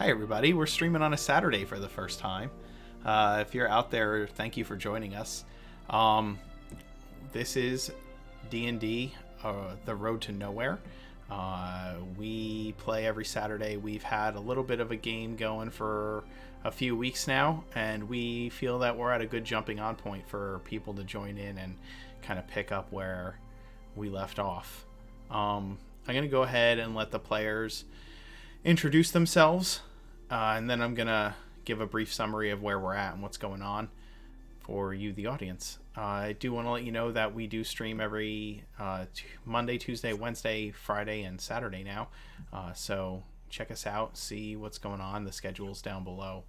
Hi, everybody. We're streaming on a Saturday for the first time. If you're out there, thank you for joining us. This is D&D, The Road to Nowhere. We play every Saturday. We've had a little bit of a game going for a few weeks now, and we feel that we're at a good jumping on point for people to join in and kind of pick up where we left off. I'm going to go ahead and let the players introduce themselves, and then I'm going to give a brief summary of where we're at and what's going on for you, the audience. I do want to let you know that we do stream every Monday, Tuesday, Wednesday, Friday, and Saturday now. So check us out, see what's going on. The schedule's down below.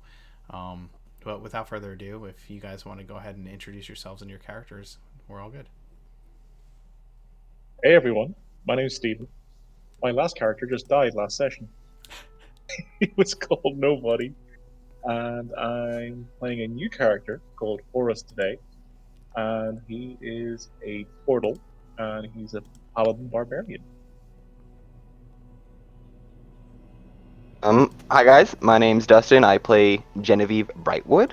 But without further ado, if you guys want to go ahead and introduce yourselves and your characters, we're all good. Hey everyone, my name's Steven. My last character just died last session. He was called Nobody, and I'm playing a new character called Forrest today, and he is a portal, and he's a paladin barbarian. Hi guys, my name's Dustin. I play Genevieve Brightwood.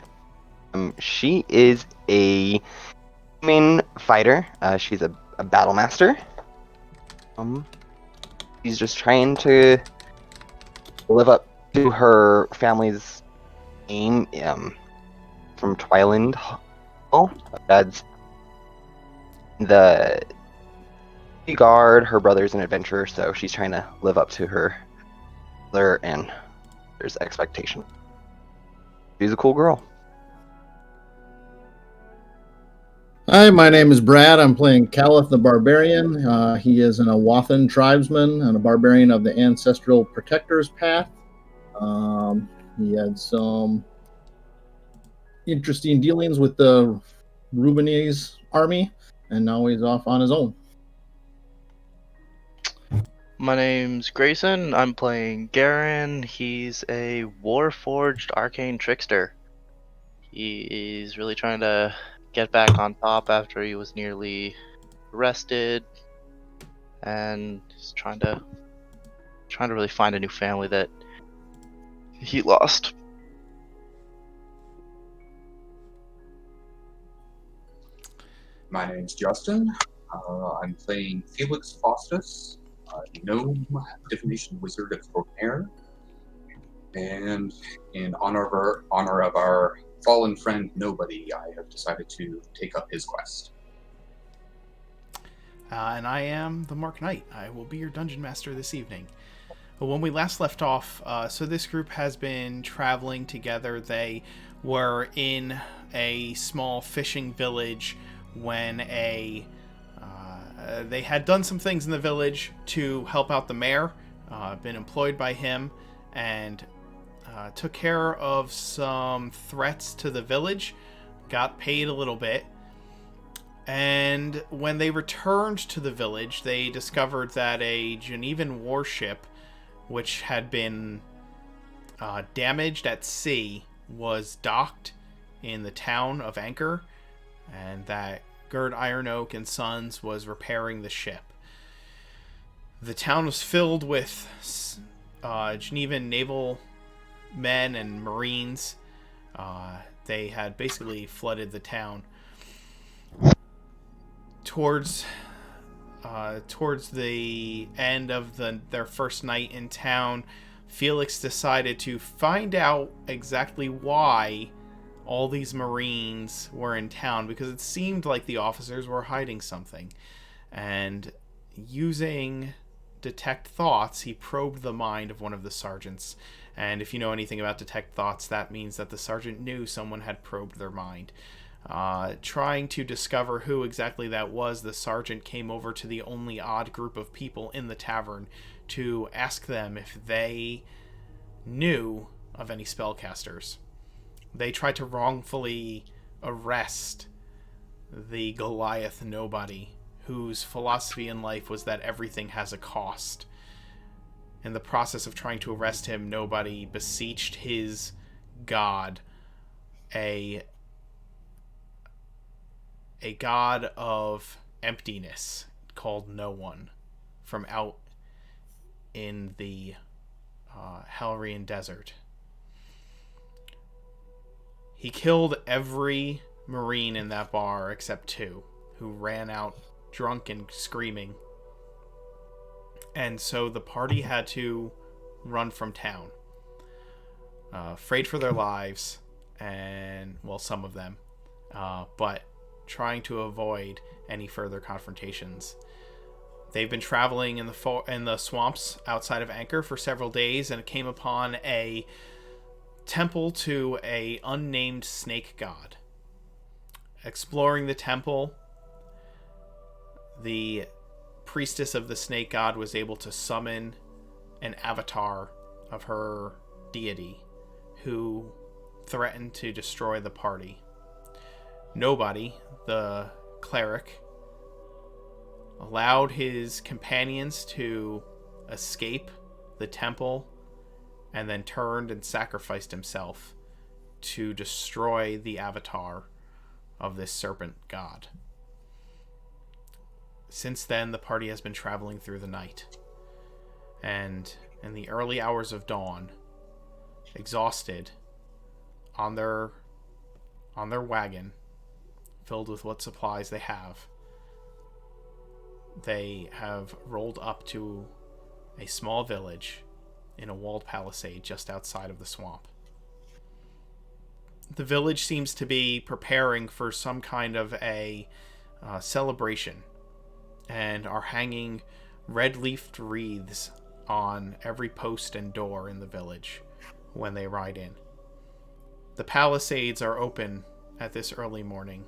She is a human fighter. She's a battle master. She's just trying to live up to her family's name from Twyland Hall. Dad's the guard, her brother's an adventurer, so she's trying to live up to her mother and there's expectation. She's a cool girl. Hi, my name is Brad. I'm playing Caliph the Barbarian. He is an Awathan tribesman and a barbarian of the Ancestral Protector's Path. He had some interesting dealings with the Rubenese army, and now he's off on his own. My name's Grayson. I'm playing Garen. He's a Warforged Arcane Trickster. He's really trying to get back on top after he was nearly arrested, and he's trying to really find a new family that he lost. My name's Justin. I'm playing Felix Faustus, gnome divination wizard extraordinaire, and in honor of our fallen friend Nobody, I have decided to take up his quest. And I am the Mark Knight. I will be your dungeon master this evening. When we last left off, so this group has been traveling together. They were in a small fishing village when they had done some things in the village to help out the mayor, been employed by him, and took care of some threats to the village, got paid a little bit, and when they returned to the village, they discovered that a Genevan warship, which had been damaged at sea, was docked in the town of Anchor, and that Gerd Ironoak and Sons was repairing the ship. The town was filled with Genevan naval men and marines. They had basically flooded the town. Towards the end of their first night in town, Felix decided to find out exactly why all these marines were in town, because it seemed like the officers were hiding something. And using detect thoughts, he probed the mind of one of the sergeants. And if you know anything about detect thoughts, that means that the sergeant knew someone had probed their mind. Trying to discover who exactly that was, the sergeant came over to the only odd group of people in the tavern to ask them if they knew of any spellcasters. They tried to wrongfully arrest the Goliath Nobody, whose philosophy in life was that everything has a cost. In the process of trying to arrest him, Nobody beseeched his god, a god of emptiness called No One, from out in the Helrian desert, He killed every Marine in that bar except 2, who ran out drunk and screaming. And so the party had to run from town, afraid for their lives, and, well, some of them, but trying to avoid any further confrontations. They've been traveling in the swamps outside of Anchor for several days, and came upon a temple to a unnamed snake god. Exploring the temple, the priestess of the snake god was able to summon an avatar of her deity who threatened to destroy the party. Nobody, the cleric, allowed his companions to escape the temple and then turned and sacrificed himself to destroy the avatar of this serpent god. Since then, the party has been traveling through the night, and in the early hours of dawn, exhausted, on their wagon, filled with what supplies they have rolled up to a small village in a walled palisade just outside of the swamp. The village seems to be preparing for some kind of a celebration, and are hanging red-leafed wreaths on every post and door in the village when they ride in. The palisades are open at this early morning,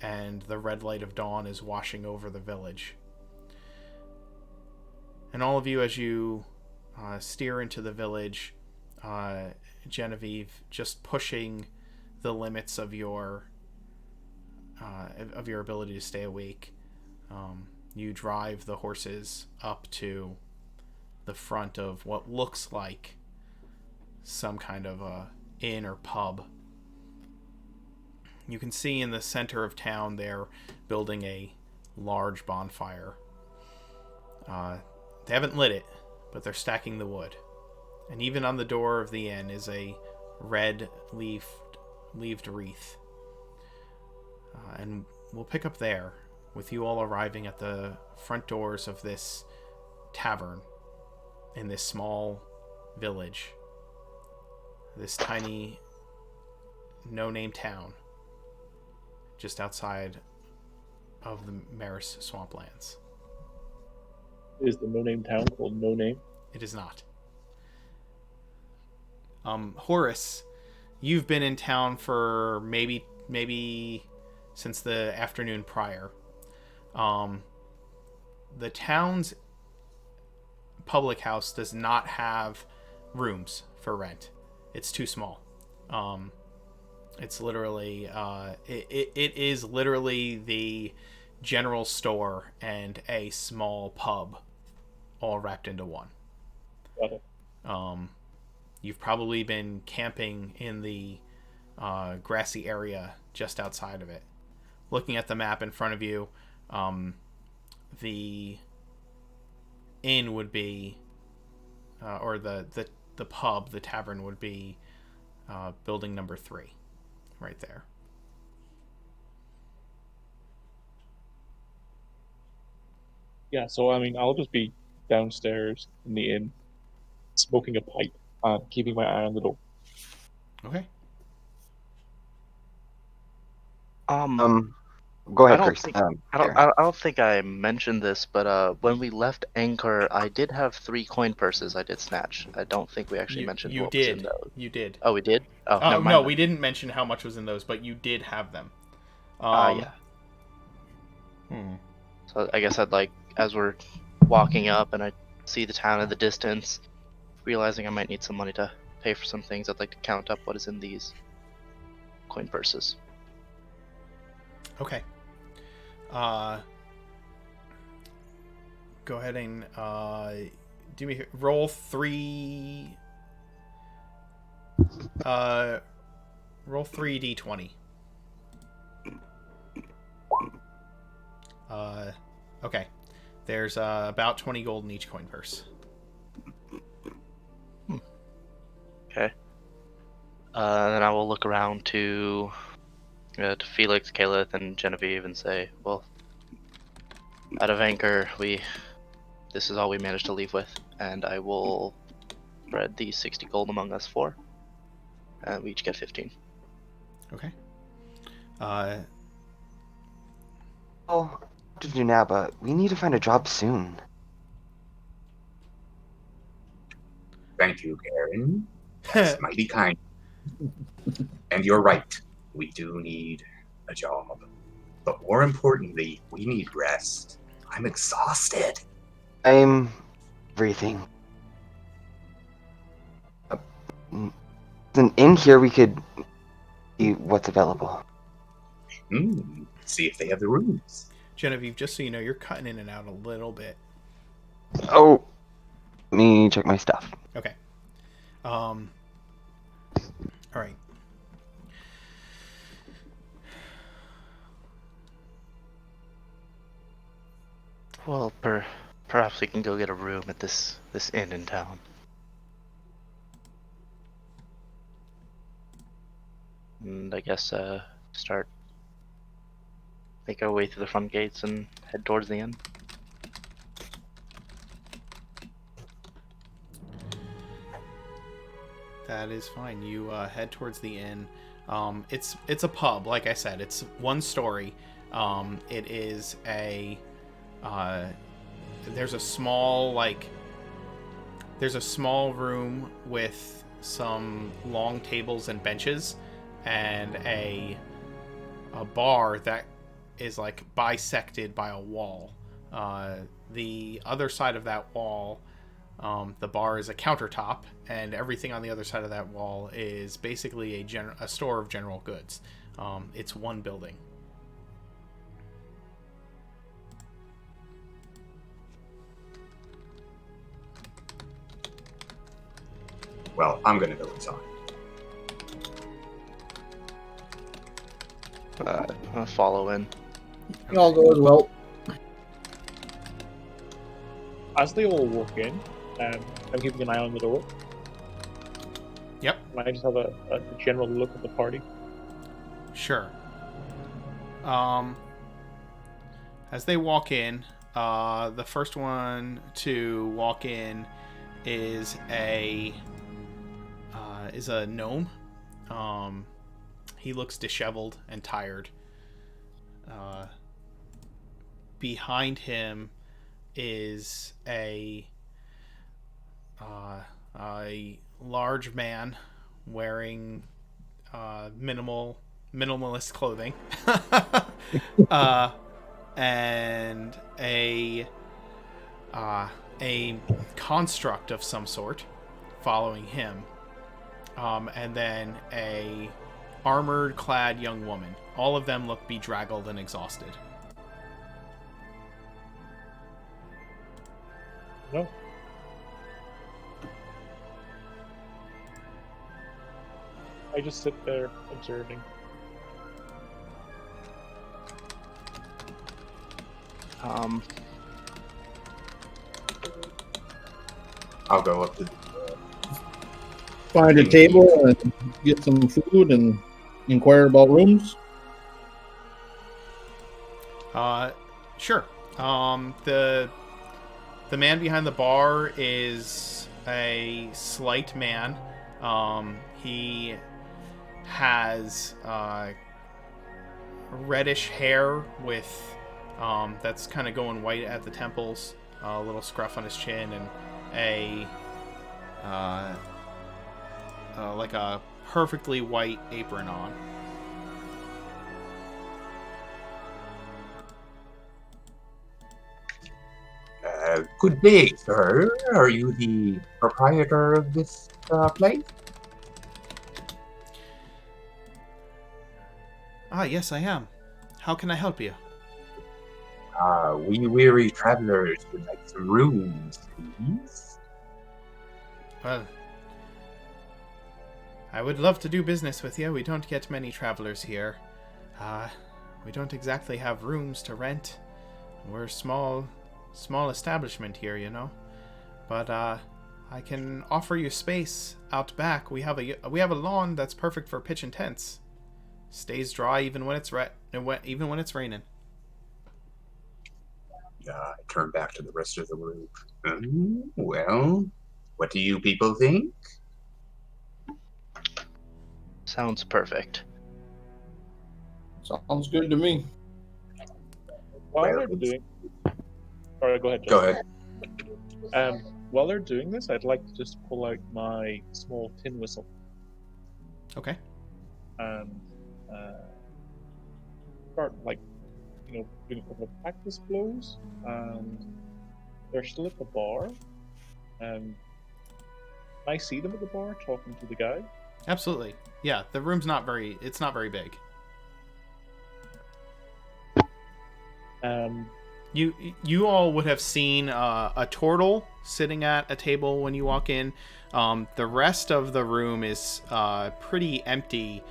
and the red light of dawn is washing over the village. And all of you, as you steer into the village, Genevieve, just pushing the limits of your ability to stay awake, you drive the horses up to the front of what looks like some kind of a inn or pub. You can see in the center of town they're building a large bonfire. They haven't lit it, but they're stacking the wood. And even on the door of the inn is a red leaved wreath. And we'll pick up there, with you all arriving at the front doors of this tavern in this small village, this tiny no-name town just outside of the Maris swamplands. Is the no-name town called No Name? It is not. Horace, you've been in town for maybe since the afternoon prior. The town's public house does not have rooms for rent. It's too small. It's literally it is literally the general store and a small pub all wrapped into one. Got it. You've probably been camping in the grassy area just outside of it. Looking at the map in front of you, the inn would be, or the pub, the tavern would be building number 3, right there. Yeah, so I mean, I'll just be downstairs in the inn, smoking a pipe and keeping my eye on the door. Okay. Go I ahead, don't Chris. think Aaron. I don't think I mentioned this, but when we left Anchor, I did have 3 coin purses I did snatch. I don't think we actually mentioned what was in those. You did. Oh, we did? Oh, Oh never mind no, then. we didn't mention how much was in those, but you did have them. Yeah. So I guess as we're walking up and I see the town in the distance, realizing I might need some money to pay for some things, I'd like to count up what is in these coin purses. Okay. Go ahead and do me roll 3. Roll 3d20. Okay. There's about 20 gold in each coin purse. Okay. Then I will look around to Felix, Caleth, and Genevieve and say, well, out of Anchor, this is all we managed to leave with, and I will spread the 60 gold among us four, and we each get 15. Okay. Well, what to do now, but we need to find a job soon. Thank you, Garen. That's mighty kind. And you're right. We do need a job. But more importantly, we need rest. I'm exhausted. I'm everything. Then in here we could see what's available. See if they have the rooms. Genevieve, just so you know, you're cutting in and out a little bit. Oh, let me check my stuff. Okay. All right. Well, perhaps we can go get a room at this inn in town. And I guess make our way through the front gates and head towards the inn. That is fine. You head towards the inn. It's a pub, like I said. It's one story. It is a there's a small room with some long tables and benches, and a bar that is like bisected by a wall. The other side of that wall, the bar is a countertop, and everything on the other side of that wall is basically a store of general goods. It's one building. Well, I'm gonna go inside. I'll follow in. I'll go as well. As they all walk in, I'm keeping an eye on the door. Yep. And I just have a general look at the party. Sure. As they walk in, the first one to walk in is a gnome. He looks disheveled and tired. Behind him is a large man wearing minimalist clothing, and a construct of some sort following him, and then a armored clad young woman. All of them look bedraggled and exhausted. No. I just sit there observing. I'll go up to the Find a table and get some food and inquire about rooms. Sure. The man behind the bar is a slight man. He has reddish hair with that's kind of going white at the temples, a little scruff on his chin, and like a perfectly white apron on. Good day, sir. Are you the proprietor of this place? Ah, yes, I am. How can I help you? We weary travelers would like some rooms, please. Well, I would love to do business with you. We don't get many travelers here. We don't exactly have rooms to rent. We're a small establishment here, you know. But I can offer you space out back. We have a lawn that's perfect for pitching tents. Stays dry even when it's even when it's raining. I turn back to the rest of the group. Well, what do you people think? Sounds perfect. Sounds good to me. While Well, they're doing, sorry, go ahead. Go John. ahead. While they're doing this, I'd like to just pull out my small tin whistle Okay. and start doing a couple of practice blows. And they're still at the bar. Can I see them at the bar talking to the guy? Absolutely. Yeah, the room's not very big. You all would have seen a turtle sitting at a table when you walk in. The rest of the room is pretty empty,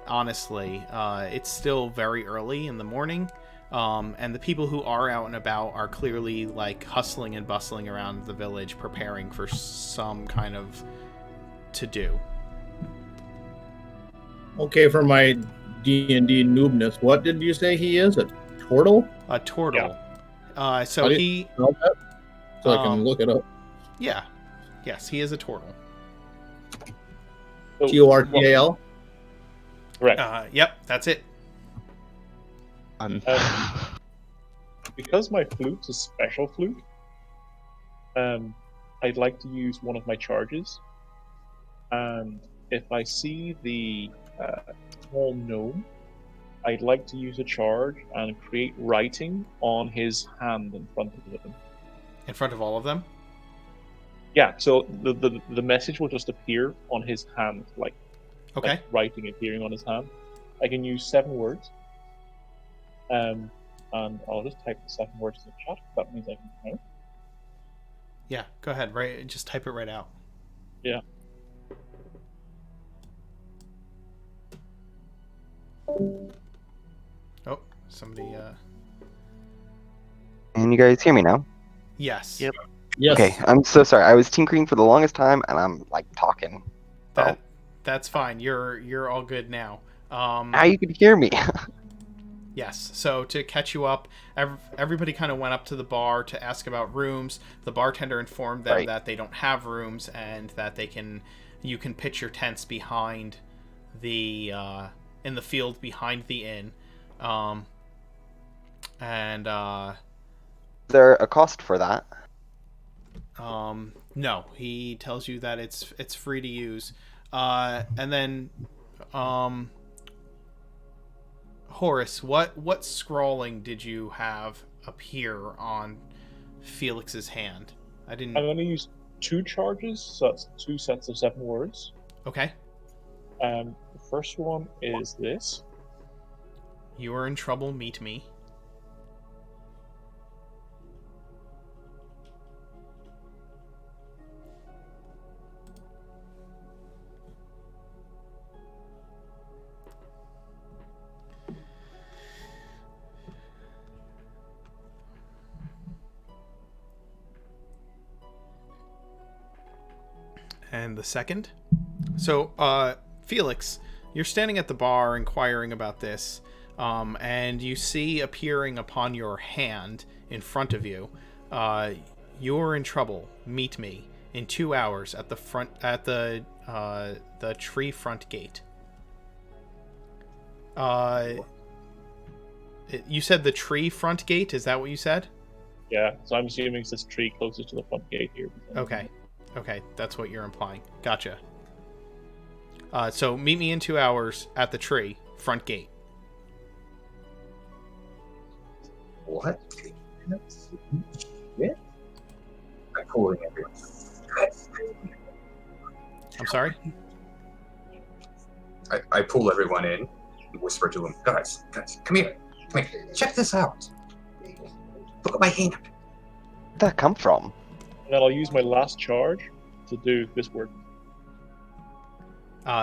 honestly. It's still very early in the morning, and the people who are out and about are clearly like hustling and bustling around the village, preparing for some kind of to-do. Okay, for my D&D noobness, what did you say he is? A turtle? A turtle. So How do he... you spell that? So I can look it up. Yeah. Yes, he is a turtle. So, Turtal? correct. Yep, that's it. Because my flute's a special flute, I'd like to use one of my charges. And if I see the small gnome, I'd like to use a charge and create writing on his hand in front of him. In front of all of them? Yeah, so the message will just appear on his hand, like writing appearing on his hand. I can use 7 words. And I'll just type the 7 words in the chat. That means I can count. Yeah, go ahead. Right, just type it right out. Yeah. Oh, somebody. Can you guys hear me now? Yes. Yep. Yes. Okay, I'm so sorry. I was tinkering for the longest time, and I'm like talking. That's fine. You're all good now. Now you can hear me. Yes. So to catch you up, everybody kind of went up to the bar to ask about rooms. The bartender informed them that they don't have rooms and that you can pitch your tents behind the in the field behind the inn. And Is there a cost for that? no, he tells you that it's free to use. And then Horace, what scrawling did you have appear on Felix's hand? I didn't. I'm going to use 2 charges, so that's 2 sets of 7 words. Okay. The first one is this. You are in trouble, meet me. And the second? So, Felix, you're standing at the bar inquiring about this, and you see appearing upon your hand in front of you, you're in trouble. Meet me in 2 hours at the tree front gate. You said the tree front gate? Is that what you said? Yeah, so I'm assuming it's this tree closest to the front gate here. Okay, that's what you're implying. Gotcha. So meet me in 2 hours at the tree front gate. What? Yeah. I'm pulling everyone. I'm sorry? I pull everyone in and whisper to them, guys, come here. Check this out. Look at my hand. Where'd that come from? And then I'll use my last charge to do this word.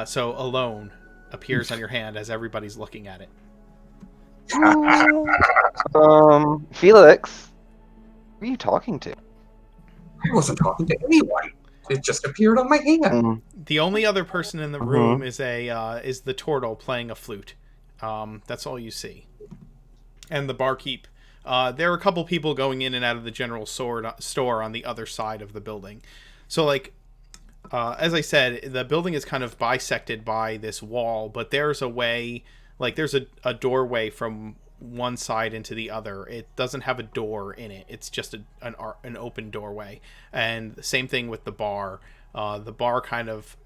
So alone appears on your hand as everybody's looking at it. Felix, who are you talking to? I wasn't talking to anyone. it just appeared on my hand. Mm, The only other person in the Mhm. room is is the turtle playing a flute. That's all you see. And the barkeep. There are a couple people going in and out of the general store on the other side of the building. So, like, as I said, the building is kind of bisected by this wall, but there's a way, like, there's a doorway from one side into the other. It doesn't have a door in it. It's just an open doorway. And the same thing with the bar. The bar kind of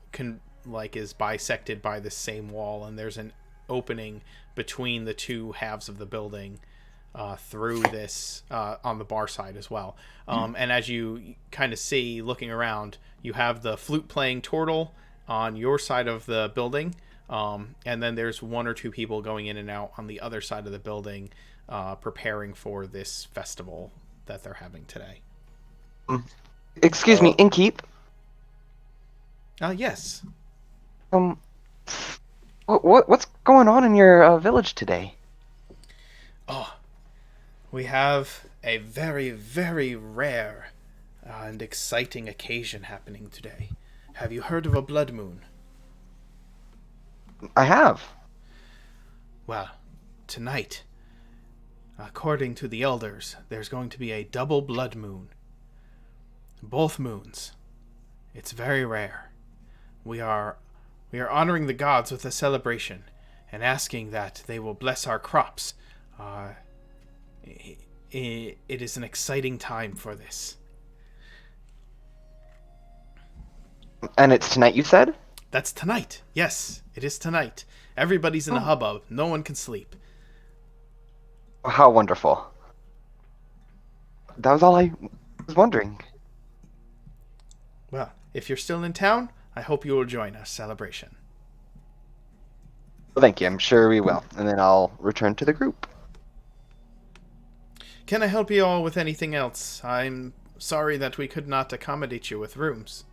is bisected by the same wall, and there's an opening between the two halves of the building through this on the bar side as well. And as you kind of see looking around, you have the flute playing turtle on your side of the building, and then there's one or two people going in and out on the other side of the building preparing for this festival that they're having today. Excuse me, Inkeep. Yes. What's going on in your village today? Oh, we have a very, very rare and exciting occasion happening today. Have you heard of a blood moon? I have. Well, tonight, according to the elders, there's going to be a double blood moon. Both moons. It's very rare. We are honoring the gods with a celebration and asking that they will bless our crops. It is an exciting time for this. And it's tonight, you said? That's tonight. Yes, it is tonight. Everybody's in a hubbub. No one can sleep. How wonderful. That was all I was wondering. Well, if you're still in town, I hope you will join us celebration. Well, thank you. I'm sure we will. And then I'll return to the group. Can I help you all with anything else? I'm sorry that we could not accommodate you with rooms.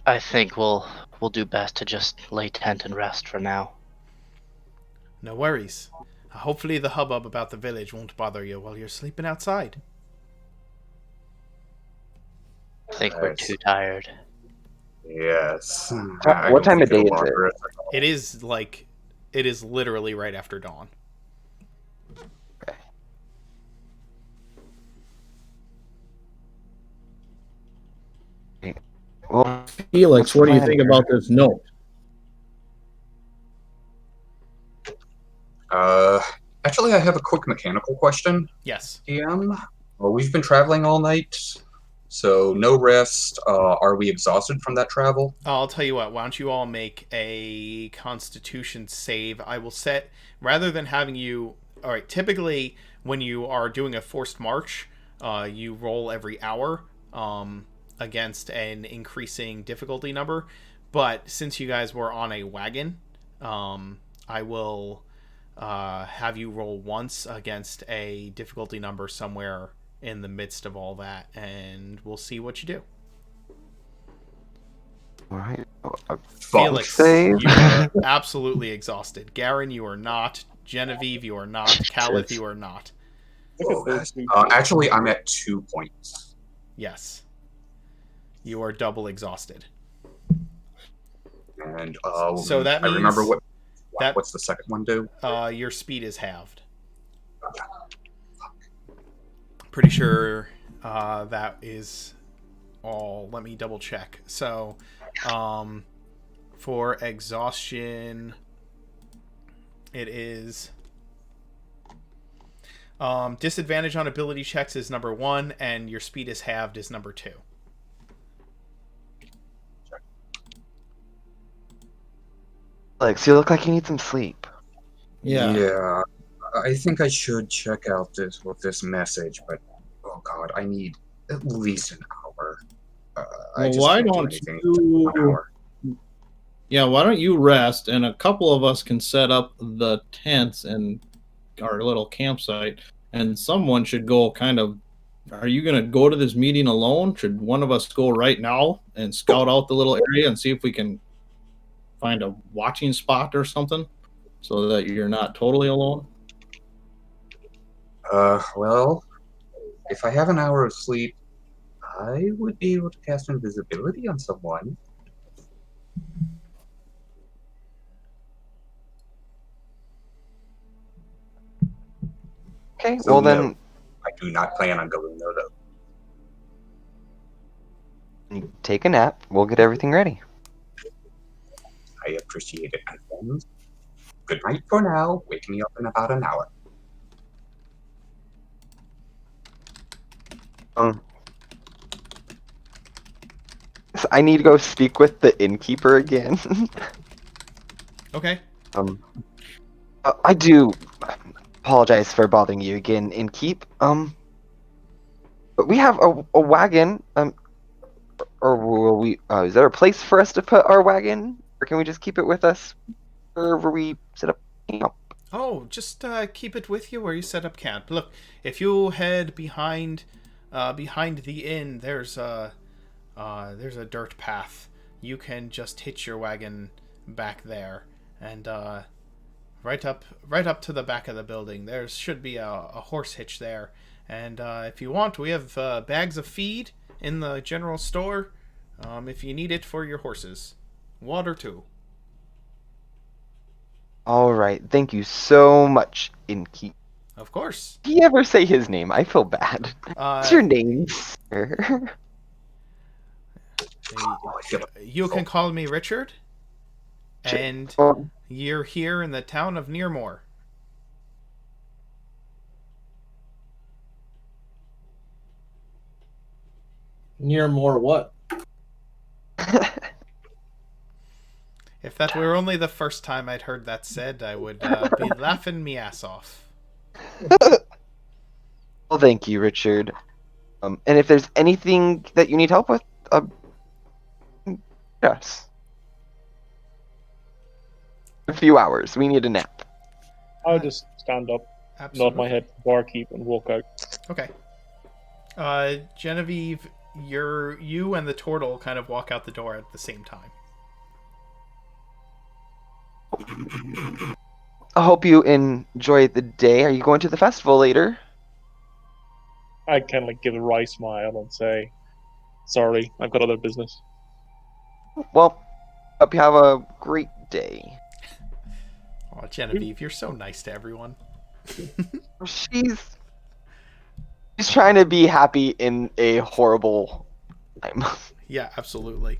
I think we'll do best to just lay tent and rest for now. No worries. Hopefully the hubbub about the village won't bother you while you're sleeping outside. I think we're Nice. too tired. Yes. What time of day is it? It is literally right after dawn. Well, Felix, what do you think Plan. about this note? Actually, I have a quick mechanical question, Yes. DM. Well, we've been traveling all night, so no rest. Are we exhausted from that travel? I'll tell you what, why don't you all make a constitution save. I will set, rather than having you, alright, typically when you are doing a forced march, you roll every hour against an increasing difficulty number, but since you guys were on a wagon, I will have you roll once against a difficulty number somewhere in the midst of all that, and we'll see what you do. all right. Felix, save. you are absolutely exhausted. Garen, you are not. Genevieve, you are not. Caliph, you are not. Actually, I'm at 2 points. Yes. You are double exhausted. And So that I remember means what's the second one do? your speed is halved. Pretty sure that is all. Let me double check. So, for exhaustion, it is disadvantage on ability checks is number 1, and your speed is halved is number 2. Alex, you look like you need some sleep. Yeah. I think I should check out this message, but oh god, I need at least an hour. I Well, just why can't do don't anything you? for 1 hour. Yeah, why don't you rest, and a couple of us can set up the tents and our little campsite, and someone should go kind of. Are you going to go to this meeting alone? Should one of us go right now and scout out the little area and see if we can find a watching spot or something so that you're not totally alone? Well, if I have an hour of sleep, I would be able to cast invisibility on someone. Okay, So well no, then, I do not plan on going there though. you take a nap. We'll get everything ready. I appreciate it, my friends. Good night for now. Wake me up in about an hour. Um, so I need to go speak with the innkeeper again. Okay. um, I do apologize for bothering you again, innkeep. But we have a wagon. Or will we? Is there a place for us to put our wagon, or can we just keep it with us wherever we set up camp? Oh, just keep it with you where you set up camp. Look, if you head behind the inn, there's a dirt path. You can just hitch your wagon back there, and right up to the back of the building. There should be a horse hitch there, and if you want, we have bags of feed in the general store. If you need it for your horses, water too. All right, thank you so much, innkeep. Of course. Did he ever say his name? I feel bad. What's your name, sir? Oh, I feel like You can call me Richard, and Oh, you're here in the town of Nearmore. Near more what? If that were only the first time I'd heard that said, I would be laughing me ass off. well, thank you, Richard. And if there's anything that you need help with, yes. A few hours. We need a nap. I'll just stand up, Absolutely. nod my head to the barkeep, and walk out. Okay. Genevieve, you and the turtle kind of walk out the door at the same time. I hope you enjoy the day. Are you going to the festival later? I kind of like give a wry smile and say, "Sorry, I've got other business." Well, hope you have a great day. Oh, Genevieve, you're so nice to everyone. She's trying to be happy in a horrible time. Yeah, absolutely.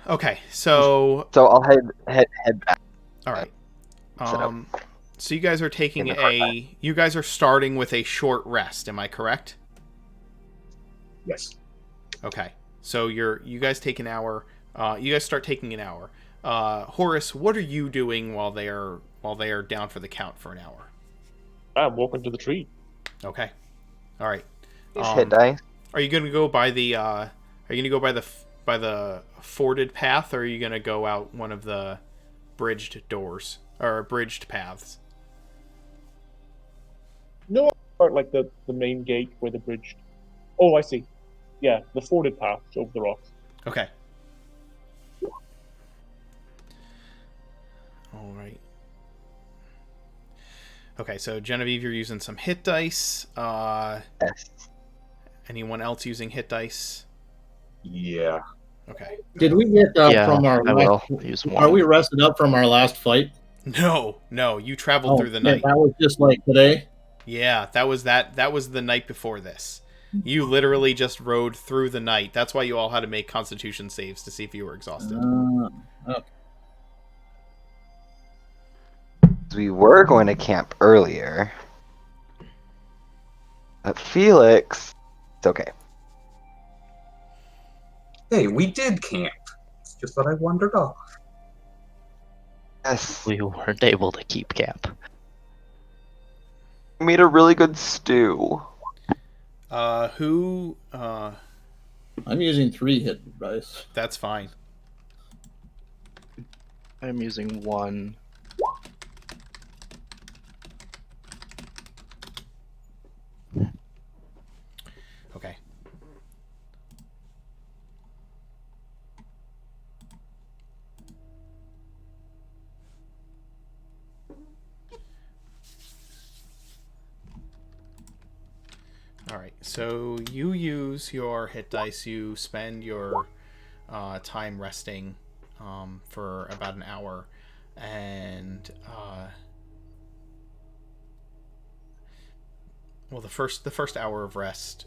Okay, so So I'll head back. all right. Set up. So you guys are taking In the car. you guys are starting with a short rest, am I correct? yes. Okay. So you guys take an hour. You guys start taking an hour. Horace, what are you doing while they are down for the count for an hour? I'm walking to the tree. Okay. All right. Please hit dice. Are you gonna go by the by the forded path, or are you gonna go out one of the bridged doors or bridged paths? No, part like the main gate where the bridge. Oh, I see. Yeah, the forded path over the rocks. Okay. All right. Okay, so Genevieve, you're using some hit dice. Yes. Anyone else using hit dice? Yeah. Okay. Did we get Yeah, from our I will last, use are we one. rested up from our last fight? No, you traveled through the yeah, night. that was just like today. Yeah, that was the night before this. You literally just rode through the night. That's why you all had to make constitution saves to see if you were exhausted. Okay. We were going to camp earlier. But Felix, it's okay. Hey, we did camp. It's just that I wandered off. Yes. We weren't able to keep camp. We made a really good stew. Who I'm using 3 hit dice. that's fine. I'm using one. Okay. All right. So you use your hit dice. You spend your time resting for about an hour, and well, the first hour of rest,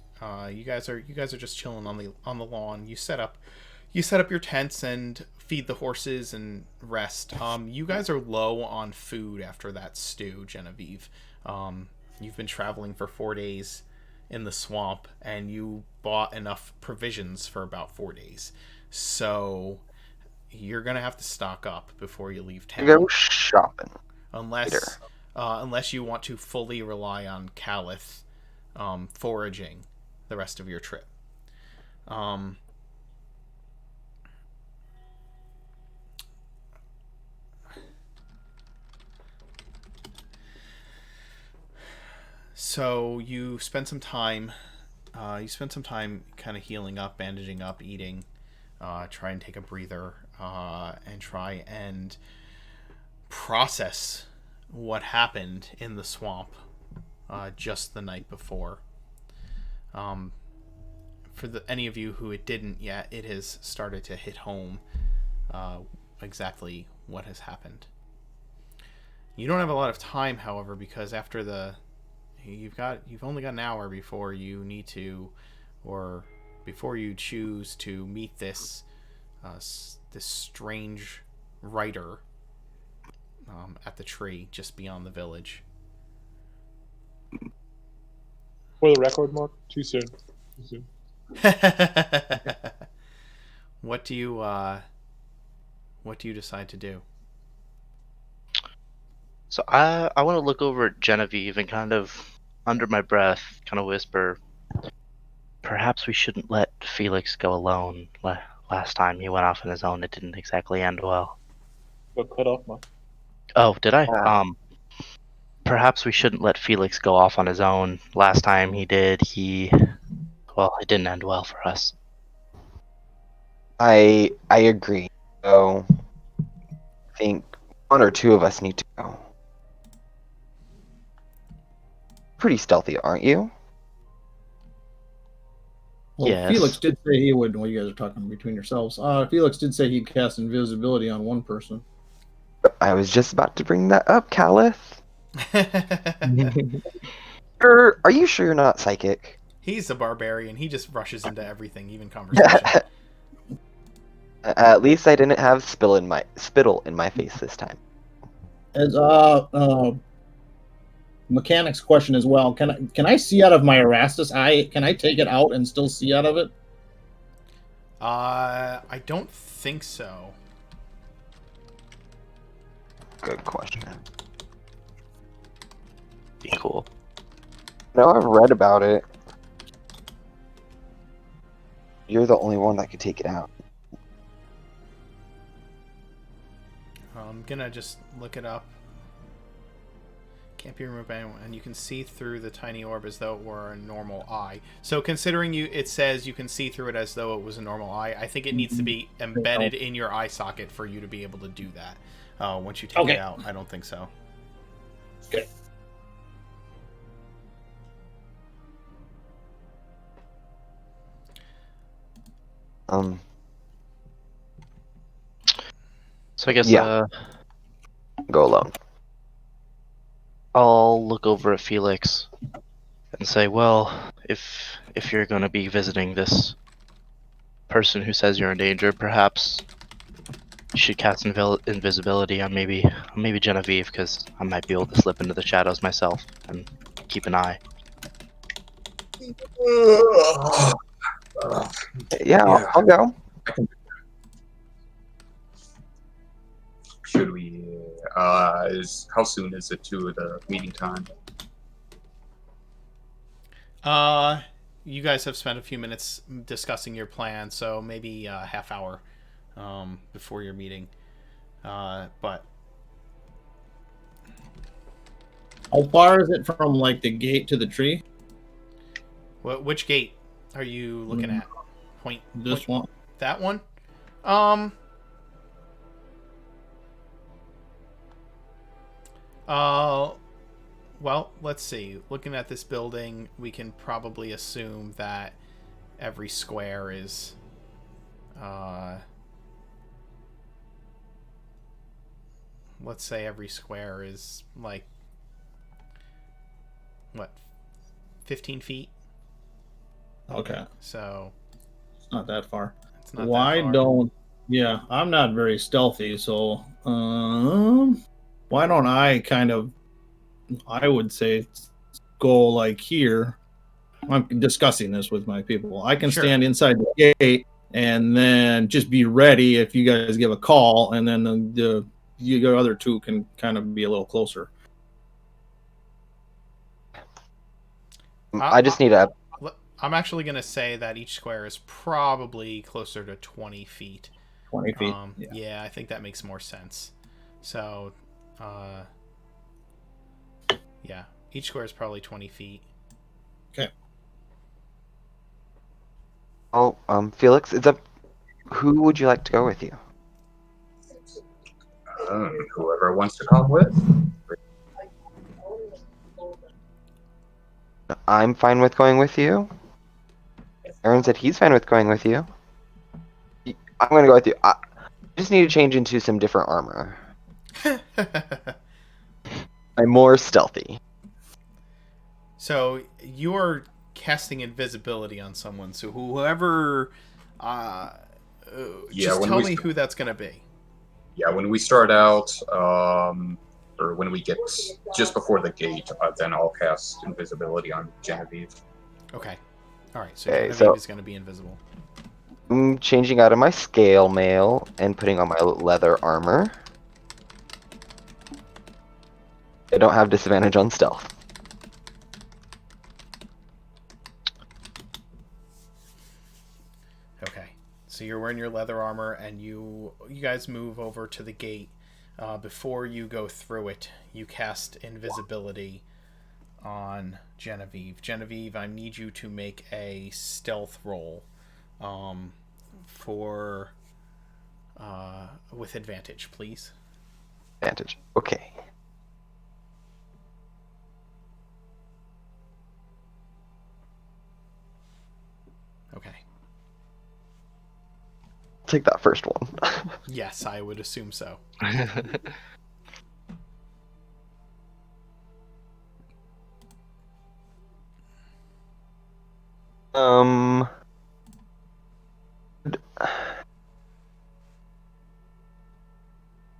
you guys are just chilling on the lawn. You set up your tents and feed the horses and rest. You guys are low on food after that stew, Genevieve. You've been traveling for 4 days in the swamp, and you bought enough provisions for about 4 days. So you're gonna have to stock up before you leave town. Go shopping. Unless you want to fully rely on Calith foraging the rest of your trip. So you spend some time kind of healing up, bandaging up, eating, try and take a breather, and try and process what happened in the swamp just the night before. For any of you who it didn't yet, it has started to hit home exactly what has happened. You don't have a lot of time, however, because after you've only got an hour before you need to, or before you choose to meet this strange writer at the tree just beyond the village. For the record, Mark, too soon. What do you decide to do? So I want to look over at Genevieve and kind of, under my breath, kind of whisper, perhaps we shouldn't let Felix go alone. Last time he went off on his own, it didn't exactly end well. Got cut off, Mark. Oh, did I? Perhaps we shouldn't let Felix go off on his own. Last time he did, it didn't end well for us. I agree. So I think one or two of us need to go. Pretty stealthy, aren't you? Well, Yes. Felix did say he would. Well, you guys are talking between yourselves. Felix did say he'd cast invisibility on one person. I was just about to bring that up, Calith. Are you sure you're not psychic? He's a barbarian. He just rushes into everything, even conversation. At least I didn't have spittle in my face this time. As mechanics question as well. Can I see out of my Erastus eye? Can I take it out and still see out of it? I don't think so. Good question. Be cool. No, I've read about it. You're the only one that could take it out. I'm gonna just look it up. Can't be removed by anyone, and you can see through the tiny orb as though it were a normal eye. So considering it says you can see through it as though it was a normal eye, I think it needs to be embedded in your eye socket for you to be able to do that. Once you take it out, I don't think so. Okay. So I guess Go alone. I'll look over at Felix and say, well, if you're going to be visiting this person who says you're in danger, perhaps you should cast invisibility on maybe Genevieve, because I might be able to slip into the shadows myself and keep an eye. Yeah, I'll go. Should we? How soon is it to the meeting time? You guys have spent a few minutes discussing your plan, so maybe a half hour before your meeting. But how far is it from like the gate to the tree? Which gate are you looking at? Point. This one. That one. Well, let's see. Looking at this building, we can probably assume that every square is, let's say every square is like, what, 15 feet? Okay, So it's not that far. it's not Why that far. don't? Yeah, I'm not very stealthy, so why don't I kind of? I would say go like here. I'm discussing this with my people. I can Sure. stand inside the gate and then just be ready if you guys give a call, and then the other two can kind of be a little closer. I just need a. I'm actually going to say that each square is probably closer to 20 feet. 20 feet. Yeah, I think that makes more sense. So, yeah, each square is probably 20 feet. Okay. Oh, Felix, it's up. Who would you like to go with you? Whoever wants to come with. I'm fine with going with you. Aaron said he's fine with going with you. I'm going to go with you. I just need to change into some different armor. I'm more stealthy. So you're casting invisibility on someone. So whoever, just tell me who that's going to be. Yeah, when we start out, or when we get just before the gate, then I'll cast invisibility on Genevieve. Okay. All right. So Okay, Genevieve is going to be invisible. I'm changing out of my scale mail and putting on my leather armor. I don't have disadvantage on stealth. Okay. So you're wearing your leather armor, and you guys move over to the gate. Before you go through it, you cast invisibility on Genevieve. Genevieve, I need you to make a stealth roll, for with advantage, please. Advantage. Okay. Okay. Take that first one. Yes, I would assume so.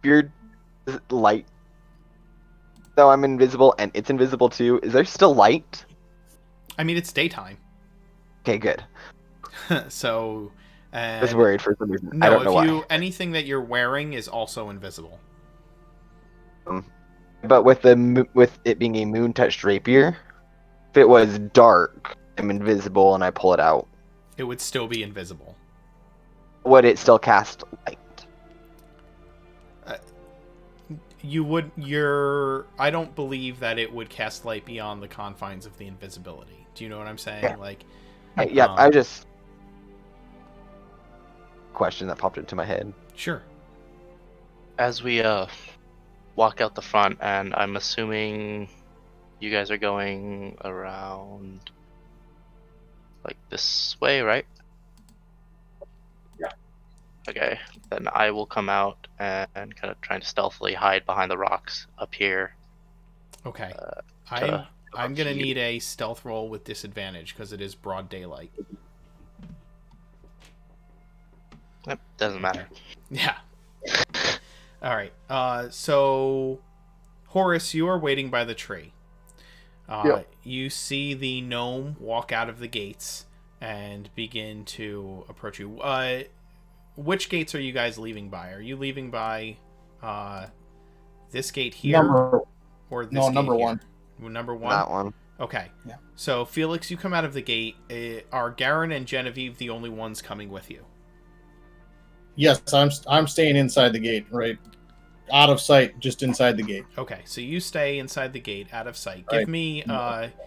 You're light. Though I'm invisible and it's invisible too. Is there still light? I mean, it's daytime. Okay, good. So, I was worried for some reason. No, I don't know why. anything that you're wearing is also invisible. But with it being a moon touched rapier, if it was dark, I'm invisible and I pull it out. It would still be invisible. Would it still cast light? I don't believe that it would cast light beyond the confines of the invisibility. Do you know what I'm saying? Yeah. Like, Yeah, I just question that popped into my head. Sure. As we walk out the front, and I'm assuming you guys are going around like this way, right? Yeah. Okay, then I will come out and kind of trying to stealthily hide behind the rocks up here. Okay. to I'm gonna you. need a stealth roll with disadvantage because it is broad daylight. Yep, doesn't matter. Yeah. All right. So, Horace, you are waiting by the tree. Yep. You see the gnome walk out of the gates and begin to approach you. Which gates are you guys leaving by? Are you leaving by this gate here or this gate number here? one. Number one? That one. Okay. Yeah. So, Felix, you come out of the gate. Are Garen and Genevieve the only ones coming with you? Yes, I'm staying inside the gate, right, out of sight, just inside the gate. Okay, so you stay inside the gate, out of sight. Right. Give me,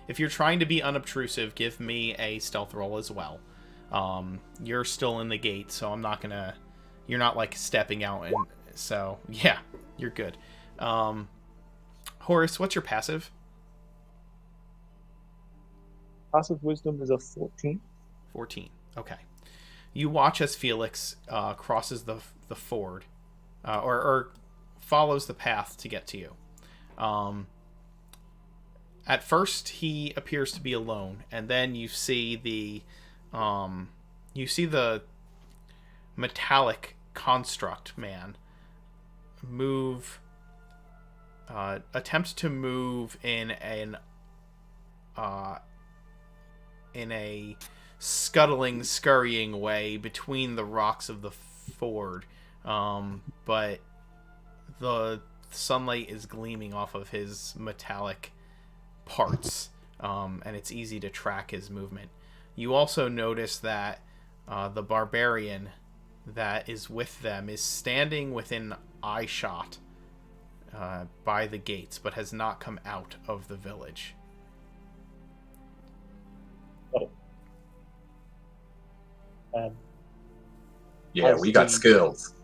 if you're trying to be unobtrusive, give me a stealth roll as well. You're still in the gate, so I'm not gonna. You're not like stepping out, and so yeah, you're good. Horace, what's your passive? Passive wisdom is a 14. 14. Okay. You watch as Felix crosses the ford, or follows the path to get to you. At first, he appears to be alone, and then you see the metallic construct man move, attempt to move in a scuttling, scurrying way between the rocks of the ford, but the sunlight is gleaming off of his metallic parts, and it's easy to track his movement. You also notice that the barbarian that is with them is standing within eye shot by the gates, but has not come out of the village. Oh. Yeah, we got skills.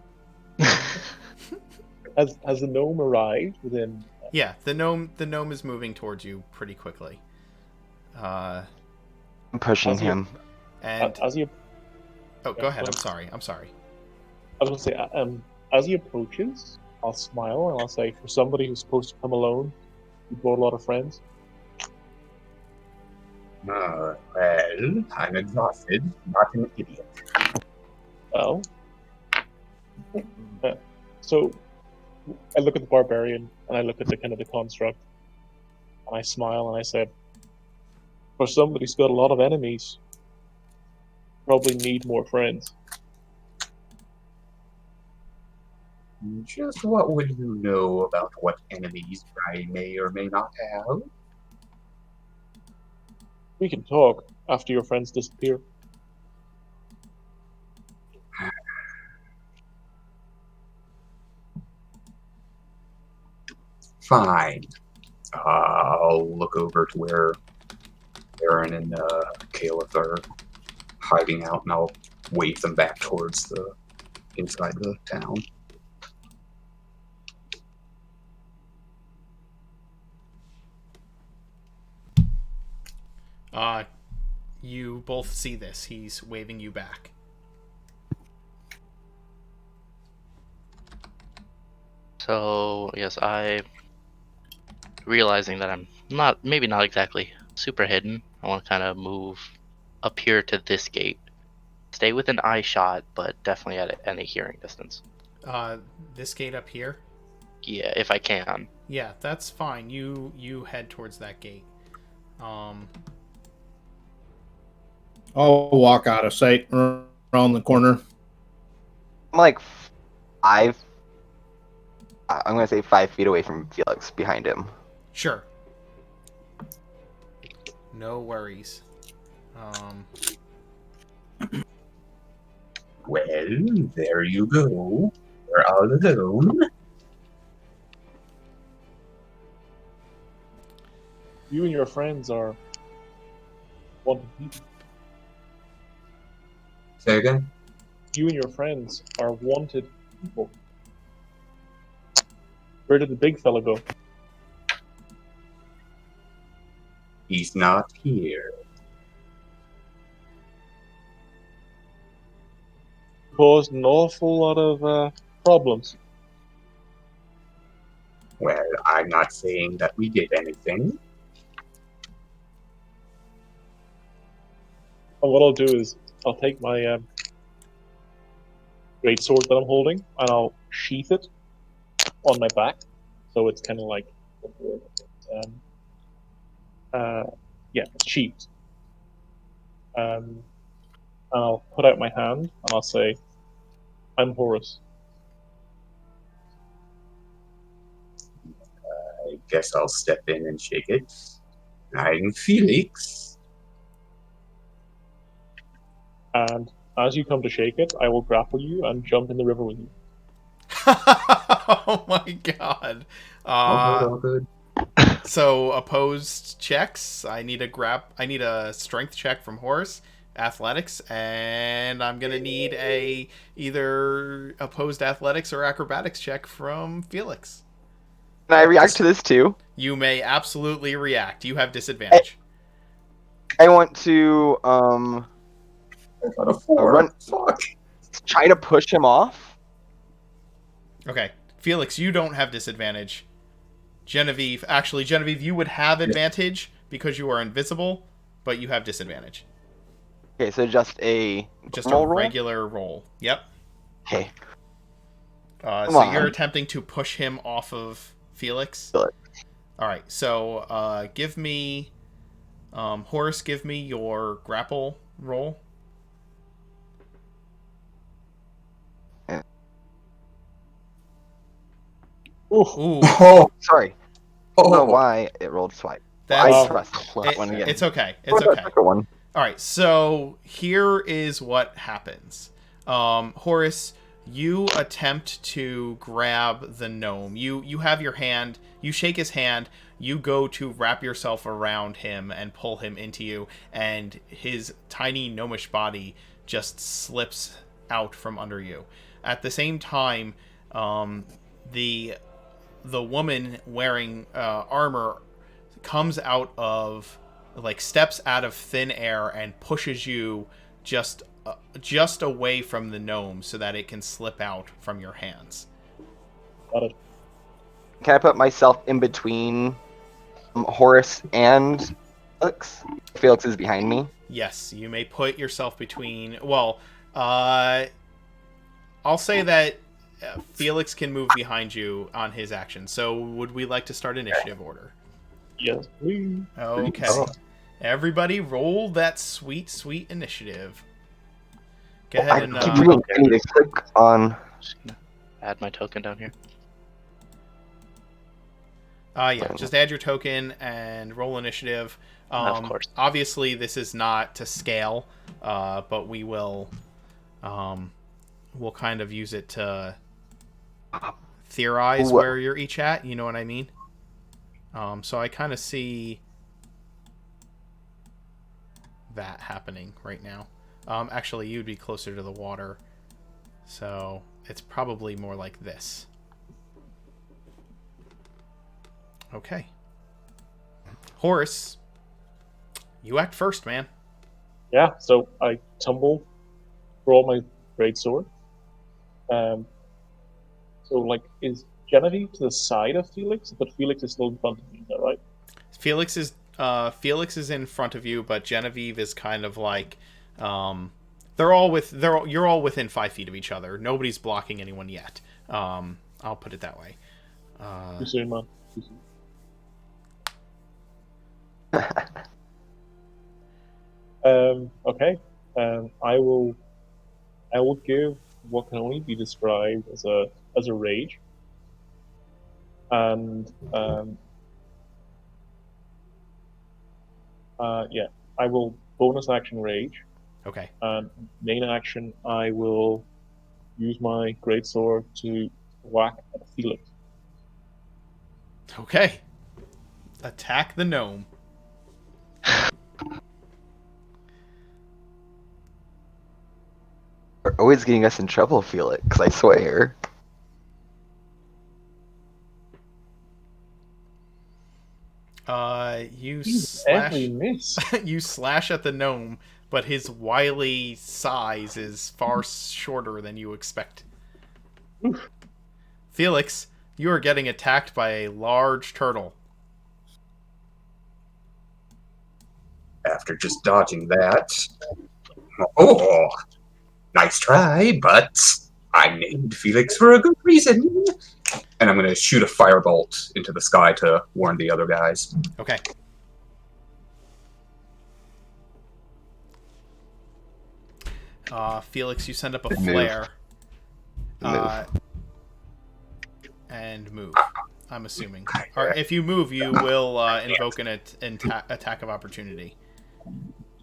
Has the gnome arrived within? Yeah, the gnome is moving towards you pretty quickly. I'm pushing him. And As he, oh, go ahead. I'm sorry. I was going to say, as he approaches, I'll smile and I'll say, for somebody who's supposed to come alone, you brought a lot of friends. Well, I'm exhausted, not an idiot. Well, so I look at the barbarian and I look at the kind of the construct, and I smile and I said, for somebody who's got a lot of enemies, probably need more friends. Just what would you know about what enemies I may or may not have? We can talk after your friends disappear. Fine. I'll look over to where Aaron and Caliph are hiding out, and I'll wave them back towards the inside the town. You both see this. He's waving you back. So, yes, realizing that I'm maybe not exactly super hidden, I want to kind of move up here to this gate. Stay within eye shot, but definitely at any hearing distance. This gate up here? Yeah, if I can. Yeah, that's fine. You head towards that gate. I'll walk out of sight around the corner. I'm like I'm going to say 5 feet away from Felix, behind him. Sure. No worries. Well, there you go. We're all alone. You and your friends are wanted people. Say again? You and your friends are wanted people. Where did the big fella go? He's not here. Caused an awful lot of problems. Well, I'm not saying that we did anything. And what I'll do is I'll take my great sword that I'm holding and I'll sheath it on my back, so it's kind of like it's sheathed. I'll put out my hand and I'll say, I'm Horus. I guess I'll step in and shake it. I'm Felix. And as you come to shake it, I will grapple you and jump in the river with you. Oh my god. All good. So opposed checks. I need a strength check from Horus, athletics, and I'm gonna need a either opposed athletics or acrobatics check from Felix. Can I react to this too? You may absolutely react. You have disadvantage. I want to I got a 4. run, Fuck. try to push him off. Okay. Felix, you don't have disadvantage. Genevieve, you would have advantage because you are invisible, but you have disadvantage. Okay, so just a Just regular roll. Yep. Okay. So you're attempting to push him off of Felix? Felix. All right. So give me... Horace, give me your grapple roll. Ooh. Oh, Sorry. I don't know oh. why it rolled twice. That's, It's okay. It's okay. One. All right, so here is what happens. Horace, you attempt to grab the gnome. You have your hand. You shake his hand. You go to wrap yourself around him and pull him into you, and his tiny gnomish body just slips out from under you. At the same time, the woman wearing armor comes out of, like, steps out of thin air and pushes you just away from the gnome so that it can slip out from your hands. Got it. Can I put myself in between Horace and Felix? Felix is behind me. Yes, you may put yourself between... Well, I'll say that Felix can move behind you on his action. So would we like to start initiative order? Yes, please. Okay. Everybody roll that sweet, sweet initiative. Go ahead and... I need to click on... Just gonna add my token down here. Yeah, just add your token and roll initiative. Of course. Obviously, this is not to scale, but we will... we'll kind of use it to theorize where you're each at. You know what I mean? So I kind of see that happening right now. Actually, you'd be closer to the water, so it's probably more like this. Okay. Horace, you act first, man. Yeah, so I tumble, roll my greatsword. So, like, is Genevieve to the side of Felix, but Felix is still in front of me, is that right? Felix is in front of you, but Genevieve is kind of like, you're all within 5 feet of each other. Nobody's blocking anyone yet. I'll put it that way. You see, man. Okay. I will give what can only be described as a rage. And yeah, I will bonus action rage. Okay. And main action, I will use my greatsword to whack at Felix. Okay. Attack the gnome. You're always getting us in trouble, Felix, I swear. You Every miss. you slash at the gnome, but his wily size is far shorter than you expect. Oof. Felix, you are getting attacked by a large turtle. After just dodging that, oh, nice try, but I named Felix for a good reason. And I'm going to shoot a firebolt into the sky to warn the other guys. Okay. Felix, you send up a flare. And move. I'm assuming. Or if you move, you will invoke an attack of opportunity.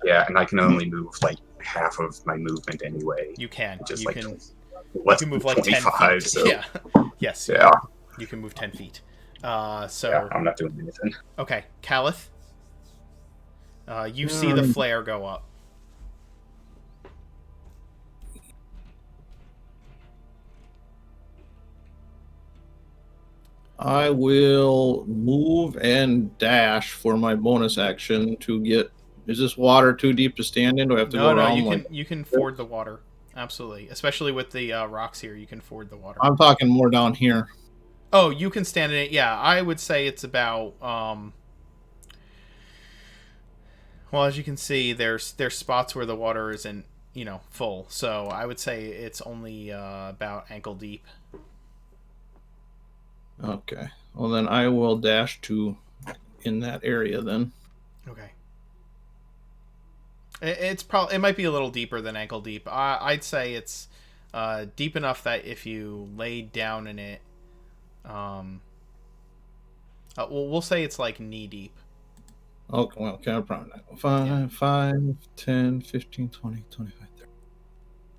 Yeah, and I can only move like half of my movement anyway. You can. Just You like can move 25, like 10 feet. so Yeah. Yes. yeah. You can move 10 feet. Yeah, I'm not doing anything. Okay, Caliph. You see the flare go up. I will move and dash for my bonus action to get Is this water too deep to stand in? Do I have to No, go no, around? you can ford the water. Absolutely, especially with the rocks here, you can ford the water. I'm talking more down here. Oh, you can stand in it. Yeah, I would say it's about. Well, as you can see, there's spots where the water isn't full, so I would say it's only about ankle deep. Okay. Well, then I will dash to in that area then. Okay. It might be a little deeper than ankle deep. I'd say it's deep enough that if you laid down in it, we'll say it's like knee deep. Okay, well, okay, I'm probably not. 5, 10, 15, 20, 25, 30.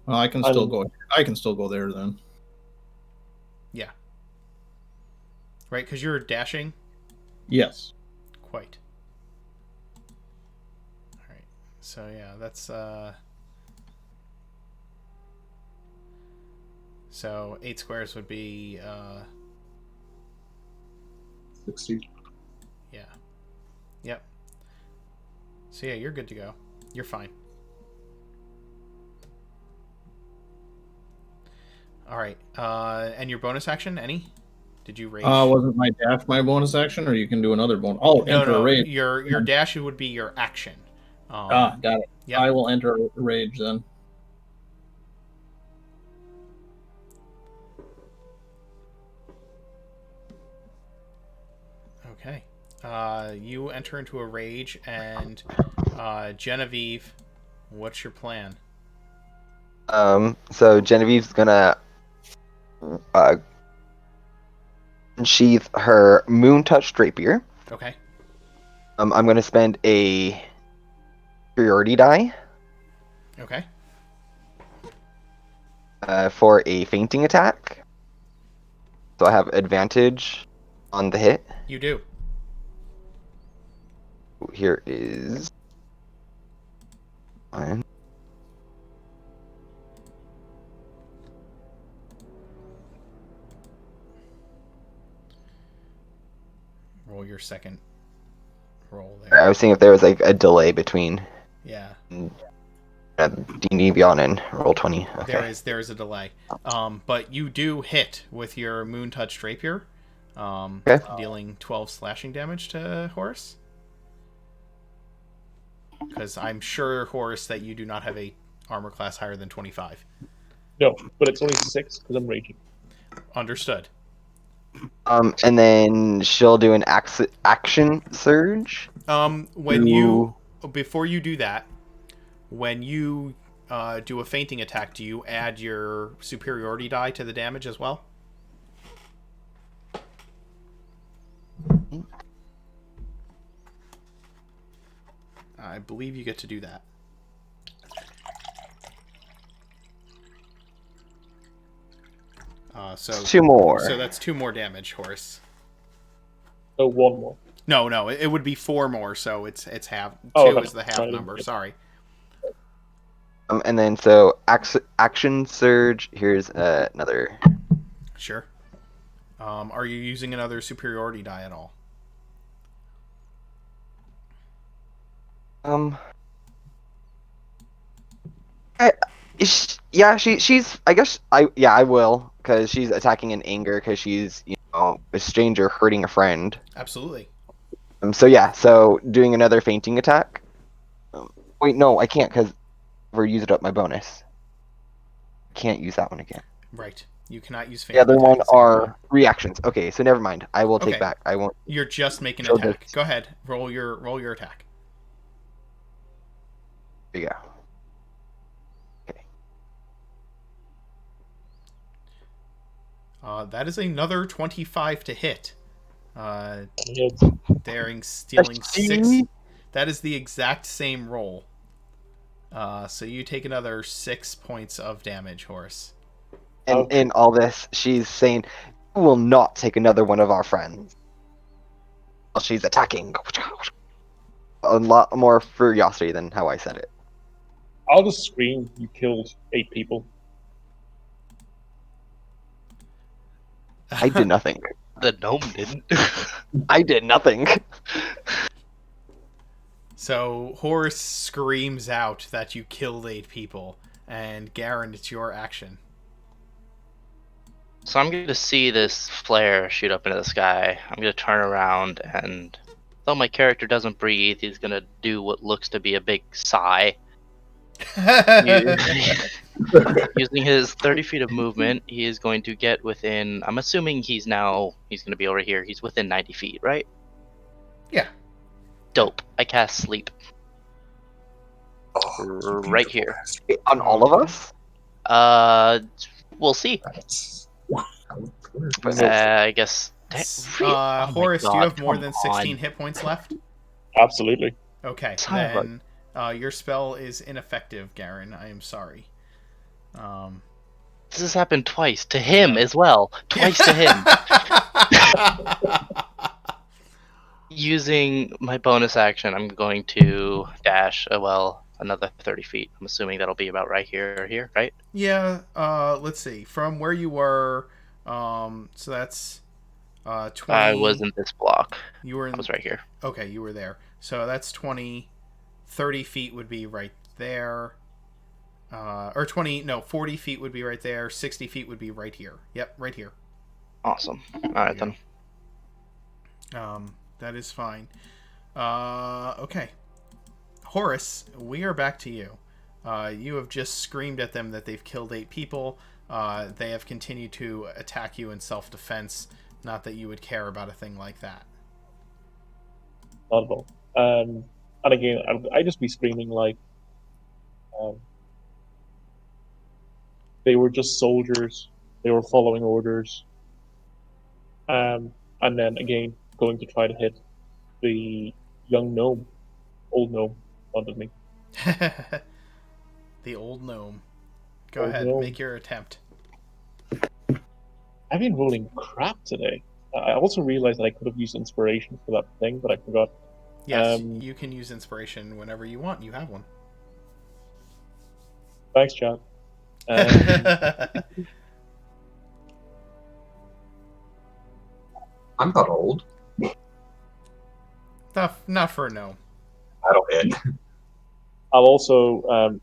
Well, I can still go. I can still go there then. Yeah. Right, because you're dashing? Yes. Quite. Alright. So yeah, that's so 8 squares would be 60. Yeah. Yep. So yeah, you're good to go. You're fine. Alright. And your bonus action, any? Did you rage? Wasn't my dash my bonus action, or you can do another bonus? Oh, No, enter a rage. Your dash would be your action. Got it. Yep. I will enter a rage then. Okay. You enter into a rage, and Genevieve, what's your plan? So Genevieve's gonna sheath her moon touch rapier. Okay. I'm gonna spend a superiority die Okay. for a fainting attack. So I have advantage on the hit. You do. Here is one. Roll your second roll there. I was seeing if there was like a delay between Yeah. D&D Beyond and Roll20. Okay. There is a delay. But you do hit with your moon touch rapier, dealing 12 slashing damage to Horus. Because I'm sure, Horus, that you do not have a armor class higher than 25. No, but it's only 6 because I'm raging. Understood. And then she'll do an action surge. Before you do that, when you do a fainting attack, do you add your superiority die to the damage as well? I believe you get to do that. So 2 more. So that's 2 more damage, Horus. Oh, 1 more. No, it would be 4 more. So it's half. 2 Oh, is the half right. number. Sorry. And then so action surge. Here's another. Sure. Are you using another superiority die at all? She's. I guess I will, because she's attacking in anger because she's a stranger hurting a friend. Absolutely. So doing another fainting attack. Wait, no, I can't because we're using up my bonus. Can't use that one again. Right. You cannot use The fainting other attack one at the same are time. reactions. Okay, so never mind. I will take Okay. back. I won't. You're just making So an attack. this- Go ahead. Roll your attack. There you go. That is another 25 to hit. Yes. Stealing 6. Actually- That is the exact same roll. So you take another 6 points of damage, Horus. And Okay. in all this, she's saying, "You will not take another one of our friends." Well, she's attacking. A lot more curiosity than how I said it. I'll just scream, you killed 8 people. I did nothing. The gnome didn't. I did nothing. So Horus screams out that you killed 8 people, and Garen, it's your action. So I'm going to see this flare shoot up into the sky. I'm going to turn around, and though my character doesn't breathe, he's going to do what looks to be a big sigh. Using his 30 feet of movement, he is going to get within... I'm assuming he's going to be over here. He's within 90 feet, right? Yeah. Dope. I cast Sleep. Oh, Right here. On all of us? We'll see. Wow. I guess... Oh my Horace, do you God, have more come than 16 on. hit points left? Absolutely. Okay, Son of then your spell is ineffective, Garen. I am sorry. This has happened twice. To him as well. Twice to him. Using my bonus action, I'm going to dash, another 30 feet. I'm assuming that'll be about right here, right? Yeah, let's see. From where you were, so that's 20... I was in this block. You were in... I was right here. Okay, you were there. So that's 20. 30 feet would be right there. Or 40 feet would be right there. 60 feet would be right here. Yep, right here. Awesome. Alright then. That is fine. Okay. Horus, we are back to you. You have just screamed at them that they've killed 8 people. They have continued to attack you in self-defense. Not that you would care about a thing like that. Not at all. And again, I just be screaming like they were just soldiers. They were following orders. And then again, going to try to hit the young gnome, old gnome, wanted me. The old gnome. Go Old ahead, gnome. make your attempt. I've been rolling crap today. I also realized that I could have used inspiration for that thing, but I forgot. Yes, you can use inspiration whenever you want. You have one. Thanks, Chad. I'm not old. Not for a gnome. That'll hit. I'll also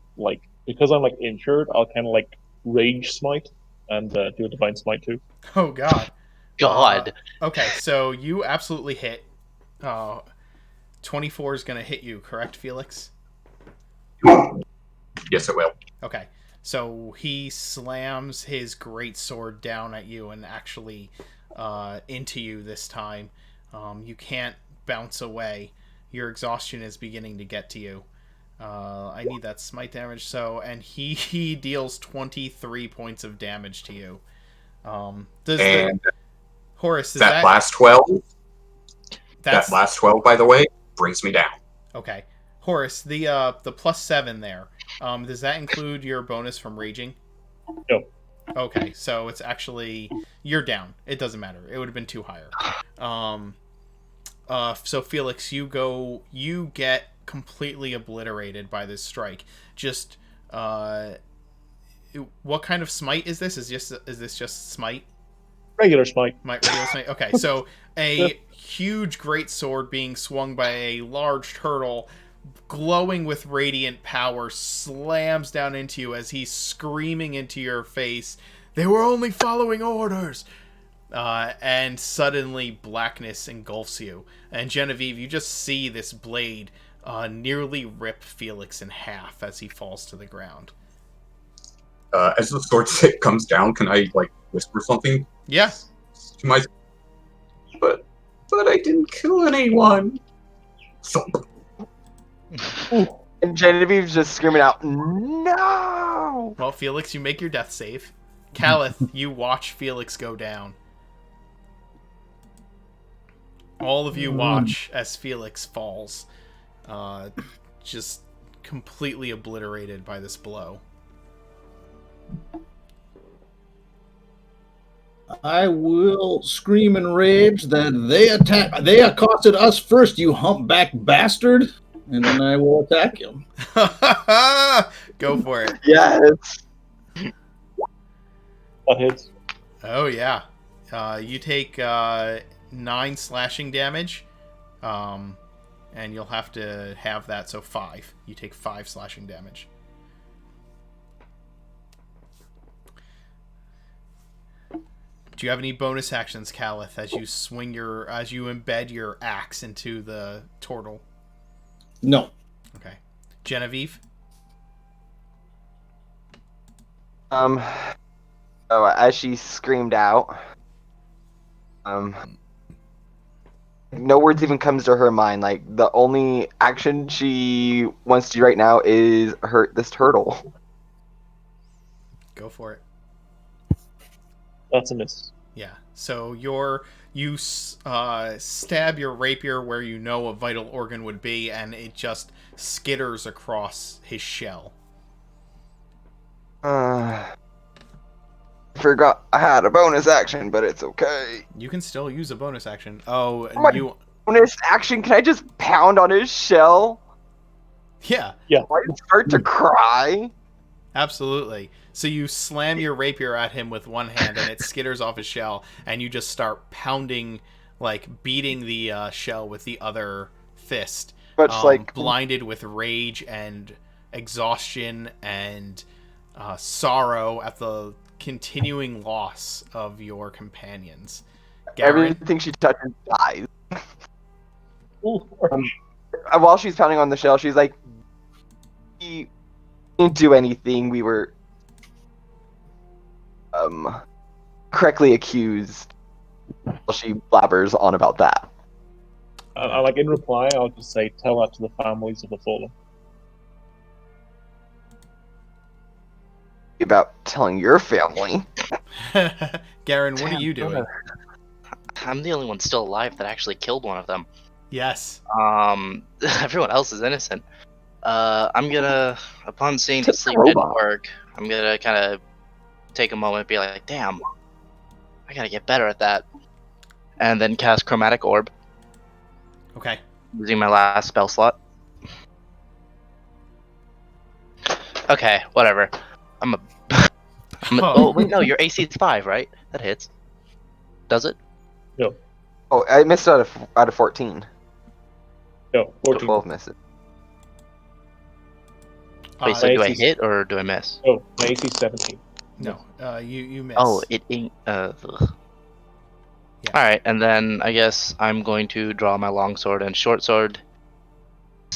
because I'm injured, I'll kind of rage smite and do a divine smite too. Oh God. God. Okay, so you absolutely hit. 24 is going to hit you, correct, Felix? Yes, it will. Okay, so he slams his greatsword down at you and actually into you this time. You can't bounce away. Your exhaustion is beginning to get to you. I need that smite damage. And he deals 23 points of damage to you. Horace, that last 12? That last 12, by the way, brings me down. Okay. Horace, the +7 there, does that include your bonus from raging? No. Okay, so it's actually... You're down. It doesn't matter. It would have been too higher. So Felix, you get completely obliterated by this strike. Just, what kind of smite is this? Is this just smite? Regular smite. Regular smite? Okay, so a huge great sword being swung by a large turtle, glowing with radiant power, slams down into you as he's screaming into your face, "They were only following orders!" And suddenly blackness engulfs you. And Genevieve, you just see this blade nearly rip Felix in half as he falls to the ground. As the sword stick comes down, can I whisper something? Yeah. To my... But I didn't kill anyone. Thump. And Genevieve's just screaming out, "No!" Well, Felix, you make your death save. Calith, you watch Felix go down. All of you watch as Felix falls, just completely obliterated by this blow. I will scream and rage that they accosted us first, you humpback bastard, and then I will attack him. Go for it. Yes. That hits. Oh yeah. You take 9 slashing damage. and you'll have to have that, so 5. You take 5 slashing damage. Do you have any bonus actions, Calith, as you embed your axe into the turtle? No. Okay. Genevieve? As she screamed out, no words even comes to her mind. Like, the only action she wants to do right now is hurt this turtle. Go for it. That's a miss. Yeah. So you stab your rapier where you know a vital organ would be, and it just skitters across his shell. Forgot I had a bonus action, but it's okay. You can still use a bonus action. Oh, Oh my- you... Bonus action? Can I just pound on his shell? Yeah, Why did I start to cry? absolutely. So you slam your rapier at him with one hand, and it skitters off his shell, and you just start pounding, like, beating the shell with the other fist. Much like blinded with rage and exhaustion and sorrow at the continuing loss of your companions. Garen? everything she touches dies. Ooh, While she's pounding on the shell, she's like, "We didn't do anything. We were correctly accused." Well, she blabbers on about that. like in reply, I'll just say, tell that to the families of the fallen. About telling your family. Garen, what are you doing? I'm the only one still alive that actually killed one of them. Yes. Everyone else is innocent. I'm gonna, upon seeing the Take the sleep didn't robot. work, I'm gonna kind of take a moment and be like, damn, I gotta get better at that. And then cast Chromatic Orb, Okay. using my last spell slot. Okay, whatever. Oh, wait, no, your AC is 5, right? That hits. Does it? Oh, I missed out of 14. No, So 14. 12 misses. Wait, so do I AC's hit or do I miss? No, my AC 17. No, you miss. Oh, it ain't. Ugh. Yeah. Alright, and then I guess I'm going to draw my longsword and short sword.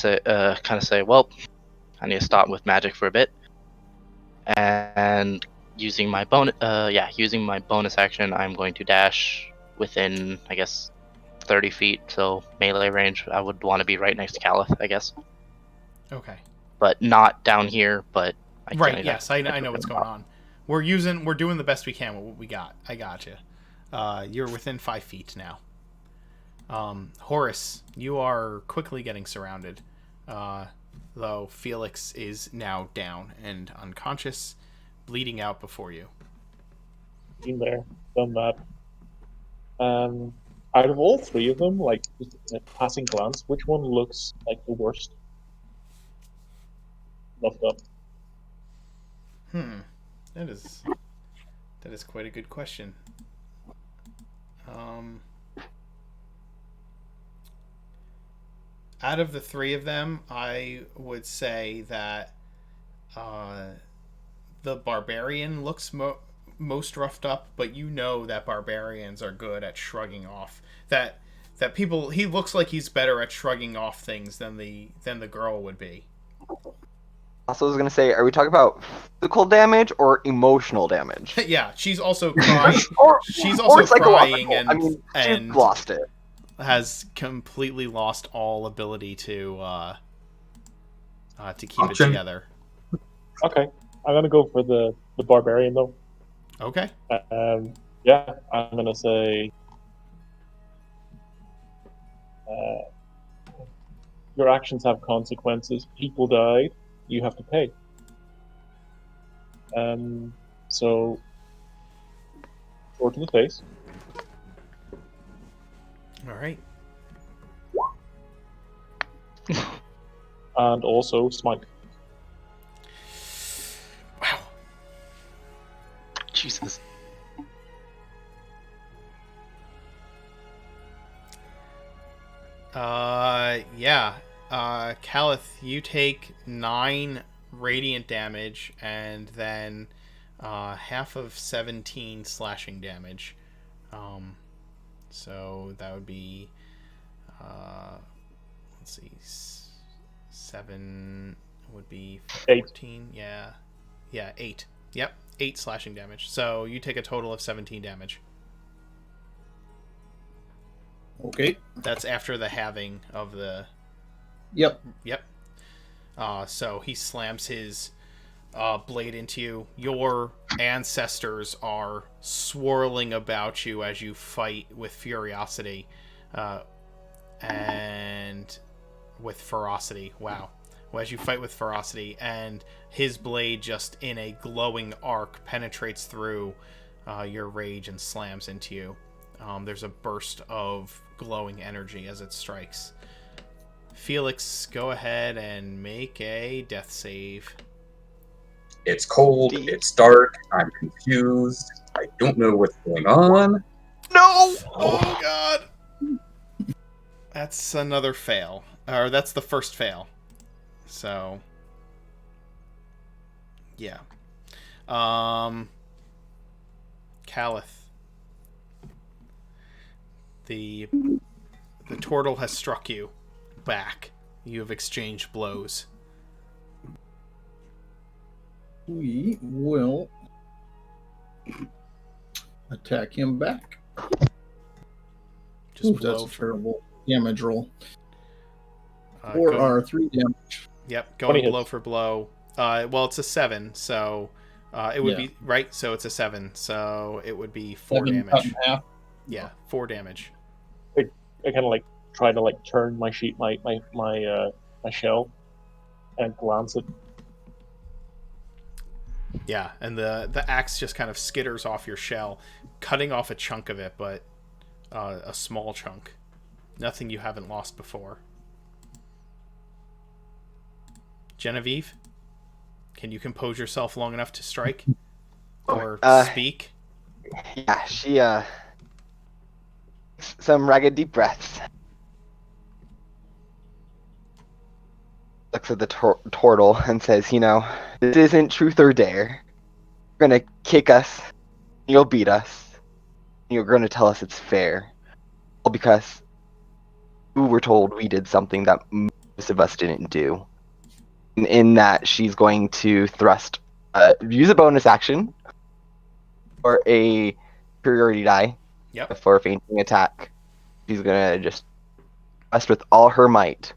Kind of say, well, I need to stop with magic for a bit. And using my bonus action, I'm going to dash within, I guess, 30 feet. So melee range, I would want to be right next to Calith, I guess, Okay. but not down here. But Right. Yes, I know what's going on. We're doing the best we can with what we got. I got you. You're within 5 feet now. Horace, you are quickly getting surrounded. Though Felix is now down and unconscious, bleeding out before you. Been there, done that. Out of all three of them, like, just a passing glance, which one looks like the worst? Loved up. That is quite a good question. Out of the three of them, I would say that the barbarian looks most roughed up, but you know that barbarians are good at shrugging off that people. He looks like he's better at shrugging off things than the girl would be. Also, I was gonna say, are we talking about physical damage or emotional damage? Yeah, she's also crying. She's Or also psychological. crying, and I mean, and she's lost it. has completely lost all ability to keep it Option. together. Okay, I'm gonna go for the barbarian though. Okay. Yeah, I'm gonna say your actions have consequences. People died. You have to pay. So, sword to the face, All right. and also smite. Wow. Jesus. Yeah. Calith, you take 9 radiant damage and then half of 17 slashing damage. So that would be, let's see, 7 would be 14. Yeah. Yeah, 8. Yep, 8 slashing damage. So you take a total of 17 damage. Okay. That's after the halving of the... Yep. Yep. So he slams his blade into you. Your ancestors are swirling about you as you fight with furiosity and with ferocity. Wow. As you fight with ferocity, and his blade just in a glowing arc penetrates through your rage and slams into you. There's a burst of glowing energy as it strikes. Felix, go ahead and make a death save. It's cold, it's dark, I'm confused, I don't know what's going on. No! Oh, God! That's another fail. Or that's the first fail. So, yeah. Calith. The turtle has struck you back. You have exchanged blows. We will attack him back. Just Ooh, that's a terrible damage roll. 3 damage. Yep, going 20 blow hits. for blow. Well, it's a 7, so it would be right. So it's a 7, so it would be 4 7 cut damage. in half. Yeah, 4 damage. I kind of like try to like turn my sheet, my shell, and glance it. Yeah, and the axe just kind of skitters off your shell, cutting off a chunk of it, but a small chunk. Nothing you haven't lost before. Genevieve, can you compose yourself long enough to strike or speak? Yeah, she some ragged deep breaths. Looks at the turtle and says, this isn't truth or dare. You're gonna kick us, you'll beat us, and you're gonna tell us it's fair. All because we were told we did something that most of us didn't do. And in that, she's going to use a bonus action or a superiority die. Yep. For a fainting attack. She's gonna just thrust with all her might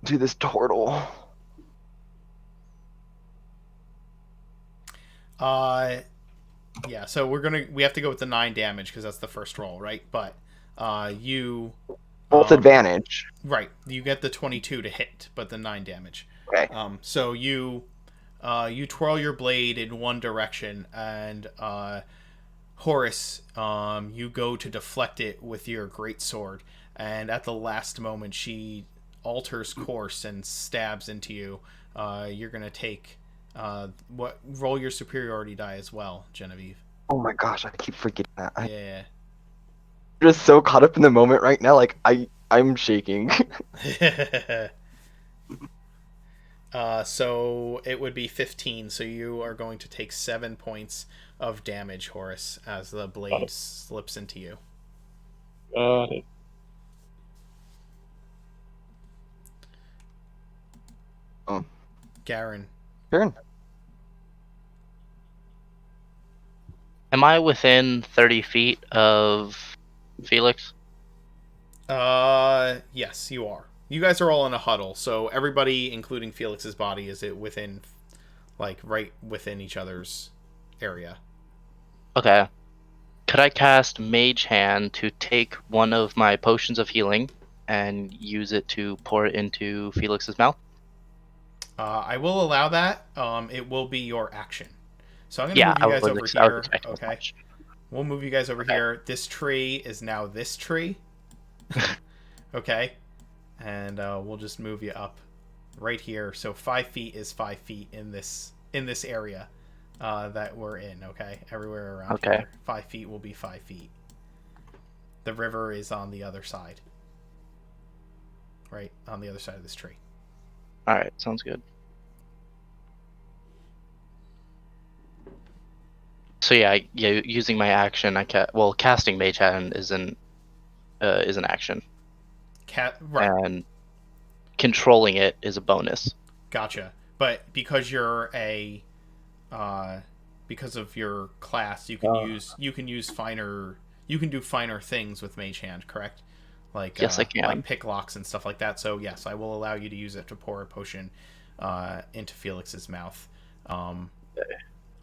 to this turtle. Yeah, so we have to go with the 9 damage because that's the first roll, right? But you Both advantage. Right. You get the 22 to hit, but the 9 damage. Okay. So you twirl your blade in one direction, and Horace, you go to deflect it with your greatsword, and at the last moment she alters course and stabs into you. You're gonna take roll your superiority die as well, Genevieve. Oh my gosh, I keep forgetting that. Yeah. I'm just so caught up in the moment right now, like I'm shaking. So it would be 15, so you are going to take 7 points of damage, Horace, as the blade slips into you. Got it. Oh. Garen. Turn. Am I within 30 feet of Felix? Yes, you are. You guys are all in a huddle, so everybody, including Felix's body, is within, like, right within each other's area. Okay. Could I cast Mage Hand to take one of my potions of healing and use it to pour it into Felix's mouth? I will allow that. It will be your action. So I'm going to Yeah, move you guys over here. Okay. We'll move you guys over here. This tree is now this tree. Okay. And we'll just move you up right here. So 5 feet is 5 feet in this area that we're in. Okay, everywhere around. Okay. Here. 5 feet will be 5 feet. The river is on the other side. right on the other side of this tree. All right, sounds good. So yeah, using my action, casting Mage Hand is an action, Right. and controlling it is a bonus. Gotcha. But because you're because of your class, you can use finer. You can do finer things with Mage Hand, correct? Like Yes, I can. like pick locks and stuff like that. So yes, I will allow you to use it to pour a potion into Felix's mouth.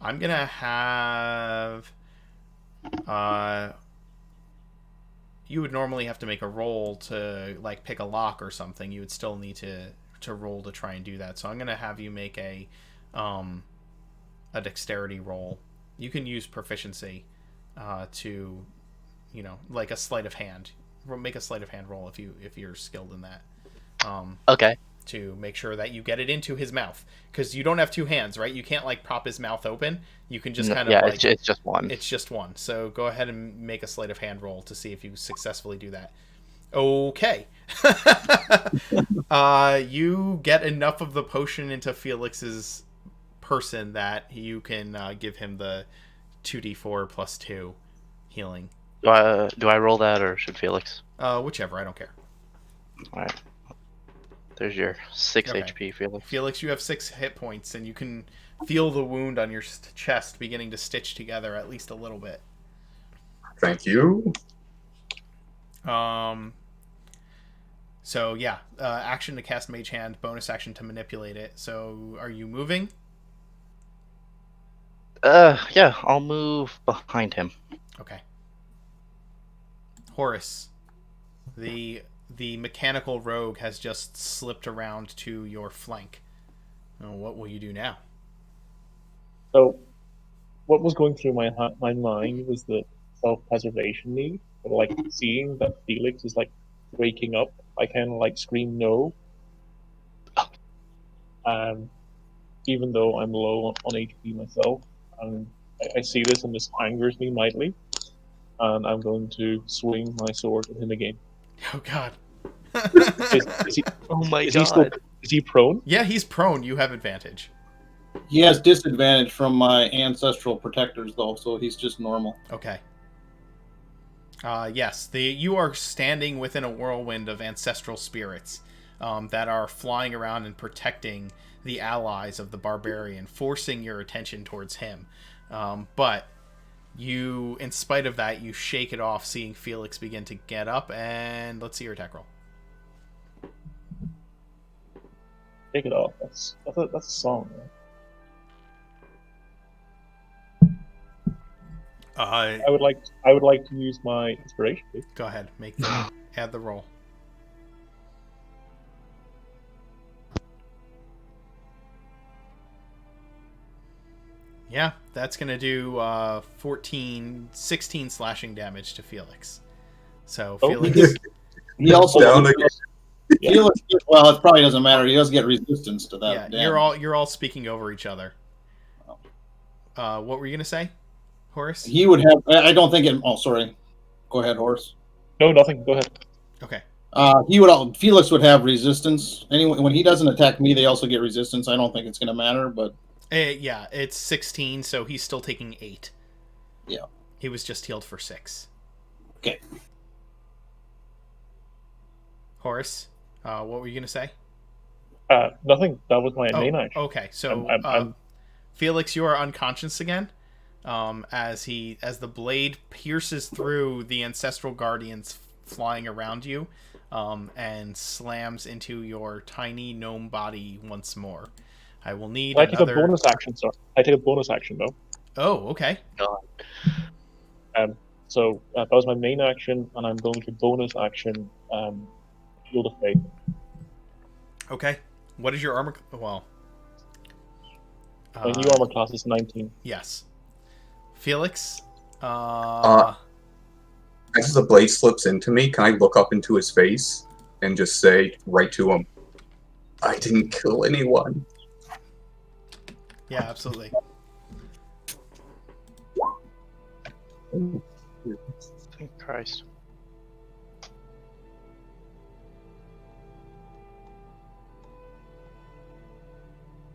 I'm gonna have. You would normally have to make a roll to like pick a lock or something. You would still need to roll to try and do that. So I'm gonna have you make a dexterity roll. You can use proficiency to, like a sleight of hand. Make a sleight of hand roll if you're skilled in that. Okay. To make sure that you get it into his mouth, because you don't have two hands, right? You can't like prop his mouth open. You can just kind of like it's just one. It's just one. So go ahead and make a sleight of hand roll to see if you successfully do that. Okay. You get enough of the potion into Felix's person that you can give him the 2d4 plus 2 healing. Do I roll that, or should Felix? Whichever, I don't care. All right. There's your 6 Okay. HP, Felix. Felix, you have 6 hit points, and you can feel the wound on your chest beginning to stitch together at least a little bit. Thank you. So yeah, action to cast Mage Hand, bonus action to manipulate it. So are you moving? Yeah, I'll move behind him. Okay. Horace, the mechanical rogue has just slipped around to your flank. What will you do now? So, what was going through my mind was the self-preservation need. But, like, seeing that Felix is like waking up, I kind of like scream no. Even though I'm low on HP myself, I see this and this angers me mightily, and I'm going to swing my sword at him again. Oh God. Is he, Oh my is god. is he prone? Yeah, he's prone. You have advantage. He has disadvantage from my ancestral protectors, though, so he's just normal. Okay. Yes, you are standing within a whirlwind of ancestral spirits that are flying around and protecting the allies of the barbarian, forcing your attention towards him. But you, in spite of that, you shake it off, seeing Felix begin to get up, and let's see your attack roll. Take it off. That's a song. Right? I would like to use my inspiration. Please. Go ahead, add the roll. Yeah, that's gonna do 16 slashing damage to Felix. So Felix, he also Down Felix, well, it probably doesn't matter. He does get resistance to that. yeah, you're all speaking over each other. What were you gonna say, Horace? He would have. I don't think it. Oh, sorry. Go ahead, Horace. No, nothing. Go ahead. Okay. Felix would have resistance. Anyway, when he doesn't attack me, they also get resistance. I don't think it's going to matter, but yeah, it's 16, so he's still taking 8. Yeah. He was just healed for 6. Okay. Horace, what were you gonna say? Nothing. That was my main action. Okay, so I'm Felix, you are unconscious again. As the blade pierces through the ancestral guardians flying around you, and slams into your tiny gnome body once more. I will need I take a bonus action, sir. I take a bonus action, though. Oh, okay. So that was my main action, and I'm going to bonus action Shield of Faith. Okay. What is your armor? Well, my new armor class is 19. Yes. Felix? As the blade slips into me, can I look up into his face and just say right to him, I didn't kill anyone? Yeah, absolutely. Thank Christ.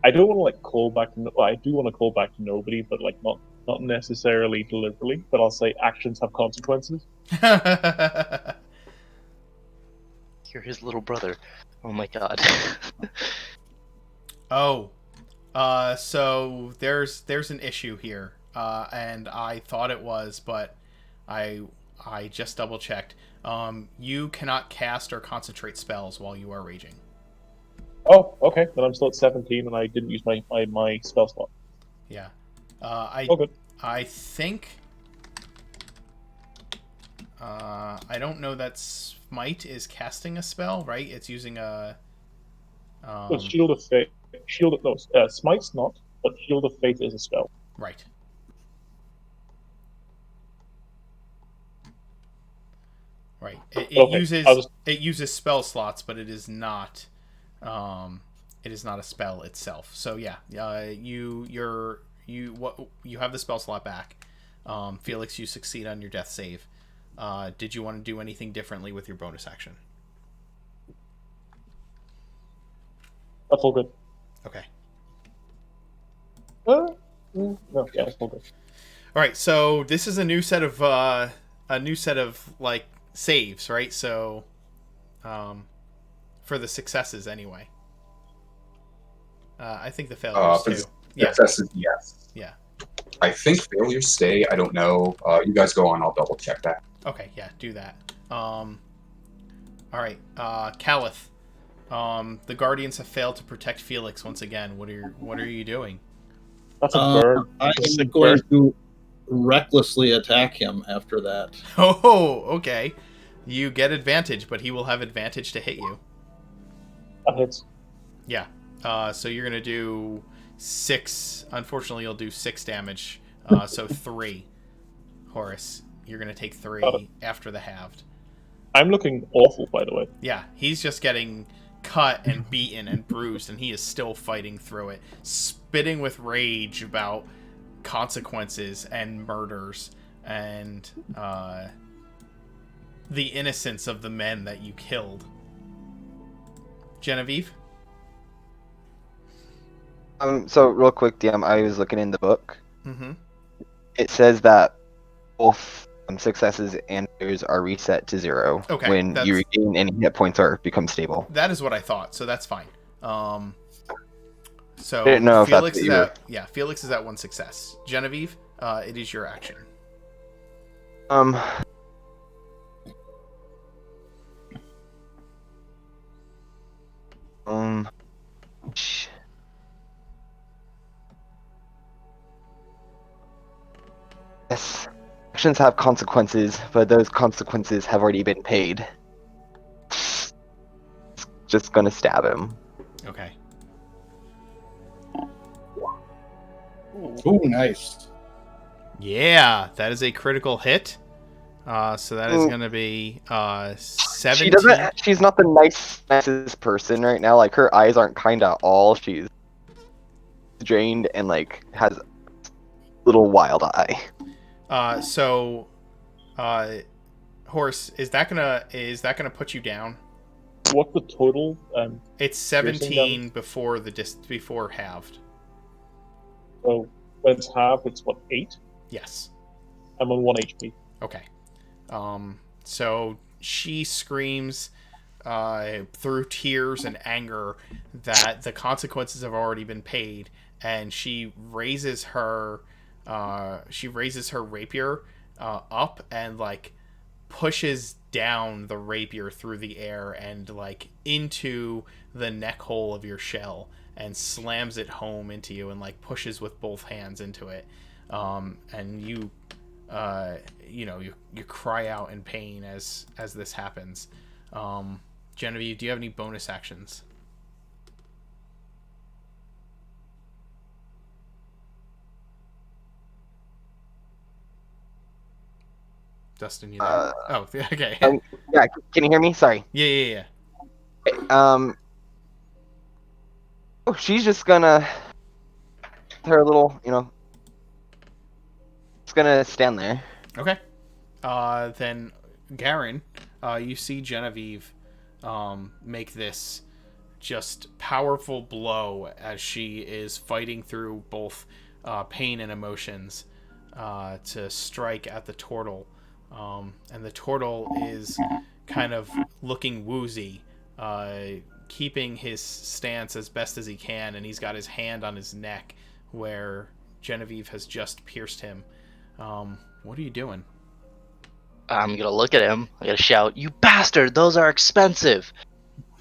I don't want to like call back. Well, I do want to call back to nobody, but like not necessarily deliberately. But I'll say actions have consequences. You're his little brother. Oh my god. Oh, so there's an issue here, and I thought it was, but I just double checked. You cannot cast or concentrate spells while you are raging. Oh, okay. Then I'm still at 17, and I didn't use my spell slot. Yeah. Oh, good. I think. I don't know that Smite is casting a spell, right? It's using a. Well, Shield of Fate. Smite's not, but Shield of Fate is a spell. Right. Right. It uses spell slots, but it is not. It is not a spell itself. So yeah, you have the spell slot back. Felix, you succeed on your death save. Did you want to do anything differently with your bonus action? That's all good. Okay. No, yeah, that's all good. All right. So this is a new set of like saves, right? So, for the successes anyway. I think the failures too. Yeah. Successes, yes. Yeah. I think failures stay. I don't know. You guys go on. I'll double check that. Okay. Yeah. Do that. All right. Caliph. The Guardians have failed to protect Felix once again. What are you doing? That's a bird. I'm That's a going bird. to recklessly attack him after that. Oh, okay. You get advantage, but he will have advantage to hit you. That hits. Yeah. So you're gonna do 6. Unfortunately, you'll do 6 damage. So 3. Horace, you're gonna take 3 after the halved. I'm looking awful, by the way. Yeah, he's just getting cut and beaten and bruised, and he is still fighting through it, spitting with rage about consequences and murders and the innocence of the men that you killed. Genevieve? So real quick, DM, I was looking in the book. Mm-hmm. It says that both successes and failures are reset to 0 Okay, when you regain any hit points or become stable. That is what I thought, so that's fine. So I didn't know if Felix that's is what you at Felix is at 1 success. Genevieve, it is your action. Yes. Actions have consequences, but those consequences have already been paid. Just gonna stab him. Okay. Ooh, nice. Yeah, that is a critical hit. So that is going to be 17. She's not the nicest person right now. Like, her eyes aren't kind of all. She's drained and like has a little wild eye. Horse, is that gonna put you down? What's the total? It's 17 before before halved. So when it's halved, it's what, 8? Yes. I'm on 1 HP. Okay. So she screams through tears and anger that the consequences have already been paid, and she raises her rapier up and like pushes down the rapier through the air and like into the neck hole of your shell and slams it home into you and like pushes with both hands into it. And you cry out in pain as this happens. Genevieve, do you have any bonus actions? Dustin, you there? Oh, okay. Yeah, can you hear me? Sorry. Yeah. Oh, she's just gonna her little, just gonna stand there. Okay. Then Garen, you see Genevieve make this just powerful blow as she is fighting through both pain and emotions to strike at the turtle. And the turtle is kind of looking woozy, keeping his stance as best as he can, and he's got his hand on his neck where Genevieve has just pierced him. What are you doing? I'm gonna look at him. I'm gonna shout, "You bastard! Those are expensive!"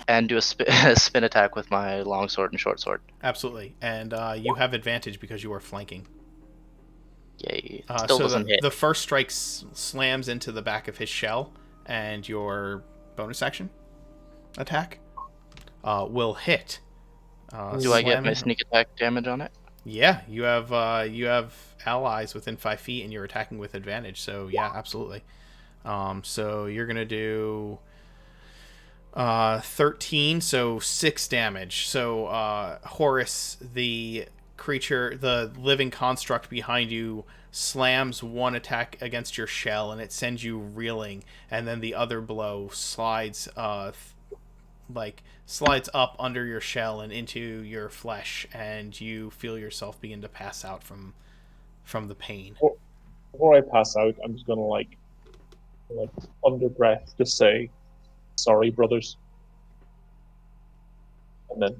And do a spin attack with my long sword and short sword. Absolutely. And you have advantage because you are flanking. Yay. Still doesn't hit. The first strike slams into the back of his shell, and your bonus action attack will hit. Do I get my sneak attack damage on it? Yeah, you have allies within 5 feet, and you're attacking with advantage. So yeah, absolutely. So you're gonna do 13, so 6 damage. So Horus, the creature, the living construct behind you, slams one attack against your shell, and it sends you reeling. And then the other blow slides slides up under your shell and into your flesh, and you feel yourself begin to pass out from the pain. Before I pass out, I'm just gonna like under breath just say, "Sorry, brothers," and then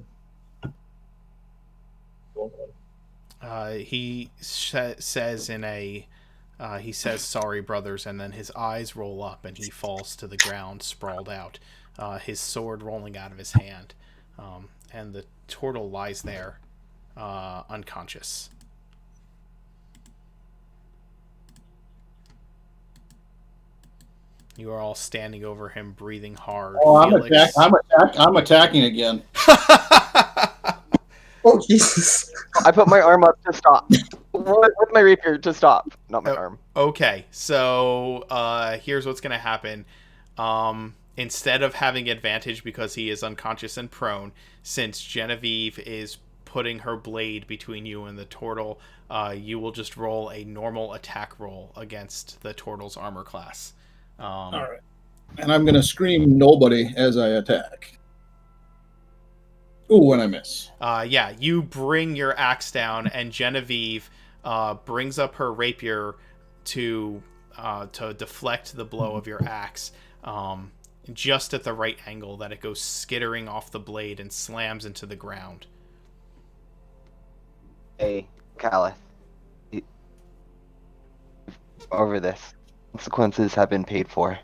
he says he says, "Sorry, brothers," and then his eyes roll up and he falls to the ground, sprawled out, his sword rolling out of his hand, and the turtle lies there, unconscious. You are all standing over him, breathing hard. Oh, I'm attacking again. Oh, Jesus. I put my arm up to stop. With my rapier to stop, not my arm. Okay, so here's what's going to happen. Instead of having advantage because he is unconscious and prone, since Genevieve is putting her blade between you and the turtle, you will just roll a normal attack roll against the turtle's armor class. All right. And I'm going to scream nobody as I attack. Ooh, and I miss. Yeah, you bring your axe down, and Genevieve brings up her rapier to deflect the blow of your axe, just at the right angle that it goes skittering off the blade and slams into the ground. Hey, Caliph. Over this. Consequences have been paid for.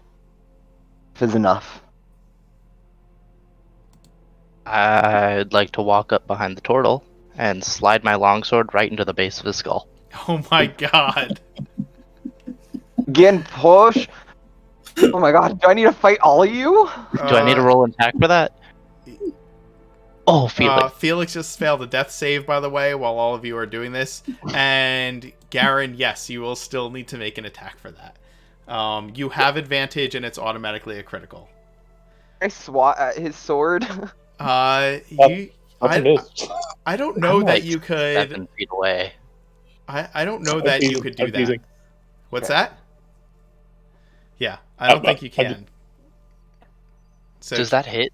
This is enough. I'd like to walk up behind the turtle and slide my longsword right into the base of his skull. Oh my god. Again, push. Oh my god, do I need to fight all of you? Do I need to roll an attack for that? Oh, Felix. Felix just failed a death save, by the way, while all of you are doing this. And Garen, yes, you will still need to make an attack for that. You have advantage, and it's automatically a critical. I swat at his sword. I don't know that you could. 7 feet away. I don't know that you could do that. teasing. What's that? Yeah, I don't think you can. So, Does that hit?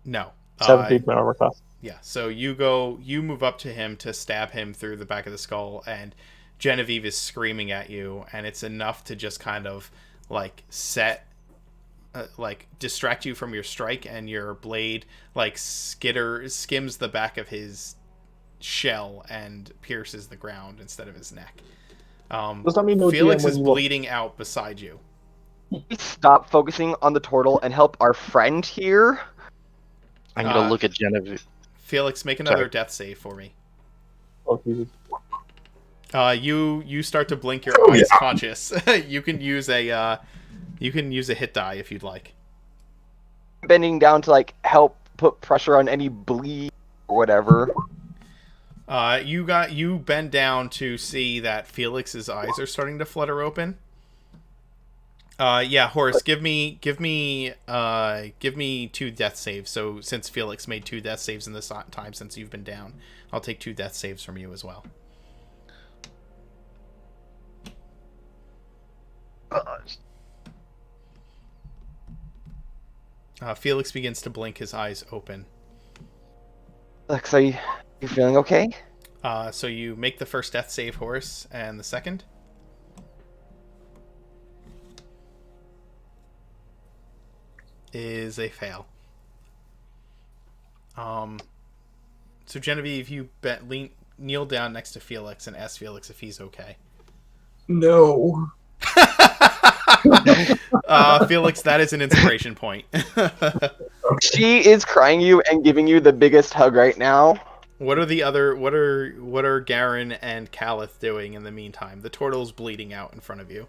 No. 7 feet my armor class. Yeah, so you move up to him to stab him through the back of the skull, and Genevieve is screaming at you, and it's enough to just kind of distract you from your strike, and your blade skims the back of his shell and pierces the ground instead of his neck. Does that mean no Felix DM is when you bleeding out beside you. Stop focusing on the turtle and help our friend here. I'm gonna look at Genevieve. Felix, make another death save for me. Oh, Jesus. You start to blink your eyes conscious. You can use a hit die if you'd like. Bending down to help put pressure on any bleed or whatever. You bend down to see that Felix's eyes are starting to flutter open. Yeah, Horace, give me 2 death saves. So since Felix made 2 death saves in this time since you've been down, I'll take 2 death saves from you as well. Felix begins to blink, his eyes open. Felix, are you feeling okay? So you make the first death save, Horace, and the second? Is a fail. So Genevieve, you kneel down next to Felix and ask Felix if he's okay. No. Felix, that is an inspiration point. She is crying you and giving you the biggest hug right now. What are Garen and Calith doing in the meantime? The turtle's bleeding out in front of you.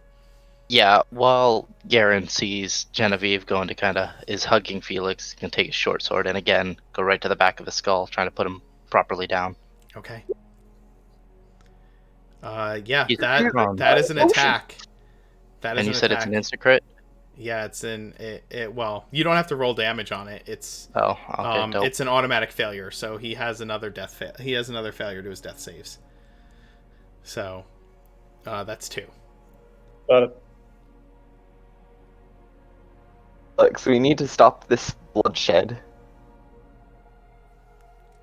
Yeah, while Garen sees Genevieve going to is hugging Felix, he can take his short sword and again go right to the back of his skull, trying to put him properly down. Okay. Yeah, He's that is an attack. And you said it's an instant crit? Yeah, it's well, you don't have to roll damage on it. It's dope. It's an automatic failure, so he has another failure to his death saves. So, that's 2. Got it. Look, so we need to stop this bloodshed.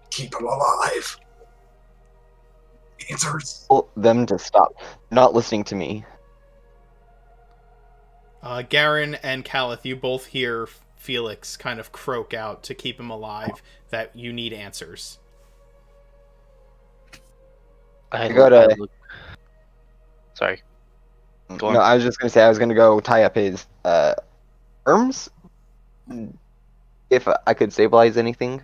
Keep him alive. Answers. Tell them to stop. Not listening to me. Garen and Calith, you both hear Felix kind of croak out to keep him alive that you need answers. Sorry. Go on. No, I was just gonna say I was gonna go tie up his arms. If I could stabilize anything.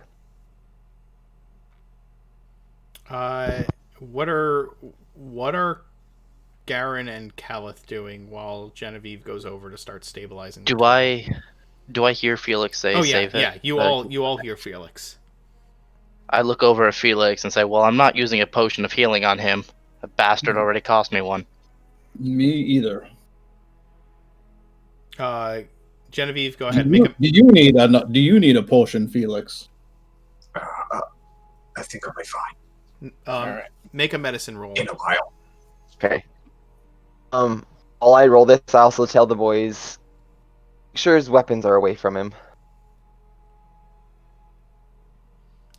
What are Garen and Calith doing while Genevieve goes over to start stabilizing? Do I hear Felix say save it? Yeah, you all hear Felix. I look over at Felix and say, well, I'm not using a potion of healing on him. A bastard already cost me one. Me either. Genevieve, go ahead. Do you need a potion, Felix? I think I'll be fine. All right. Make a medicine roll. In a while. Okay. While I roll this, I also tell the boys, make sure his weapons are away from him.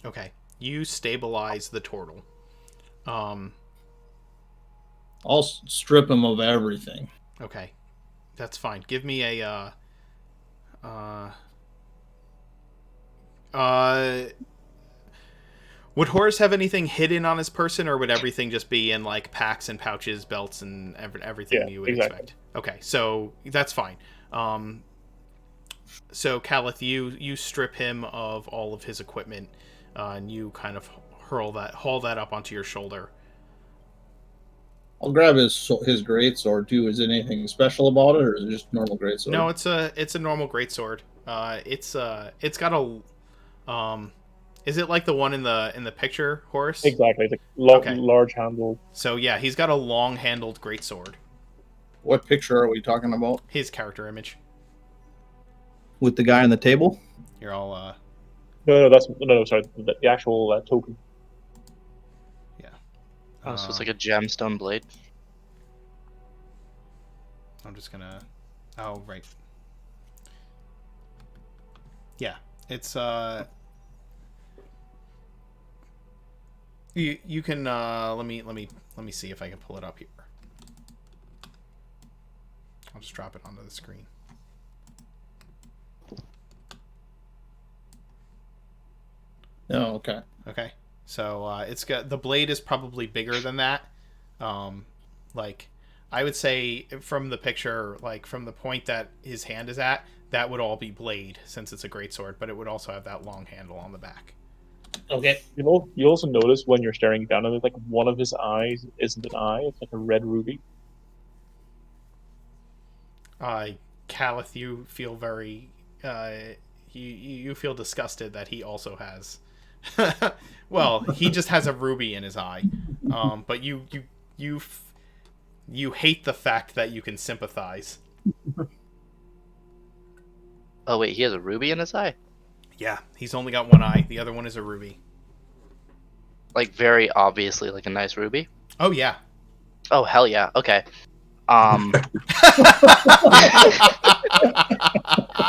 Okay. You stabilize the turtle. I'll strip him of everything. Okay. That's fine. Give me a would Horace have anything hidden on his person, or would everything just be in like packs and pouches, belts, and everything you would expect? Okay, so that's fine. So Calith, you strip him of all of his equipment, and you kind of haul that up onto your shoulder. I'll grab his greatsword too. Is there anything special about it, or is it just normal greatsword? No, it's a normal greatsword. It's got a is it like the one in the picture, Horace? Exactly. It's a large handle. So yeah, he's got a long-handled greatsword. What picture are we talking about? His character image. With the guy on the table? You're all No, sorry, the actual token. Yeah. Oh, so it's like a gemstone blade. I'm just gonna. Oh right. Yeah, it's You can let me see if I can pull it up here. I'll just drop it onto the screen. Oh, okay. Okay. So it's got the blade is probably bigger than that. Like I would say from the picture, like from the point that his hand is at, that would all be blade since it's a greatsword, but it would also have that long handle on the back. Okay. You also notice when you're staring down at it, like one of his eyes isn't an eye; it's like a red ruby. Calith, you feel very you feel disgusted that he also has. Well, he just has a ruby in his eye, but you hate the fact that you can sympathize. Oh wait, he has a ruby in his eye? Yeah, he's only got one eye. The other one is a ruby. Like very obviously like a nice ruby? Oh yeah. Oh hell yeah. Okay.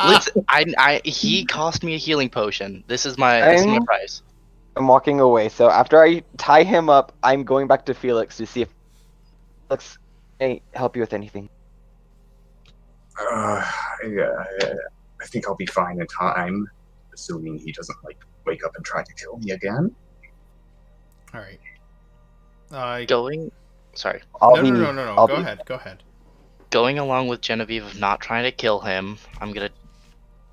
Listen, he cost me a healing potion. This is my price. I'm walking away. So after I tie him up, I'm going back to Felix to see if Felix can help you with anything. Yeah, I think I'll be fine in time, assuming he doesn't wake up and try to kill me again. All right. Sorry. No. Go ahead. Going along with Genevieve of not trying to kill him, I'm gonna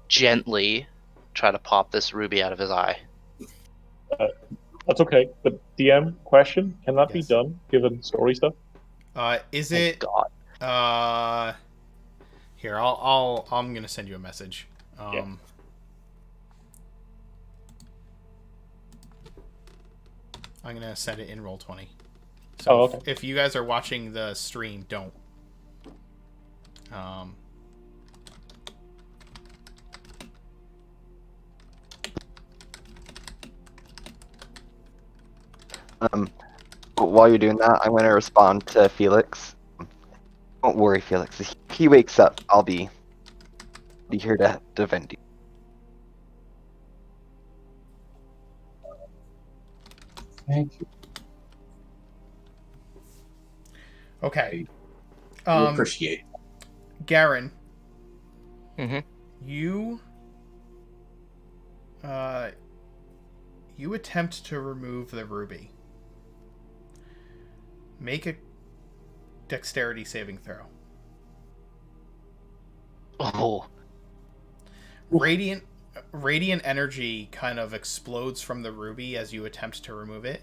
gently try to pop this ruby out of his eye. That's okay. But DM question: can that be Yes. done given story stuff? Is Oh, it? God. Here, I'm gonna send you a message. Yeah. I'm gonna send it in Roll20. So Oh, okay. if you guys are watching the stream, don't. While you're doing that, I'm going to respond to Felix. Don't worry, Felix. If he wakes up, I'll be here to defend you. Thank you. Okay. I appreciate it. Garen. Mhm. You attempt to remove the ruby. Make a dexterity saving throw. Oh. Radiant energy kind of explodes from the ruby as you attempt to remove it,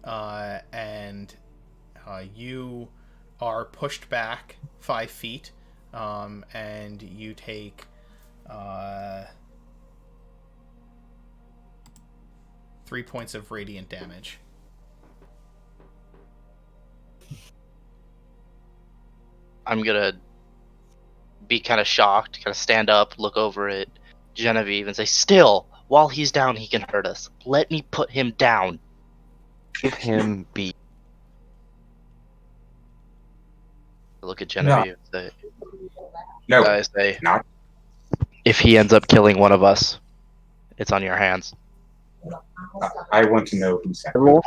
and you are pushed back 5 feet, and you take 3 points of radiant damage. I'm gonna be kind of shocked, kind of stand up, look over at Genevieve, and say, "Still, while he's down, he can hurt us. Let me put him down." Leave him be. I look at Genevieve and say, No, I say, not. if he ends up killing one of us, it's on your hands. I want to know who sent I will, it.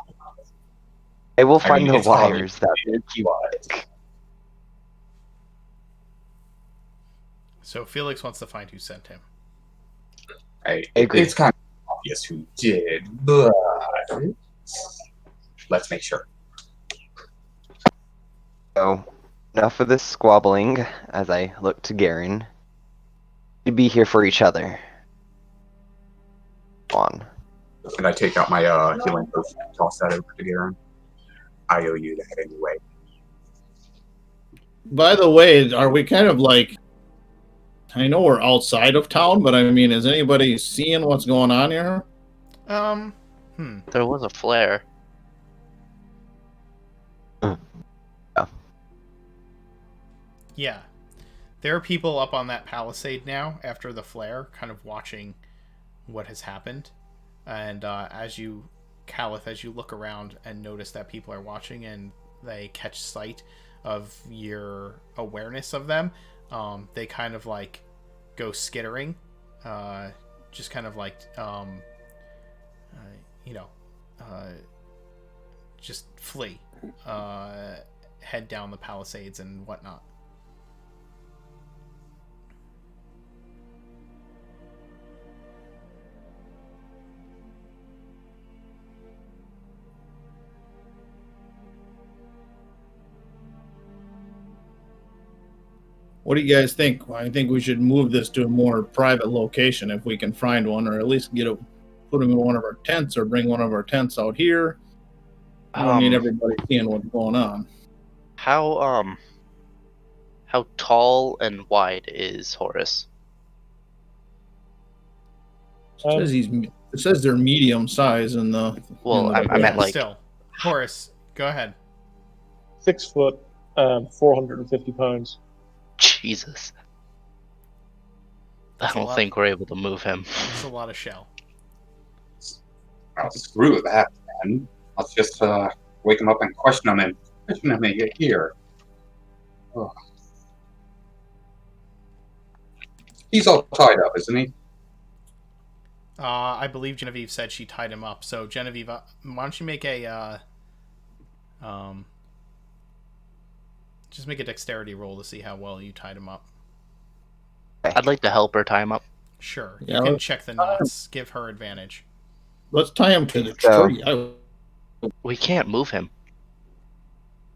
I will I find mean, the it's obvious. wires that make you sick. So Felix wants to find who sent him. I agree. It's kind of obvious who did, but let's make sure. So, enough of this squabbling as I look to Garen. We'd be here for each other. On. And I take out my healing potion and toss that over to Garen. I owe you that anyway. By the way, are we kind of like? I know we're outside of town, but I mean, is anybody seeing what's going on here? There was a flare. Yeah. There are people up on that palisade now after the flare, kind of watching what has happened. And as you look around and notice that people are watching and they catch sight of your awareness of them, they kind of like go skittering, just kind of like, just flee, head down the palisades and whatnot. What do you guys think? I think we should move this to a more private location if we can find one, or at least put them in one of our tents, or bring one of our tents out here. I don't need everybody seeing what's going on. How tall and wide is Horus? It says they're medium size in the. Well, I meant like still. Horace, go ahead. 6 foot, 450 pounds. Jesus. I don't think we're able to move him. It's a lot of shell. Well, screw that, man. Let's just wake him up and question him and get here. Oh. He's all tied up, isn't he? I believe Genevieve said she tied him up. So Genevieve, why don't you make a just make a dexterity roll to see how well you tied him up. I'd like to help her tie him up. Sure, Yeah, you can check the knots. Give her advantage. Let's tie him to the So- tree. We can't move him.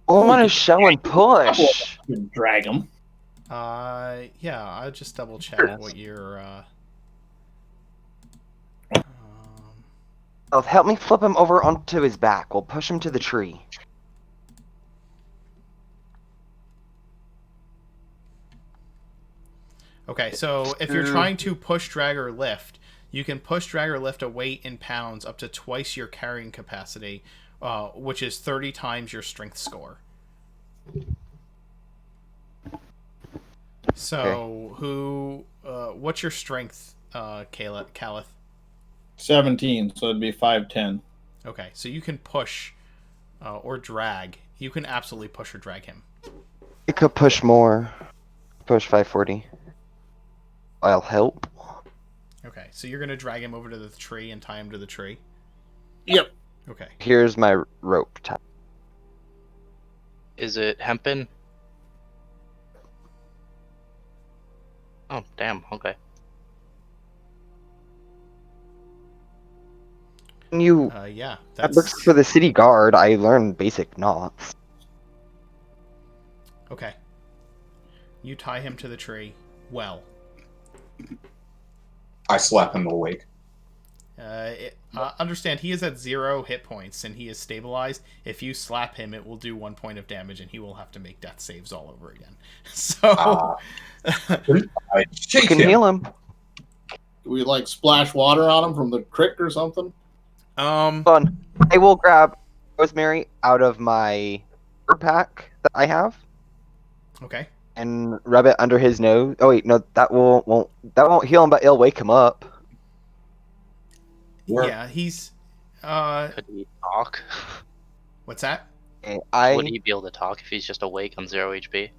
I want to we show and push. can drag him. Yeah, I'll just double check Sure. what your Oh, help me flip him over onto his back. We'll push him to the tree. Okay, so if you're trying to push, drag, or lift, you can push, drag, or lift a weight in pounds up to twice your carrying capacity, which is 30 times your strength score. So, what's your strength, Calith? 17, so it'd be 5'10". Okay, so you can push or drag. You can absolutely push or drag him. You could push more. Push 540. I'll help. Okay, so you're going to drag him over to the tree and tie him to the tree? Yep. Okay. Here's my rope tie. Is it hempen? Oh, damn. Okay. You Yeah, that looks for the city guard. I learned basic knots. Okay. You tie him to the tree. Well. I slap him awake. Understand, he is at 0 hit points and he is stabilized. If you slap him, it will do 1 point of damage and he will have to make death saves all over again. So, I You shake can him. heal him. Do we like splash water on him from the creek or something? Fun. I will grab rosemary out of my herb pack that I have Okay. and rub it under his nose. Oh wait, no, that won't heal him, but it'll wake him up. Where- Yeah, he's. Could he talk? What's that? And Would he be able to talk if he's just awake on 0 HP?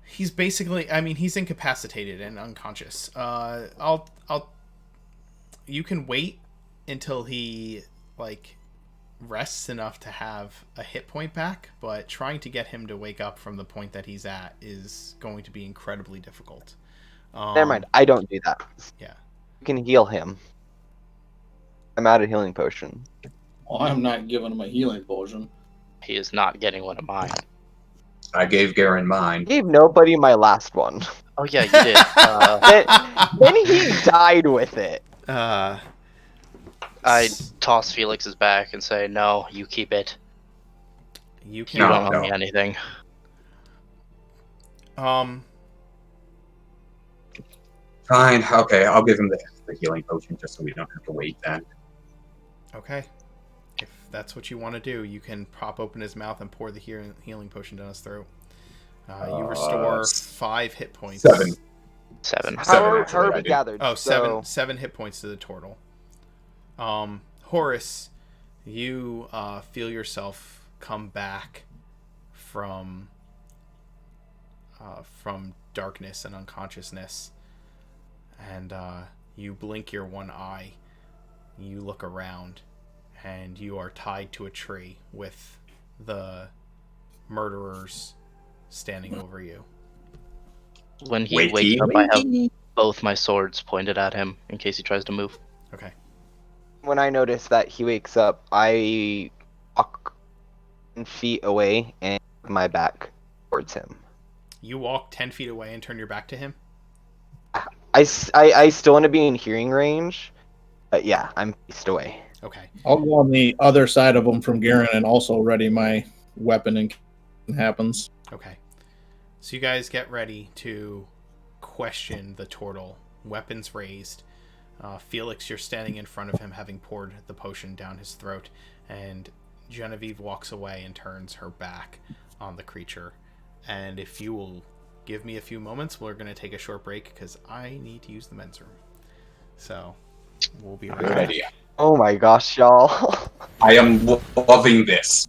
He's basically. I mean, he's incapacitated and unconscious. You can wait until he rests enough to have a hit point back, but trying to get him to wake up from the point that he's at is going to be incredibly difficult. Never mind. I don't do that. Yeah. You can heal him. I'm out of healing potion. Well, I'm not giving him a healing potion. He is not getting one of mine. I gave Garen I mine. gave nobody my last one. Oh yeah, you did. Then he died with it. I toss Felix's back and say, "No, you keep it. You You can. No. don't owe me anything." Fine. Okay, I'll give him the healing potion just so we don't have to wait then. Okay. If that's what you want to do, you can prop open his mouth and pour the healing potion down his throat. You restore 5 hit points. 7. 7. How actually, are I we did. gathered? Oh, So- 7 hit points to the total. Horace, you feel yourself come back from darkness and unconsciousness, and you blink your one eye. You look around, and you are tied to a tree with the murderers standing over you. When he Wakey, wakes up, I have wakey. both my swords pointed at him in case he tries to move. Okay. When I notice that he wakes up, I walk 10 feet away and my back towards him. You walk 10 feet away and turn your back to him? I still want to be in hearing range, but yeah, I'm faced away. Okay. I'll go on the other side of him from Garen and also ready my weapon in case it happens. Okay. So you guys get ready to question the turtle. Weapons raised. Felix, you're standing in front of him having poured the potion down his throat, and Genevieve walks away and turns her back on the creature. And if you will give me a few moments, we're going to take a short break because I need to use the men's room. So we'll be right Good back. idea. Oh my gosh, y'all. I am loving this.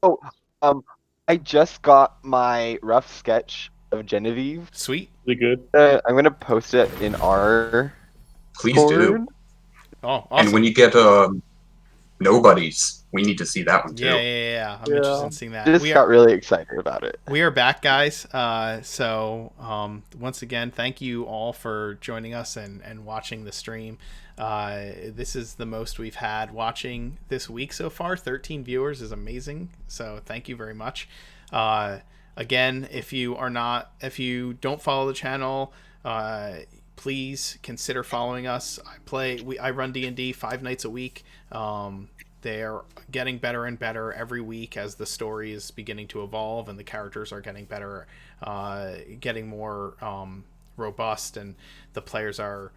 Oh, I just got my rough sketch of Genevieve. Sweet. Really good. I'm gonna post it in our Please do. Discord. Oh, And awesome. when you get nobodies, we need to see that one too. Yeah. I'm interested in seeing that. Just got really excited about it. We are back, guys. So once again, thank you all for joining us and watching the stream. This is the most we've had watching this week so far. 13 viewers is amazing. So thank you very much. Again, if you don't follow the channel, please consider following us. I run D&D 5 nights a week. They're getting better and better every week as the story is beginning to evolve and the characters are getting better, getting more robust, and the players are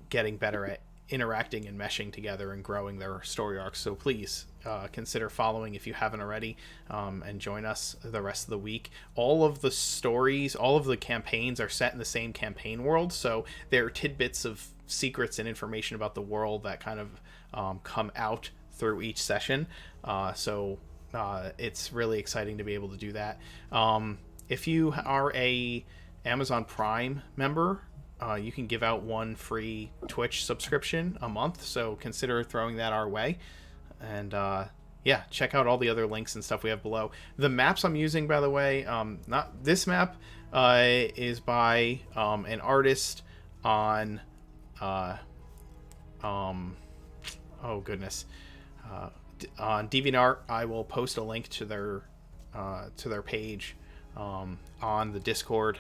getting better at interacting and meshing together and growing their story arcs. So please consider following if you haven't already, and join us the rest of the week. All of the stories, all of the campaigns are set in the same campaign world, so there are tidbits of secrets and information about the world that kind of come out through each session. So it's really exciting to be able to do that. If you are a Amazon Prime member, you can give out 1 free Twitch subscription a month, so consider throwing that our way. And yeah, check out all the other links and stuff we have below. The maps I'm using, by the way, not this map, is by an artist on oh goodness, on DeviantArt. I will post a link to their page on the Discord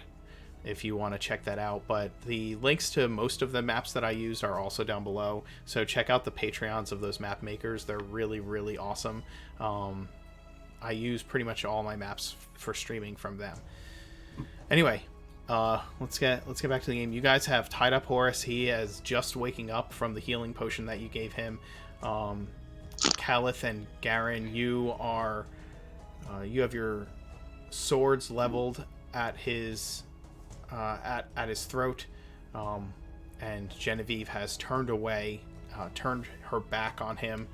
if you want to check that out. But the links to most of the maps that I use are also down below, so check out the Patreons of those map makers. They're really, really awesome. I use pretty much all my maps for streaming from them. Anyway, let's get back to the game. You guys have tied up Horus. He is just waking up from the healing potion that you gave him. Calith and Garen, you have your swords leveled at his throat, and Genevieve has turned away, turned her back on him,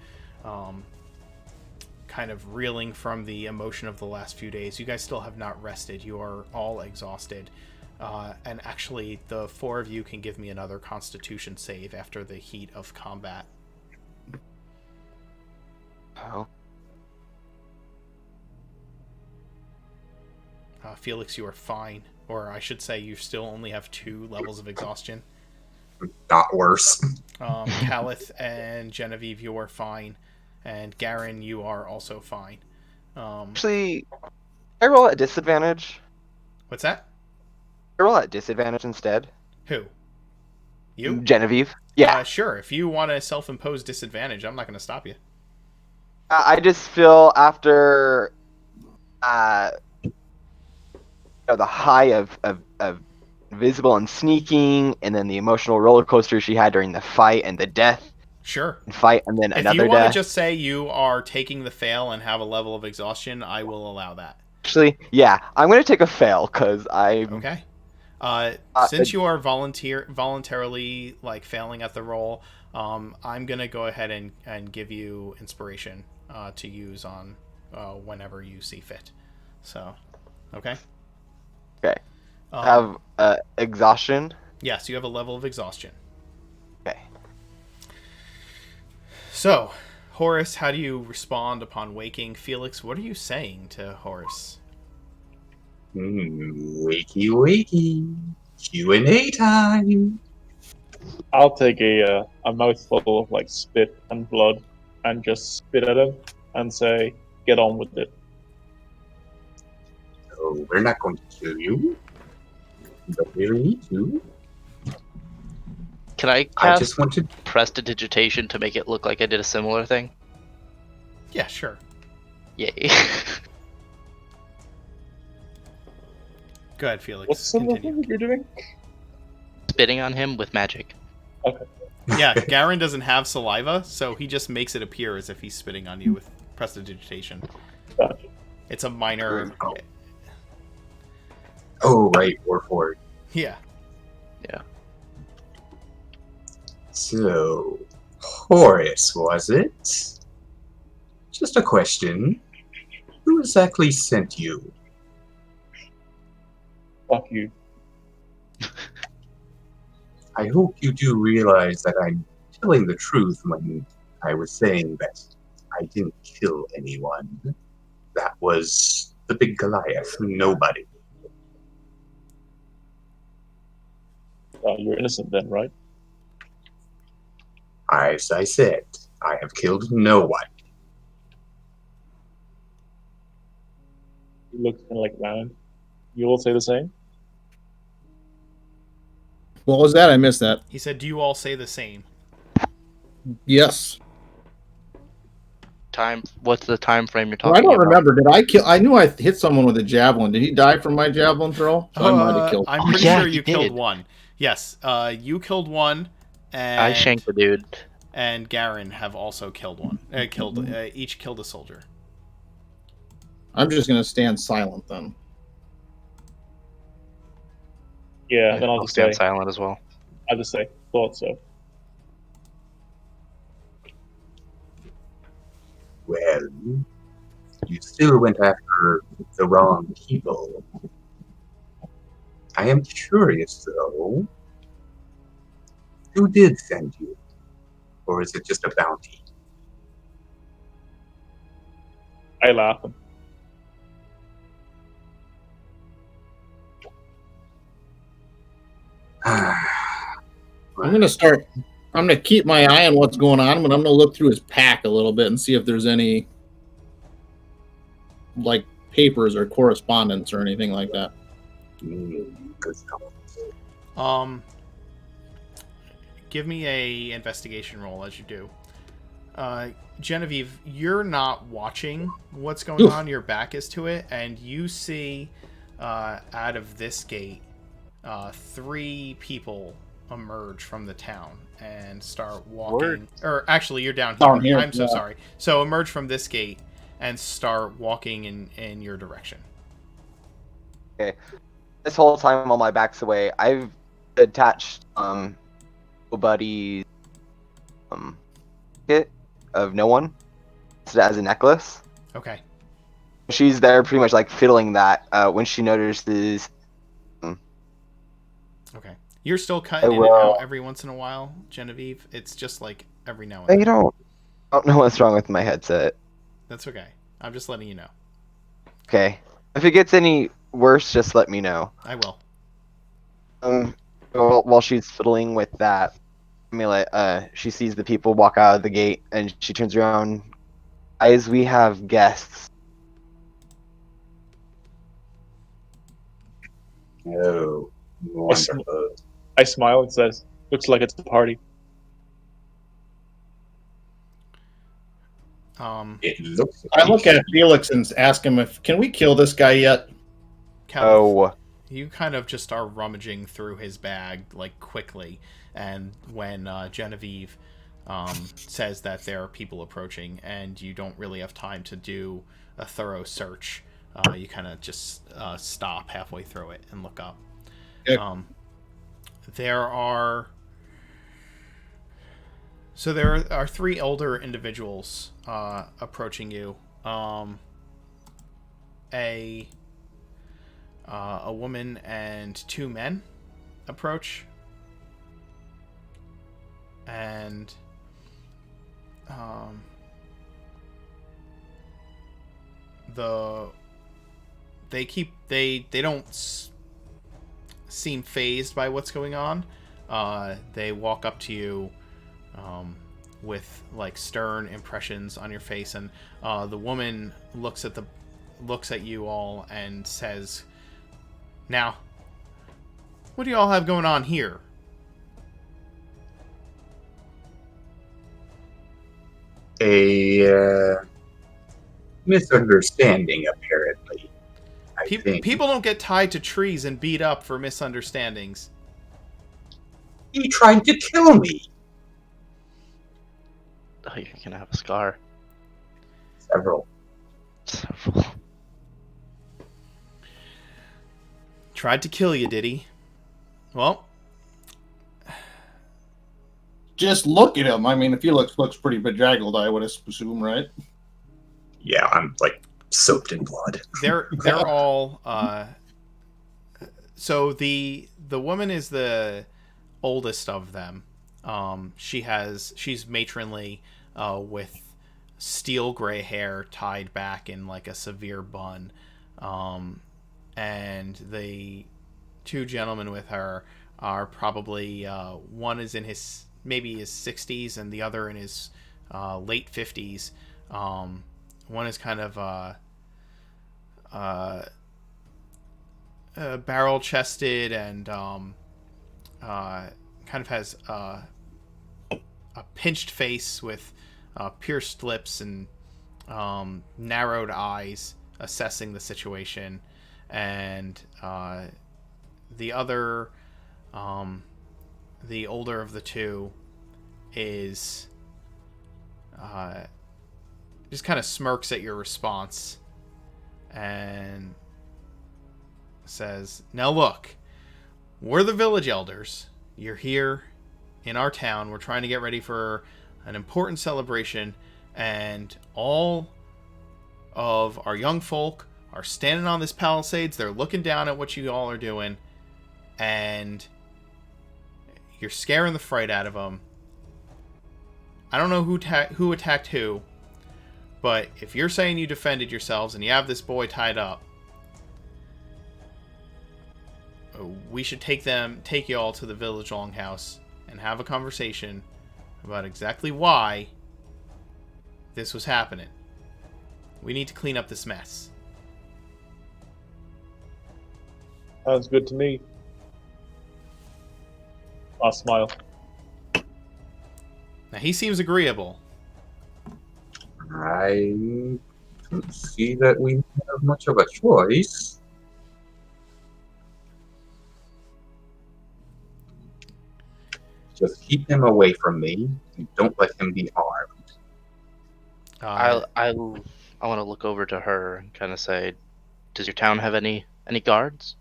kind of reeling from the emotion of the last few days. You guys still have not rested. You are all exhausted. And actually, the 4 of you can give me another Constitution save after the heat of combat. Oh. Felix, you are fine. Or I should say, you still only have 2 levels of exhaustion. Not worse. Calith and Genevieve, you are fine. And Garen, you are also fine. Actually, I roll at disadvantage. What's that? I roll at disadvantage instead. Who? You? Genevieve. Yeah. Sure. If you want to self-impose disadvantage, I'm not going to stop you. I just feel after the high of visible and sneaking, and then the emotional roller coaster she had during the fight and the death. Sure. Fight and then another death. If you want to just say you are taking the fail and have a level of exhaustion, I will allow that. Actually, yeah, I'm going to take a fail because I'm... Okay. Since you are voluntarily failing at the roll, I'm going to go ahead and give you inspiration to use on whenever you see fit. So, okay? Okay. Have exhaustion? Yes, you have a level of exhaustion. Okay. So, Horus, how do you respond upon waking? Felix, what are you saying to Horus? Wakey, wakey. Q&A time. I'll take a mouthful of spit and blood and just spit at him and say, "Get on with it." Oh, we're not going to kill you. You don't really need to. Can I I cast just want to. prestidigitation to make it look like I did a similar thing? Yeah, sure. Yay. Go ahead, Felix. What's the Continue. thing that you're doing? Spitting on him with magic. Yeah, Garen doesn't have saliva, so he just makes it appear as if he's spitting on you with prestidigitation. Gotcha. It's a minor... Oh, right, Warforged. Yeah. So, Horus, was it? Just a question. exactly sent you? Fuck you. I hope you do realize that I'm telling the truth when I was saying that I didn't kill anyone. That was the big Goliath, nobody. You're innocent then, right? As I said, I have killed no one. He looks kind of like round. You all say the same? What was that? I missed that. He said, "Do you all say the same?" Yes. What's the time frame you're Well, talking I don't about? remember. Did I kill? I knew I hit someone with a javelin. Did he die from my javelin throw? So I might have killed. I'm Oh, pretty yeah, sure he you killed did. one. Yes, you killed one, and I shanked the dude. and Garen have also killed one. Each killed a soldier. I'm just gonna stand silent then. Yeah, then I'll I'll just stand say, silent as well. thought so. Well, you still went after the wrong people. I am curious, though. Who did send you? Or is it just a bounty? I laugh. I'm gonna start. I'm gonna keep my eye on what's going on, but I'm gonna look through his pack a little bit and see if there's any like papers or correspondence or anything like that. Good stuff. Give me a investigation roll as you do. Genevieve, you're not watching what's going Oof. on. Your back is to it, and you see out of this gate 3 people emerge from the town and start walking. Word. Or actually, you're down here. Down here, I'm so yeah. sorry. So emerge from this gate and start walking in your direction. This whole time while my back's away, I've attached nobody's kit of no one as a necklace. Okay. She's there pretty much like fiddling that when she notices. Okay. You're still cutting in and out every once in a while, Genevieve. It's just like every now and then. I don't know what's wrong with my headset. That's okay. I'm just letting you know. Okay. If it gets any worse, just let me know. I will. While she's fiddling with that, she sees the people walk out of the gate and she turns around. Guys, we have guests. Oh, wonderful. I smile and says, looks like it's a party. It looks I look at Felix and ask him if can we kill this guy yet? Caliph, you kind of just are rummaging through his bag like quickly, and when Genevieve says that there are people approaching and you don't really have time to do a thorough search, you kind of just stop halfway through it and look up. Yeah. There are 3 older individuals approaching you. A woman and 2 men approach, and they don't seem fazed by what's going on. They walk up to you with like stern impressions on your face, and the woman looks at you all and says, "Now, what do you all have going on here?" A misunderstanding, apparently. I think. People don't get tied to trees and beat up for misunderstandings. He tried to kill me. Oh, you're gonna have a scar. Several. Several. Tried to kill you, did he? Well, Just look at him. I mean, if he looks pretty bedraggled, I would assume, right? Yeah, I'm like soaked in blood. They're all. So the woman is the oldest of them. She's matronly, with steel gray hair tied back in like a severe bun, and the two gentlemen with her are probably one is in his 60s and the other in his late 50s. One is kind of barrel chested and kind of has a pinched face with pierced lips and narrowed eyes, assessing the situation. And the other, the older of the two, is just kind of smirks at your response and says, "Now look, we're the village elders. You're here in our town. We're trying to get ready for an important celebration, and all of our young folk are standing on this palisades. They're looking down at what you all are doing, and you're scaring the fright out of them. I don't know who attacked who, but if you're saying you defended yourselves and you have this boy tied up, we should take you all to the village longhouse and have a conversation about exactly why this was happening. We need to clean up this mess." Sounds good to me. I'll smile. Now he seems agreeable. I don't see that we have much of a choice. Just keep him away from me and don't let him be harmed. I want to look over to her and kind of say, "Does your town have any guards?"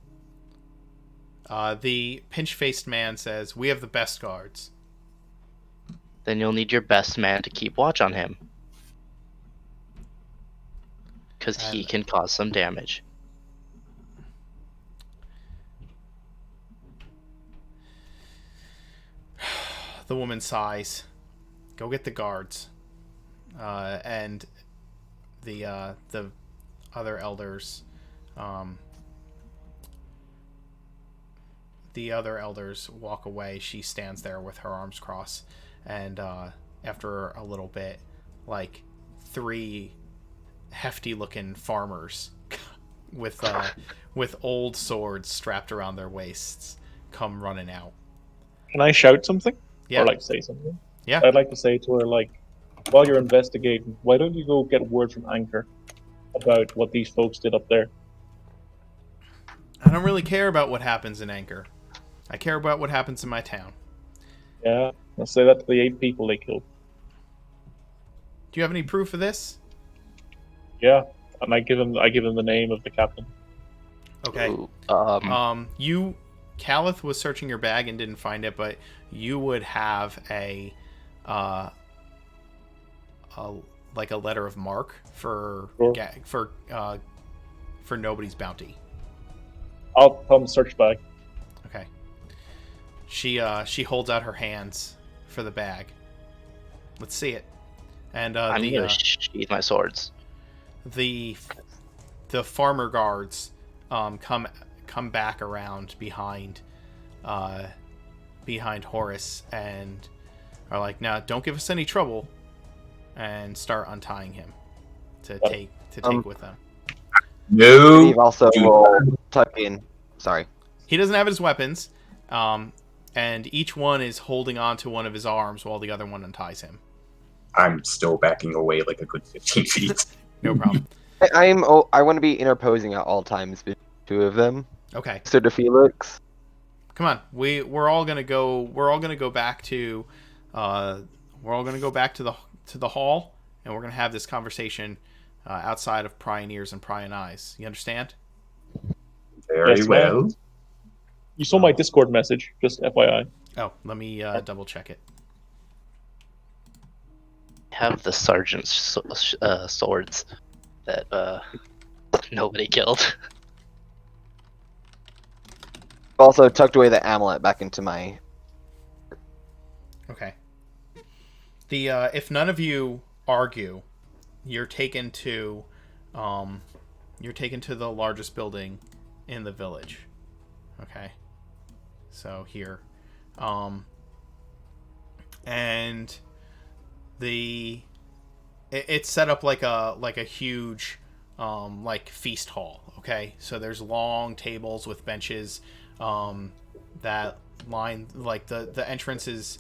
The pinch-faced man says, "We have the best guards." Then you'll need your best man to keep watch on him, because he And- can cause some damage. The woman sighs. "Go get the guards." And the other elders, walk away. She stands there with her arms crossed, and after a little bit, like 3 hefty-looking farmers with old swords strapped around their waists come running out. Can I shout something? Yeah. Or say something? Yeah. I'd like to say to her, while you're investigating, why don't you go get word from Anchor about what these folks did up there? I don't really care about what happens in Anchor. I care about what happens in my town. Yeah, I'll say that to the 8 people they killed. Do you have any proof of this? Yeah, and I give him the name of the captain. Okay. Ooh, Calith was searching your bag and didn't find it, but you would have a letter of marque for Sure. for nobody's bounty. I'll tell him to search bag. Okay. She holds out her hands for the bag. Let's see it. And I'm gonna sheath my swords. the farmer guards come back around behind Horace and are like, "Now don't give us any trouble," and start untying him to take with them. No. Steve also will tuck in. Sorry. He doesn't have his weapons, and each one is holding on to one of his arms while the other one unties him. I'm still backing away like a good 15 feet. No problem. I want to be interposing at all times between the 2 of them. Okay. So to Felix. Come on. We're all gonna go back to the hall, and we're gonna have this conversation outside of prying ears and prying eyes. You understand? Very Yes, well. ma'am. You saw my Discord message, just FYI. Oh, let me double check it. Have the sergeant's swords. that nobody killed. Also tucked away the amulet back into my. Okay. The if none of you argue, you're taken to the largest building in the village. Okay. So here. And it's set up like a huge like feast hall, okay? So there's long tables with benches that line like the entrance is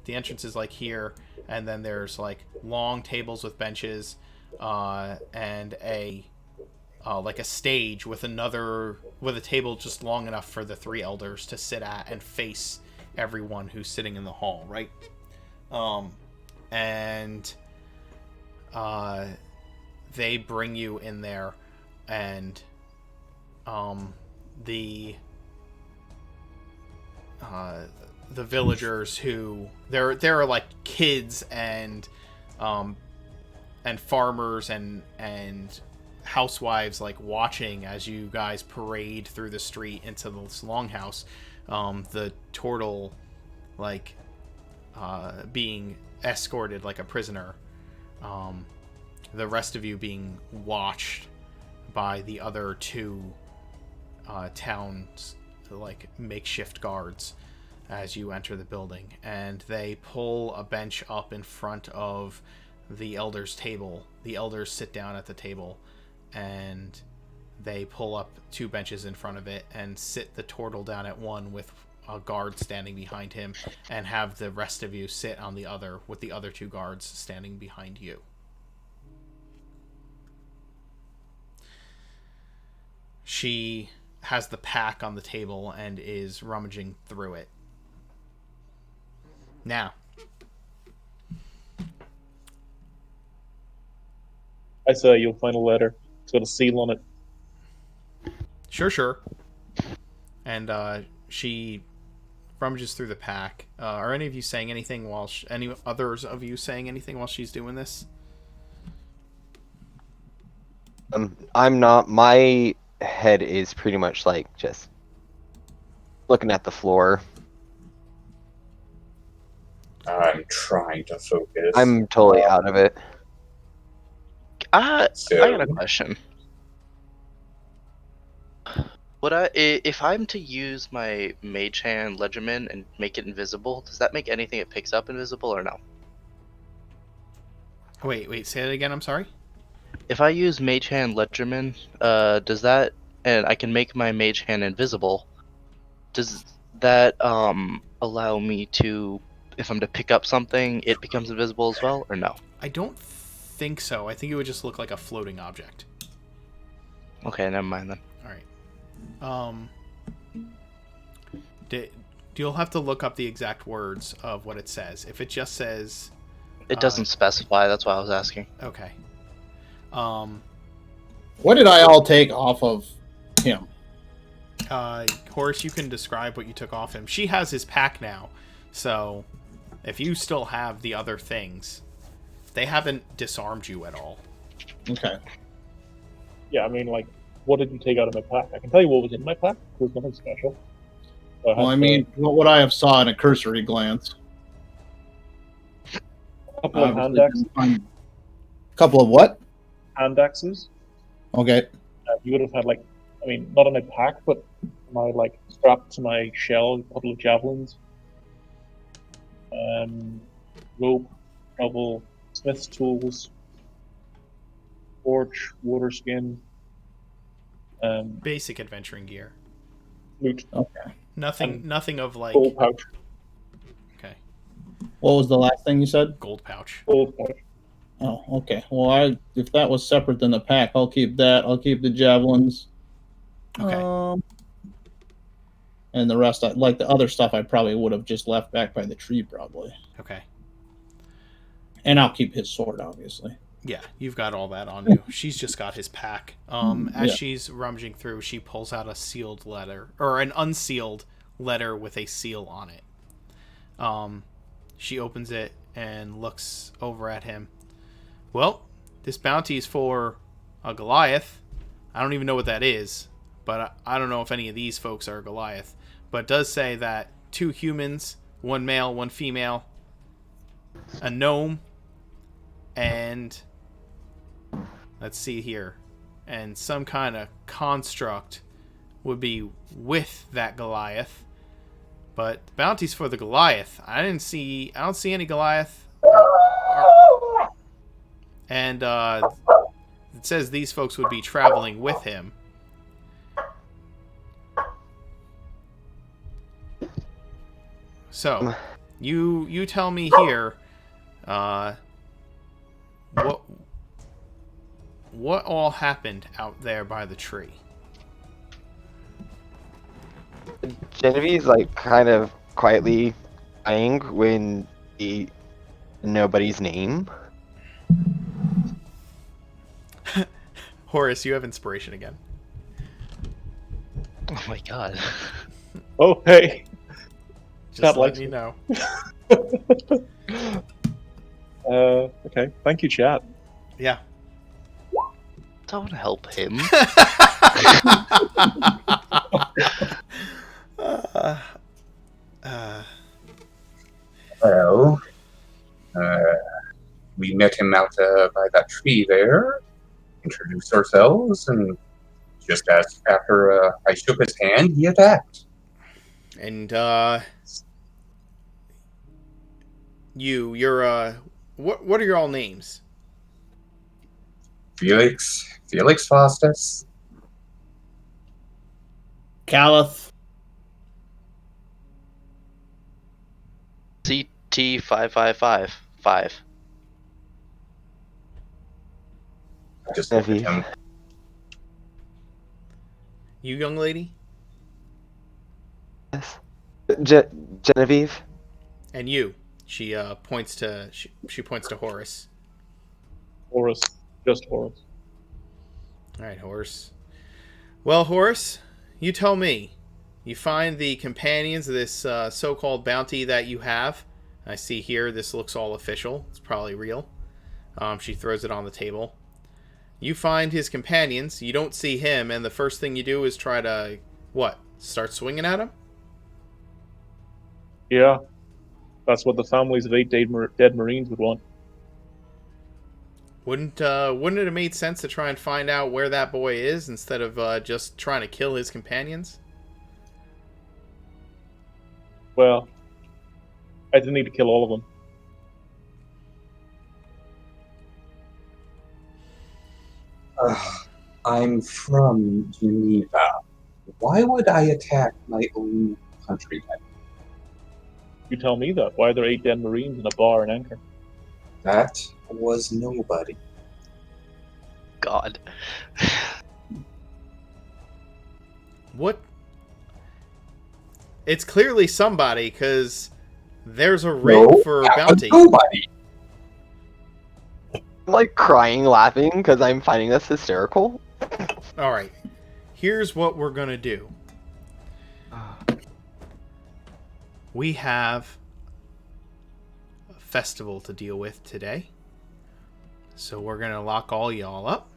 the entrance is like here, and then there's like long tables with benches and a like a stage with a table just long enough for the three elders to sit at and face everyone who's sitting in the hall, right? And they bring you in there, and the villagers who there are like kids and farmers and housewives like watching as you guys parade through the street into this longhouse. The turtle like being escorted like a prisoner. The rest of you being watched by the other two towns like makeshift guards as you enter the building, and they pull a bench up in front of the elders' table. The elders sit down at the table, and they pull up two benches in front of it and sit the turtle down at one with a guard standing behind him, and have the rest of you sit on the other with the other two guards standing behind you. She has the pack on the table and is rummaging through it. Now, I say you'll find a letter. It's got a seal on it. Sure. And she rummages through the pack. Are any of you saying anything while any others of you saying anything while she's doing this? I'm not. My head is pretty much like just looking at the floor. I'm trying to focus. I'm totally out of it. I So, got a question. If I'm to use my Mage Hand Legerdman and make it invisible, does that make anything it picks up invisible or no? Wait, say that again, I'm sorry? If I use Mage Hand Legerdman, does that, and I can make my Mage Hand invisible, does that allow me to, if I'm to pick up something, it becomes invisible as well, or no? I don't think so. I think it would just look like a floating object. Okay, never mind then. All right. You'll have to look up the exact words of what it says. If it just says... It doesn't specify, that's why I was asking. Okay. What did I all take off of him? Horace, you can describe what you took off him. She has his pack now, so if you still have the other things, they haven't disarmed you at all. Okay. Yeah, I mean, like, what did you take out of my pack? I can tell you what was in my pack. It was nothing special. So Well, I mean, what would I have saw in a cursory glance? a couple of hand Obviously axes. didn't find- Couple of what? Hand axes. Okay. You would have had, like, I mean, not in my pack, but my, like, strapped to my shell, a couple of javelins. Rope, shovel, smith's tools, torch, water skin, Basic adventuring gear. loot, Okay. Nothing of like... gold pouch, Okay. What was the last thing you said? Gold pouch. gold pouch. Oh, okay. Well, if that was separate than the pack, I'll keep that. I'll keep the javelins. Okay. And the rest, like the other stuff, I probably would have just left back by the tree, probably. Okay. And I'll keep his sword, obviously. Yeah, you've got all that on you. She's just got his pack. As Yeah. she's rummaging through, she pulls out a sealed letter, or an unsealed letter with a seal on it. She opens it and looks over at him. Well, this bounty is for a Goliath. I don't even know what that is, but I don't know if any of these folks are Goliath. But it does say that 2 humans, 1 male, 1 female, a gnome, and let's see here, and some kind of construct would be with that Goliath. But the bounty's for the Goliath. I don't see any Goliath. And it says these folks would be traveling with him. So, you tell me here, what all happened out there by the tree? Genevieve's like kind of quietly crying when he nobody's name. Horace, you have inspiration again. Oh my god. Oh, hey. Just Chat letting likes you know. Okay. Thank you, chat. Yeah. Don't help him. Well, we met him out by that tree there, introduced ourselves, and just as after I shook his hand, he attacked. And you're what are your all names? Felix Faustus. Caliph. CT5555. I just looked at Genevieve. him. You young lady? Yes. Genevieve. And you. She points to she points to Horace. Horus. Just Horus. All right, Horace. Well, Horace, you tell me. You find the companions of this so-called bounty that you have. I see here this looks all official. It's probably real. She throws it on the table. You find his companions. You don't see him, and the first thing you do is try to, what? Start swinging at him? Yeah. That's what the families of 8 dead Marines would want. Wouldn't it have made sense to try and find out where that boy is instead of just trying to kill his companions? Well, I didn't need to kill all of them. I'm from Geneva. Why would I attack my own countrymen? You tell me that. Why are there 8 dead Marines in a bar in Anchor? That was nobody. God. What? It's clearly somebody, because there's a rig No, for that bounty. was nobody. I'm like crying, laughing because I'm finding this hysterical. Alright. Here's what we're going to do. We have a festival to deal with today. So we're going to lock all y'all up.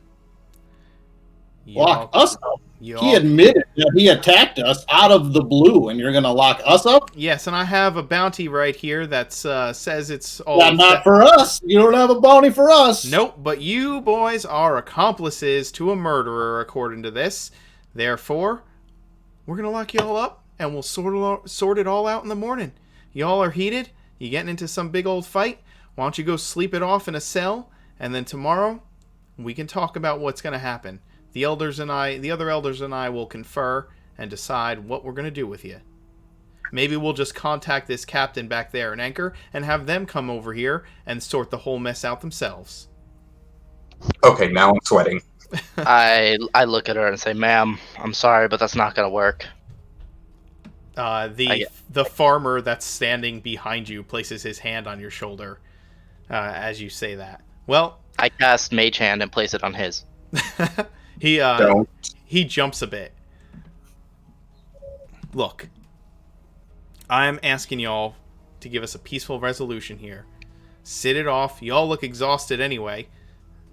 Lock us up? Y'all, He admitted that he attacked us out of the blue, and you're going to lock us up? yes, and I have a bounty right here that says it's all... Well, not for us. You don't have a bounty for us. Nope, but you boys are accomplices to a murderer, according to this. Therefore, we're going to lock y'all up, and we'll sort it all out in the morning. Y'all are heated. You getting into some big old fight? Why don't you go sleep it off in a cell, and then tomorrow we can talk about what's going to happen. The other elders and I will confer and decide what we're going to do with you. Maybe we'll just contact this captain back there in Anchor and have them come over here and sort the whole mess out themselves. Okay, now I'm sweating. I look at her and say, "Ma'am, I'm sorry, but that's not gonna work." The farmer that's standing behind you places his hand on your shoulder as you say that. Well, I cast Mage Hand and place it on his. He jumps a bit. Look, I'm asking y'all to give us a peaceful resolution here. Sit it off. Y'all look exhausted anyway.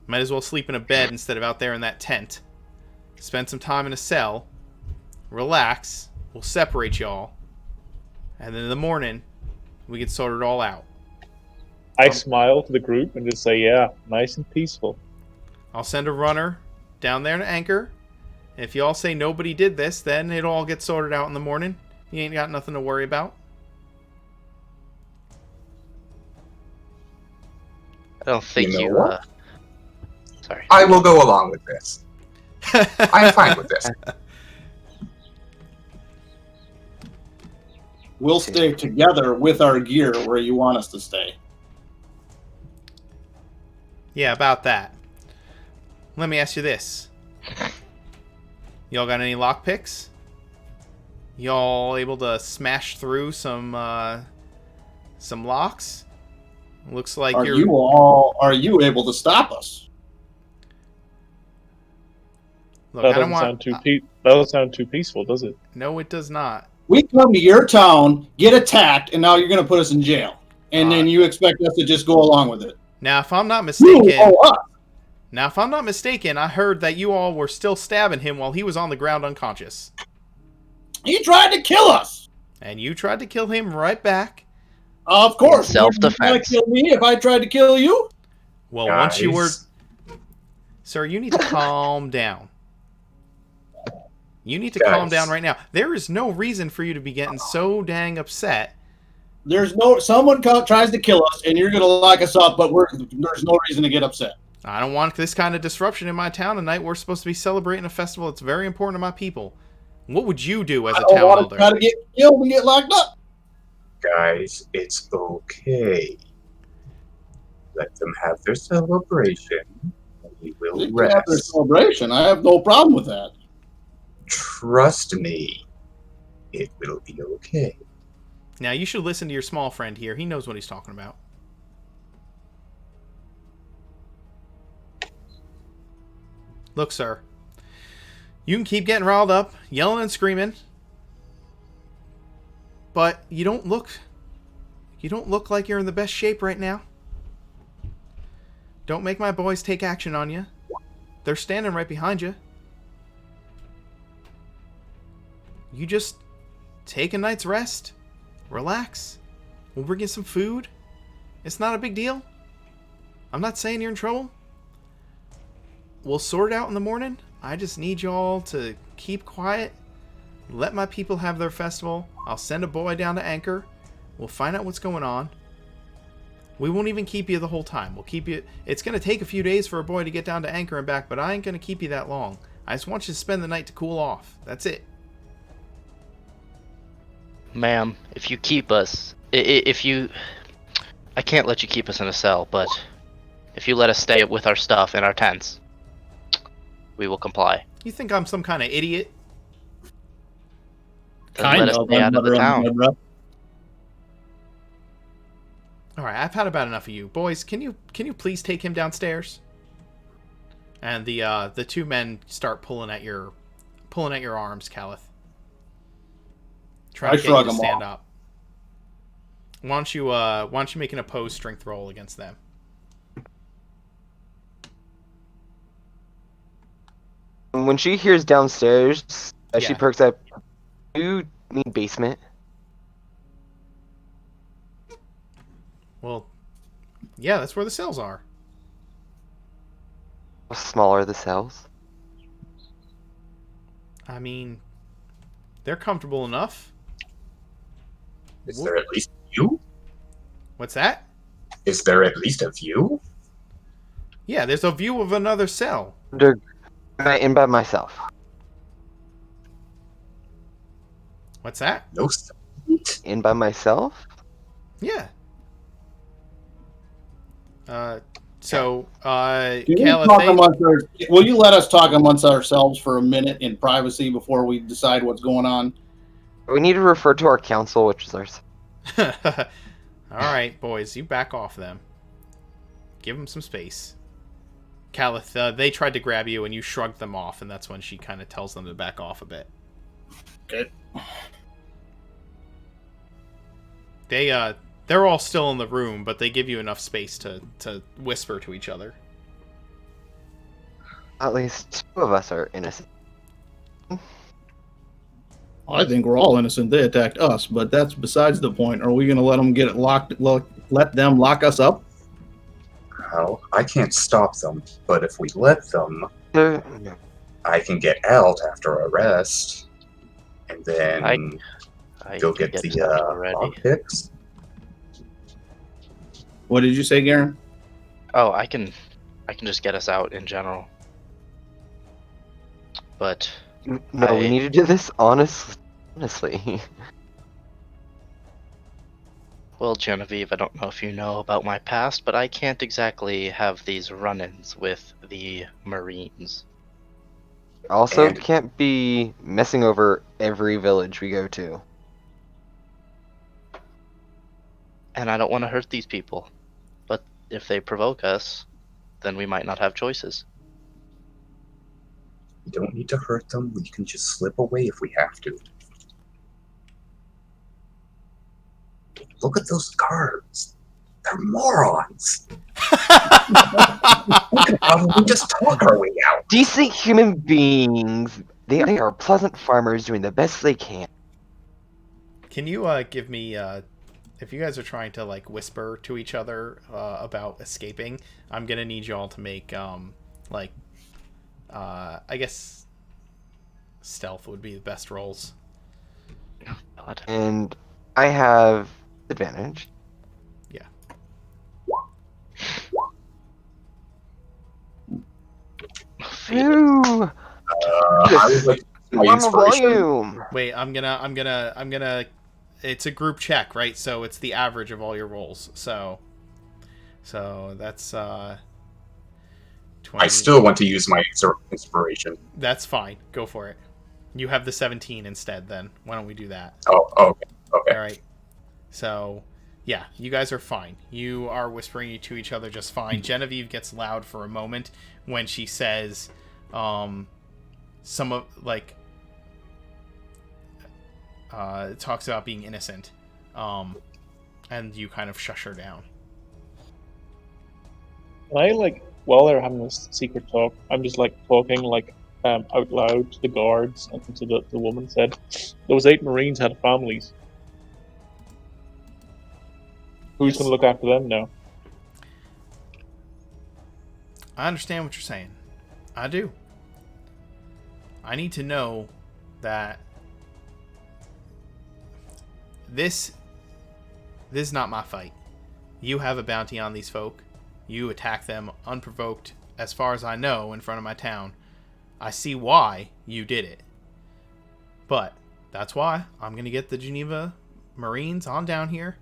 Might as well sleep in a bed instead of out there in that tent. Spend some time in a cell. Relax. We'll separate y'all. And then in the morning, we can sort it all out. I smile to the group and just say, yeah, nice and peaceful. I'll send a runner down there to Anchor. If y'all say nobody did this, then it'll all get sorted out in the morning. You ain't got nothing to worry about. I don't think You know what? Sorry. I will go along with this. I'm fine with this. We'll stay together with our gear where you want us to stay. Yeah, about that. Let me ask you this. Y'all got any lockpicks? Y'all able to smash through some locks? Looks like Are you able to stop us? Look, That I don't that doesn't sound too peaceful, does it? No, it does not. We come to your town, get attacked, and now you're going to put us in jail. And then you expect us to just go along with it. Now, if I'm not You mistaken, owe us. I heard that you all were still stabbing him while he was on the ground unconscious. He tried to kill us. And you tried to kill him right back. Of course. Self-defense. You tried to kill me if I tried to kill you? Well, Guys. once you were... Sir, you need to calm down. You need to calm down right now. There is no reason for you to be getting so dang upset. Someone tries to kill us, and you're going to lock us up, but there's no reason to get upset. I don't want this kind of disruption in my town tonight. We're supposed to be celebrating a festival that's very important to my people. What would you do as a I don't town want elder? to try to get killed and get locked up. Guys, it's okay. Let them have their celebration. We will They can have their rest. celebration. I have no problem with that. Trust me, it will be okay. Now, you should listen to your small friend here. He knows what he's talking about. Look, sir. You can keep getting riled up, yelling and screaming. But you don't look like you're in the best shape right now. Don't make my boys take action on you. They're standing right behind you. You just take a night's rest. Relax. We'll bring you some food. It's not a big deal. I'm not saying you're in trouble. We'll sort it out in the morning. I just need y'all to keep quiet. Let my people have their festival. I'll send a boy down to Anchor. We'll find out what's going on. We won't even keep you the whole time. We'll keep you... It's going to take a few days for a boy to get down to Anchor and back, but I ain't going to keep you that long. I just want you to spend the night to cool off. That's it. Ma'am, if you keep us... If you... I can't let you keep us in a cell, but... If you let us stay with our stuff in our tents, we will comply. You think I'm some kind of idiot? Then let us stay out of the town. All right, I've had about enough of you, boys. Can you please take him downstairs? And the two men start pulling at your arms, Caliph. Trying to get you to stand up. Why don't you make an opposed strength roll against them? When she hears downstairs, she perks up. You mean basement? Well, yeah, that's where the cells are. How small are the cells? I mean, they're comfortable enough. Is there at least a view? What's that? Is there at least a view? Yeah, there's a view of another cell. I'm in by myself. What's that? No sight? In by myself? Yeah. Will Caliph, you let us talk amongst ourselves for a minute in privacy before we decide what's going on? We need to refer to our council, which is ours. All right, boys, you back off them. Give them some space. Caliph, they tried to grab you and you shrugged them off, and that's when she kind of tells them to back off a bit. Okay. They're all still in the room, but they give you enough space to whisper to each other. At least two of us are innocent. I think we're all innocent. They attacked us, but that's besides the point. Are we going to let them get it locked? Let them lock us up? Well, I can't stop them, but if we let them, They're- I can get out after arrest, and then I go can get the us out already. lockpicks. What did you say, Garen? Oh, I can just get us out in general. But No, we need to do this honestly. well, Genevieve, I don't know if you know about my past, but I can't exactly have these run-ins with the Marines. Also, And- can't be messing over every village we go to. And I don't want to hurt these people. But if they provoke us, then we might not have choices. We don't need to hurt them. We can just slip away if we have to. Look at those guards. They're morons. How do we just talk our way out? Decent human beings. They are pleasant farmers doing the best they can. Can you give me if you guys are trying to like whisper to each other about escaping, I'm gonna need y'all to make I guess stealth would be the best rolls. Oh, God. And I have advantage. Yeah. Ooh, I would like to use my normal inspiration. volume. Wait, I'm gonna it's a group check, right? So it's the average of all your rolls. So that's 20. I still want to use my inspiration. That's fine. Go for it. You have the 17 instead then. Why don't we do that? Oh, okay. Okay. All right. So, yeah, you guys are fine. You are whispering to each other just fine. Genevieve gets loud for a moment when she says some of talks about being innocent. And you kind of shush her down. And I while they're having this secret talk, I'm just talking out loud to the guards and to the woman. Said, "Those 8 Marines had families. Who's going to look after them now?" I understand what you're saying. I do. I need to know that this is not my fight. You have a bounty on these folk. You attack them unprovoked, as far as I know, in front of my town. I see why you did it. But that's why I'm going to get the Geneva Marines on down here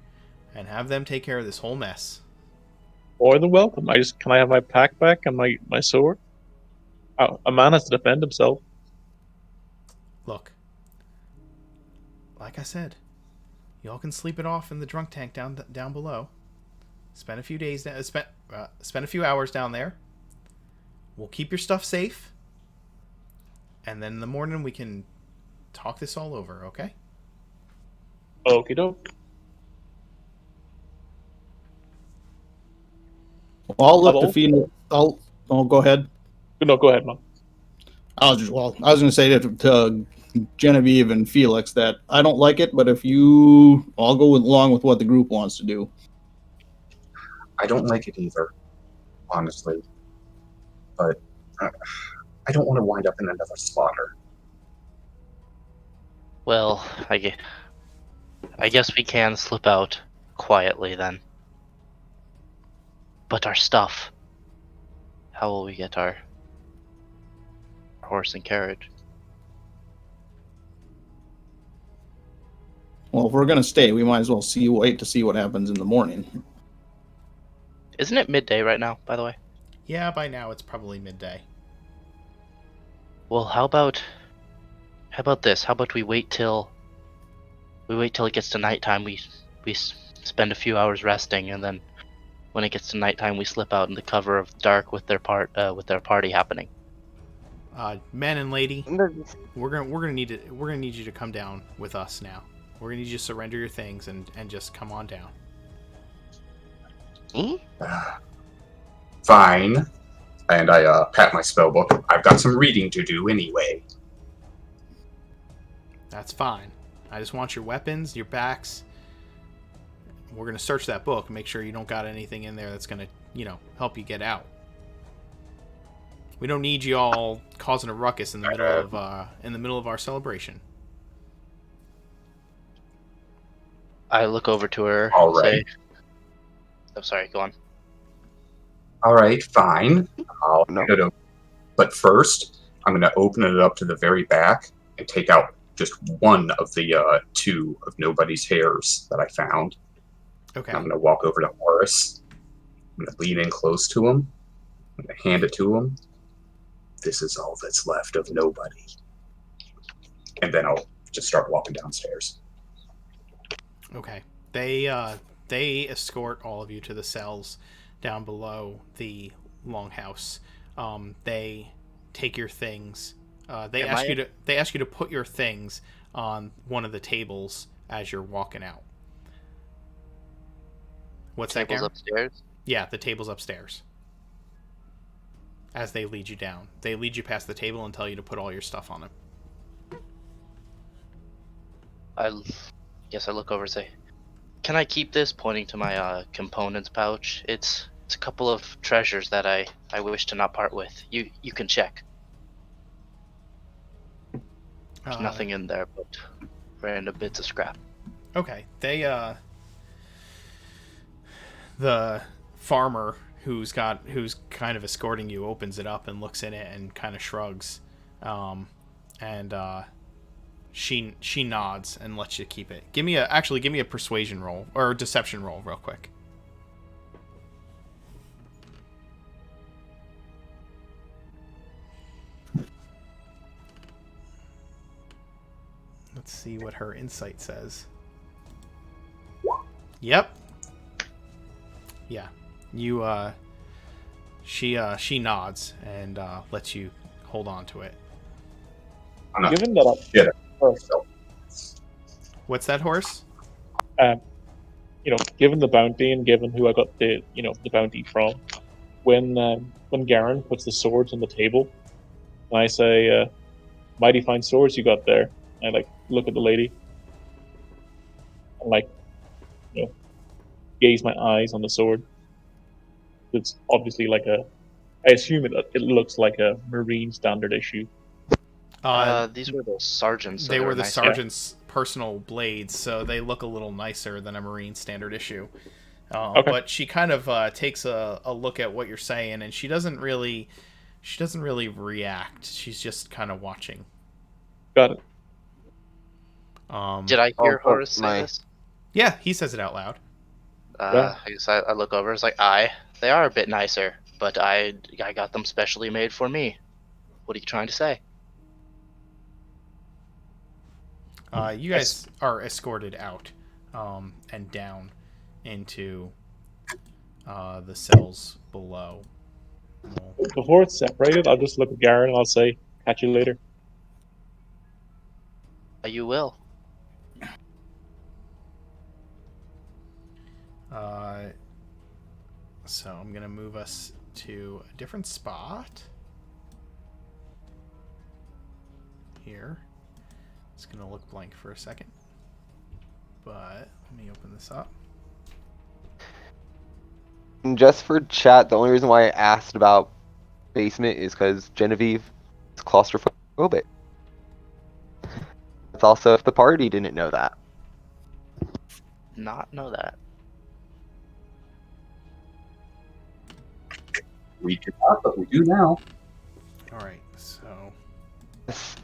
and have them take care of this whole mess. More than welcome. Can I have my pack back and my sword? Oh, a man has to defend himself. Look, like I said, y'all can sleep it off in the drunk tank down below. Spend a few days spend a few hours down there. We'll keep your stuff safe, and then in the morning we can talk this all over. Okay? Okie doke. Well, I'll let Hello? the Phoenix. Oh, go ahead. No, go ahead, man. I was going to say to Genevieve and Felix that I don't like it, but I'll go along with what the group wants to do. I don't like it either, honestly. But I don't want to wind up in another slaughter. Well, I guess we can slip out quietly then. But our stuff. How will we get our horse and carriage? Well, if we're going to stay, we might as well wait to see what happens in the morning. Isn't it midday right now, by the way? Yeah, by now it's probably midday. Well, how about this? How about we wait till it gets to nighttime. We spend a few hours resting, and then when it gets to nighttime, we slip out in the cover of the dark with their party happening. Man and lady, we're gonna need you to come down with us now. We're gonna need you to surrender your things and just come on down. Eh? Fine. And I pat my spell book. I've got some reading to do anyway. That's fine. I just want your weapons, your backs. We're going to search that book and make sure you don't got anything in there that's going to, help you get out. We don't need you all causing a ruckus in the middle of our celebration. I look over to her All and right. say, I'm sorry, go on. All right, fine. I'll No. hand it over. But first, I'm going to open it up to the very back and take out just one of the two of nobody's hairs that I found. Okay. And I'm going to walk over to Horace. I'm going to lean in close to him. I'm going to hand it to him. This is all that's left of nobody. And then I'll just start walking downstairs. Okay. They escort all of you to the cells down below the longhouse. They take your things. They ask you to put your things on one of the tables as you're walking out. What's that, Tables Garen? upstairs? Yeah, the table's upstairs. As they lead you down. They lead you past the table and tell you to put all your stuff on it. I guess I look over and say, can I keep this? Pointing to my components pouch. It's a couple of treasures that I wish to not part with. You can check. There's nothing in there but random bits of scrap. Okay. The farmer who's kind of escorting you opens it up and looks in it and kind of shrugs. She nods and lets you keep it. Give me a persuasion roll or a deception roll real quick. Let's see what her insight says. Yep. Yeah. You she nods and lets you hold on to it. Given that What's that, Horse? given the bounty and given who I got the bounty from, when Garen puts the swords on the table, and I say, "Mighty fine swords you got there," I look at the lady, and gaze my eyes on the sword. It's obviously I assume it looks like a Marine standard issue. These were the sergeants. So they were the nice. sergeant's personal blades, so they look a little nicer than a Marine standard issue. Okay. But she kind of takes a look at what you're saying, and she doesn't really react. She's just kind of watching. Got it. Did I hear Oh, Horace say this? Yeah, he says it out loud. Yeah. I guess I look over. It's like, they are a bit nicer, but I got them specially made for me. What are you trying to say? You guys are escorted out and down into the cells below. Before it's separated, I'll just look at Garen and I'll say, "Catch you later." You will. So I'm going to move us to a different spot. Here. It's going to look blank for a second. But let me open this up. And just for chat, the only reason why I asked about basement is because Genevieve is claustrophobic. It's also if the party didn't know that. Not know that. We do not, but we do now. All right. So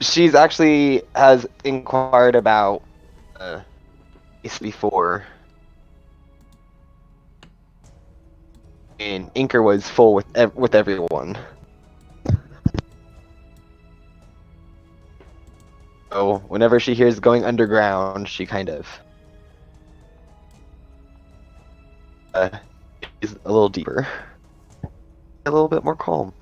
She's actually has inquired about this before. And Inker was full with everyone. So whenever she hears going underground, she kind of is a little deeper, a little bit more calm.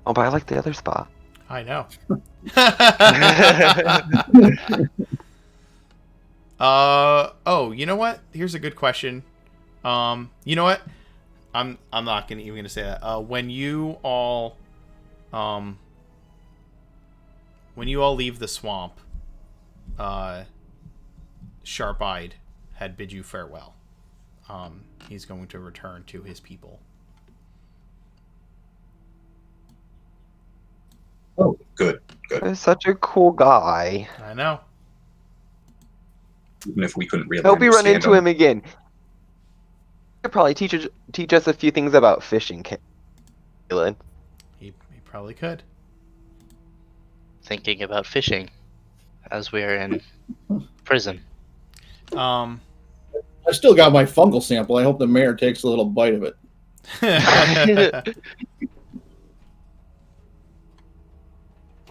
Oh, but I like the other spot. I know. Oh, you know what? Here's a good question. You know what? I'm not even gonna say that. When you all leave the swamp, Sharp-Eyed had bid you farewell. He's going to return to his people. Oh, good. He's such a cool guy. I know. Even if we couldn't really Hope we run understand into him again. He could probably teach us a few things about fishing, Kaylin. He probably could. Thinking about fishing as we're in prison. Um. I still got my fungal sample. I hope the mayor takes a little bite of it.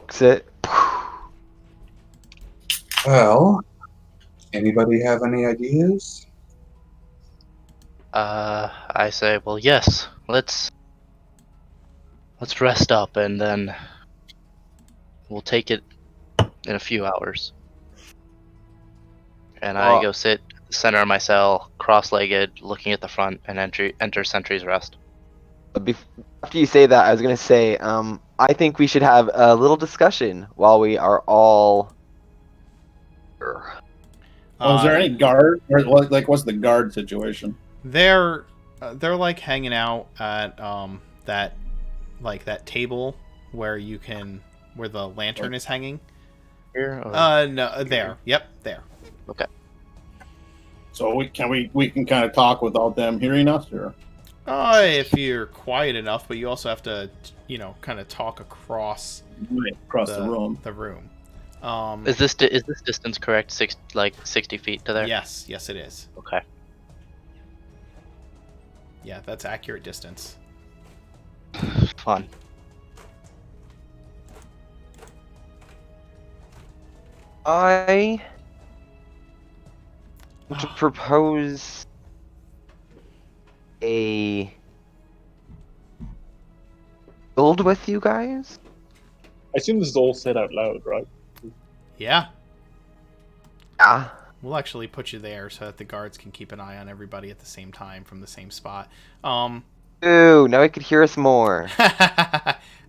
Sit. Well, anybody have any ideas? I say, well, yes. Let's rest up and then we'll take it in a few hours. And I go sit at the center of my cell, cross-legged, looking at the front, and enter Sentry's Rest. After you say that, I was gonna say, I think we should have a little discussion while we are all. Is there any guard? Or what's the guard situation? They're like hanging out at that table where the lantern is hanging. Here? Or... No, there. Yep, there. Okay. So we can kind of talk without them hearing us, or? If you're quiet enough, but you also have to, kind of talk across the room. The room. Is this distance correct? 60 feet to there? Yes, it is. Okay. Yeah, that's accurate distance. Fun. I want to propose a build with you guys. I assume this is all said out loud, right? Yeah. Yeah. We'll actually put you there so that the guards can keep an eye on everybody at the same time from the same spot. Ooh, now he could hear us more.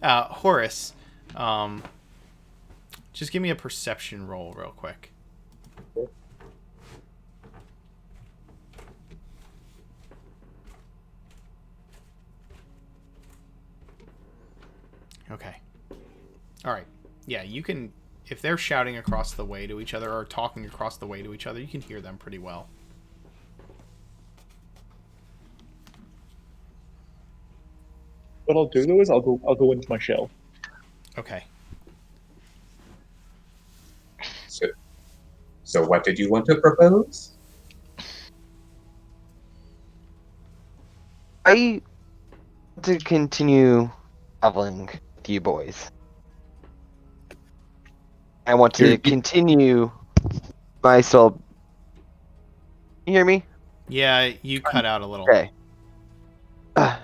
Horace, just give me a perception roll real quick. Okay. All right. Yeah, you can... If they're shouting across the way to each other or talking across the way to each other, you can hear them pretty well. What I'll do though is I'll go into my shell. Okay. So what did you want to propose? I want to continue traveling with you boys. I want to continue my soul. Can you hear me? Yeah, you cut out a little. Okay. But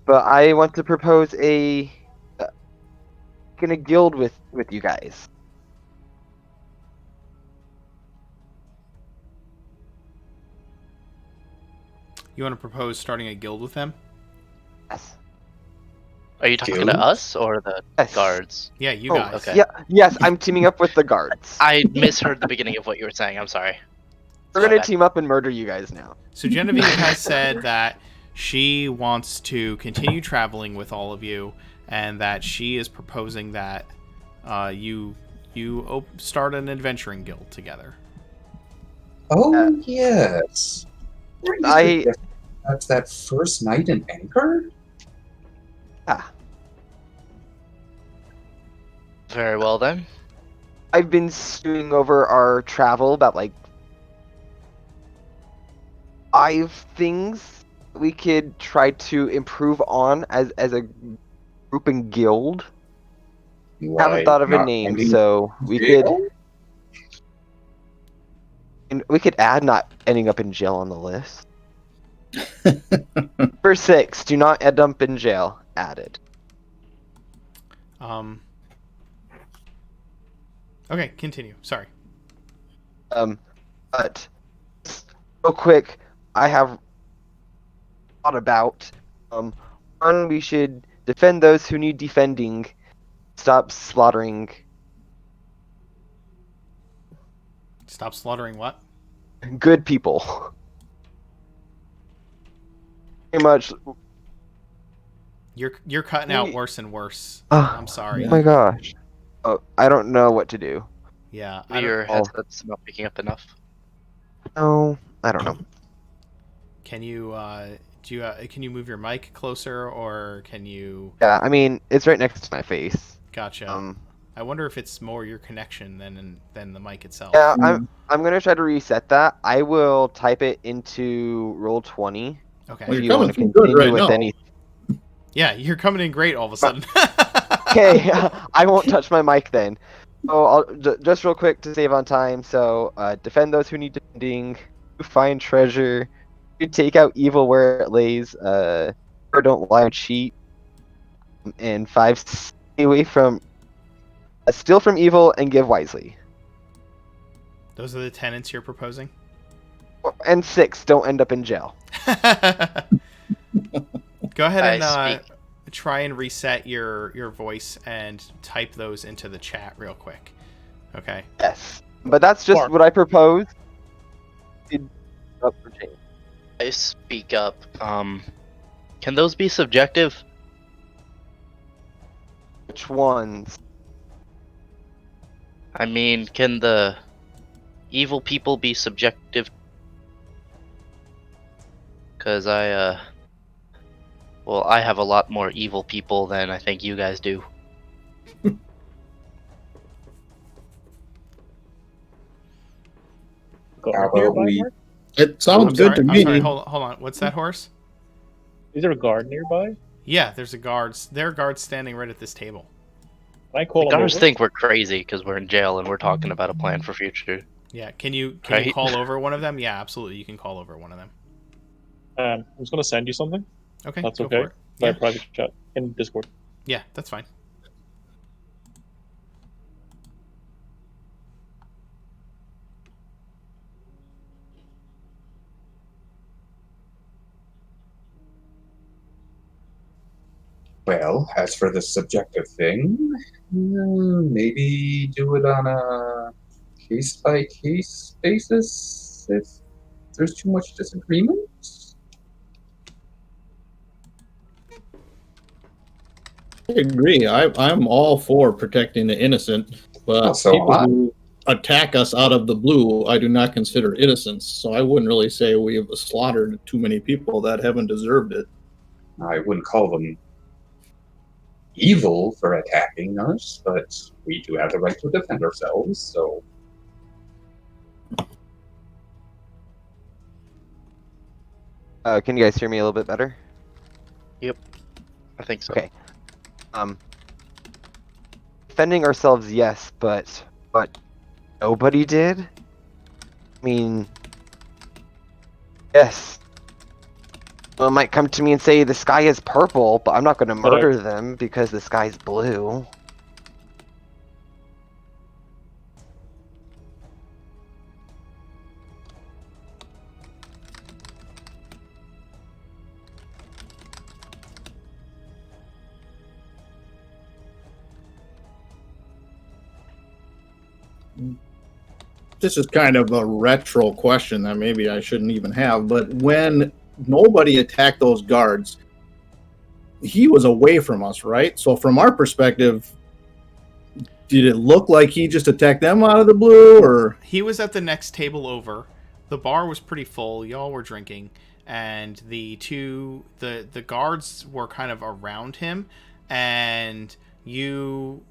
I want to propose a guild with you guys. You want to propose starting a guild with them? Yes. Are you talking Guild? to us or the Yes. guards? Yeah, you guys. okay. Yeah. Yes, I'm teaming up with the guards. I misheard the beginning of what you were saying. I'm sorry. We're gonna team up and murder you guys now. So Genevieve has said that she wants to continue traveling with all of you, and that she is proposing that you start an adventuring guild together. Oh, yes. That's that first night in Anchor? Ah, Very well then. I've been stewing over our travel about like 5 things we could try to improve on as a group and guild. Haven't thought of a name, so we could add not ending up in jail on the list. Number 6, do not end up in jail. Added. Okay, continue. Sorry. But real quick, I have thought about one, we should defend those who need defending, stop slaughtering Stop slaughtering what? good people. Pretty much. You're cutting out worse and worse. Oh I'm sorry. Yeah. my gosh. Oh, I don't know what to do. Yeah. Maybe your headset's not picking up enough. No, I don't know. Can you can you move your mic closer, or can you? Yeah, I mean, it's right next to my face. Gotcha. I wonder if it's more your connection than the mic itself. Yeah, I'm gonna try to reset that. I will type it into Roll20. Okay. Well, If you're you want to coming through good continue right with now. any. Yeah, you're coming in great all of a sudden. Okay, I won't touch my mic then. So just real quick to save on time. So defend those who need defending. Find treasure. You take out evil where it lays. Or don't lie or cheat. And 5, stay away from. Steal from evil and give wisely. Those are the tenets you're proposing. And 6, don't end up in jail. Go ahead and I try and reset your voice and type those into the chat real quick. Okay. Yes, but that's just Mark. what I propose. Up for change. I speak up. Can those be subjective? Which ones? I mean, can the evil people be subjective? Because I have a lot more evil people than I think you guys do. Guard How about nearby, we- Mark? It sounds good to I'm me. sorry. Hold on. What's that, horse? Is there a guard nearby? Yeah, there's a guards. There are guards standing right at this table. Can I call The him guards over? think we're crazy because we're in jail and we're talking about a plan for future. Yeah. Can you Right. call over one of them? Yeah, absolutely. You can call over one of them. I'm just gonna send you something. Okay. That's go okay. for it. By Yeah. private chat in Discord. Yeah, that's fine. Well, as for the subjective thing, maybe do it on a case by case basis if there's too much disagreement. I agree. I'm all for protecting the innocent, but Well, so people am I. who attack us out of the blue, I do not consider innocents. So I wouldn't really say we've slaughtered too many people that haven't deserved it. I wouldn't call them evil for attacking us, but we do have the right to defend ourselves, so Can you guys hear me a little bit better? I think so. Okay. Defending ourselves, yes, but what nobody did? I mean, yes. Someone might come to me and say the sky is purple, but I'm not going to murder them because the sky's blue. This is kind of a retro question that maybe I shouldn't even have, but when nobody attacked those guards, he was away from us, right? So from our perspective, did it look like he just attacked them out of the blue, or He was at the next table over. The bar was pretty full. Y'all were drinking, and the guards were kind of around him, and you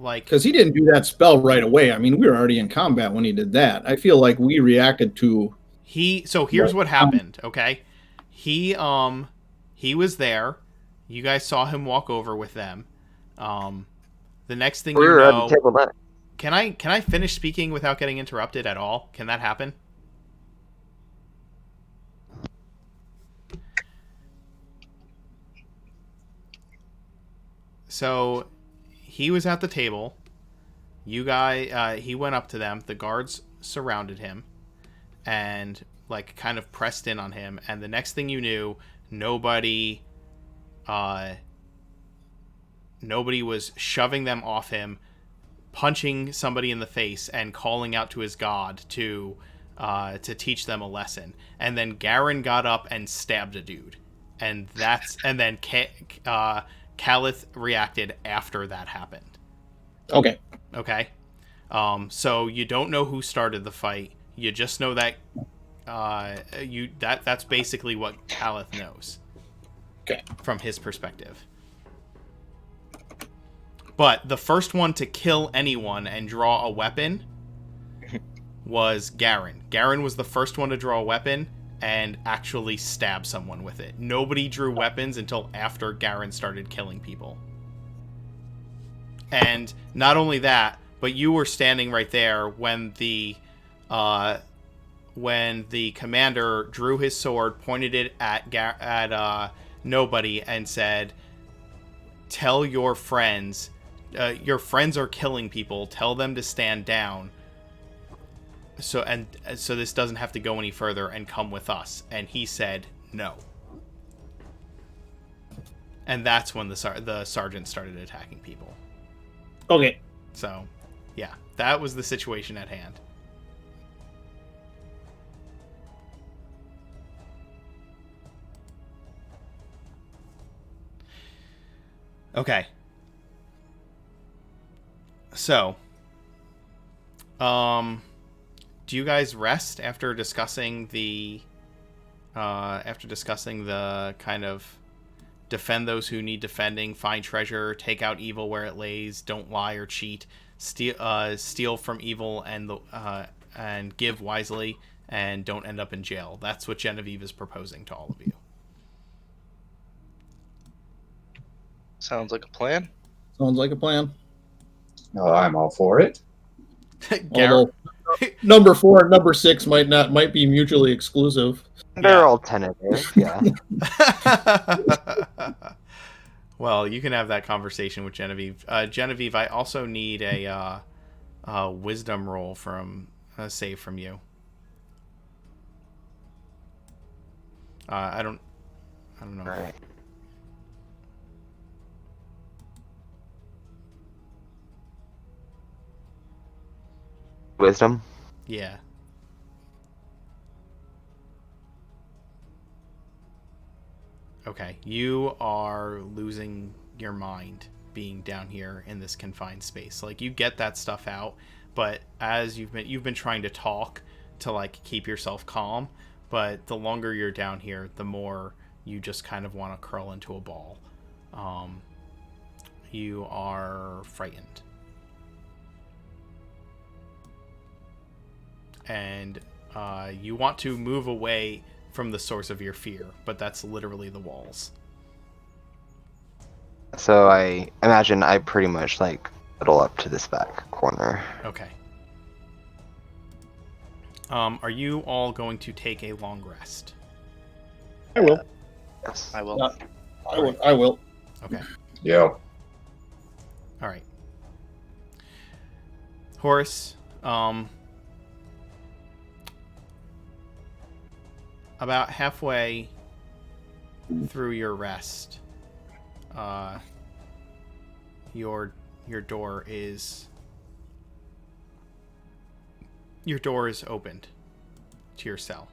like because he didn't do that spell right away? I mean, we were already in combat when he did that. I feel like we reacted to. so here's what happened, okay? He was there. You guys saw him walk over with them. The next thing We you were at know, the table next. can I finish speaking without getting interrupted at all? Can that happen? So he was at the table. He went up to them. The guards surrounded him and like kind of pressed in on him. And the next thing you knew, nobody was shoving them off him, punching somebody in the face, and calling out to his god to teach them a lesson. And then Garen got up and stabbed a dude, and then Calith reacted after that happened. Okay. Okay. So you don't know who started the fight. You just know that that's basically what Calith knows. Okay. From his perspective. But the first one to kill anyone and draw a weapon was Garen. Garen was the first one to draw a weapon and actually stab someone with it. Nobody drew weapons until after Garen started killing people. And not only that, but you were standing right there when the commander drew his sword, pointed it at nobody, and said, "Tell your friends are killing people. Tell them to stand down. So this doesn't have to go any further and come with us." And he said no. And that's when the sergeant started attacking people. Okay. So, yeah, that was the situation at hand. Okay. So, do you guys rest after discussing the kind of defend those who need defending, find treasure, take out evil where it lays, don't lie or cheat, steal from evil and give wisely, and don't end up in jail? That's what Genevieve is proposing to all of you. Sounds like a plan. Sounds like a plan. I'm all for it. Garrett, Although number 4 and number 6 might be mutually exclusive. They're all tentative, yeah. Well, you can have that conversation with Genevieve. Genevieve, I also need a wisdom roll from save from you. I don't know. All right. Wisdom? Yeah. Okay, you are losing your mind being down here in this confined space. Like, you get that stuff out, but as you've been trying to talk to like keep yourself calm, but the longer you're down here, the more you just kind of want to curl into a ball. You are frightened. And you want to move away from the source of your fear, but that's literally the walls. So I imagine I pretty much like huddle up to this back corner. Okay. Are you all going to take a long rest? I will. Yes. I will. I will. Okay. Yeah. All right. Horace, about halfway through your rest, your door is opened to your cell,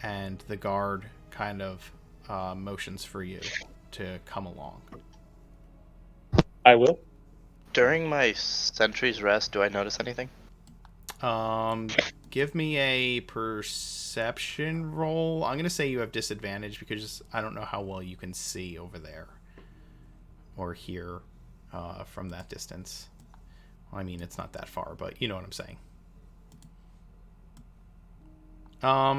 and the guard kind of motions for you to come along. I will. During my sentry's rest, do I notice anything? Give me a perception roll. I'm gonna say you have disadvantage because I don't know how well you can see over there or hear from that distance. Well, I mean, it's not that far, but you know what I'm saying.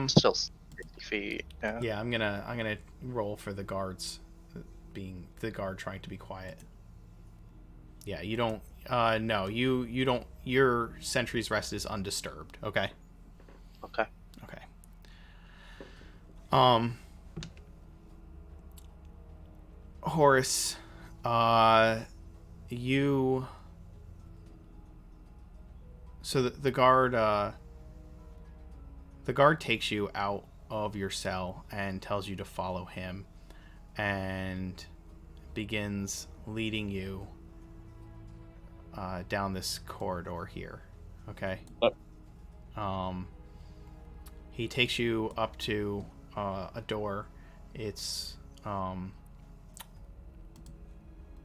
Still 60 feet. Yeah. Yeah, I'm gonna roll for the guards, being the guard trying to be quiet. Yeah, you don't. No, you don't. Your sentry's rest is undisturbed. Okay. Okay. Okay. Horace, you. So the guard, takes you out of your cell and tells you to follow him, and begins leading you down this corridor here. Okay. He takes you up to a door. It's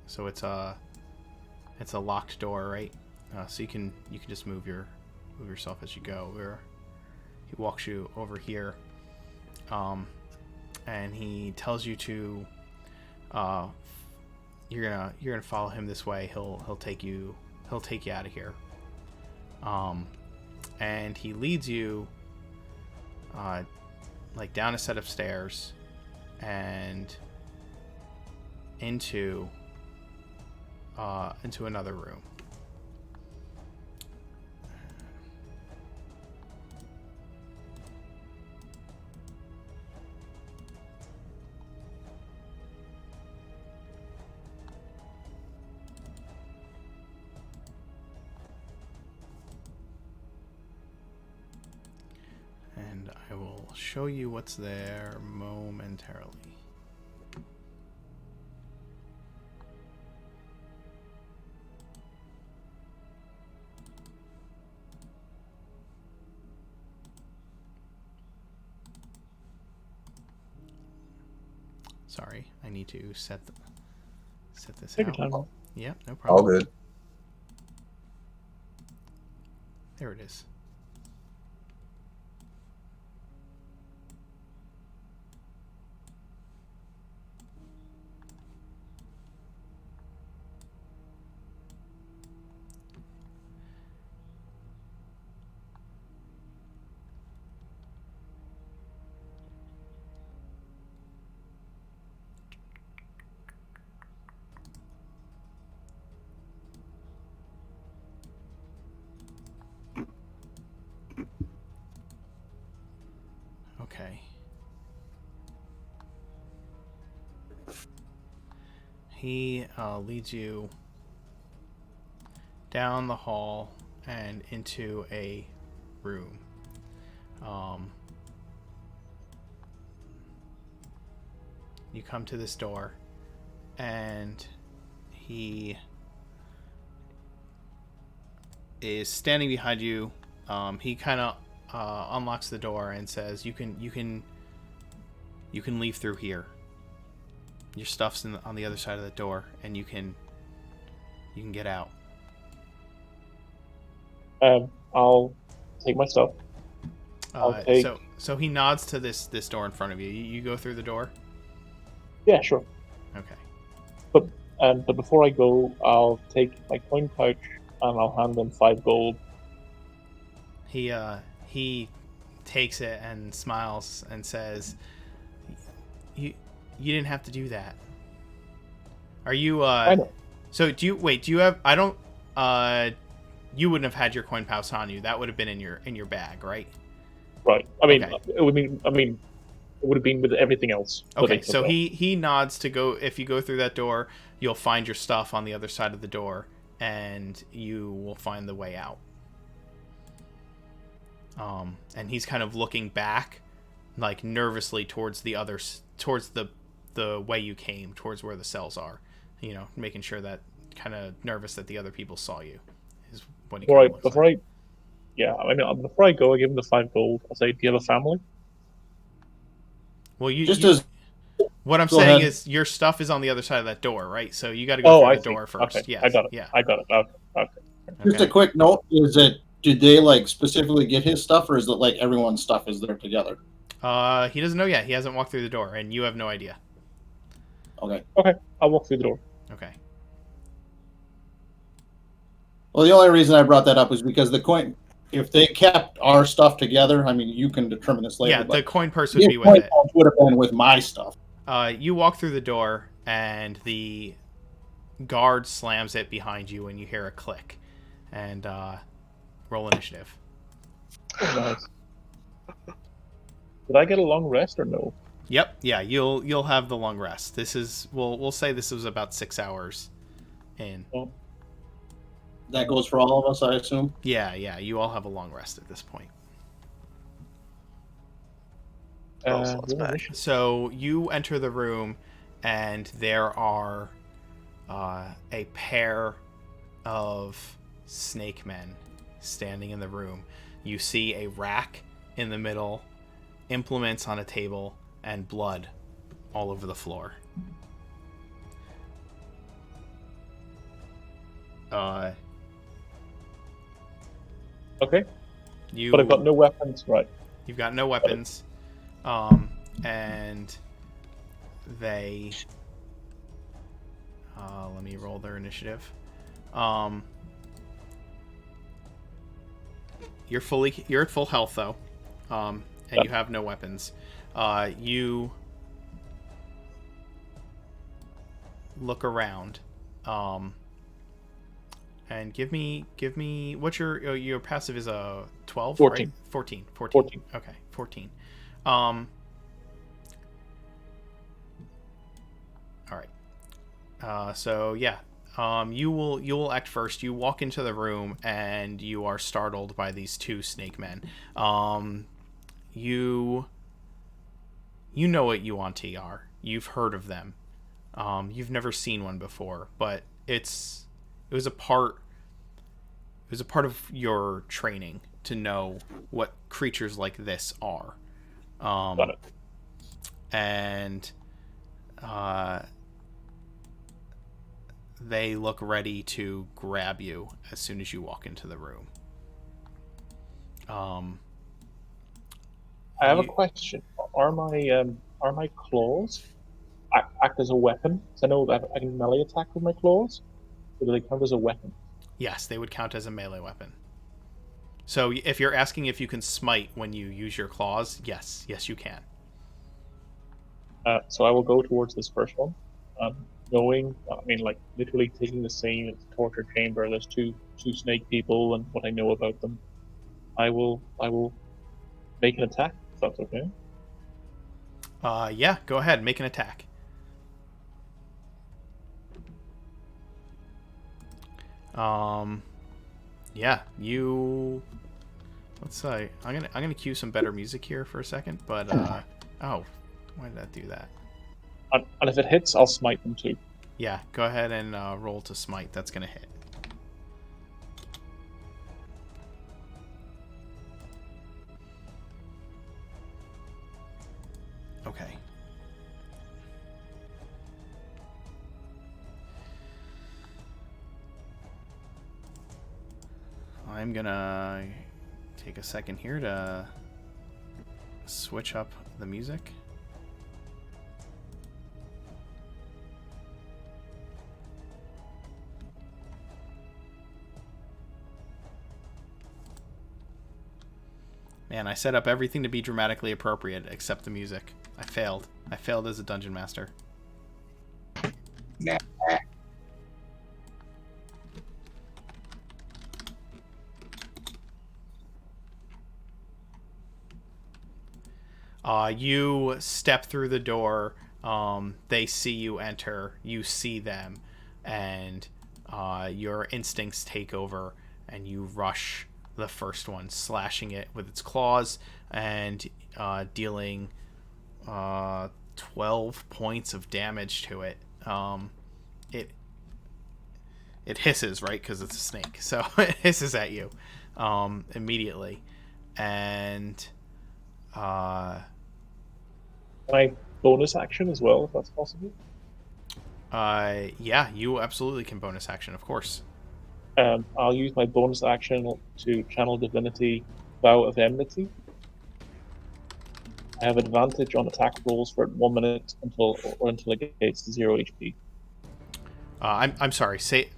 so it's a locked door, right? So you can just move yourself as you go. He walks you over here, and he tells you to you're gonna follow him this way. He'll take you out of here. And he leads you like down a set of stairs and into another room. And I will show you what's there momentarily. Sorry, I need to set this Take out. your time. Yep, no All problem. good. There it is. Okay. He leads you down the hall and into a room. You come to this door, and he is standing behind you. He kind of unlocks the door and says, "You can leave through here. Your stuff's on the other side of the door, and you can get out." I'll take my stuff. I'll take... So he nods to this door in front of you. You go through the door. Yeah, sure. Okay. But before I go, I'll take my coin pouch and I'll hand them 5 gold. He takes it and smiles and says, "You didn't have to do that. Are you I know. So do you have I don't you wouldn't have had your coin pouch on you. That would have been in your bag, right? Right. I mean, Okay. it would have been with everything else. that Okay, they took so off. he nods to go. If you go through that door, you'll find your stuff on the other side of the door, and you will find the way out. And he's kind of looking back, like nervously towards the way you came, towards where the cells are. You know, making sure that kind of nervous that the other people saw you is what he kind of looks like. Before I go, I give him the 5 gold. I say, "Do you have a family?" Well, As what I'm Go saying ahead. is your stuff is on the other side of that door, right? So you got to go through I the see. door first. Okay, Yes. I got it. Yeah. I got it. Okay. Just a quick note: is it did they like specifically get his stuff, or is it like everyone's stuff is there together? He doesn't know yet. He hasn't walked through the door, and you have no idea. Okay. I'll walk through the door. Okay. Well, the only reason I brought that up is because the coin. If they kept our stuff together, I mean, you can determine this later. Yeah, the but coin purse would his be with coin it. pouch would have been with my stuff. You walk through the door, and the guard slams it behind you, and you hear a click. And roll initiative. Oh, nice. Did I get a long rest or no? Yep. Yeah. You'll have the long rest. This is we'll say this was about 6 hours in. Well, That goes for all of us, I assume. Yeah. Yeah. You all have a long rest at this point. Roll slots yeah, back. So you enter the room, and there are a pair of snake men standing in the room. You see a rack in the middle, implements on a table, and blood all over the floor. Okay, You, but I've got no weapons, right? You've got no weapons, and they. Let me roll their initiative. You're at full health though, and you have no weapons. You look around, and give me what's your passive is a 12, 14. right? 14. 14. Okay, 14. All right. So yeah, you will act first. You walk into the room and you are startled by these two snake men. You know what Yuan-Ti are. You've heard of them. You've never seen one before, but it was a part of your training to know what creatures like this are. Got it. And they look ready to grab you as soon as you walk into the room. I have a question. Are my claws act as a weapon? 'Cause I know that I can melee attack with my claws. Or do they count as a weapon? Yes, they would count as a melee weapon. So if you're asking if you can smite when you use your claws, yes, you can. So I will go towards this first one, knowing, like literally taking the scene, it's a torture chamber. There's two snake people, and what I know about them. I will make an attack. If that's okay. Yeah, go ahead, make an attack. Yeah, let's say I'm gonna cue some better music here for a second, but oh, why did that do that? And if it hits, I'll smite them too. Yeah, go ahead and roll to smite. That's gonna hit. Okay. I'm gonna take a second here to switch up the music. Man, I set up everything to be dramatically appropriate except the music. I failed. I failed as a dungeon master. Nah. You step through the door. They see you enter. You see them, and your instincts take over, and you rush the first one, slashing it with its claws and dealing 12 points of damage to it. It hisses, right? Because it's a snake, so it hisses at you immediately, and My bonus action as well, if that's possible. yeah, you absolutely can bonus action, of course. I'll use my bonus action to channel divinity, vow of enmity. I have advantage on attack rolls for 1 minute until it gets to 0 HP. I'm sorry. Say,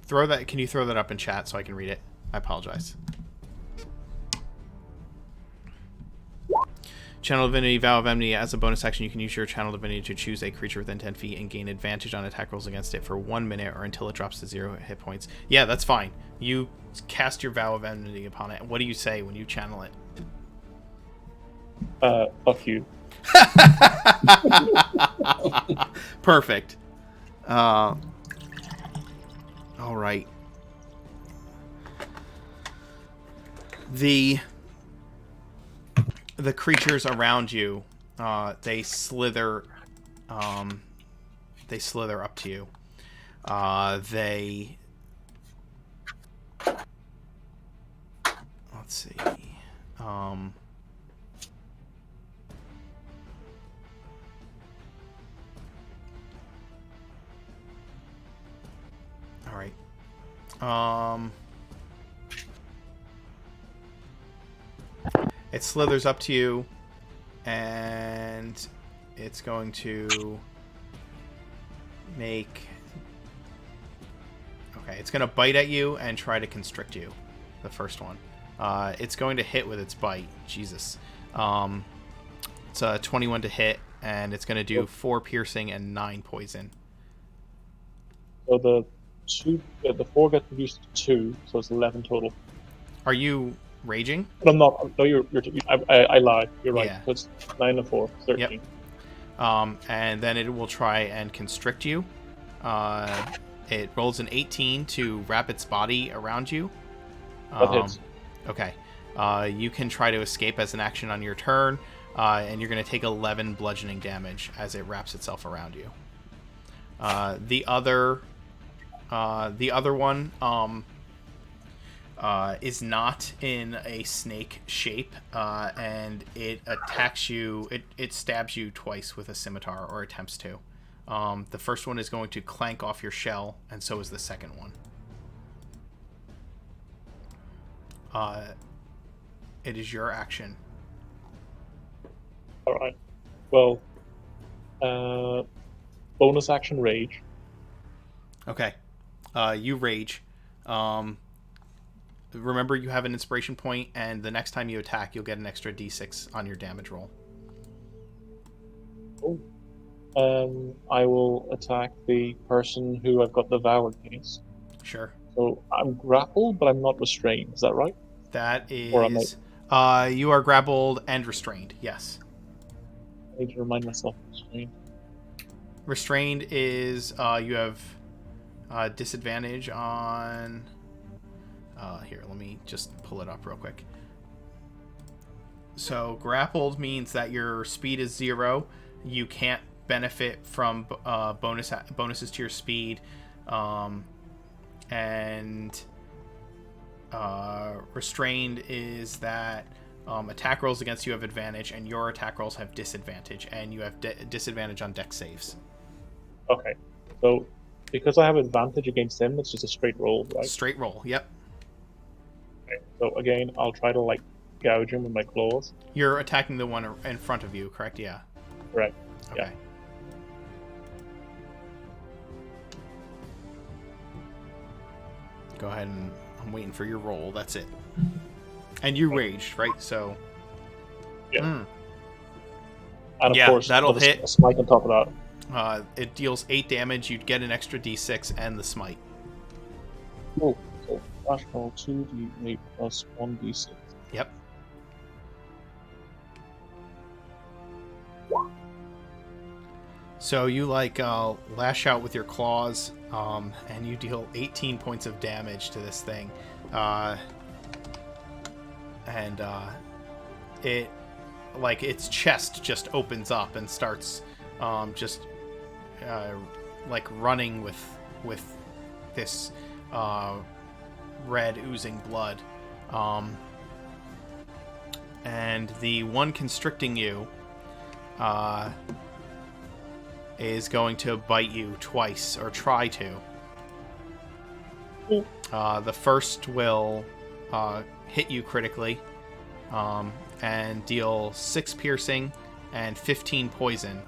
throw that. Can you throw that up in chat so I can read it? I apologize. Channel Divinity, Vow of Enmity. As a bonus action, you can use your Channel Divinity to choose a creature within 10 feet and gain advantage on attack rolls against it for 1 minute or until it drops to 0 hit points. Yeah, that's fine. You cast your Vow of Enmity upon it. What do you say when you channel it? Fuck you. Perfect. All right. The creatures around you, they slither up to you. Let's see. All right. It slithers up to you, and it's going to make... Okay, it's going to bite at you and try to constrict you. The first one. It's going to hit with its bite. Jesus. It's a 21 to hit, and it's going to do 4 piercing and 9 poison. So the 4 gets reduced to 2, so it's 11 total. Are you raging? But I'm not. No, I lied. You're right. Yeah. So it's 9 and 4, 13. Yep. And then it will try and constrict you. It rolls an 18 to wrap its body around you. That hits. Okay. You can try to escape as an action on your turn, and you're going to take 11 bludgeoning damage as it wraps itself around you. The other one is not in a snake shape, and it attacks you. It stabs you twice with a scimitar, or attempts to. The first one is going to clank off your shell, and so is the second one. It is your action. All right. Well, bonus action rage. Okay. You rage. Remember, you have an inspiration point, and the next time you attack, you'll get an extra d6 on your damage roll. Oh. I will attack the person who I've got the vow against. Sure. So I'm grappled, but I'm not restrained. Is that right? That Or am is... you are grappled and restrained, yes. I need to remind myself of restrained. Restrained is... you have disadvantage on... here, let me just pull it up real quick. So grappled means that your speed is 0. You can't benefit from bonuses to your speed, and restrained is that attack rolls against you have advantage, and your attack rolls have disadvantage, and you have disadvantage on dex saves. Okay, so because I have advantage against him, it's just a straight roll, right? Straight roll, yep. Okay. So again, I'll try to gouge him with my claws. You're attacking the one in front of you, correct? Yeah. Correct. Okay. Yeah. Go ahead, and I'm waiting for your roll. That's it. And you raged, right? So. Yeah. Mm. And of Yeah, course, that'll with hit. a smite on top of that. It deals 8 damage. You'd get an extra d6 and the smite. Oh, so flash roll 2d8 plus 1d6. Yep. So you lash out with your claws, and you deal 18 points of damage to this thing, and it its chest just opens up and starts running with this red oozing blood, and the one constricting you is going to bite you twice, or try to. The first will hit you critically, and deal 6 piercing and 15 poison.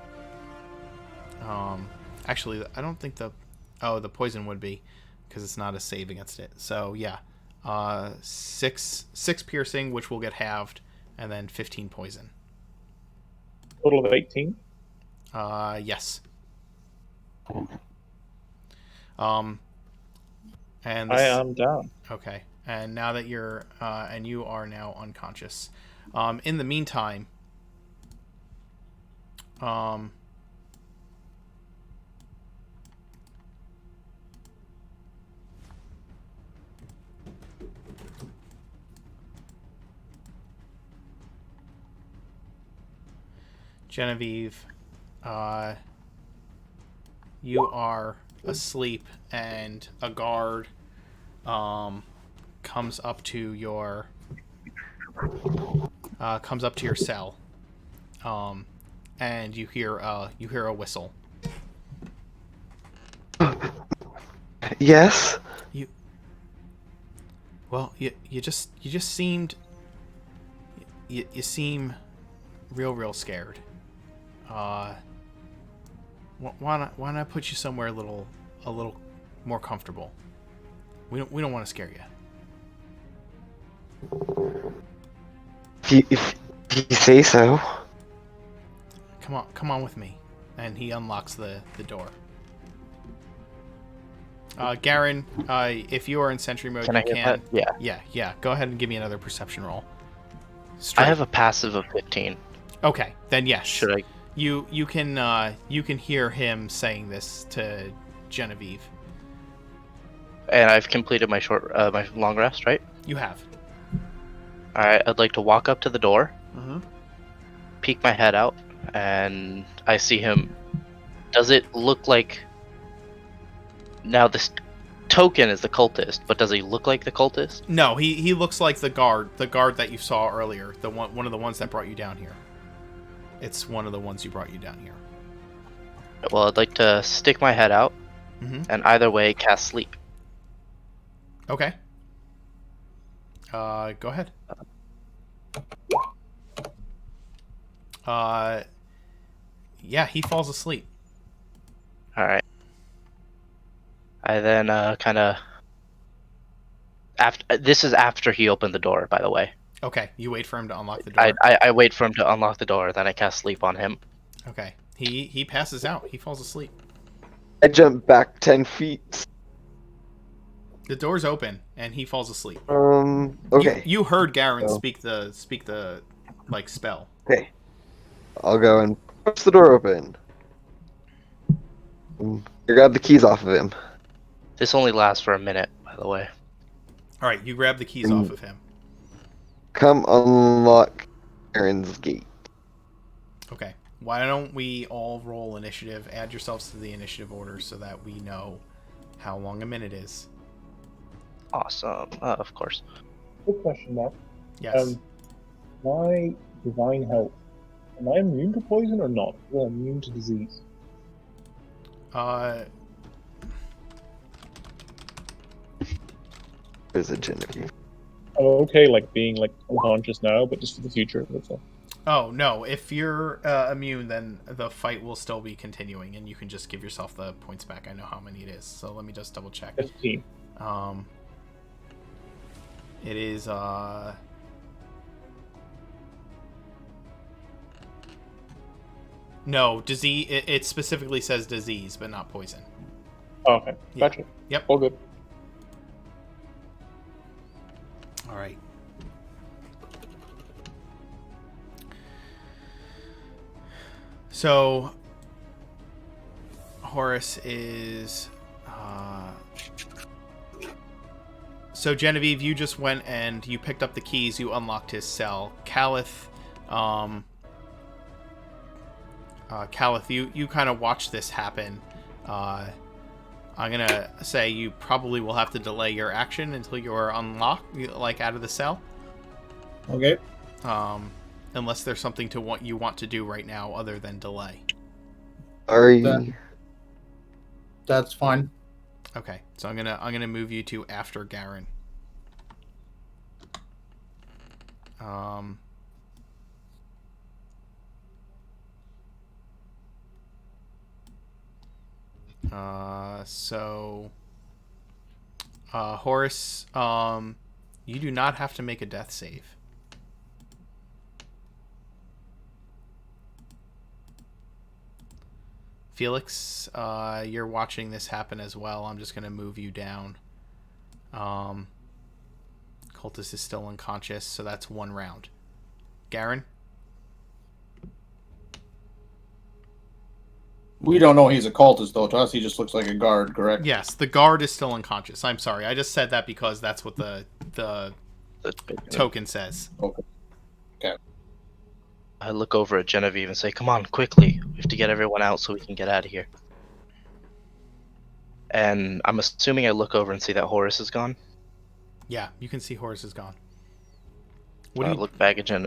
Actually, I don't think the poison would be, because it's not a save against it. So yeah, 6 piercing, which will get halved, and then 15 poison. Total of 18. Yes. And I am down. Okay. And now that you're and you are now unconscious. In the meantime, Um, Genevieve, you are asleep, and a guard comes up to your cell, and you hear a whistle. Yes. You just seemed you seem real scared. Why not put you somewhere a little more comfortable? We don't want to scare you. If you say so. Come on with me. And he unlocks the door. Garen, if you are in sentry mode, Can you I get can. that? Yeah. Yeah. Go ahead and give me another perception roll. I have a passive of 15. Okay, then yes. Should I? You can hear him saying this to Genevieve. And I've completed my my long rest, right? You have. All right. I'd like to walk up to the door, Mm-hmm. peek my head out, and I see him. Does it look like? Now this token is the cultist, but does he look like the cultist? No, he looks like the guard that you saw earlier, the one of the ones that brought you down here. It's one of the ones you brought you down here. Well, I'd like to stick my head out, and either way cast sleep. Okay. Go ahead. Yeah, he falls asleep. All right. I then kind of after this is after he opened the door, by the way. Okay, you wait for him to unlock the door. I wait for him to unlock the door, then I cast sleep on him. Okay, he passes out. He falls asleep. I jump back 10 feet. The door's open, and he falls asleep. Okay. You heard Garen speak the like spell. Okay. I'll go and push the door open. Grab the keys off of him. This only lasts for a minute, by the way. All right, you grab the keys off of him. Come unlock Aaron's gate. Okay. Why don't we all roll initiative? Add yourselves to the initiative order so that we know how long a minute is. Awesome. Of course. Quick question, Mark. Yes. My divine health. Am I immune to poison or not? Well, I'm immune to disease. There's a Genevieve. I'm okay, like being like unconscious now, but just for the future. That's all. Oh no! If you're immune, then the fight will still be continuing, and you can just give yourself the points back. I know how many it is, so let me just double check. 15. It is no disease. It specifically says disease, but not poison. Oh, okay, Yeah. gotcha. Yep. All good. All right. So Horace is so Genevieve, you just went and you picked up the keys, you unlocked his cell. Calith, you kind of watched this happen. I'm gonna say you probably will have to delay your action until you're unlocked, like out of the cell. Okay. Unless there's something you want to do right now other than delay. That's fine. Okay, so I'm gonna move you to after Garen. Horace, you do not have to make a death save. Felix, you're watching this happen as well. I'm just going to move you down. Cultist is still unconscious, so that's one round. Garen? We don't know he's a cultist, though. To us, he just looks like a guard, correct? Yes, the guard is still unconscious. I'm sorry. I just said that because that's what the token says. Okay. I look over at Genevieve and say, "Come on, quickly! We have to get everyone out so we can get out of here." And I'm assuming I look over and see that Horace is gone. Yeah, you can see Horace is gone. What do you look back at Oh,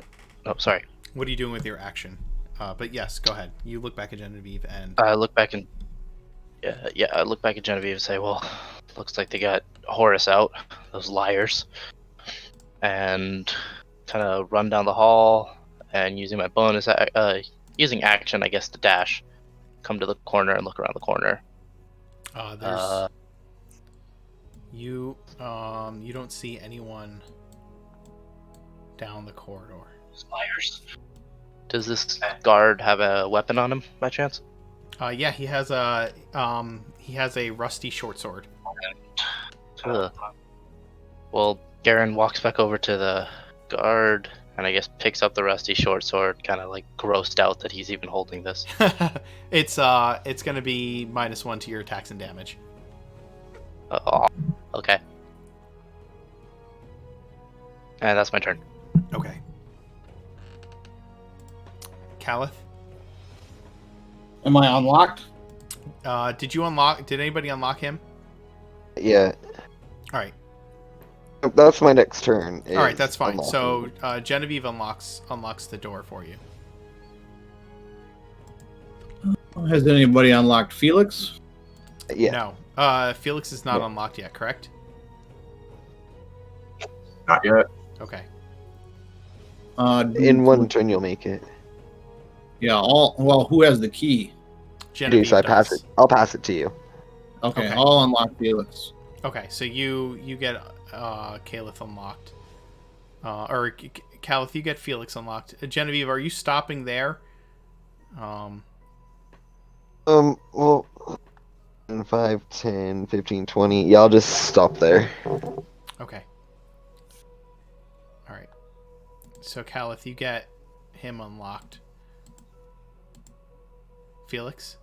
sorry. What are you doing with your action? But yes, go ahead. You look back at Genevieve and I look back and I look back at Genevieve and say, "Well, looks like they got Horace out. Those liars." And kind of run down the hall and using my bonus, using action, I guess, to dash, come to the corner and look around the corner. There's you don't see anyone down the corridor. Liars. Does this guard have a weapon on him by chance? Yeah, he has a rusty short sword. Well, Garen walks back over to the guard and I guess picks up the rusty short sword, kind of like grossed out that he's even holding this. It's gonna be -1 to your attacks and damage. Oh, okay. And that's my turn. Okay. Caliph? Am I unlocked? Did anybody unlock him? Yeah. Alright. That's my next turn. Alright, that's fine. unlocking. So Genevieve unlocks the door for you. Has anybody unlocked Felix? Yeah. No. Felix is not No. unlocked yet, correct? Not yet. Okay. In one turn, you'll make it. Yeah. Who has the key? Genevieve So I pass does. it. I'll pass it to you. Okay, Okay. I'll unlock Felix. Okay, so you get Caliph unlocked. Caliph, you get Felix unlocked. Genevieve, are you stopping there? Well, 5, 10, 15, 20. Yeah, I'll just stop there. Okay. Alright. So Caliph, you get him unlocked. Felix?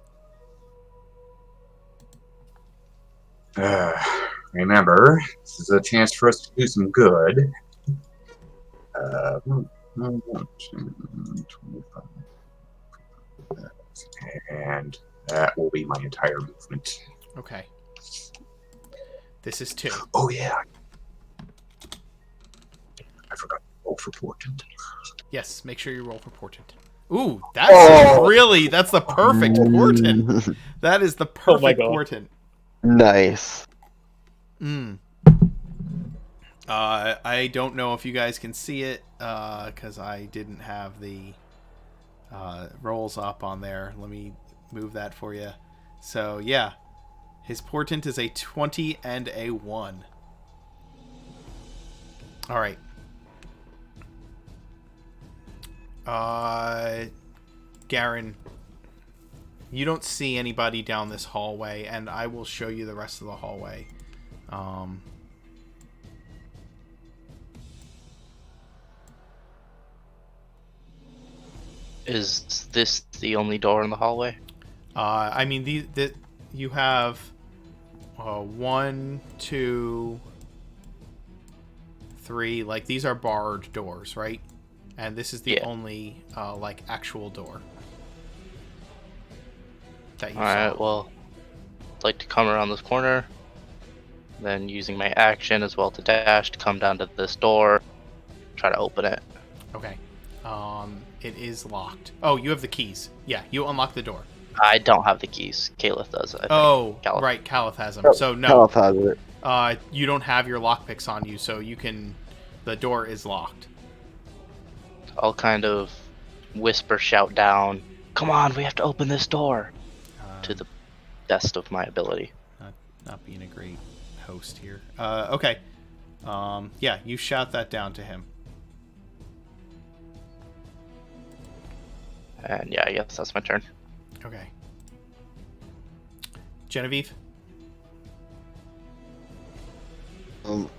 Remember, this is a chance for us to do some good. 25. And that will be my entire movement. Okay. This is 2. Oh, yeah. I forgot to roll for portent. Yes, make sure you roll for portent. Ooh, that's the perfect portent. That is the Oh my perfect God. portent. Nice. I don't know if you guys can see it, because I didn't have the rolls up on there. Let me move that for you. So, yeah. His portent is a 20 and a 1. Alright. Garen, you don't see anybody down this hallway, and I will show you the rest of the hallway. Is this the only door in the hallway? I mean, you have 1, 2, 3. Like, these are barred doors, right? And this is the only like actual door that you saw. Alright, well, I'd like to come around this corner, then using my action as well to dash to come down to this door, try to open it. Okay. It is locked. Oh, you have the keys. Yeah, you unlock the door. I don't have the keys. Caliph does. I think. Oh, Caliph. right. Caliph has them. Oh, So no, Caliph has it. you don't have your lockpicks on you, so you can. The door is locked. I'll kind of whisper, shout down, "Come on, we have to open this door!" to the best of my ability. Not being a great host here. Okay. Yeah, you shout that down to him. And yeah, I guess that's my turn. Okay. Genevieve?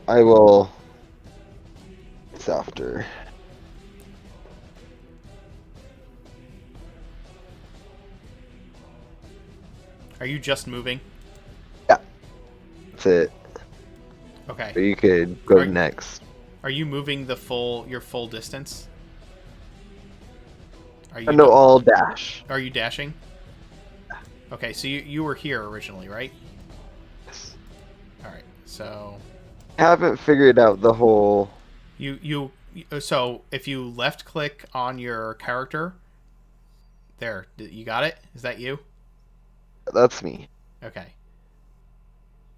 I will. It's after. Are you just moving? That's it. Okay. Or you could go Are- next. Are you moving your full distance? Are you No, all dash. Are you dashing? Okay, so you were here originally, right? Yes. All right. So Haven't figured out the whole. so if you left click on your character, there, you got it? Is that you? That's me. Okay.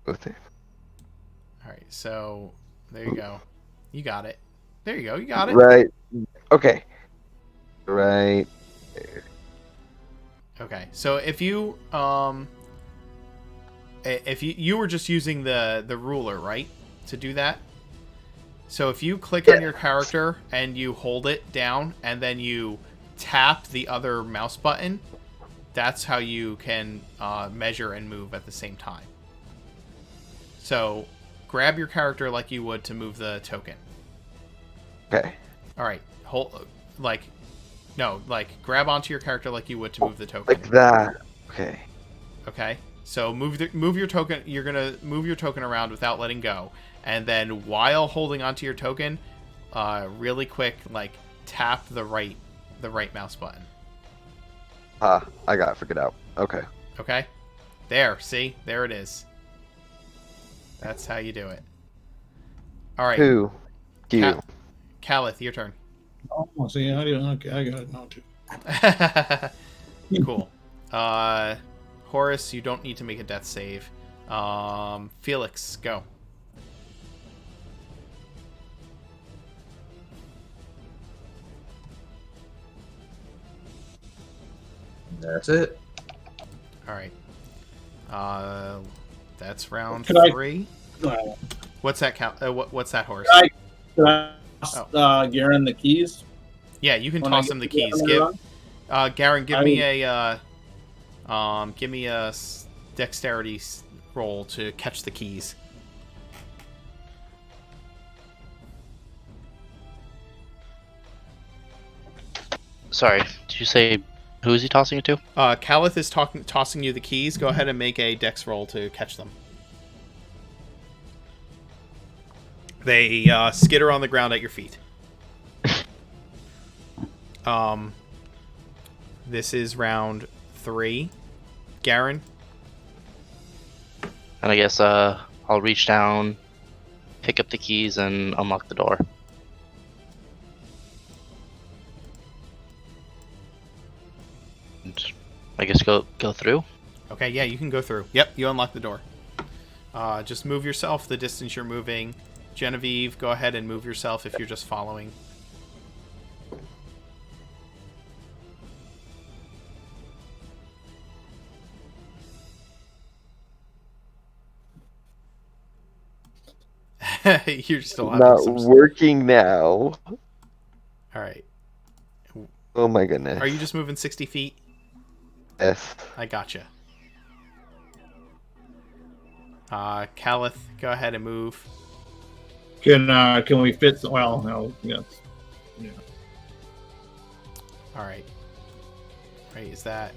Okay. All right. So there you go. You got it. There you go. You got it. Right. Okay. Right. Okay. So if you you were just using the ruler, right, to do that? So if you click on your character and you hold it down and then you tap the other mouse button, that's how you can measure and move at the same time. So grab your character like you would to move the token. Okay. All right. Grab onto your character like you would to move the token. Like that. Okay. Okay. So move your token. You're gonna move your token around without letting go, and then while holding onto your token, really quick, like tap the right mouse button. I got it figured out. Okay. Okay. There. See. There it is. That's how you do it. All right. Who? You. Calith, your turn. Oh, see, I got it now too. Cool. Horace, you don't need to make a death save. Felix, go. That's it. All right. That's round Could I- 3. What's that count? What's that, Horace? Can I toss Garen the keys? Yeah, you can when I toss get him the to the keys. end of the run? Garen, give me a dexterity roll to catch the keys. Sorry, did you say who is he tossing it to? Calith is tossing you the keys. Go ahead and make a dex roll to catch them. They skitter on the ground at your feet. This is round 3. Garen? And I guess I'll reach down, pick up the keys, and unlock the door. And I guess go through. Okay, yeah, you can go through. Yep, you unlock the door. Just move yourself the distance you're moving. Genevieve, go ahead and move yourself if you're just following. You're still having Not some... working now. Alright. Oh my goodness. Are you just moving 60 feet? Yes. I gotcha. Calith, go ahead and move. Can we fit? Well, no. Yeah. Alright. Right, is that...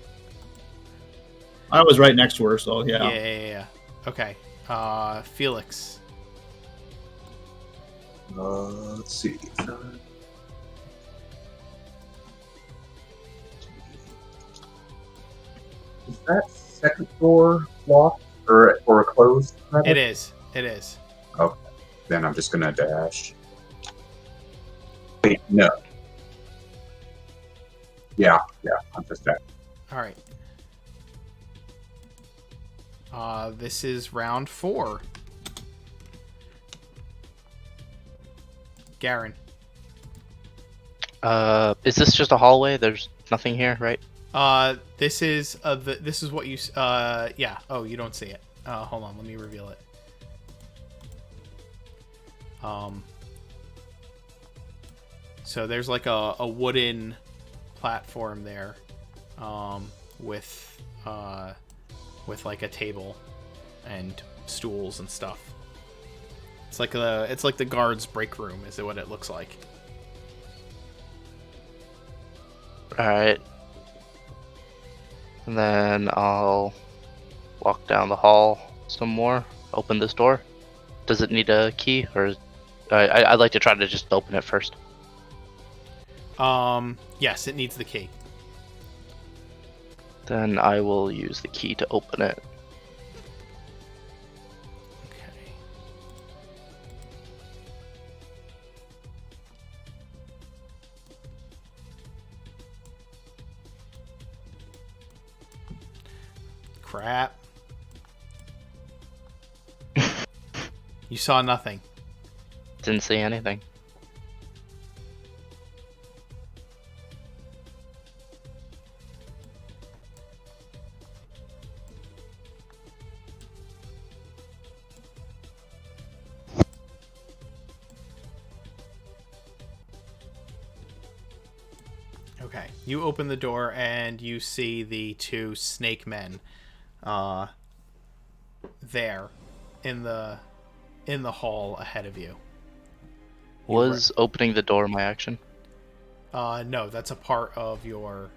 I was right next to her, so yeah. Yeah. Okay. Felix. Let's see. Is that second door locked or closed? It is. It is. Then I'm just gonna dash. Wait, no. Yeah, I'm just dashing. Alright. This is round 4. Garen. Is this just a hallway? There's nothing here, right? This is what you yeah. Oh, you don't see it. Hold on, let me reveal it. So there's like a wooden platform there, with like a table and stools and stuff. It's like the guards' break room, is what it looks like. Alright. And then I'll walk down the hall some more. Open this door. Does it need a key, or I'd like to try to just open it first. Yes, it needs the key. Then I will use the key to open it. Okay. Crap. You saw nothing. Didn't see anything. Okay. You open the door and you see the two snake men there in the hall ahead of you. Was opening the door my action? No, that's a part of your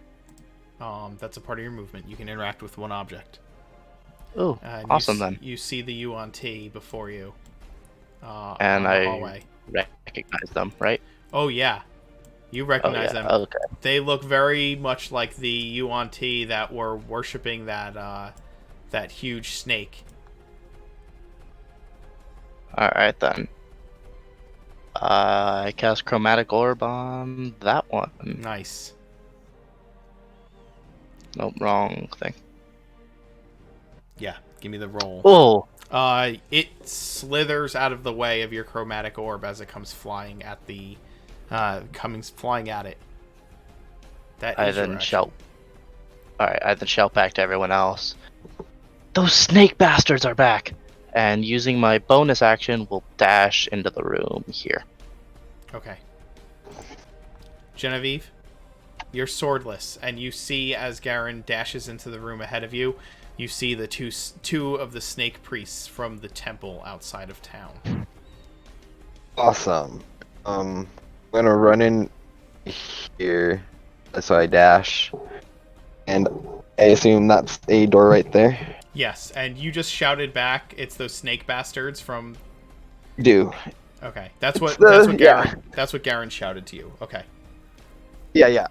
movement. You can interact with one object. Oh, And awesome you, then. You see the Yuan-Ti before you. And on the I hallway. recognize them, right? Oh yeah, you recognize them. Okay. They look very much like the Yuan-Ti that were worshiping that huge snake. Alright then. I cast Chromatic Orb on that one. Nice. Nope, wrong thing. Yeah, give me the roll. Oh! It slithers out of the way of your chromatic orb as it comes flying at it. That I is your then action. shout. Alright, I then shout back to everyone else. Those snake bastards are back! And using my bonus action, will dash into the room here. Okay. Genevieve, you're swordless, and you see as Garen dashes into the room ahead of you, you see the two of the snake priests from the temple outside of town. Awesome. I'm gonna run in here. So I dash. And I assume that's a door right there. Yes, and you just shouted back, it's those snake bastards from... Do. Okay, that's what Yeah. Garen that's what Garen shouted to you. Okay. Yeah.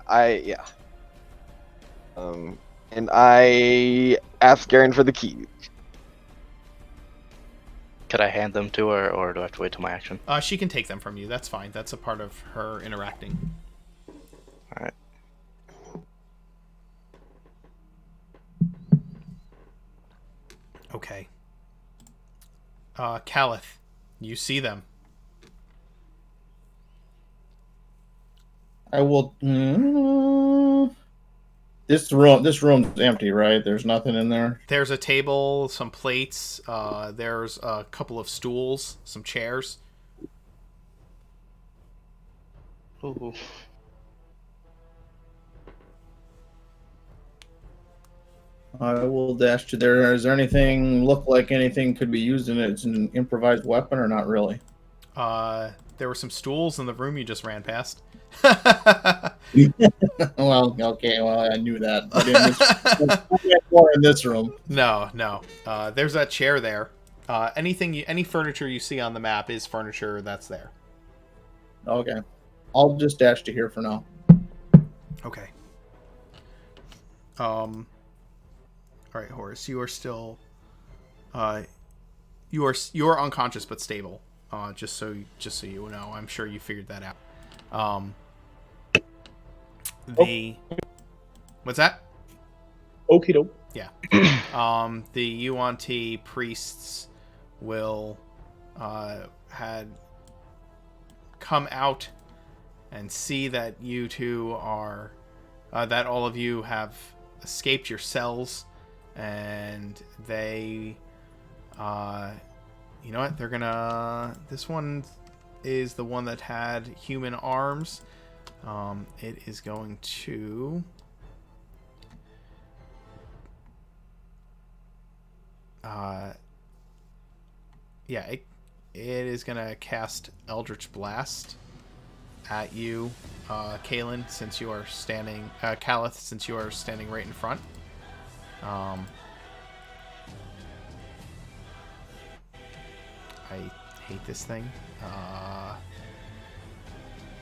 And I ask Garen for the key. Could I hand them to her, or do I have to wait till my action? She can take them from you. That's fine. That's a part of her interacting. Alright. Okay. Caliph, you see them. I will. This room's empty, right? There's nothing in there. There's a table, some plates. There's a couple of stools, some chairs. Ooh. I will dash to there. Is there anything look like anything could be used in it? It's an improvised weapon or not really? There were some stools in the room you just ran past. Well, okay. Well, I knew that. But in this room. No. There's that chair there. Any furniture you see on the map is furniture that's there. Okay. I'll just dash to here for now. Okay. All right, Horace, you are still, you are unconscious but stable. Just so you know, I'm sure you figured that out. What's that? Okie doke. Yeah. The Yuan-Ti priests will had come out and see that you two are that all of you have escaped your cells, and they you know what, they're gonna, this one is the one that had human arms. It is going to yeah, it is gonna cast Eldritch Blast at you, Kalen, since you are standing, Calith, since you are standing right in front. I hate this thing.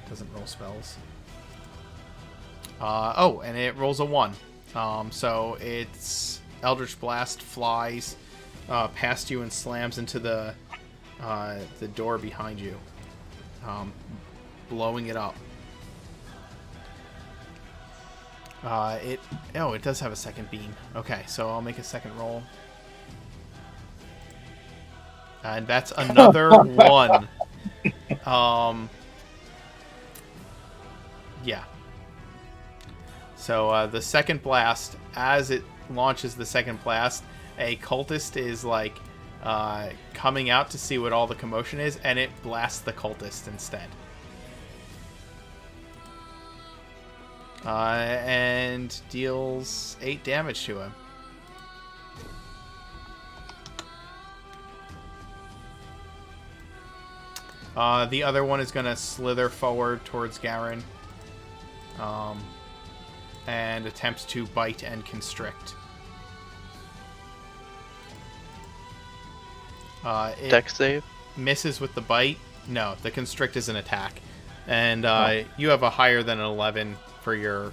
Doesn't roll spells. Oh, and it rolls a 1. So its Eldritch Blast flies past you and slams into the door behind you, blowing it up. It does have a second beam. Okay, so I'll make a second roll. And that's another 1. Yeah. So the second blast, as it launches the second blast, a cultist is like coming out to see what all the commotion is, and it blasts the cultist instead. And deals 8 damage to him. The other one is going to slither forward towards Garen. And attempts to bite and constrict. It Dex save? misses with the bite. No, the constrict is an attack. And you have a higher than an 11 for your...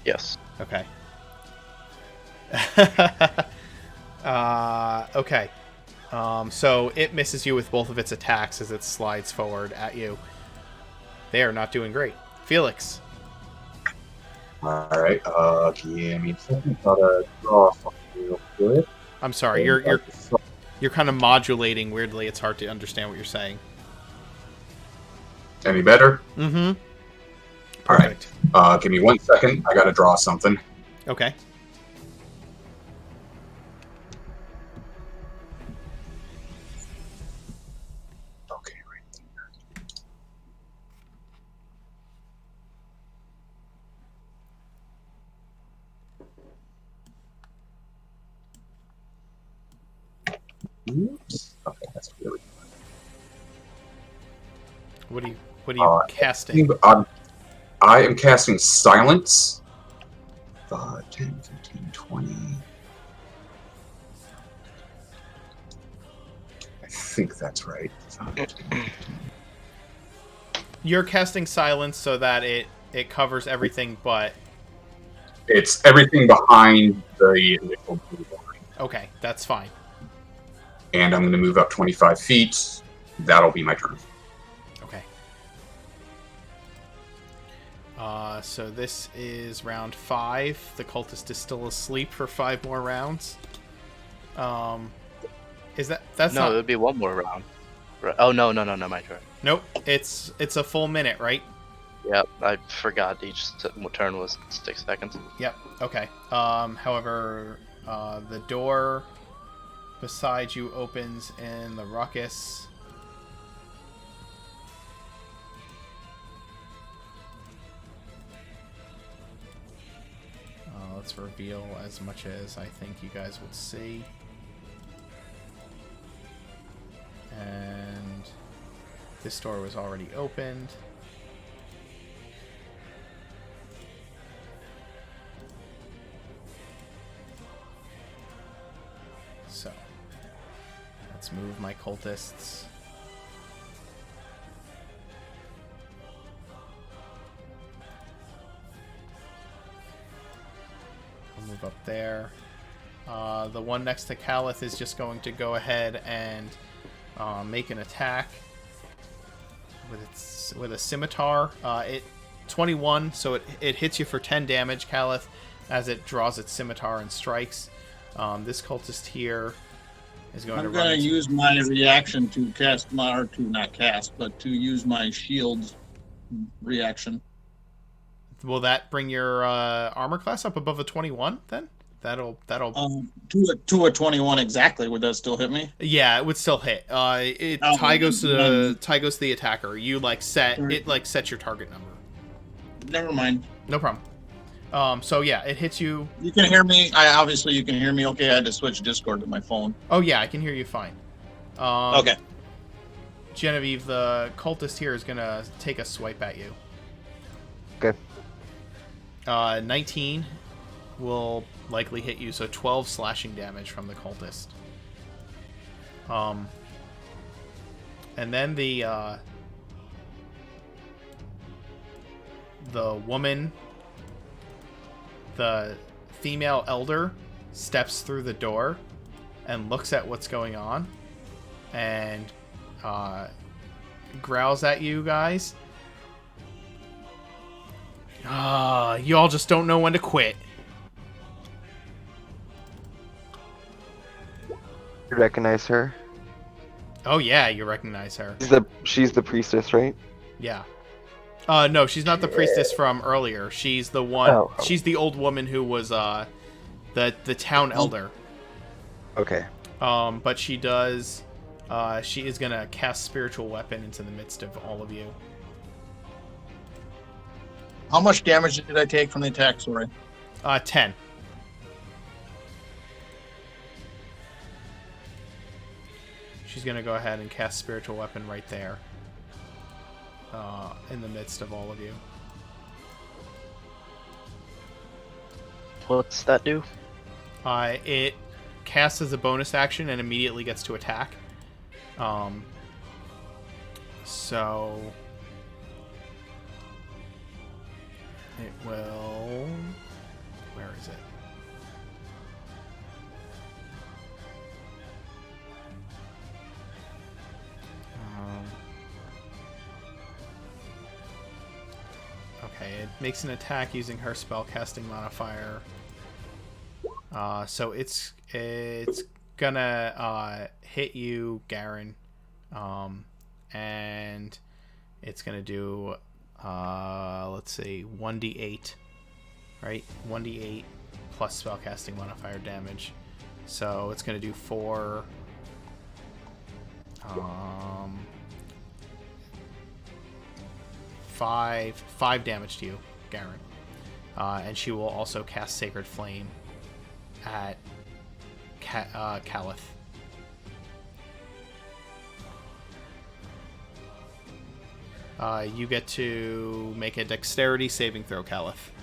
Yes. Okay. Okay. So it misses you with both of its attacks as it slides forward at you. They are not doing great. Felix. Alright, yeah, I mean, something gotta draw something real good. I'm sorry, you're kind of modulating weirdly. It's hard to understand what you're saying. Any better? Mm-hmm. Alright, give me 1 second. I gotta draw something. Okay. Okay, right there. Oops. Okay, that's really What are you casting? I am casting Silence. 5, 10, 15, 20. I think that's right. 5, 10, 15. You're casting silence so that it covers everything but... It's everything behind the initial blue line. Okay, that's fine. And I'm going to move up 25 feet. That'll be my turn. Okay. So this is round 5. The cultist is still asleep for 5 more rounds. That's No, not... it would be 1 more round. Oh, no, my turn. Nope, it's a full minute, right? Yep, I forgot each turn was 6 seconds. Yep, okay. However, the door beside you opens in the ruckus. Let's reveal as much as I think you guys would see. And this door was already opened. So, let's move my cultists. I'll move up there. The one next to Calith is just going to go ahead and make an attack with a scimitar. 21, so it hits you for 10 damage, Calith, as it draws its scimitar and strikes. This cultist here is going to run. I'm going to use my reaction to cast my, or to not cast, but to use my shield reaction. Will that bring your armor class up above a 21 then? That'll to a 21 exactly. Would that still hit me? Yeah, it would still hit. Tie goes to the attacker. You sets your target number. Never mind. No problem. So yeah, it hits you. You can hear me. Obviously you can hear me. Okay, I had to switch Discord to my phone. Oh yeah, I can hear you fine. Okay. Genevieve, the cultist here is gonna take a swipe at you. Okay. 19 will likely hit you, so 12 slashing damage from the cultist. And then the woman, the female elder, steps through the door and looks at what's going on and growls at you guys. You all just don't know when to quit. You recognize her? Oh yeah, you recognize her. She's the priestess, right? Yeah. No, she's not the priestess from earlier. She's the one. Oh. She's the old woman who was the town elder. Okay. But she does. She is gonna cast spiritual weapon into the midst of all of you. How much damage did I take from the attack, sorry? 10. She's gonna go ahead and cast spiritual weapon right there. In the midst of all of you. What's that do? It casts as a bonus action and immediately gets to attack. So it will. Where is it? Okay, it makes an attack using her spellcasting modifier. So it's gonna hit you, Garen, and it's gonna do let's see, 1d8, right? 1d8 plus spellcasting modifier damage. So it's gonna do 4. 5 damage to you, Garen. And she will also cast Sacred Flame at Caliph. You get to make a dexterity saving throw, Caliph.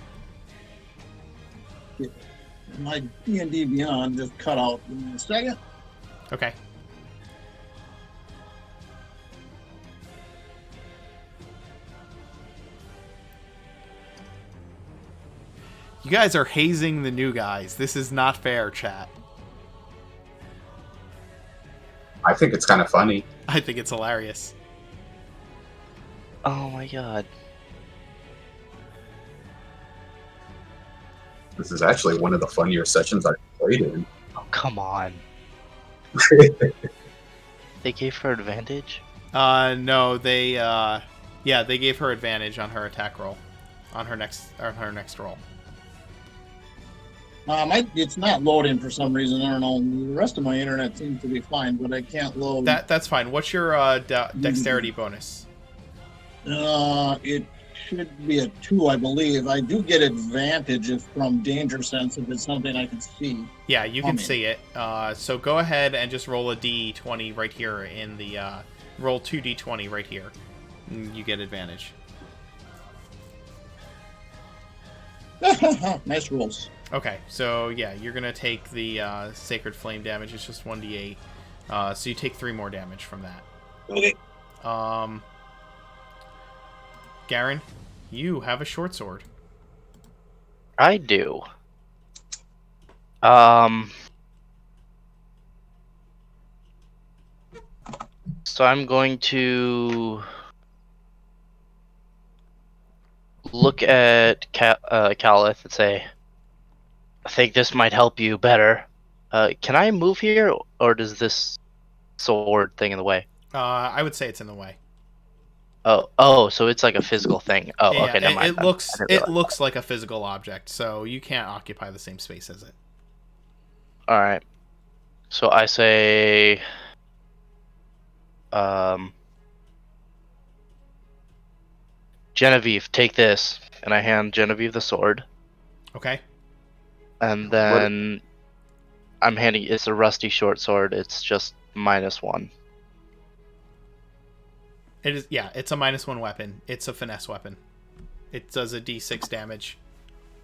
My D&D Beyond just cut out in a second. Okay. You guys are hazing the new guys. This is not fair, chat. I think it's kind of funny. I think it's hilarious. Oh my god. This is actually one of the funnier sessions I've played in. Oh, come on. They gave her advantage? No, they they gave her advantage on her attack roll. On her next roll. It's not loading for some reason. I don't know. The rest of my internet seems to be fine, but I can't load. That's fine. What's your dexterity bonus? It should be a 2, I believe. I do get advantage from danger sense if it's something I can see. Yeah, you can see it. So go ahead and just roll a d20 right here in the roll 2d20 right here. You get advantage. Nice rolls. Okay, so yeah, you're gonna take the Sacred Flame damage. It's just 1d8. So you take 3 more damage from that. Okay. Garen, you have a short sword. I do. So I'm going to look at Caliph and say, I think this might help you better. Can I move here, or does this sword thing in the way? I would say it's in the way. Oh, so it's like a physical thing. Oh, Yeah, okay, never mind. it looks like a physical object, so you can't occupy the same space as it. All right. So I say, Genevieve, take this, and I hand Genevieve the sword. Okay. And then I'm handing it's a rusty short sword. It's just -1. It is, yeah, it's a -1 weapon. It's a finesse weapon. It does a d6 damage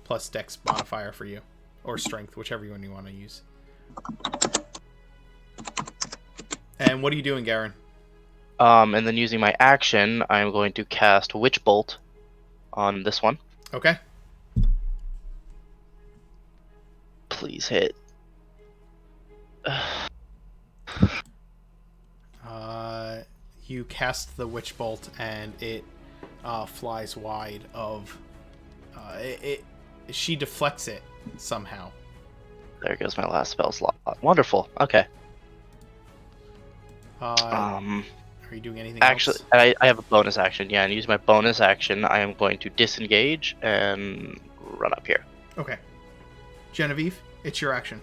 plus dex modifier for you, or strength, whichever one you want to use. And what are you doing, Garen? And then using my action, I'm going to cast Witch Bolt on this one. Okay. Please hit. You cast the Witch Bolt, and it flies wide of... She deflects it somehow. There goes my last spell slot. Wonderful. Okay. Are you doing anything Actually, else? I have a bonus action. Yeah, and use my bonus action, I am going to disengage and run up here. Okay. Genevieve, it's your action.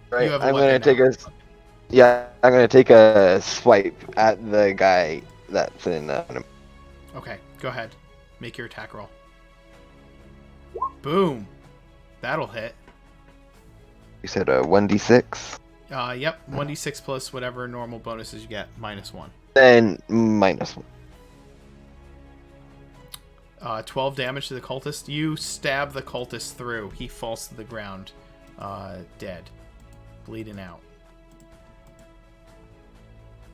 Right. You have a I'm gonna weapon take now. I'm gonna take a swipe at the guy that's in. Okay, go ahead. Make your attack roll. Boom. That'll hit. You said a 1d6. Yep. 1d6 plus whatever normal bonuses you get, -1. Then -1. 12 damage to the cultist. You stab the cultist through. He falls to the ground, dead, bleeding out.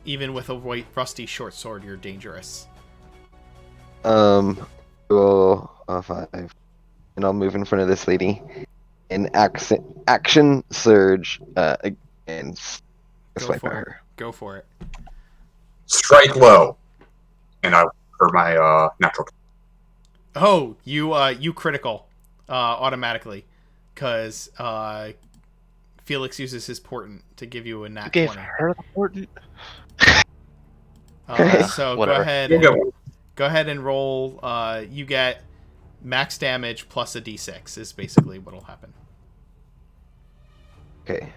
Even with a white rusty short sword, you're dangerous. Well, 5, and I'll move in front of this lady, and action surge and swipe at her. Go for it. Strike low, and I for my natural. Oh, you critical automatically, because Felix uses his portent to give you a nat You gave 20. her the portent? So Whatever. go ahead and roll. You get max damage plus a d6 is basically what'll happen. Okay.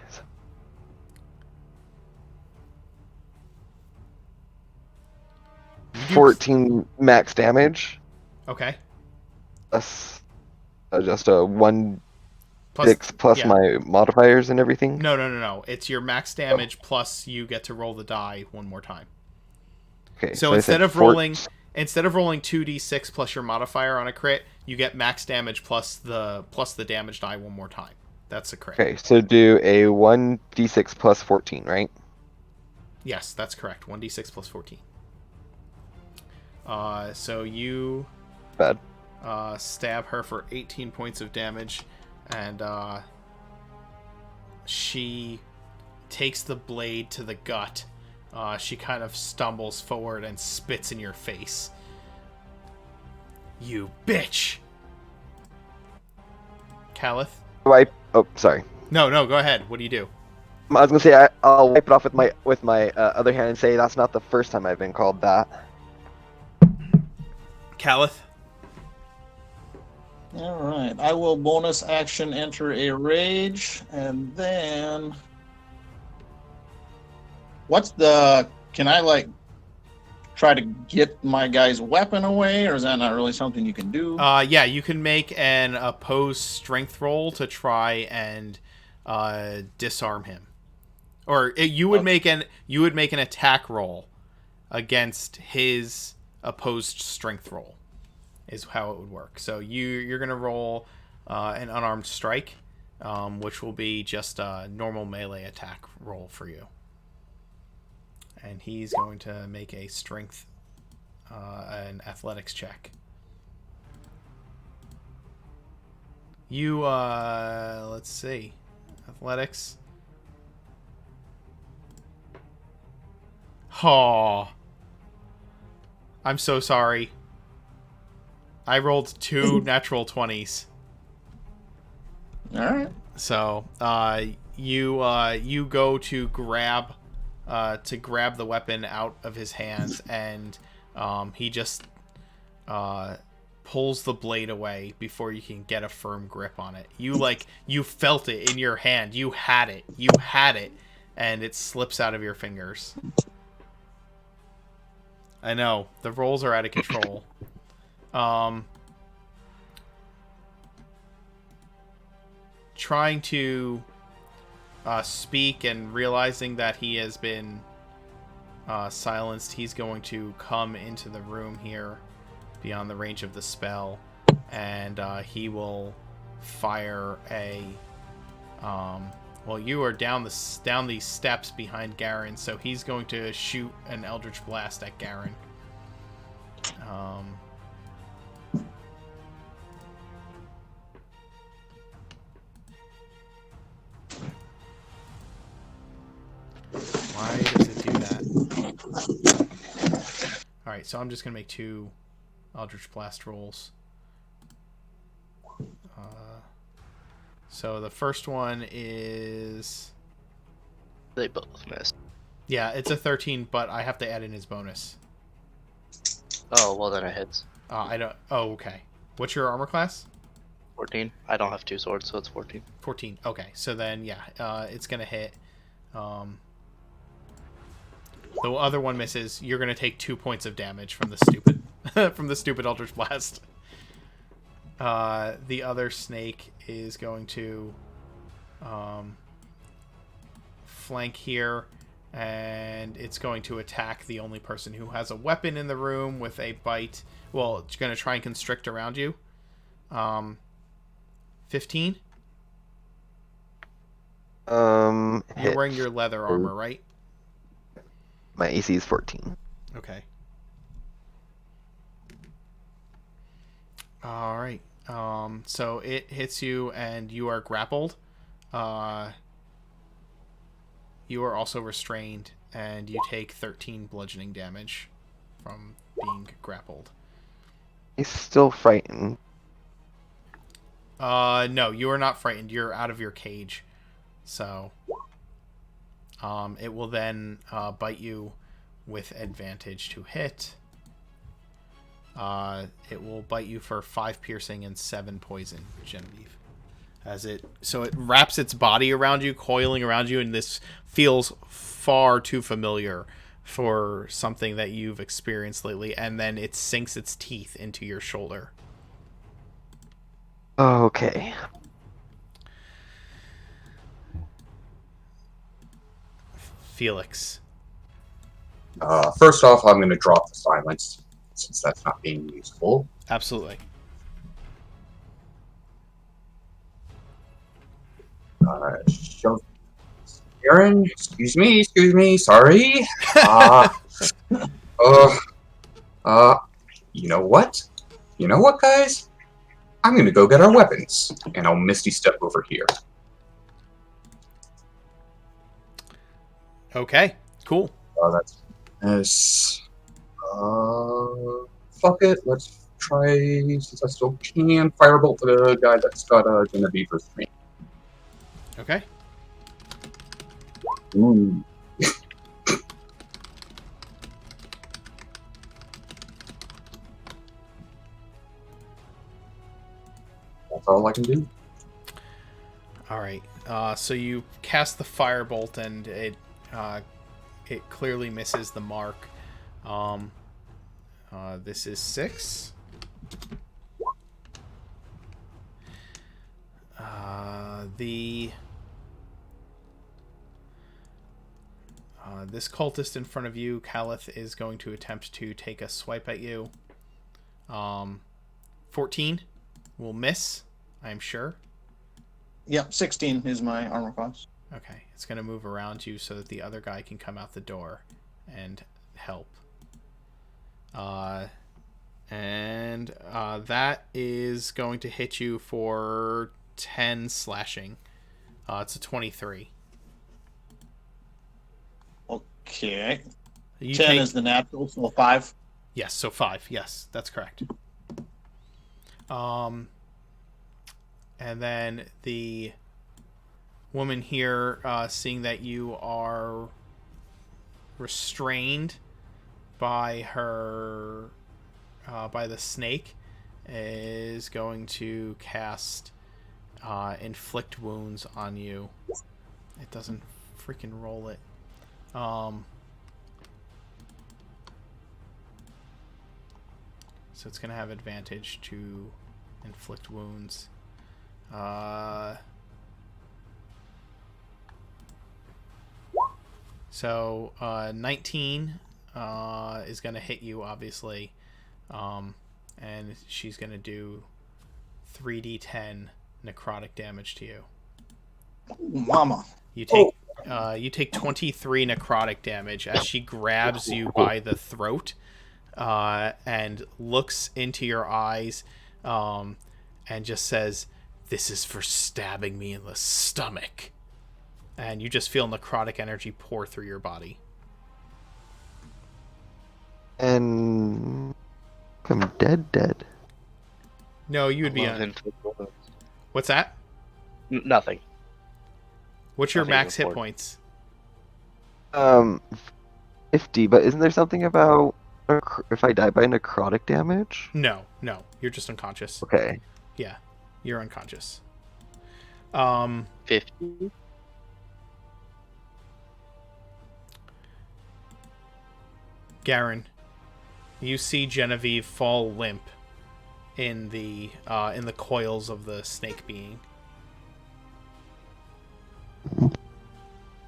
You do- 14 max damage. Okay. Plus just a 1d6 plus yeah. my modifiers and everything. No. It's your max damage plus you get to roll the die one more time. Okay. So I instead said of rolling 2d6 plus your modifier on a crit, you get max damage plus the damage die one more time. That's a crit. Okay, so do a 1d6 plus 14, right? Yes, that's correct. 1d6 plus 14. So you Bad. stab her for 18 points of damage, and she takes the blade to the gut. She kind of stumbles forward and spits in your face. You bitch! Calith? Oh, sorry. No, go ahead. What do you do? I was gonna say I'll wipe it off with my other hand and say that's not the first time I've been called that. Calith? All right. I will bonus action enter a rage, and then can I try to get my guy's weapon away, or is that not really something you can do? Yeah, you can make an opposed strength roll to try and disarm him, or you would make an attack roll against his opposed strength roll, is how it would work. So you're gonna roll an unarmed strike, which will be just a normal melee attack roll for you, and he's going to make a strength an athletics check. You let's see, athletics. Oh, I'm so sorry. I rolled 2 natural 20s. All right. So you go to grab the weapon out of his hands, and he just pulls the blade away before you can get a firm grip on it. You felt it in your hand. You had it, and it slips out of your fingers. I know, the rolls are out of control. Trying to speak and realizing that he has been silenced, he's going to come into the room here beyond the range of the spell, and he will fire a Well, you are down these steps behind Garen, so he's going to shoot an Eldritch Blast at Garen. Why does it do that? Alright, so I'm just going to make 2 Eldritch Blast rolls. So the first one is... They both missed. Yeah, it's a 13, but I have to add in his bonus. Oh, well then it hits. I don't... Oh, okay. What's your armor class? 14. I don't have 2 swords, so it's 14. 14. Okay, so then, yeah, it's going to hit. The other one misses. You're going to take 2 points of damage from the stupid from the stupid Eldritch Blast. The other snake is going to flank here, and it's going to attack the only person who has a weapon in the room with a bite. Well, it's going to try and constrict around you. 15? You're wearing your leather armor, right? My AC is 14. Okay. All right. So it hits you, and you are grappled. You are also restrained, and you take 13 bludgeoning damage from being grappled. He's still frightened. No, you are not frightened. You're out of your cage. So, it will then bite you with advantage to hit. It will bite you for 5 piercing and 7 poison, Genevieve. So it wraps its body around you, coiling around you, and this feels far too familiar for something that you've experienced lately, and then it sinks its teeth into your shoulder. Okay. Felix. First off, I'm going to drop the silence, since that's not being useful. Absolutely. Aaron, excuse me, sorry. You know what? Guys? I'm going to go get our weapons, and I'll Misty Step over here. Okay, cool. That's fuck it. Let's try, since I still can, Firebolt the guy that's got Genevieve for me. Okay. Ooh. That's all I can do. All right. So you cast the firebolt, and it clearly misses the mark. This is 6. This cultist in front of you, Calith, is going to attempt to take a swipe at you. 14 will miss, I'm sure. Yep, 16 is my armor class. Okay, it's going to move around you so that the other guy can come out the door and help. That is going to hit you for 10 slashing. It's a 23. Okay. 10 take... is the natural, so 5. Yes, so 5. Yes, that's correct. And then the woman here, seeing that you are restrained by her, by the snake, is going to cast Inflict Wounds on you. It doesn't freaking roll it. So it's going to have advantage to inflict wounds. So 19 is going to hit you, obviously. And she's going to do 3d10 necrotic damage to you. Mama. You take 23 necrotic damage as she grabs you by the throat and looks into your eyes and just says, "This is for stabbing me in the stomach." And you just feel necrotic energy pour through your body. And I'm dead. No, you would be What's that? Nothing. What's your Nothing max hit report. points? 50, but isn't there something about if I die by necrotic damage? No, you're just unconscious. Okay. Yeah, you're unconscious. 50. Garen, you see Genevieve fall limp in the coils of the snake being.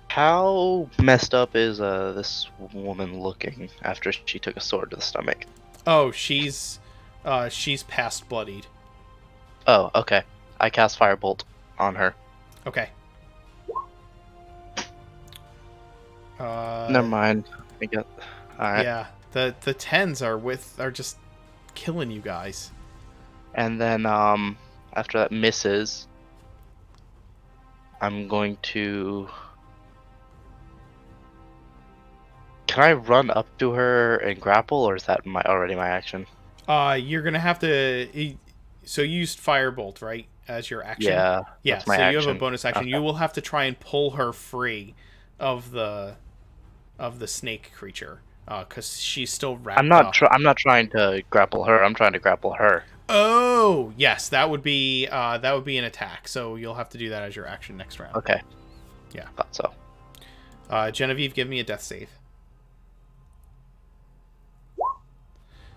How messed up is this woman looking after she took a sword to the stomach? Oh, she's past bloodied. Oh, okay. I cast Firebolt on her. Okay. Never mind. I get. All right. Yeah, the 10s are just killing you guys. And then after that misses, I'm going to. Can I run up to her and grapple, or is that already my action? You're gonna have to. So you used Firebolt, right, as your action? Yeah. Yeah. That's my So you action. have a bonus action. Okay. You will have to try and pull her free of the snake creature, because she's still wrapped I'm not. up. I'm not trying to grapple her. I'm trying to grapple her. Oh, yes, that would be an attack. So you'll have to do that as your action next round. Okay. Yeah. Thought so. Genevieve, give me a death save.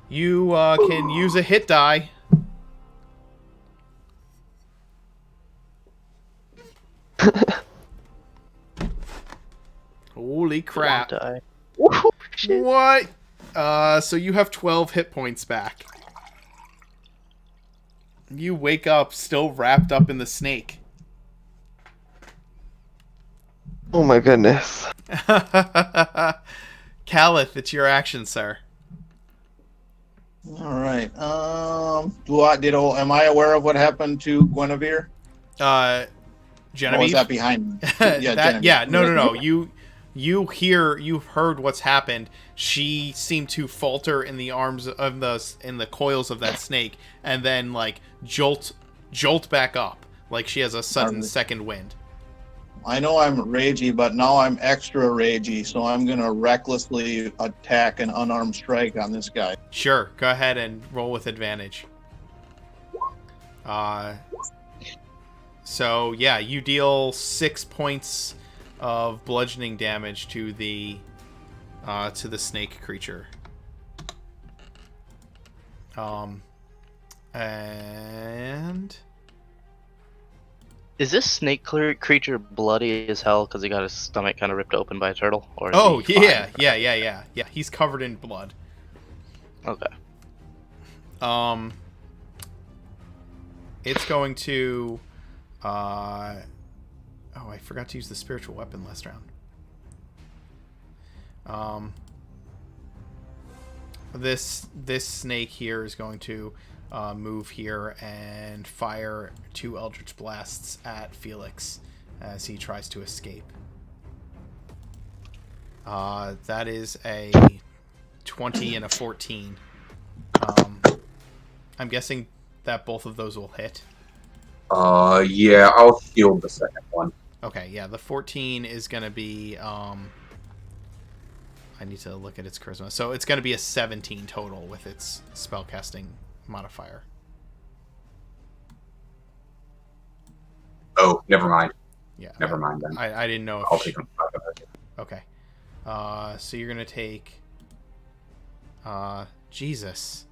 You can use a hit die. Holy crap. Die. What? So you have 12 hit points back. You wake up still wrapped up in the snake. Oh my goodness. Calith, it's your action, sir. All right. Am I aware of what happened to Guinevere? Genevieve? Or was that behind me? Genevieve. No. You heard what's happened. She seemed to falter in the arms of the coils of that snake, and then like jolt back up, like she has a sudden second wind. I know I'm ragey, but now I'm extra ragey, so I'm gonna recklessly attack an unarmed strike on this guy. Sure, go ahead and roll with advantage. So yeah, you deal 6 points of bludgeoning damage to the snake creature. And Is this snake creature bloody as hell because he got his stomach kind of ripped open by a turtle? Or is oh he fine? yeah. He's covered in blood. Okay. It's going to. I forgot to use the spiritual weapon last round. This snake here is going to move here and fire 2 Eldritch Blasts at Felix as he tries to escape. That is a 20 and a 14. I'm guessing that both of those will hit. Yeah, I'll shield the second one. Okay, yeah, the 14 is going to be, I need to look at its charisma. So it's going to be a 17 total with its spellcasting modifier. Oh, never mind. Yeah. Never mind then. I didn't know if... I'll take them. Okay. So you're going to take... Jesus.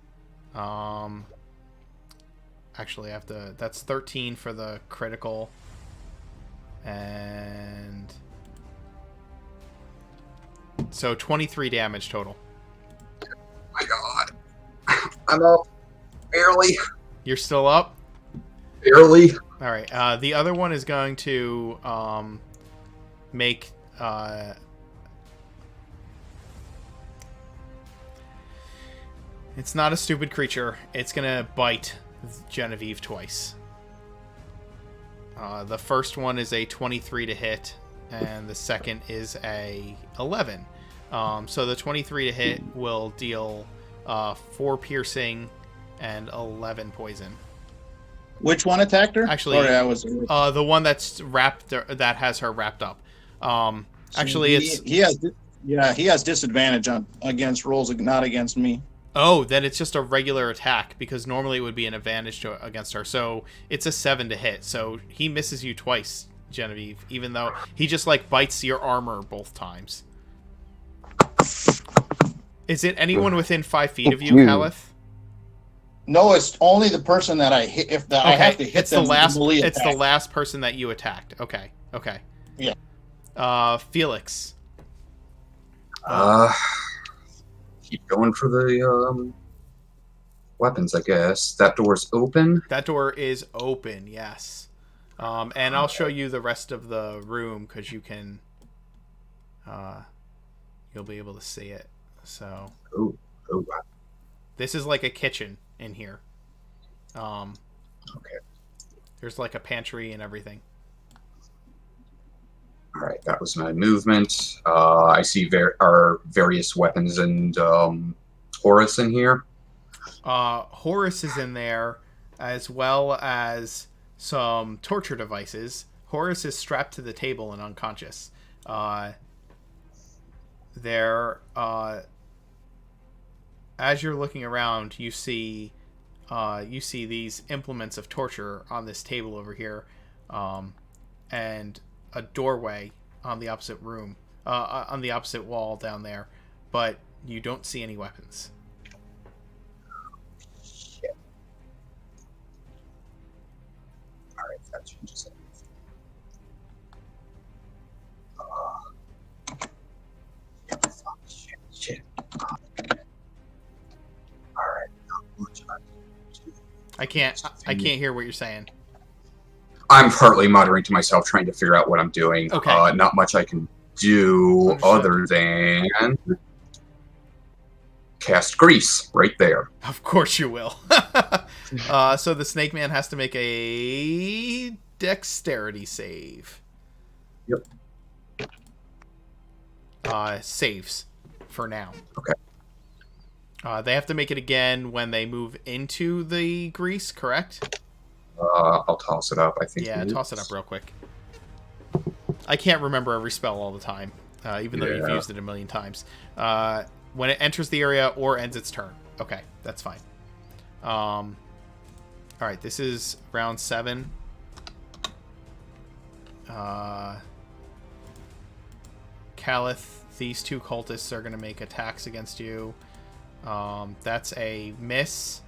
Actually, I have to... That's 13 for the critical. And... So 23 damage total. My God. I'm up. Barely. You're still up? Barely. All right. The other one is going to make. It's not a stupid creature. It's gonna bite Genevieve twice. The first one is a 23 to hit, and the second is a 11. So the 23 to hit will deal 4 piercing and 11 poison. Which one attacked her? Actually, Sorry, I was. the one that's wrapped, that has her wrapped up. Actually, he has disadvantage against rolls, not against me. Oh, then it's just a regular attack, because normally it would be an advantage against her. So it's a 7 to hit. So he misses you twice, Genevieve, even though he just like bites your armor both times. Is it anyone within 5 feet of you, Calith? No, it's only the person that I hit. If I have to hit it's them, the last. with the It's the last person that you attacked. Okay. Yeah. Felix. Keep going for the weapons, I guess. That door's open. That door is open. Yes. And I'll show you the rest of the room because you can. You'll be able to see it. So. Oh. This is like a kitchen in here. Okay. There's like a pantry and everything. All right, that was my movement. I see our various weapons and Horus in here. Horus is in there, as well as some torture devices. Horus is strapped to the table and unconscious. As you're looking around, you see these implements of torture on this table over here, and a doorway on the opposite room, on the opposite wall down there, but you don't see any weapons. Shit. All right, that changes everything. Shit. All right. I can't hear what you're saying. I'm partly muttering to myself, trying to figure out what I'm doing. Okay. Not much I can do Understood. other than cast grease right there. Of course you will. So the Snake Man has to make a dexterity save. Yep. Saves for now. Okay. They have to make it again when they move into the grease, correct? I'll toss it up, I think. Yeah, toss it up real quick. I can't remember every spell all the time, even though you've used it a million times. When it enters the area or ends its turn. Okay, that's fine. Alright, this is round 7. Calith, these 2 cultists are going to make attacks against you. That's a miss.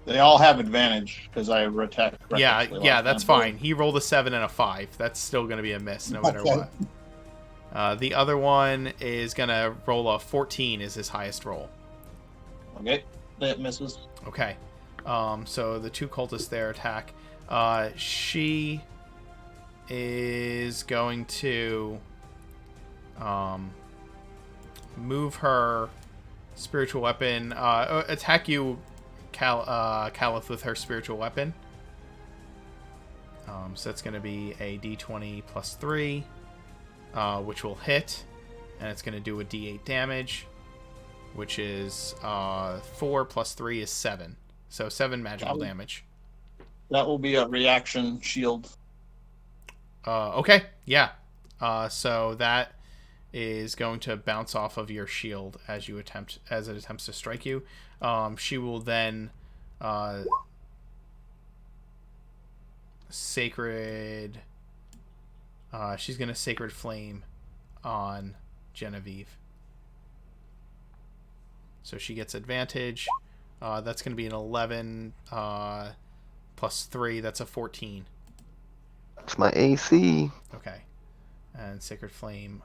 They all have advantage because I attacked. Yeah, that's fine. He rolled a 7 and a 5. That's still going to be a miss no matter what. The other one is going to roll a 14 is his highest roll. Okay, that misses. Okay. So the 2 cultists there attack. She is going to move her spiritual weapon, attack you, Caliph, with her spiritual weapon. So that's going to be a d20 plus 3, which will hit, and it's going to do a d8 damage, which is 4 plus 3 is 7. So 7 magical damage. That will be a reaction shield. Okay, yeah. So that is going to bounce off of your shield as it attempts to strike you. She will then sacred. She's gonna sacred flame on Genevieve. So she gets advantage. That's gonna be an 11 plus 3. That's a 14. That's my AC. Okay, and sacred flame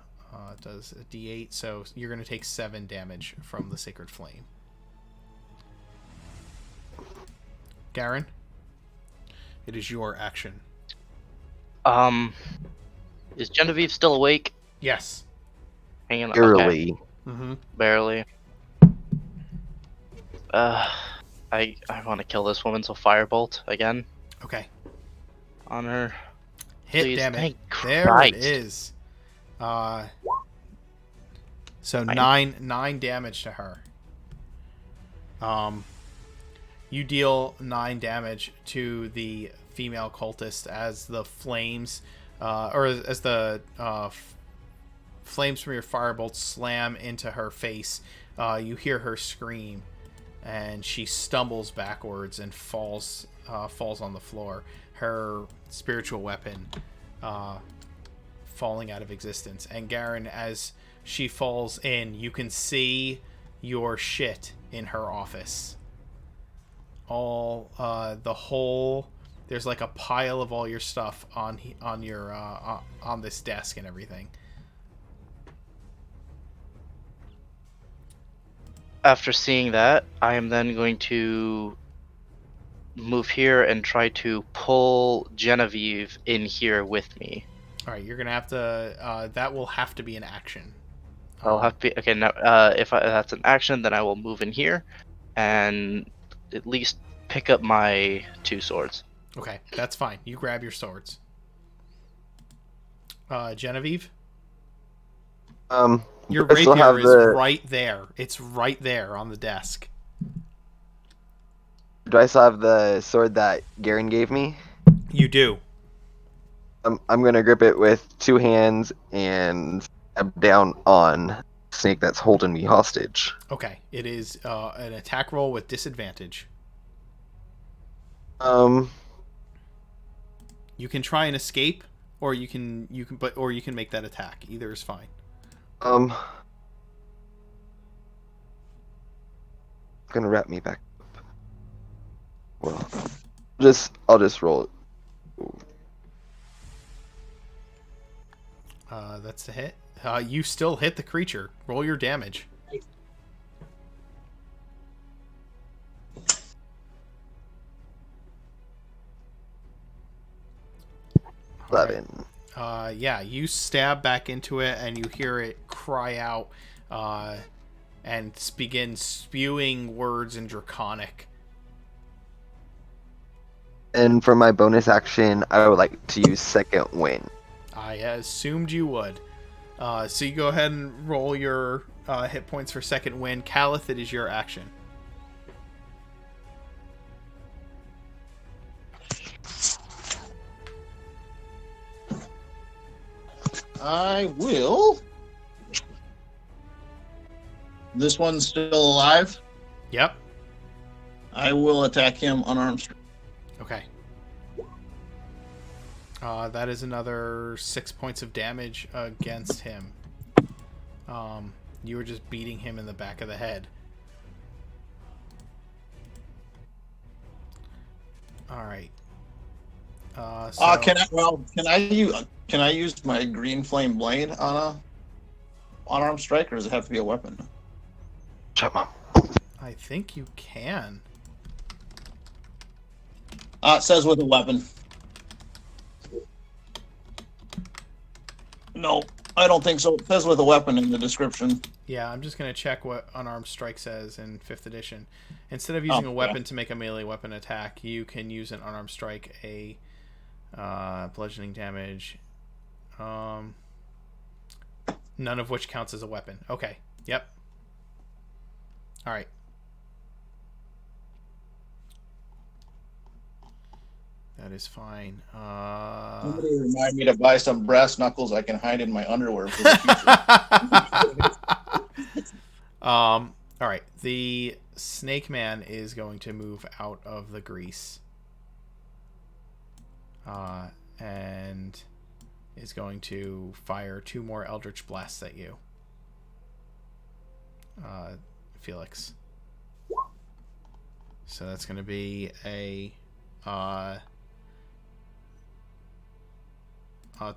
does a d8, so you're going to take 7 damage from the sacred flame. Garen, It is your action. Is Genevieve still awake? Yes. Hanging. Okay. Eerily. Mm-hmm. Barely. I want to kill this woman, so firebolt again Okay. on her. Hit, Please, damn it. thank There Christ. it is. So Fine. 9 damage to her. You deal 9 damage to the female cultist as the flames, as the flames from your firebolt slam into her face. You hear her scream, and she stumbles backwards and falls on the floor. Her spiritual weapon falling out of existence. And Garen, as she falls in, you can see your shit in her office. All there's like a pile of all your stuff on this desk and everything. After seeing that, I am then going to move here and try to pull Genevieve in here with me. All right, you're gonna have to. That will have to be an action. I'll have to be okay. Now, if that's an action, then I will move in here, and at least pick up my 2 swords. Okay, that's fine. You grab your swords. Genevieve, your I still rapier have is the- right there. It's right there on the desk. Do I still have the sword that Garen gave me? You do. I'm gonna grip it with 2 hands and stab down on snake that's holding me hostage. Okay, it is an attack roll with disadvantage. Um, You can try and escape, or you can make that attack. Either is fine. Gonna wrap me back up. Well, I'll just roll it. That's the hit. You still hit the creature. Roll your damage. 11. Yeah, you stab back into it, and you hear it cry out, and begin spewing words in Draconic. And for my bonus action, I would like to use second wind. I assumed you would. So you go ahead and roll your hit points for second wind. Calith, it is your action. I will. This one's still alive. Yep. I will attack him unarmed. Okay. That is another 6 points of damage against him. You were just beating him in the back of the head. All right. Can I use my green flame blade on a unarmed strike, or does it have to be a weapon? Shut up. I think you can. It says with a weapon. No, I don't think so. It says with a weapon in the description. Yeah, I'm just going to check what unarmed strike says in 5th edition. Instead of using a weapon to make a melee weapon attack, you can use an unarmed strike, a bludgeoning damage, none of which counts as a weapon. Okay, yep. All right. That is fine. Somebody remind me to buy some brass knuckles I can hide in my underwear for the future. All right. The Snake Man is going to move out of the grease. And is going to fire 2 more Eldritch Blasts at you. Felix. So that's going to be a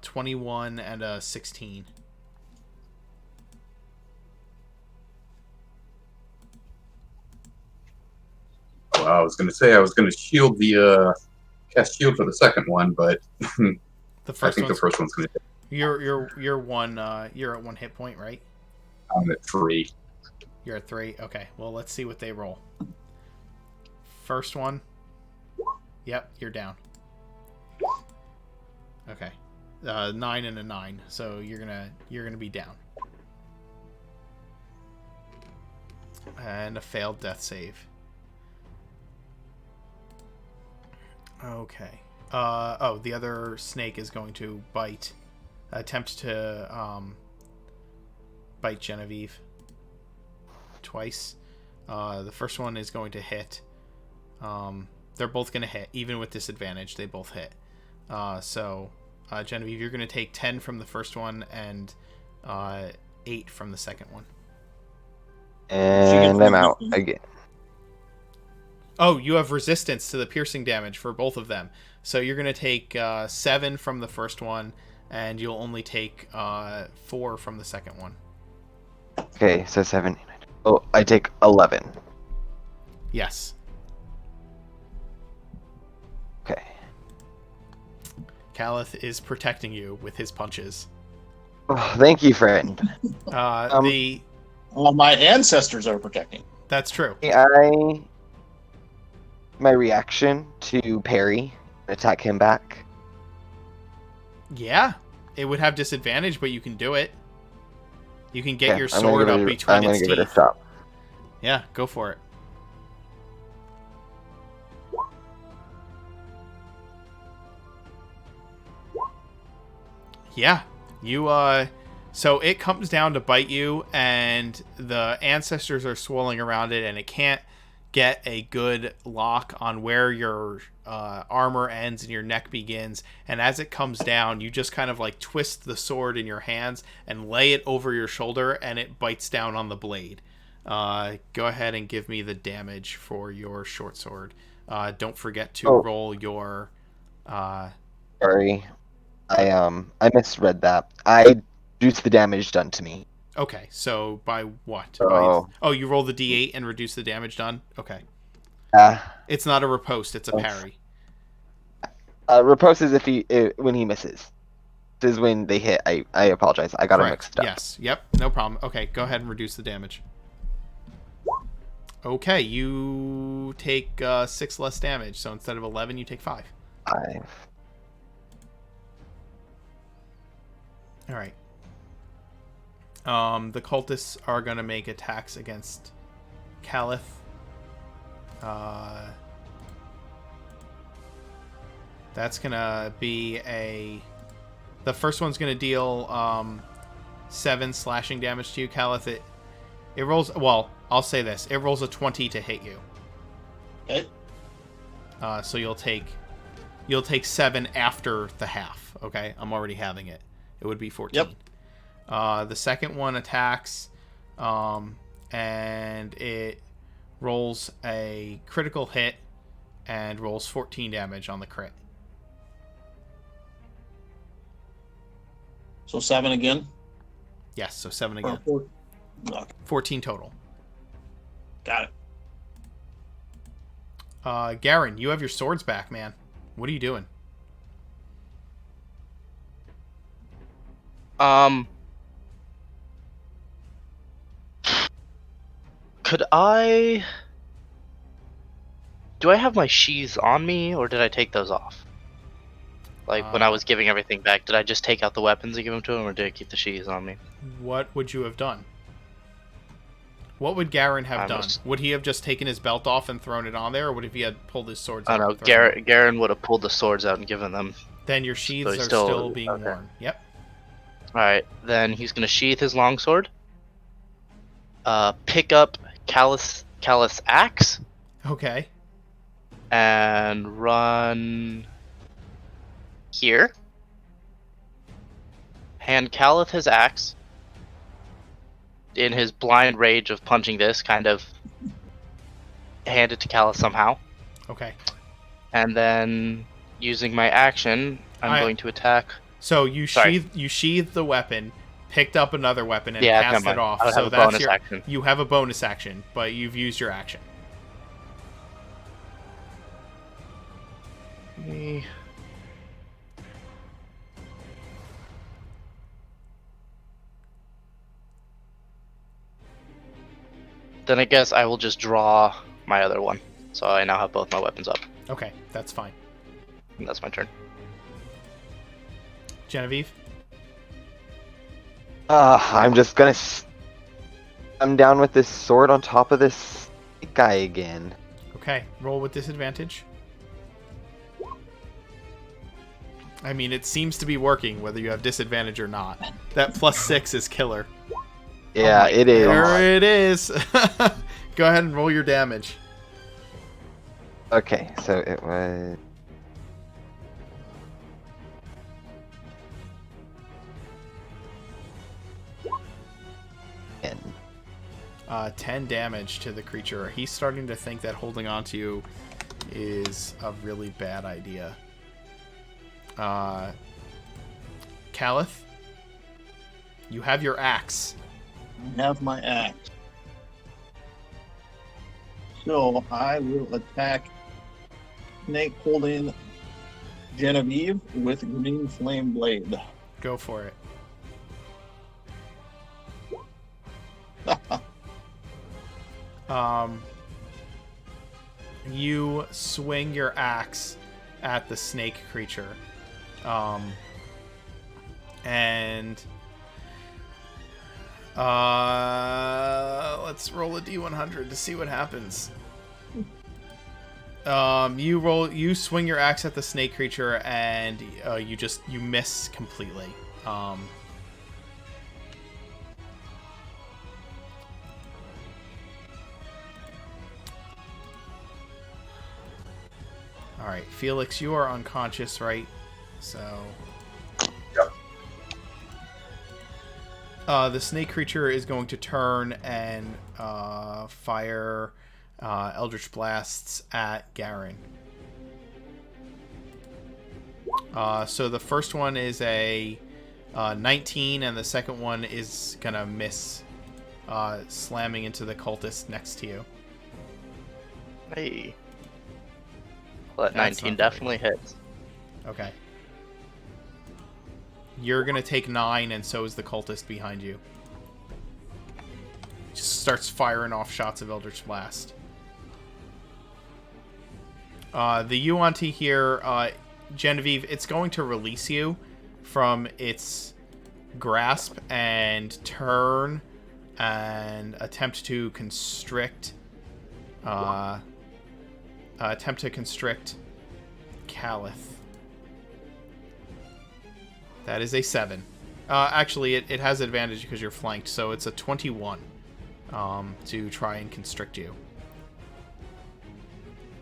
21 and a 16. Well, I was going to say I was going to shield the cast shield for the second one, but The I first think the one's first one's going to hit. you're one you're at 1 hit point, right? I'm at 3. You're at 3. Okay. Well, let's see what they roll. First one. Yep, you're down. Okay. 9 and a 9. So you're gonna be down. And a failed death save. Okay. The other snake is going to attempt to bite Genevieve twice. The first one is going to hit. They're both going to hit, even with disadvantage. They both hit. Genevieve, you're going to take 10 from the first one and 8 from the second one. And I'm out again. Oh, you have resistance to the piercing damage for both of them. So you're going to take 7 from the first one, and you'll only take 4 from the second one. Okay, so 7. Oh, I take 11. Yes. Okay. Calith is protecting you with his punches. Oh, thank you, friend. Well, my ancestors are protecting. That's true. My reaction to parry, attack him back. Yeah, it would have disadvantage, but you can do it. You can get Yeah, your sword up between I'm gonna its give teeth. it a shot. Yeah, go for it. Yeah, you so it comes down to bite you, and the ancestors are swirling around it, and it can't get a good lock on where your armor ends and your neck begins. And as it comes down, you just kind of like twist the sword in your hands and lay it over your shoulder, and it bites down on the blade. Go ahead and give me the damage for your short sword. Don't forget to roll your. Sorry, I misread that. I reduced the damage done to me. Okay, so by what? Oh. You roll the d8 and reduce the damage done? Okay. Yeah. It's not a riposte, it's a parry. Riposte is when he misses. This is when they hit. I apologize. I got it mixed up. Yes. Yep. No problem. Okay, go ahead and reduce the damage. Okay, you take 6 less damage. So instead of 11, you take 5. 5. All right. The cultists are going to make attacks against Calith. That's going to be the first one's going to deal 7 slashing damage to you, Calith. It rolls, well, I'll say this. It rolls a 20 to hit you. Okay. So you'll take 7 after the half, okay? I'm already having it. It would be 14. Yep. The second one attacks, and it rolls a critical hit and rolls 14 damage on the crit. So 7 again? Yes, so 7 again. Or 4? Okay. 14 total. Got it. Garen, you have your swords back, man. What are you doing? Do I have my sheaths on me, or did I take those off? Like, when I was giving everything back, did I just take out the weapons and give them to him, or did I keep the sheaths on me? What would you have done? What would Garen have done? Would he have just taken his belt off and thrown it on there, or would he have pulled his swords out? I don't know. Garen would have pulled the swords out and given them. Then your sheaths are still being worn. Yep. Alright, then he's going to sheath his longsword. Pick up Calith's axe. Okay. And run here. Hand Calith his axe. In his blind rage of punching this, kind of hand it to Calith somehow. Okay. And then, using my action, I'm going to attack. So you sheathed the weapon, picked up another weapon, and cast it off. So that's your action. You have a bonus action, but you've used your action. Me. Then I guess I will just draw my other one. So I now have both my weapons up. Okay, that's fine. And that's my turn. Genevieve? I'm just gonna. I'm down with this sword on top of this guy again. Okay, roll with disadvantage. I mean, it seems to be working, whether you have disadvantage or not. That +6 is killer. Yeah, it is. There it is. Go ahead and roll your damage. Okay, so it was. And 10 damage to the creature. He's starting to think that holding on to you is a really bad idea. Calith, you have your axe. I have my axe. So I will attack Snake holding Genevieve with Green Flame Blade. Go for it. You swing your axe at the snake creature. And let's roll a D100 to see what happens. You swing your axe at the snake creature and you miss completely. All right, Felix, you are unconscious, right? So. Yep. The snake creature is going to turn and fire Eldritch Blasts at Garen. So the first one is a 19, and the second one is going to miss, slamming into the cultist next to you. Hey. Well, that That's 19 not very definitely hits. Okay. You're going to take 9, and so is the cultist behind you. Just starts firing off shots of Eldritch Blast. The Yuan-Ti here, Genevieve, it's going to release you from its grasp and turn and attempt to constrict Calith. That is a 7. Actually, it has advantage because you're flanked, so it's a 21 to try and constrict you.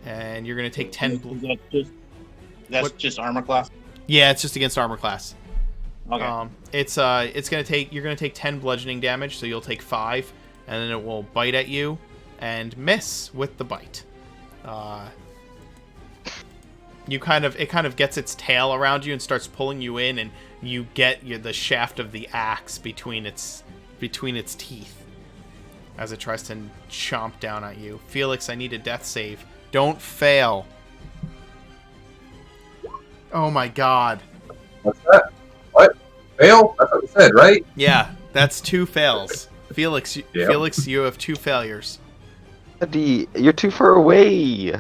And you're going to take 10... That's just armor class? Yeah, it's just against armor class. Okay. It's going to take... You're going to take 10 bludgeoning damage, so you'll take 5, and then it will bite at you and miss with the bite. It kind of gets its tail around you and starts pulling you in, and you get the shaft of the axe between its teeth as it tries to chomp down at you. Felix, I need a death save. Don't fail. Oh my god. What's that? What? Fail? That's what it said, right? Yeah, that's 2 fails. Felix, Yeah. Felix, you have 2 failures. Eddie, you're too far away.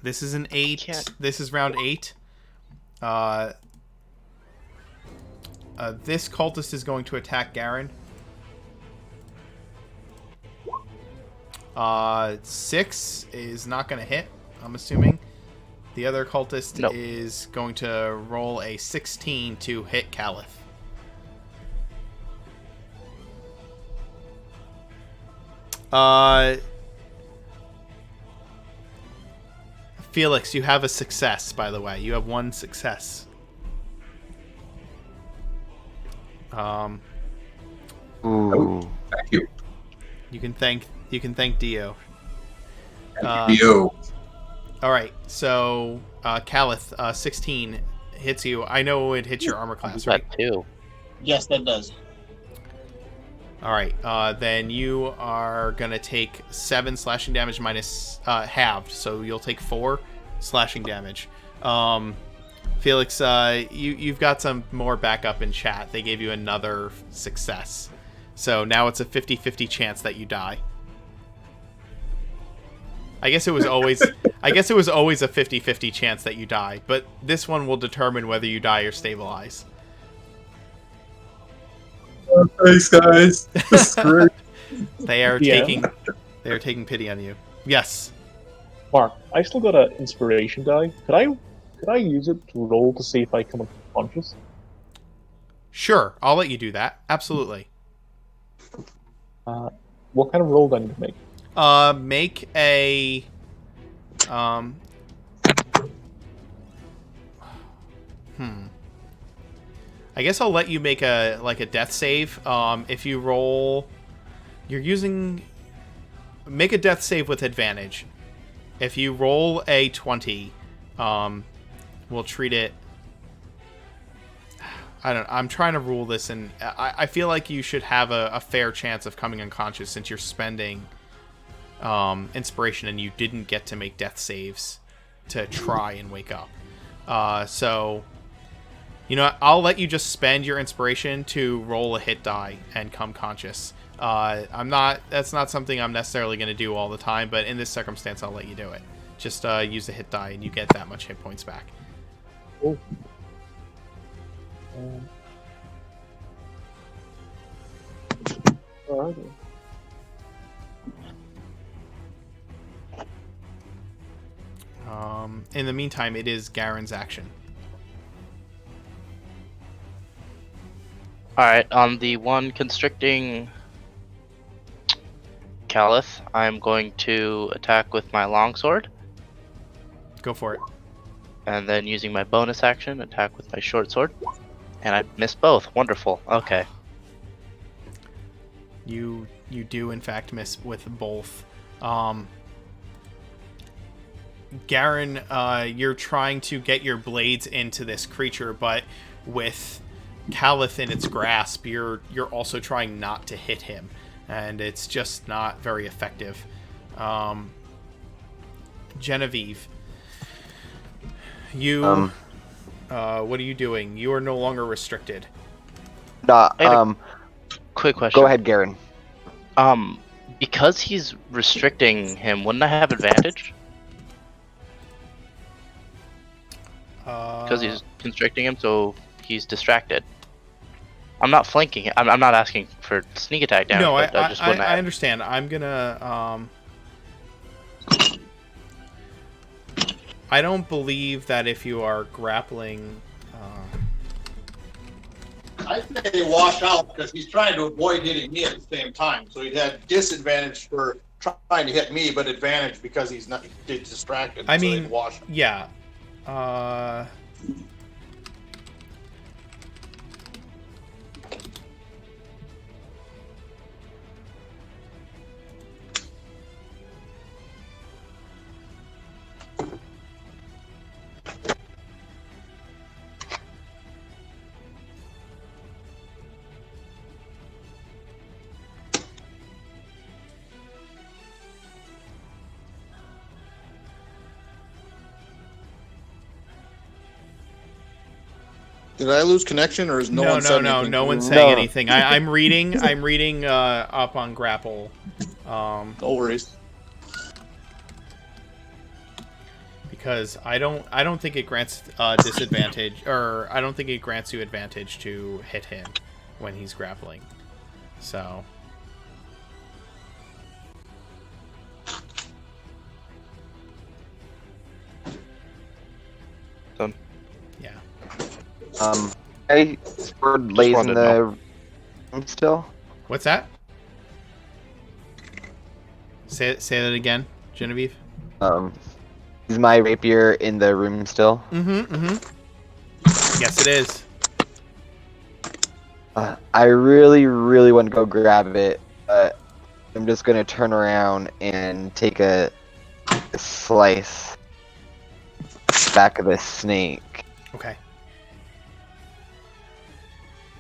This is an 8. Can't- This is round 8. This cultist is going to attack Garen. 6 is not going to hit, I'm assuming. The other cultist Nope. is going to roll a 16 to hit Calith. Felix, you have a success, by the way. You have 1 success. Ooh. Thank you. You can thank Dio. Thank you. All right, so Calith, 16 hits you. I know it hits your armor class, right? That too. Yes, that does. All right, then you are gonna take 7 slashing damage minus halved, so you'll take 4 slashing damage. Felix, you've got some more backup in chat. They gave you another success. So now it's a 50-50 chance that you die. I guess it was always a 50-50 chance that you die, but this one will determine whether you die or stabilize. Thanks, guys. This is great. They are Yeah. taking pity on you. Yes. Mark, I still got an inspiration die. Could I use it to roll to see if I come unconscious? Sure, I'll let you do that. Absolutely. What kind of roll do I need to make? Make a I guess I'll let you make a death save. If you roll, make a death save with advantage. If you roll a 20, we'll treat it. I'm trying to rule this, and I feel like you should have a fair chance of coming unconscious since you're spending inspiration and you didn't get to make death saves to try and wake up. So, I'll let you just spend your inspiration to roll a hit die and come conscious. That's not something I'm necessarily going to do all the time, but in this circumstance, I'll let you do it. Just use a hit die and you get that much hit points back. Oh. Alright. In the meantime, it is Garen's action. Alright, on the one constricting Caliph, I'm going to attack with my longsword. Go for it. And then using my bonus action, attack with my short sword. And I missed both. Wonderful. Okay. You do in fact miss with both. Garen, you're trying to get your blades into this creature, but with Caliph in its grasp, you're also trying not to hit him, and it's just not very effective. Genevieve, you what are you doing? You are no longer restricted. Quick question. Go ahead, Garen. Because he's restricting him, wouldn't I have advantage? Because he's constricting him, so he's distracted. I'm not flanking him. I'm not asking for sneak attack damage. No, but I just wouldn't I have. understand. I'm gonna I don't believe that if you are grappling. I say they wash out because he's trying to avoid hitting me at the same time. So he'd have disadvantage for trying to hit me, but advantage because he's distracted. I so mean, they'd wash. Yeah. Did I lose connection, or is no one said anything? No one's saying No. anything. I'm reading up on Grapple. No worries. Because I don't think it grants disadvantage, or I don't think it grants you advantage to hit him when he's grappling. So Done. yeah. I sword lays in wanted to the room still. What's that? Say that again, Genevieve. Is my rapier in the room still? Yes, it is. I really, really want to go grab it, but I'm just gonna turn around and take a slice back of the snake. Okay.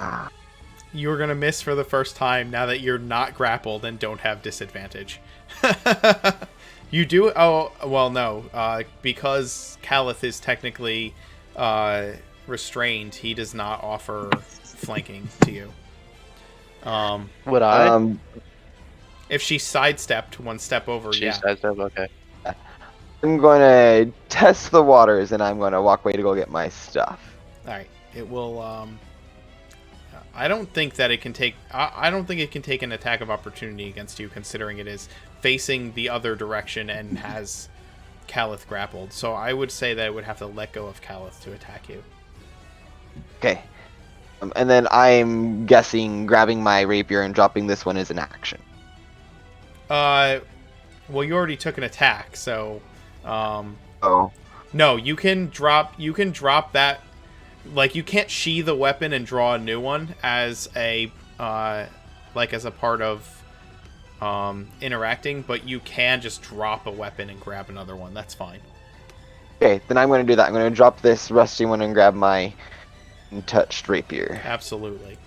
Ah. You're gonna miss for the first time now that you're not grappled and don't have disadvantage. You do? Oh, well, no. Because Calith is technically restrained, he does not offer flanking to you. Would I? If she sidestepped one step over, She yeah. says that, okay. I'm going to test the waters, and I'm going to walk away to go get my stuff. All right. It will. I don't think that it can take. I don't think it can take an attack of opportunity against you, considering it is facing the other direction and has Calith grappled. So I would say that it would have to let go of Calith to attack you. Okay. And then I'm guessing grabbing my rapier and dropping this one is an action. Well, you already took an attack, so. Oh. No, you can drop that. Like, you can't sheath a weapon and draw a new one as a as a part of interacting, but you can just drop a weapon and grab another one. That's fine. Okay, then I'm going to do that. I'm going to drop this rusty one and grab my untouched rapier. Absolutely.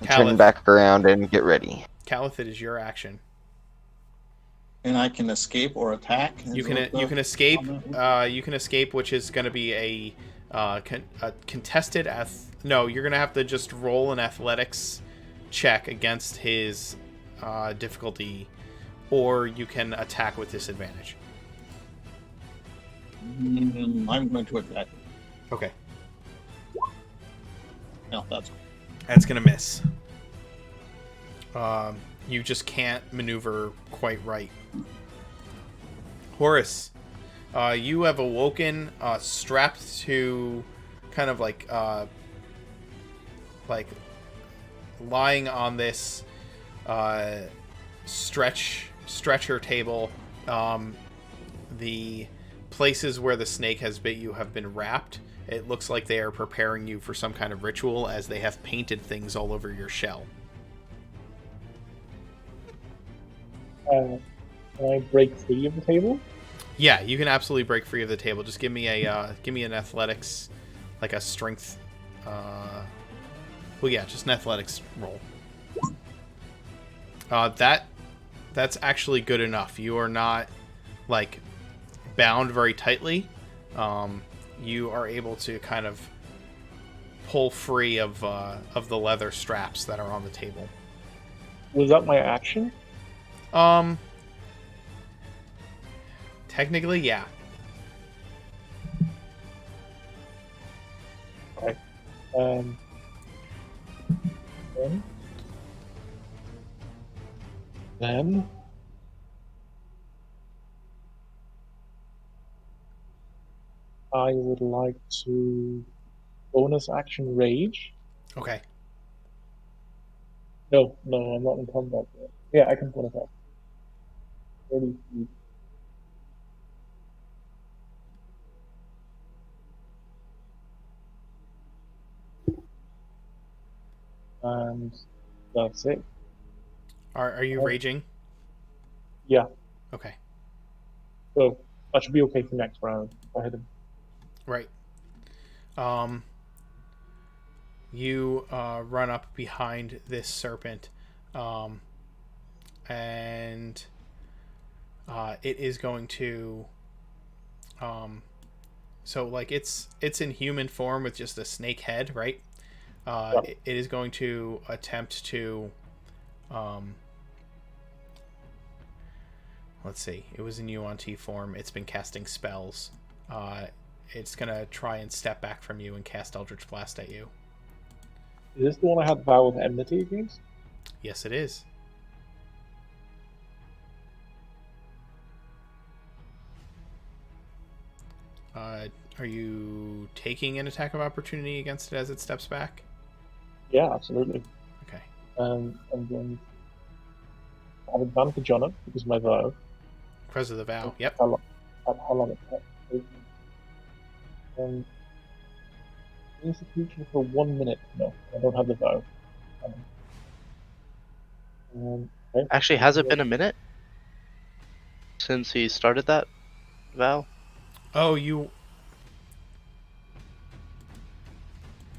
Turn back around and get ready. Calith, it is your action. And I can escape or attack. You can escape. You can escape, which is going to be a contested. No, you're going to have to just roll an athletics check against his difficulty, or you can attack with disadvantage. I'm going to attack. Okay. No, that's going to miss. You just can't maneuver quite right. Horus, you have awoken, strapped to kind of like lying on this stretcher table. The places where the snake has bit you have been wrapped. It looks like they are preparing you for some kind of ritual, as they have painted things all over your shell. Can I break free of the table? Yeah, you can absolutely break free of the table. Just give me an athletics, like a strength. Well, yeah, just an athletics roll. That's actually good enough. You are not like bound very tightly. You are able to kind of pull free of the leather straps that are on the table. Was that my action? Technically, yeah. Okay. Then I would like to bonus action rage. Okay. No, I'm not in combat yet. Yeah, I can bonus action. 30 feet. And that's it. Are you raging? Yeah, Okay. so that should be okay for next round. Go ahead. Right. You run up behind this serpent, and it is going to, so like it's in human form with just a snake head, right? It is going to attempt to, let's see. It was in UNT form. It's been casting spells. It's gonna try and step back from you and cast Eldritch Blast at you. Is this the one I had Vow of Enmity against? Yes, it is. Are you taking an attack of opportunity against it as it steps back? Yeah, absolutely. Okay. I'm going to have advantage on it because of my vow. Because of the vow. Yep. How long it takes. Execution for 1 minute. No, I don't have the vow. Okay. Actually, has it been a minute since he started that vow? Oh, you.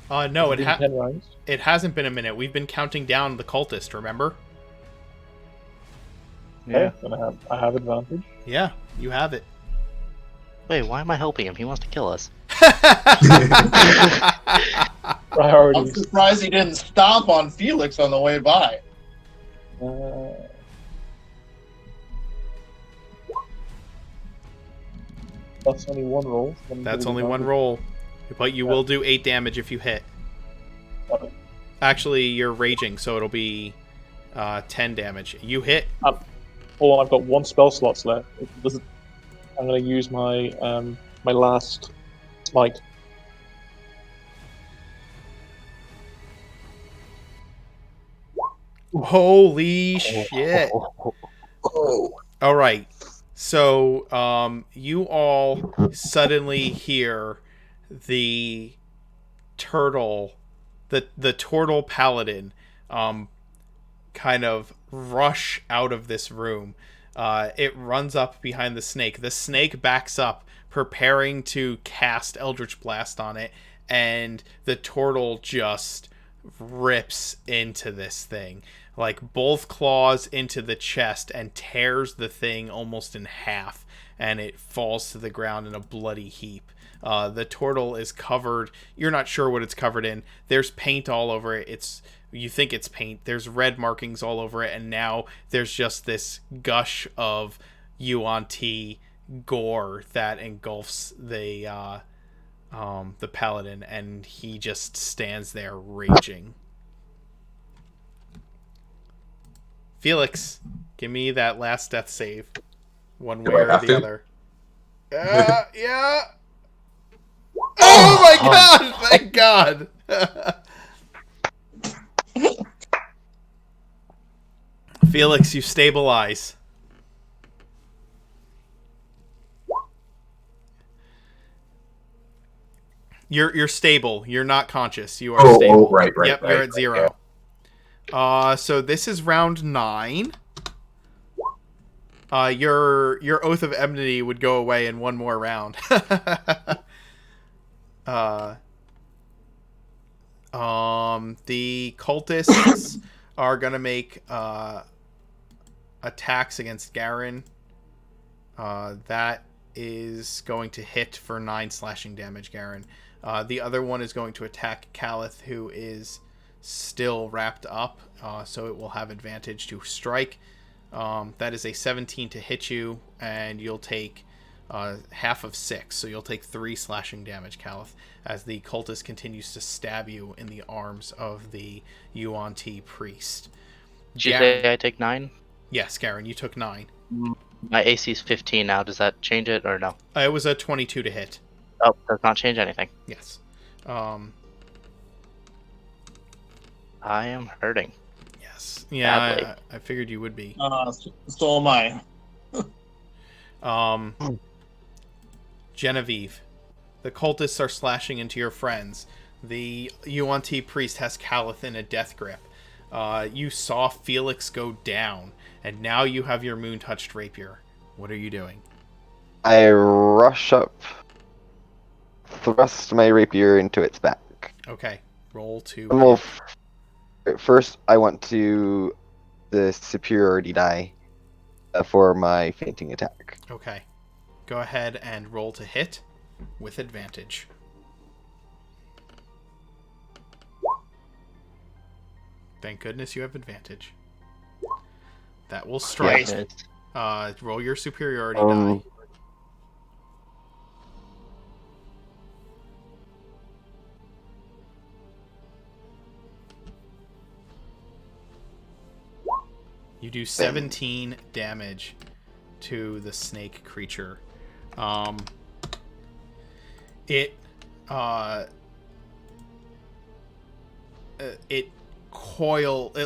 No, It's been 10 rounds. it hasn't been a minute. We've been counting down the cultist, remember? Yeah. Okay, then I have advantage. Yeah, you have it. Wait, why am I helping him? He wants to kill us. I'm Priorities. surprised he didn't stomp on Felix on the way by. That's only one roll. That's only one roll, but you will do 8 damage if you hit. Okay. Actually, you're raging, so it'll be 10 damage. You hit. Hold on, I've got 1 spell slots left. I'm going to use my my last smite. Holy shit. Oh, All right. So, you all suddenly hear the turtle, the turtle paladin, kind of rush out of this room. It runs up behind the snake. The snake backs up, preparing to cast Eldritch Blast on it, and the turtle just rips into this thing. Like, both claws into the chest and tears the thing almost in half, and it falls to the ground in a bloody heap. The turtle is covered. You're not sure what it's covered in. There's paint all over it. You think it's paint. There's red markings all over it, and now there's just this gush of UNT gore that engulfs the paladin, and he just stands there raging. Felix, give me that last death save, one way Do I or have the to? other. Yeah. Oh my god! Thank God. Felix, you stabilize. You're stable. You're not conscious. You are stable. right. Yep, right, you're at right, 0. So this is round 9. Your oath of enmity would go away in one more round. The cultists are gonna make attacks against Garen. That is going to hit for 9 slashing damage, Garen. The other one is going to attack Calith, who is still wrapped up, so it will have advantage to strike. That is a 17 to hit you, and you'll take half of 6, so you'll take 3 slashing damage, Calith, as the cultist continues to stab you in the arms of the UNT priest. Did you say I take 9? Yes, Garen, you took 9. My AC is 15 now. Does that change it or no? It was a 22 to hit. Oh, does not change anything. Yes. I am hurting. Yes. Yeah, Badly. I figured you would be. So am I. Genevieve, the cultists are slashing into your friends. The UNT priest has Calith in a death grip. You saw Felix go down, and now you have your moon-touched rapier. What are you doing? I rush up, thrust my rapier into its back. Okay, roll to... Well, first, I want to the superiority die for my fainting attack. Okay. Go ahead and roll to hit with advantage. Thank goodness you have advantage. That will strike. Roll your superiority die. You do 17 damage to the snake creature. It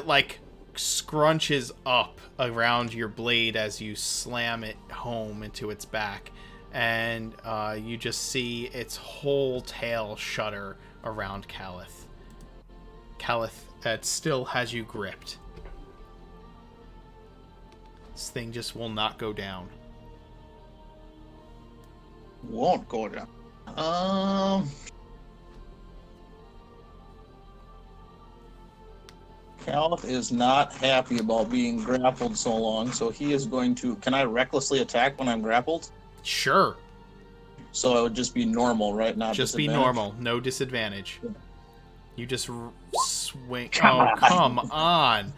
like scrunches up around your blade as you slam it home into its back, and you just see its whole tail shudder around Calith. Calith, it still has you gripped. This thing just will not go down. Won't go down. Caliph is not happy about being grappled so long, so he is going to. Can I recklessly attack when I'm grappled? Sure. So it would just be normal, right? Not Just be disadvantage? normal. No disadvantage. Yeah. You just swing. Oh, come on.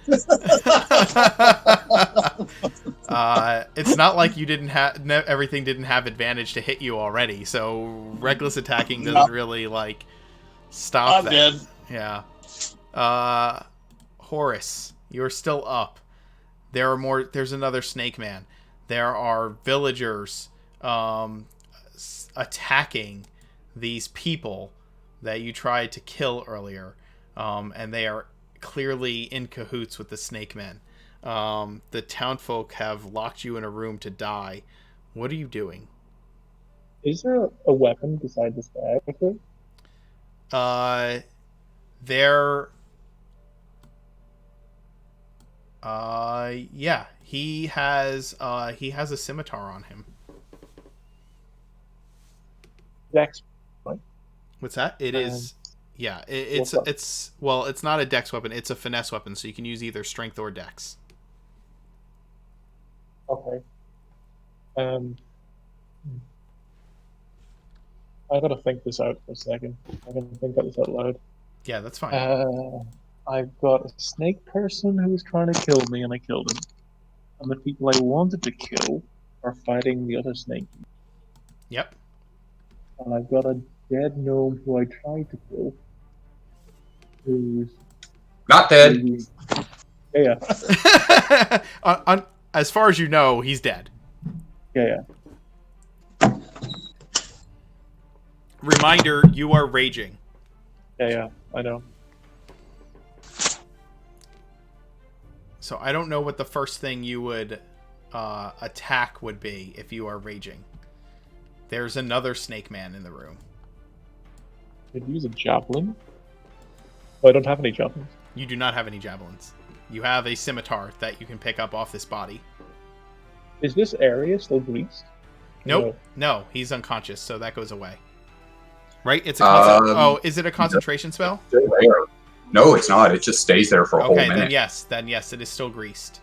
It's not like you didn't have everything didn't have advantage to hit you already. So reckless attacking doesn't really like stop I'm that. dead. Yeah. Horace, you're still up. There are more. There's another snake man. There are villagers attacking these people that you tried to kill earlier, and they are clearly in cahoots with the snake men. The townfolk have locked you in a room to die. What are you doing? Is there a weapon beside this bag? There. Yeah, he has a scimitar on him. Dex, right? What's that? It is. Yeah, what's up? it's well, it's not a dex weapon. It's a finesse weapon, so you can use either strength or dex. Okay. I gotta think this out for a second. I gotta think this out loud. Yeah, that's fine. I've got a snake person who's trying to kill me, and I killed him. And the people I wanted to kill are fighting the other snake. Yep. And I've got a dead gnome who I tried to kill, who's Not dead. yeah, As far as you know, he's dead. yeah. Reminder: you are raging. Yeah, I know. So I don't know what the first thing you would attack would be if you are raging. There's another snake man in the room. I'd use a javelin. Oh, I don't have any javelins. You do not have any javelins. You have a scimitar that you can pick up off this body. Is this area still greased? Nope. No, he's unconscious, so that goes away. Right? It's a is it a concentration spell? Still there. No, it's not. It just stays there for a whole Okay, minute. then yes, it is still greased.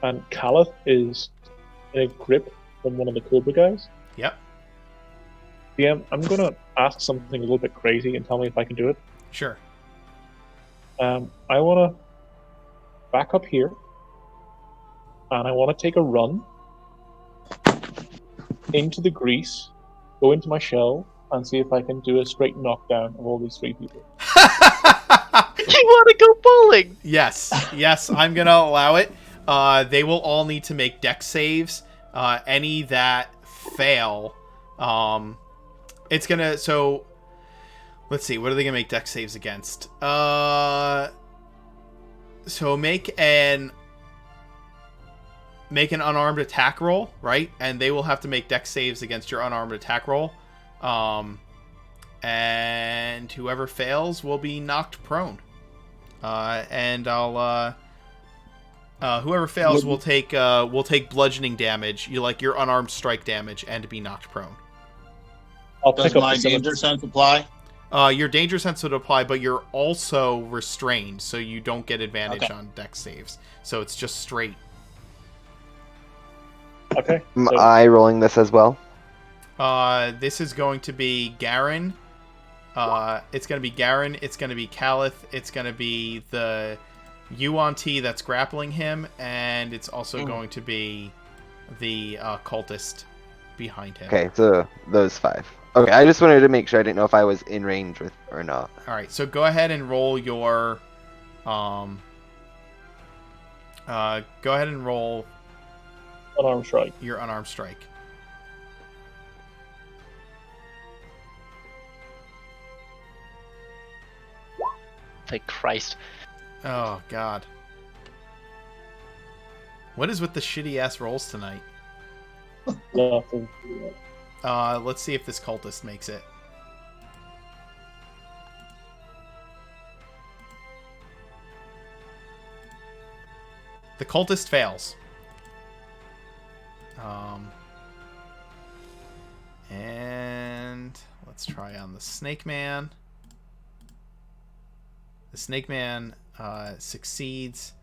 And Caliph is in a grip from one of the Cobra guys. Yep. DM, I'm gonna ask something a little bit crazy and tell me if I can do it. Sure. I want to back up here, and I want to take a run into the grease, go into my shell, and see if I can do a straight knockdown of all these three people. You want to go bowling? Yes, I'm gonna allow it. They will all need to make dex saves. Any that fail, it's gonna. So, let's see. What are they gonna make dex saves against? So make an unarmed attack roll, right? And they will have to make dex saves against your unarmed attack roll. And whoever fails will be knocked prone. And I'll whoever fails will take bludgeoning damage. You like your unarmed strike damage and be knocked prone. I'll Does pick up my the danger sense apply? Your danger sense would apply, but you're also restrained, so you don't get advantage on dex saves. So it's just straight. Okay. Am So, I rolling this as well? This is going to be Garen. It's going to be Garen. It's going to be Calith. It's going to be the Yuan T that's grappling him, and it's also going to be the cultist behind him. Okay, so those 5. Okay, I just wanted to make sure. I didn't know if I was in range with or not. All right, so go ahead and roll your unarmed strike. Your unarmed strike. Thank Christ. Oh God. What is with the shitty ass rolls tonight? Nothing. Let's see if this cultist makes it. The cultist fails. And let's try on the snake man. The Snake Man succeeds.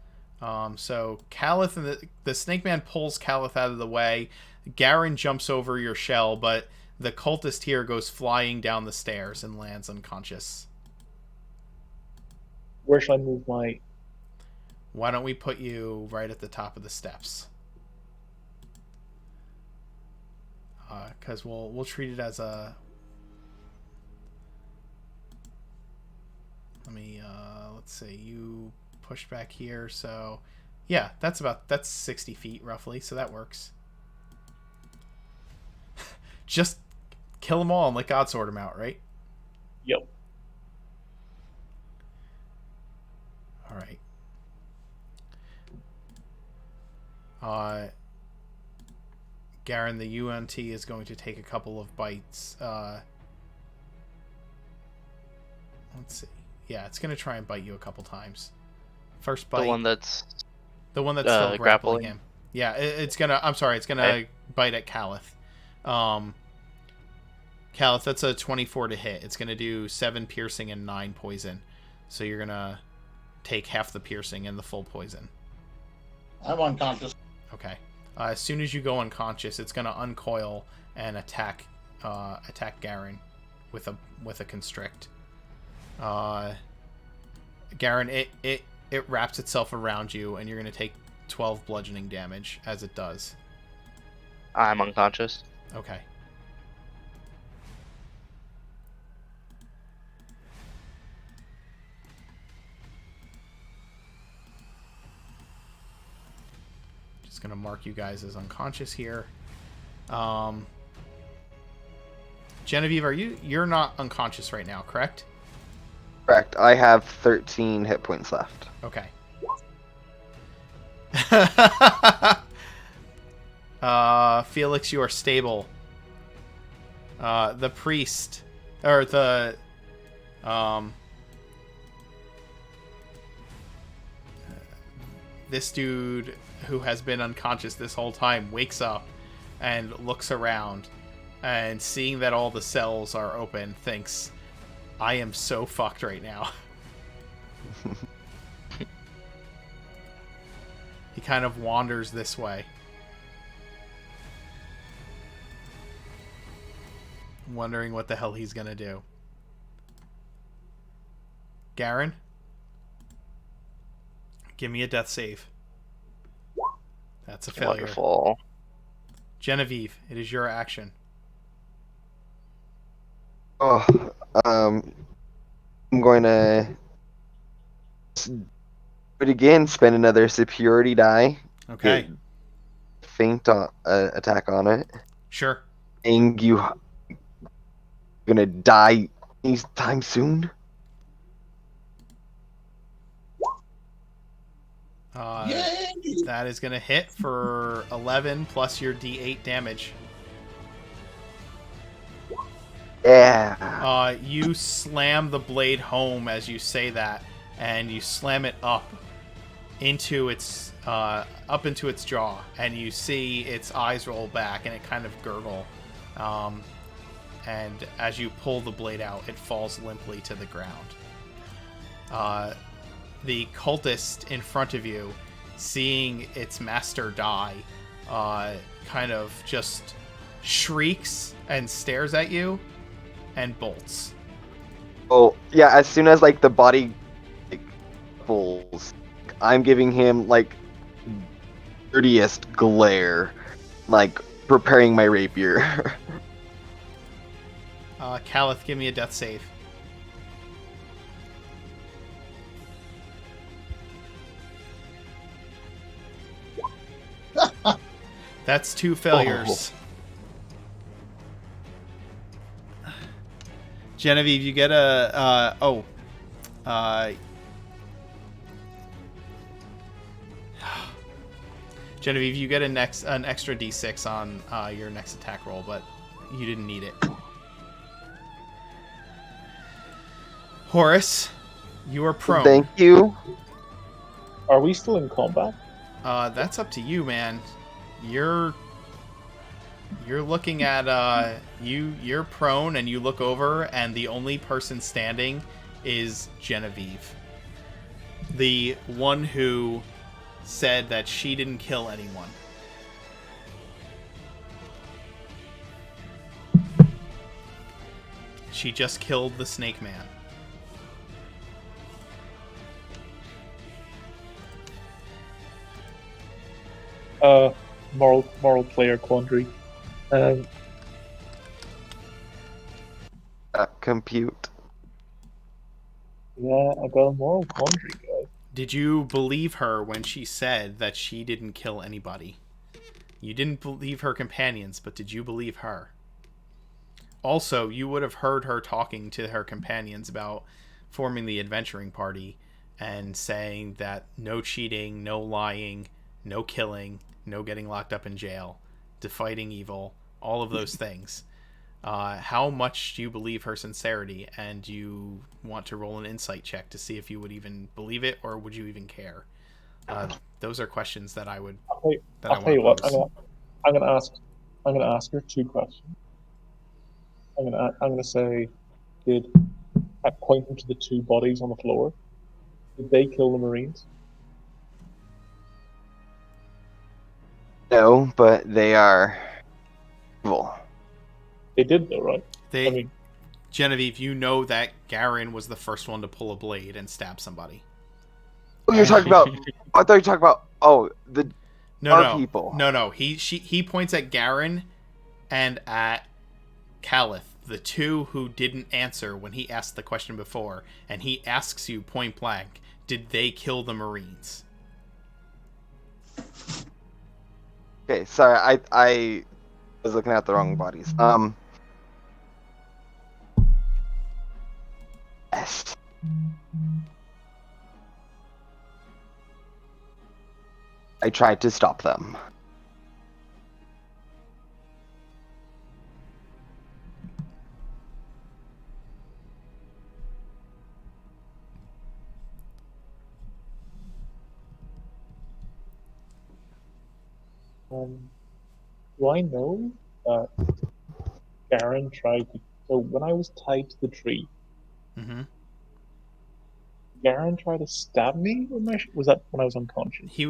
So Calith and the Snake Man pulls Calith out of the way. Garen jumps over your shell, but the cultist here goes flying down the stairs and lands unconscious. Where should I move my... Why don't we put you right at the top of the steps? Because we'll treat it as a... let's see, you pushed back here, so yeah, that's 60 feet roughly, so that works. Just kill them all and let God sort them out, right? Yep. All right. Garen, the UNT is going to take a couple of bites. Let's see. Yeah, it's going to try and bite you a couple times. First bite. The one that's still grappling him. Yeah, it's going to... I'm sorry, it's going to Okay. bite at Calith. Calith, that's a 24 to hit. It's going to do 7 piercing and 9 poison. So you're going to take half the piercing and the full poison. I'm unconscious. Okay. As soon as you go unconscious, it's going to uncoil and attack Garen with a constrict. Garen, it wraps itself around you, and you're going to take 12 bludgeoning damage as it does. I'm unconscious. Okay. Just going to mark you guys as unconscious here. Genevieve, you're not unconscious right now, correct? Correct. I have 13 hit points left. Okay. Felix, you are stable. The priest, or the this dude who has been unconscious this whole time wakes up and looks around, and seeing that all the cells are open, thinks, I am so fucked right now. He kind of wanders this way, wondering what the hell he's gonna do. Garen, give me a death save. That's a failure. Wonderful. Genevieve, it is your action. Oh, I'm going to do it again. Spend another superiority die. Okay. Get feint on, attack on it. Sure. And you gonna die anytime soon? Yay! That is going to hit for 11 plus your D8 damage. Yeah. You slam the blade home as you say that, and you slam it up into its jaw, and you see its eyes roll back, and it kind of gurgle. And as you pull the blade out, it falls limply to the ground. The cultist in front of you, seeing its master die, kind of just shrieks and stares at you and bolts. Oh, yeah, as soon as, like, the body pulls, I'm giving him, like, dirtiest glare, like, preparing my rapier. Calith, give me a death save. That's 2 failures. Genevieve, you get a... Genevieve, you get an extra d6 on your next attack roll, but you didn't need it. Horace, you are prone. Thank you. Are we still in combat? That's up to you, man. You're looking at you're prone, and you look over, and the only person standing is Genevieve. The one who said that she didn't kill anyone. She just killed the Snake Man. Moral player quandary. Compute. Yeah, I got a moral quandary, guys. Did you believe her when she said that she didn't kill anybody? You didn't believe her companions, but did you believe her? Also, you would have heard her talking to her companions about forming the adventuring party and saying that no cheating, no lying, no killing, no getting locked up in jail, defying evil, all of those things. How much do you believe her sincerity, and do you want to roll an insight check to see if you would even believe it, or would you even care? Those are questions that I would. I'll tell you what. I'm gonna ask her 2 questions. I'm gonna say, I pointing to the 2 bodies on the floor. Did they kill the Marines? No, but they are evil. They did though, right? Genevieve, you know that Garen was the first one to pull a blade and stab somebody. Oh, you're talking about. I thought you were talking about. Oh, our people. No. He points at Garen and at Caliph, the 2 who didn't answer when he asked the question before, and he asks you point blank, did they kill the Marines? Okay, sorry, I was looking at the wrong bodies. Yes. I tried to stop them. Do I know that Garen tried to... So when I was tied to the tree, Garen tried to stab me? Was that when I was unconscious? He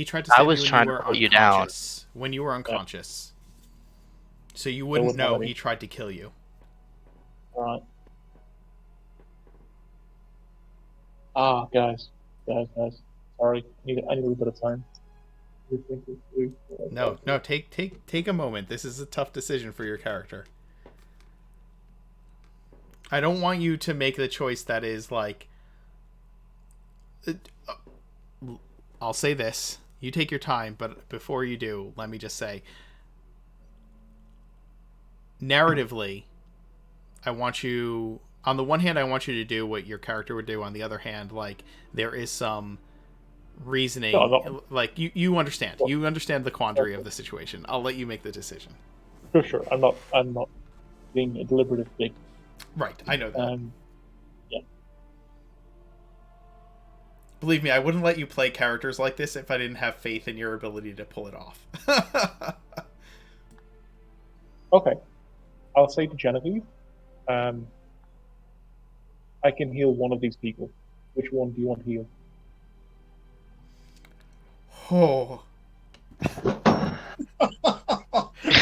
tried to stab you when you were put you down. When you were unconscious. Yeah. So you wouldn't know he tried to kill you. Alright. Guys. Sorry. I need a little bit of time. No, take a moment. This is a tough decision for your character. I don't want you to make the choice that is like... I'll say this. You take your time, but before you do, let me just say... Narratively, I want you... On the one hand, I want you to do what your character would do. On the other hand, like, there is some reasoning. No, like, you understand. You understand the quandary of the situation. I'll let you make the decision. Sure. I'm not being a deliberative dick. Right, I know that. Yeah. Believe me, I wouldn't let you play characters like this if I didn't have faith in your ability to pull it off. Okay. I'll say to Genevieve, I can heal one of these people. Which one do you want to heal? Oh.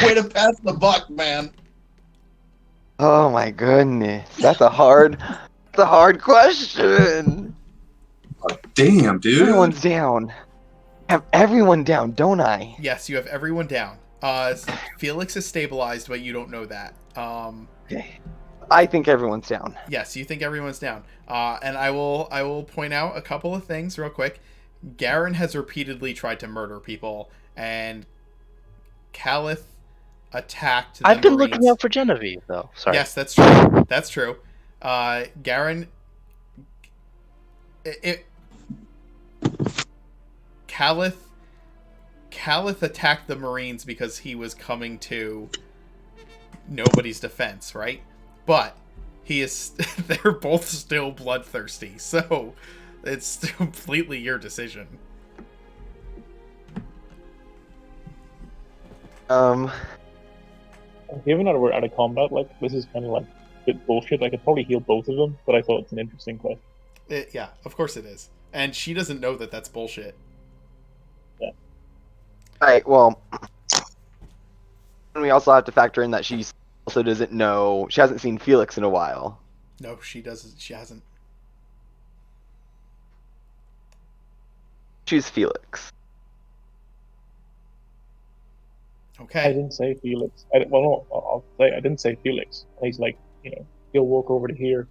Way to pass the buck, man. Oh my goodness, that's a hard question. Oh, damn, dude. Everyone's down. I have everyone down, don't I? Yes, you have everyone down. Felix is stabilized, but you don't know that. Okay. I think everyone's down. Yes, you think everyone's down. And I will point out a couple of things real quick. Garen has repeatedly tried to murder people, and Caliph attacked the I've been Marines. looking out for Genevieve, though. Sorry. Yes, that's true. That's true. Garen... Caliph attacked the Marines because he was coming to nobody's defense, right? But they're both still bloodthirsty, so it's completely your decision. Given that we're out of combat, like, this is kind of like a bit bullshit. I could probably heal both of them, but I thought it's an interesting question. Yeah, of course it is. And she doesn't know that that's bullshit. Right, well, and we also have to factor in that she also doesn't know, she hasn't seen Felix in a while. No, she doesn't. She hasn't. Choose Felix. I Okay. didn't say Felix. I'll say I didn't say Felix. And he's like, he'll walk over to here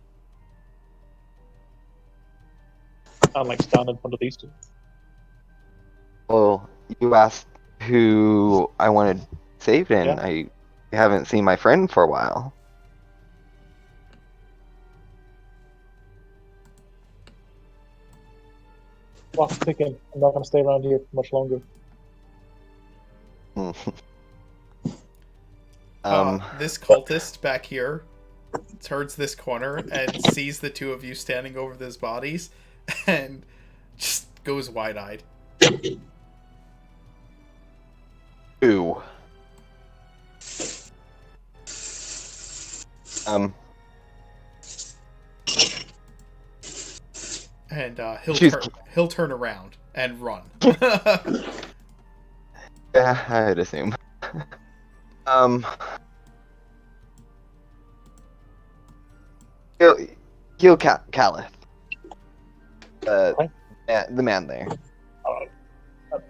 and like stand in front of these two. Well, you asked who I wanted saved, and Yeah. I haven't seen my friend for a while. Well, I'm thinking I'm not going to stay around here much longer. This cultist back here turns this corner and sees the two of you standing over those bodies and just goes wide-eyed. Who? And She's- he'll turn around and run. Yeah, I'd assume. Heal Caliph. Okay. The man there.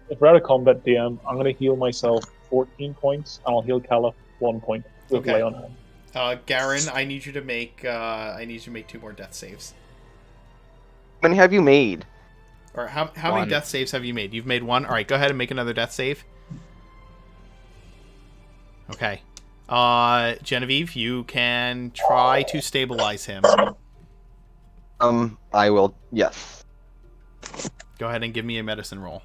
If we're out of combat, DM, I'm going to heal myself 14 points, and I'll heal Caliph 1 point with Okay. lay on hand. Garen, I need you to make 2 more death saves. How many have you made? Or how many One. death saves have you made? You've made 1. All right, go ahead and make another death save. Okay. Genevieve, you can try to stabilize him. I will. Yes. Go ahead and give me a medicine roll.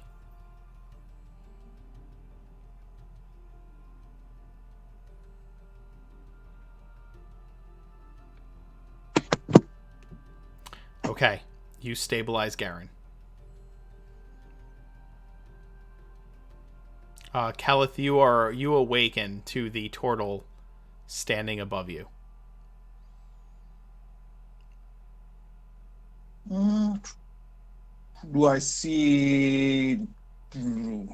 Okay, you stabilize Garen. Caliph, you awaken to the turtle standing above you. Do I see? I'm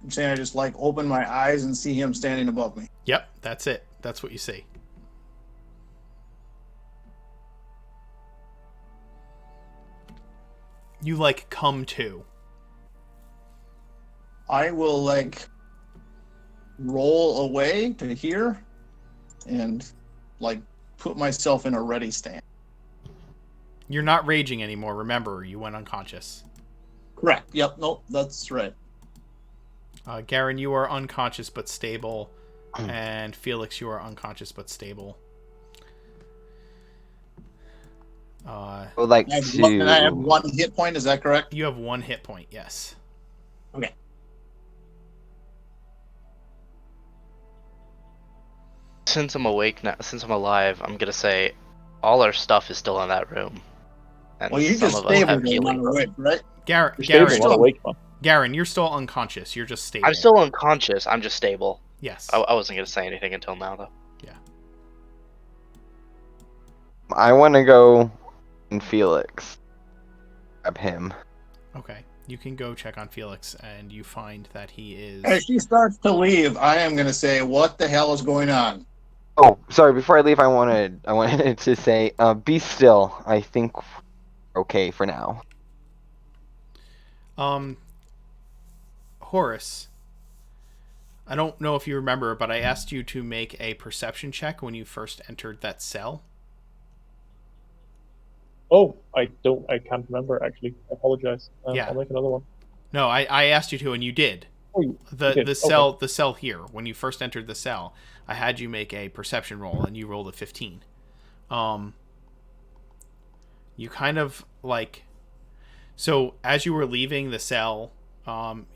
saying I just like open my eyes and see him standing above me. Yep, that's it. That's what you see. You like come to. I will like roll away to here and like put myself in a ready stand. You're not raging anymore. Remember, you went unconscious. Correct. Yep. Nope. That's right. Garen, you are unconscious but stable. And Felix, you are unconscious but stable. I would like I have, to. and I have 1 hit point. Is that correct? You have 1 hit point, yes. Okay. Since I'm awake now, since I'm alive, I'm gonna say all our stuff is still in that room. And Well, you some just of us stable have there, healing. not awake, right? Garen, You're stable, not awake, man. Garen, you're still unconscious. You're just stable. I'm still unconscious. I'm just stable. Yes. I wasn't gonna say anything until now, though. I want to go and Felix. Grab him. Okay. You can go check on Felix, and you find that he is... As she starts to leave, I am going to say, "What the hell is going on?" Oh, sorry. Before I leave, I wanted to say, be still. I think we're okay for now. Horace, I don't know if you remember, but I asked you to make a perception check when you first entered that cell. Oh, I can't remember, actually. I apologize. Yeah. I'll make another one. No, I asked you to, and you did. Oh, you The did. cell here, when you first entered the cell, I had you make a perception roll, and you rolled a 15. You kind of like... So, as you were leaving the cell,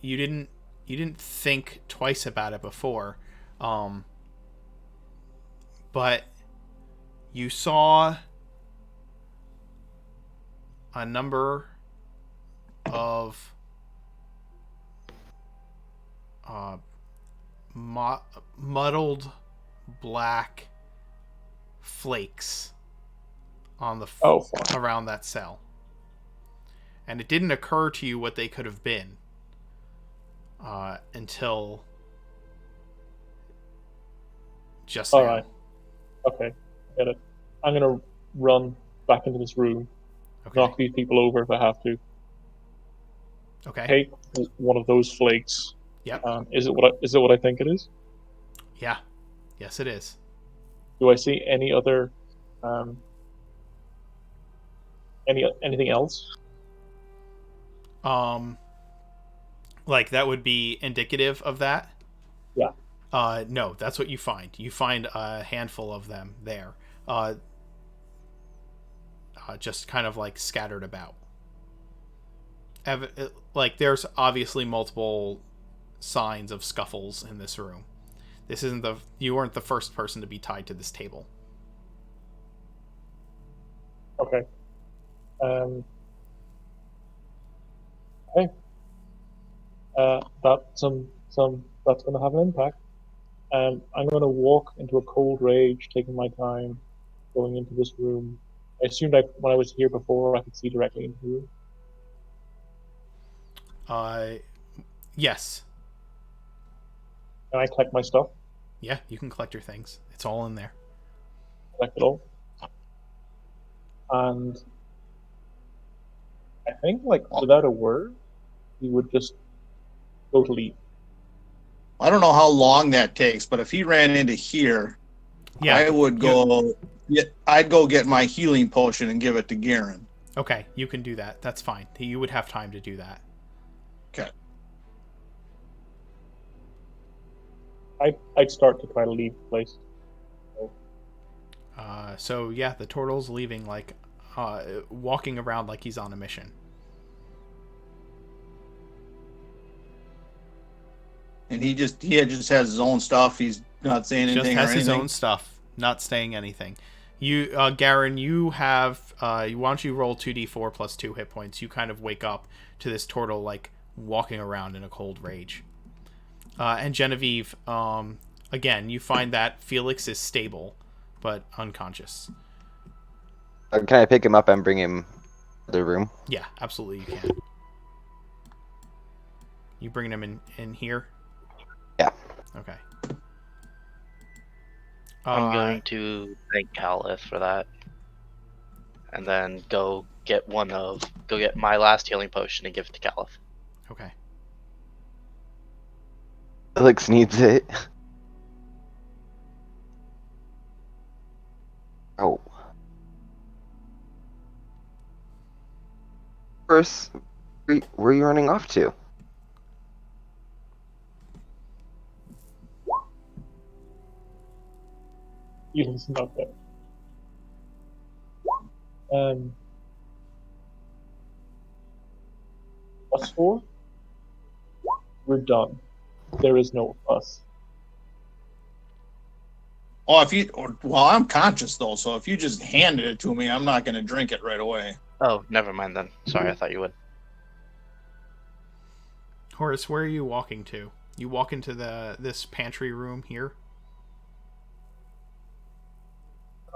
you didn't think twice about it before, but you saw a number of muddled black flakes on the Oh, fuck. around that cell. and it didn't occur to you what they could have been until just now. All right. Okay, get it. I'm gonna run back into this room, Okay. knock these people over if I have to. Okay. Take one of those flakes. Yep. Is it what I think it is? Yeah. Yes, it is. Do I see any other, anything else? Like that would be indicative of that? Yeah. No, that's what you find. You find a handful of them there. Just kind of like scattered about. Like there's obviously multiple signs of scuffles in this room. This isn't you weren't the first person to be tied to this table. Okay. Okay. That's going to have an impact. I'm going to walk into a cold rage, taking my time, going into this room. I assumed when I was here before, I could see directly into the room. Yes. Can I collect my stuff? Yeah, you can collect your things. It's all in there. Collect it all. And I think, without a word, he would just go to leave. I don't know how long that takes, but if he ran into here, Yeah. I would go. I'd go get my healing potion and give it to Garen. Okay, you can do that. That's fine. You would have time to do that. Okay. I'd start to try to leave the place. So yeah, the turtle's leaving, walking around like he's on a mission. And he just has his own stuff. He's not saying anything. Just has or his anything. own stuff, not saying anything. You, Garen, you have. Why don't you roll 2d4 plus 2 hit points? You kind of wake up to this turtle walking around in a cold rage. And Genevieve, again, you find that Felix is stable, but unconscious. Can I pick him up and bring him to the room? Yeah, absolutely you can. You bringing him in here? Yeah. Okay. I'm going to thank Caliph for that, and then go get my last healing potion and give it to Caliph. Okay. Felix needs it. Oh. First, where are you running off to? He's not there. Us four? We're done. There is no us. Oh, I'm conscious though, so if you just handed it to me, I'm not going to drink it right away. Oh, never mind then. Sorry, I thought you would. Horace, where are you walking to? You walk into this pantry room here?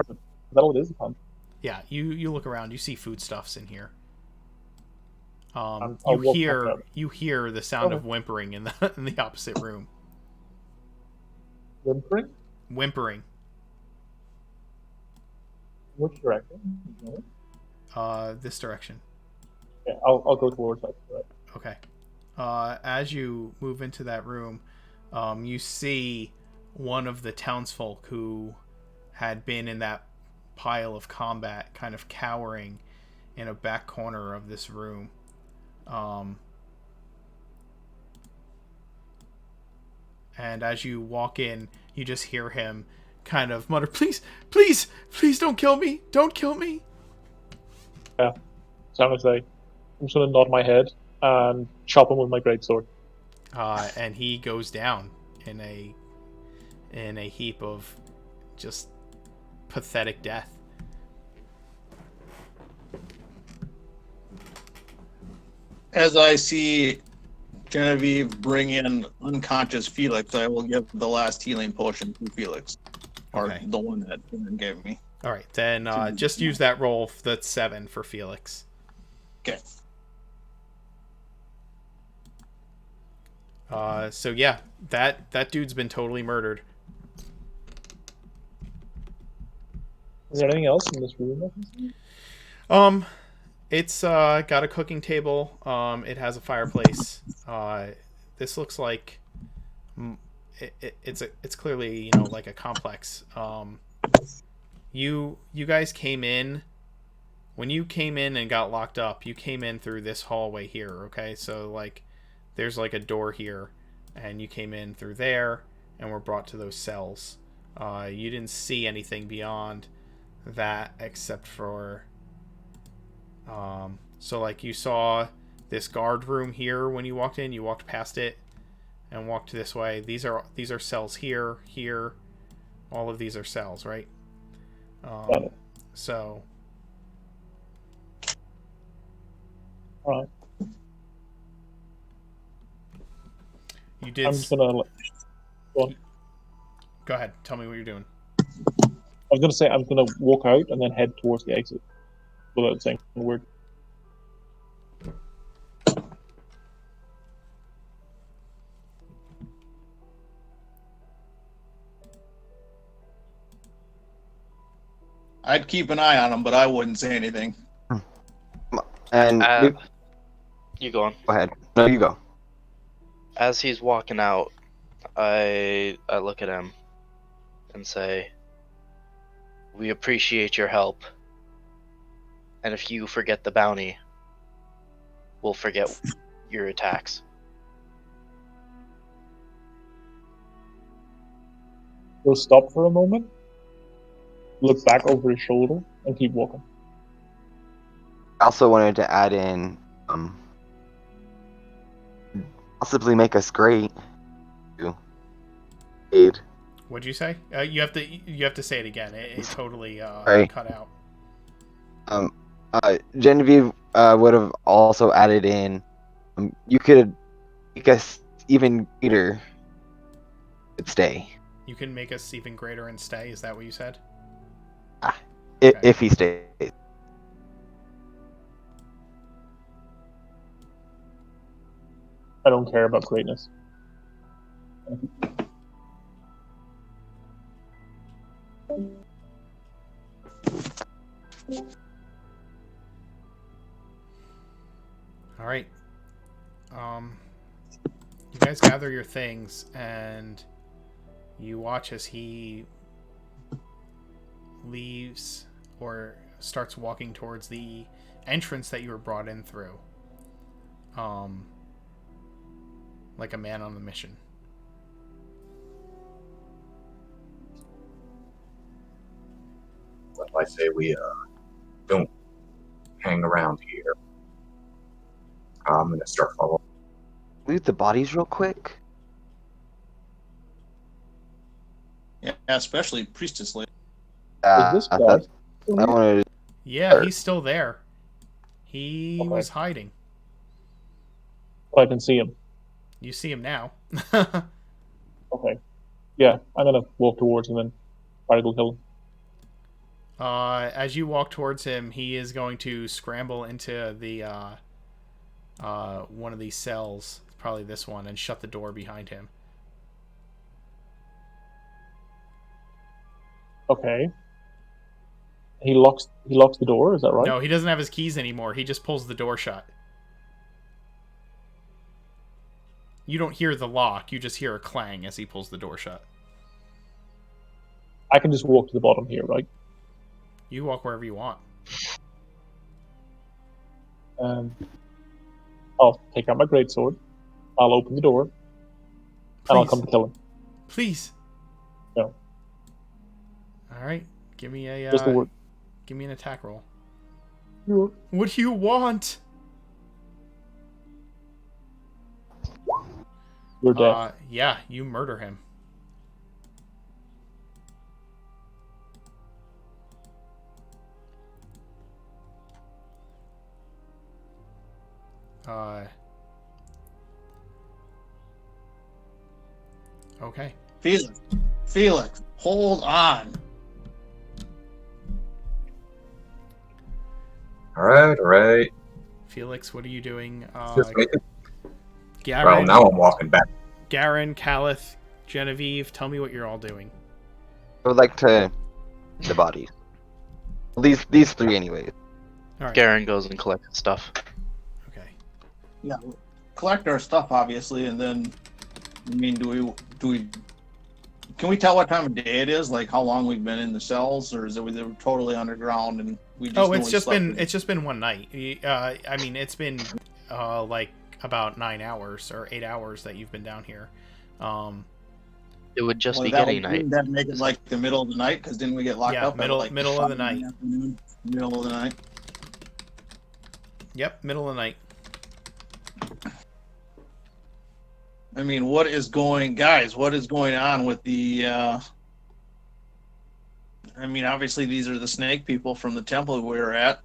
Is that what it is? Yeah, you look around, you see foodstuffs in here. I'll walk back up. You hear the sound of whimpering in the opposite room. Whimpering? Whimpering. Which direction? This direction. Yeah, I'll go towards that. Right. Okay. As you move into that room, you see one of the townsfolk who had been in that pile of combat kind of cowering in a back corner of this room. And as you walk in, you just hear him kind of mutter, please don't kill me, don't kill me. Yeah, so I'm going to say, I'm just going to nod my head and chop him with my greatsword. And he goes down in a heap of just pathetic death. As I see Genevieve bring in unconscious Felix, I will give the last healing potion to Felix. Or Okay. the one that Garen gave me. All right, then just use that roll that's 7 for Felix. Okay. So yeah, that dude's been totally murdered. Is there anything else in this room I can see? It's got a cooking table. It has a fireplace. This looks like it's clearly, you know, like a complex. You guys came in. When you came in and got locked up, you came in through this hallway here, okay? So, like, there's, like, a door here, and you came in through there, and were brought to those cells. You didn't see anything beyond that except for... so, like, you saw this guard room here when you walked in. You walked past it and walked this way. These are cells here, here. All of these are cells, right? So... Alright. You did. I'm just gonna... Go on. Go ahead. Tell me what you're doing. I was gonna say I'm gonna walk out and then head towards the exit without saying a word. I'd keep an eye on him, but I wouldn't say anything. And you go on. go ahead. No, you go. As he's walking out, I look at him and say, "We appreciate your help. And if you forget the bounty, we'll forget your attacks." He'll stop for a moment, look back over his shoulder, and keep walking. I also wanted to add in, possibly make us great. Aid. What'd you say? You have to say it again. It totally Right. cut out. Genevieve would have also added in, you could make us even greater. Could stay. You can make us even greater and stay. Is that what you said? If he stays. I don't care about greatness. All right. You guys gather your things and you watch as he leaves or starts walking towards the entrance that you were brought in through. Like a man on a mission. Well, I say we don't hang around here. I'm gonna start following. Loot the bodies real quick. Yeah, especially priestess lady. Is this I guy thought still I here? wanted. Yeah, he's still there. He Okay. was hiding. I can see him. You see him now. Okay. Yeah, I'm gonna walk towards him and try to go kill him. As you walk towards him, he is going to scramble into the one of these cells, probably this one, and shut the door behind him. Okay. He locks the door, is that right? No, he doesn't have his keys anymore. He just pulls the door shut. You don't hear the lock, you just hear a clang as he pulls the door shut. I can just walk to the bottom here, right? You walk wherever you want. I'll take out my greatsword. I'll open the door. And I'll Please. come to kill him. Please. No. Alright. Give me a Just the word. give me an attack roll. You're What do you want? dead. Yeah, you murder him. Okay. Felix, hold on. All right. Felix, what are you doing? Just make it. Garen, Well, now I'm walking back Garen, Calith, Genevieve, tell me what you're all doing. I would like to the bodies. These three, anyways. All right. Garen goes and collects stuff. Okay. Yeah, collect our stuff, obviously, and then, I mean, do we? Can we tell what time of day it is? Like how long we've been in the cells, or is it we're totally underground and we just? Oh, it's just been one night. I mean, it's been like about 9 hours or 8 hours that you've been down here. It would just be getting night. That make it like the middle of the night? Because didn't we get locked up? Middle at like of the night. Middle of the night. Yep, middle of the night. I mean, what is going on with the? I mean, obviously these are the snake people from the temple we were at.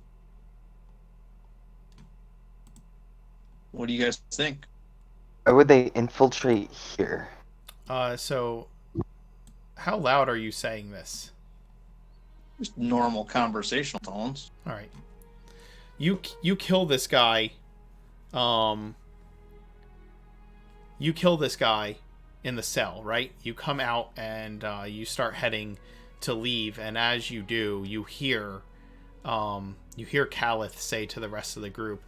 What do you guys think? Why would they infiltrate here? So, how loud are you saying this? Just normal conversational tones. All right. You kill this guy. You kill this guy in the cell, right? You come out and you start heading to leave, and as you do, you hear Calith say to the rest of the group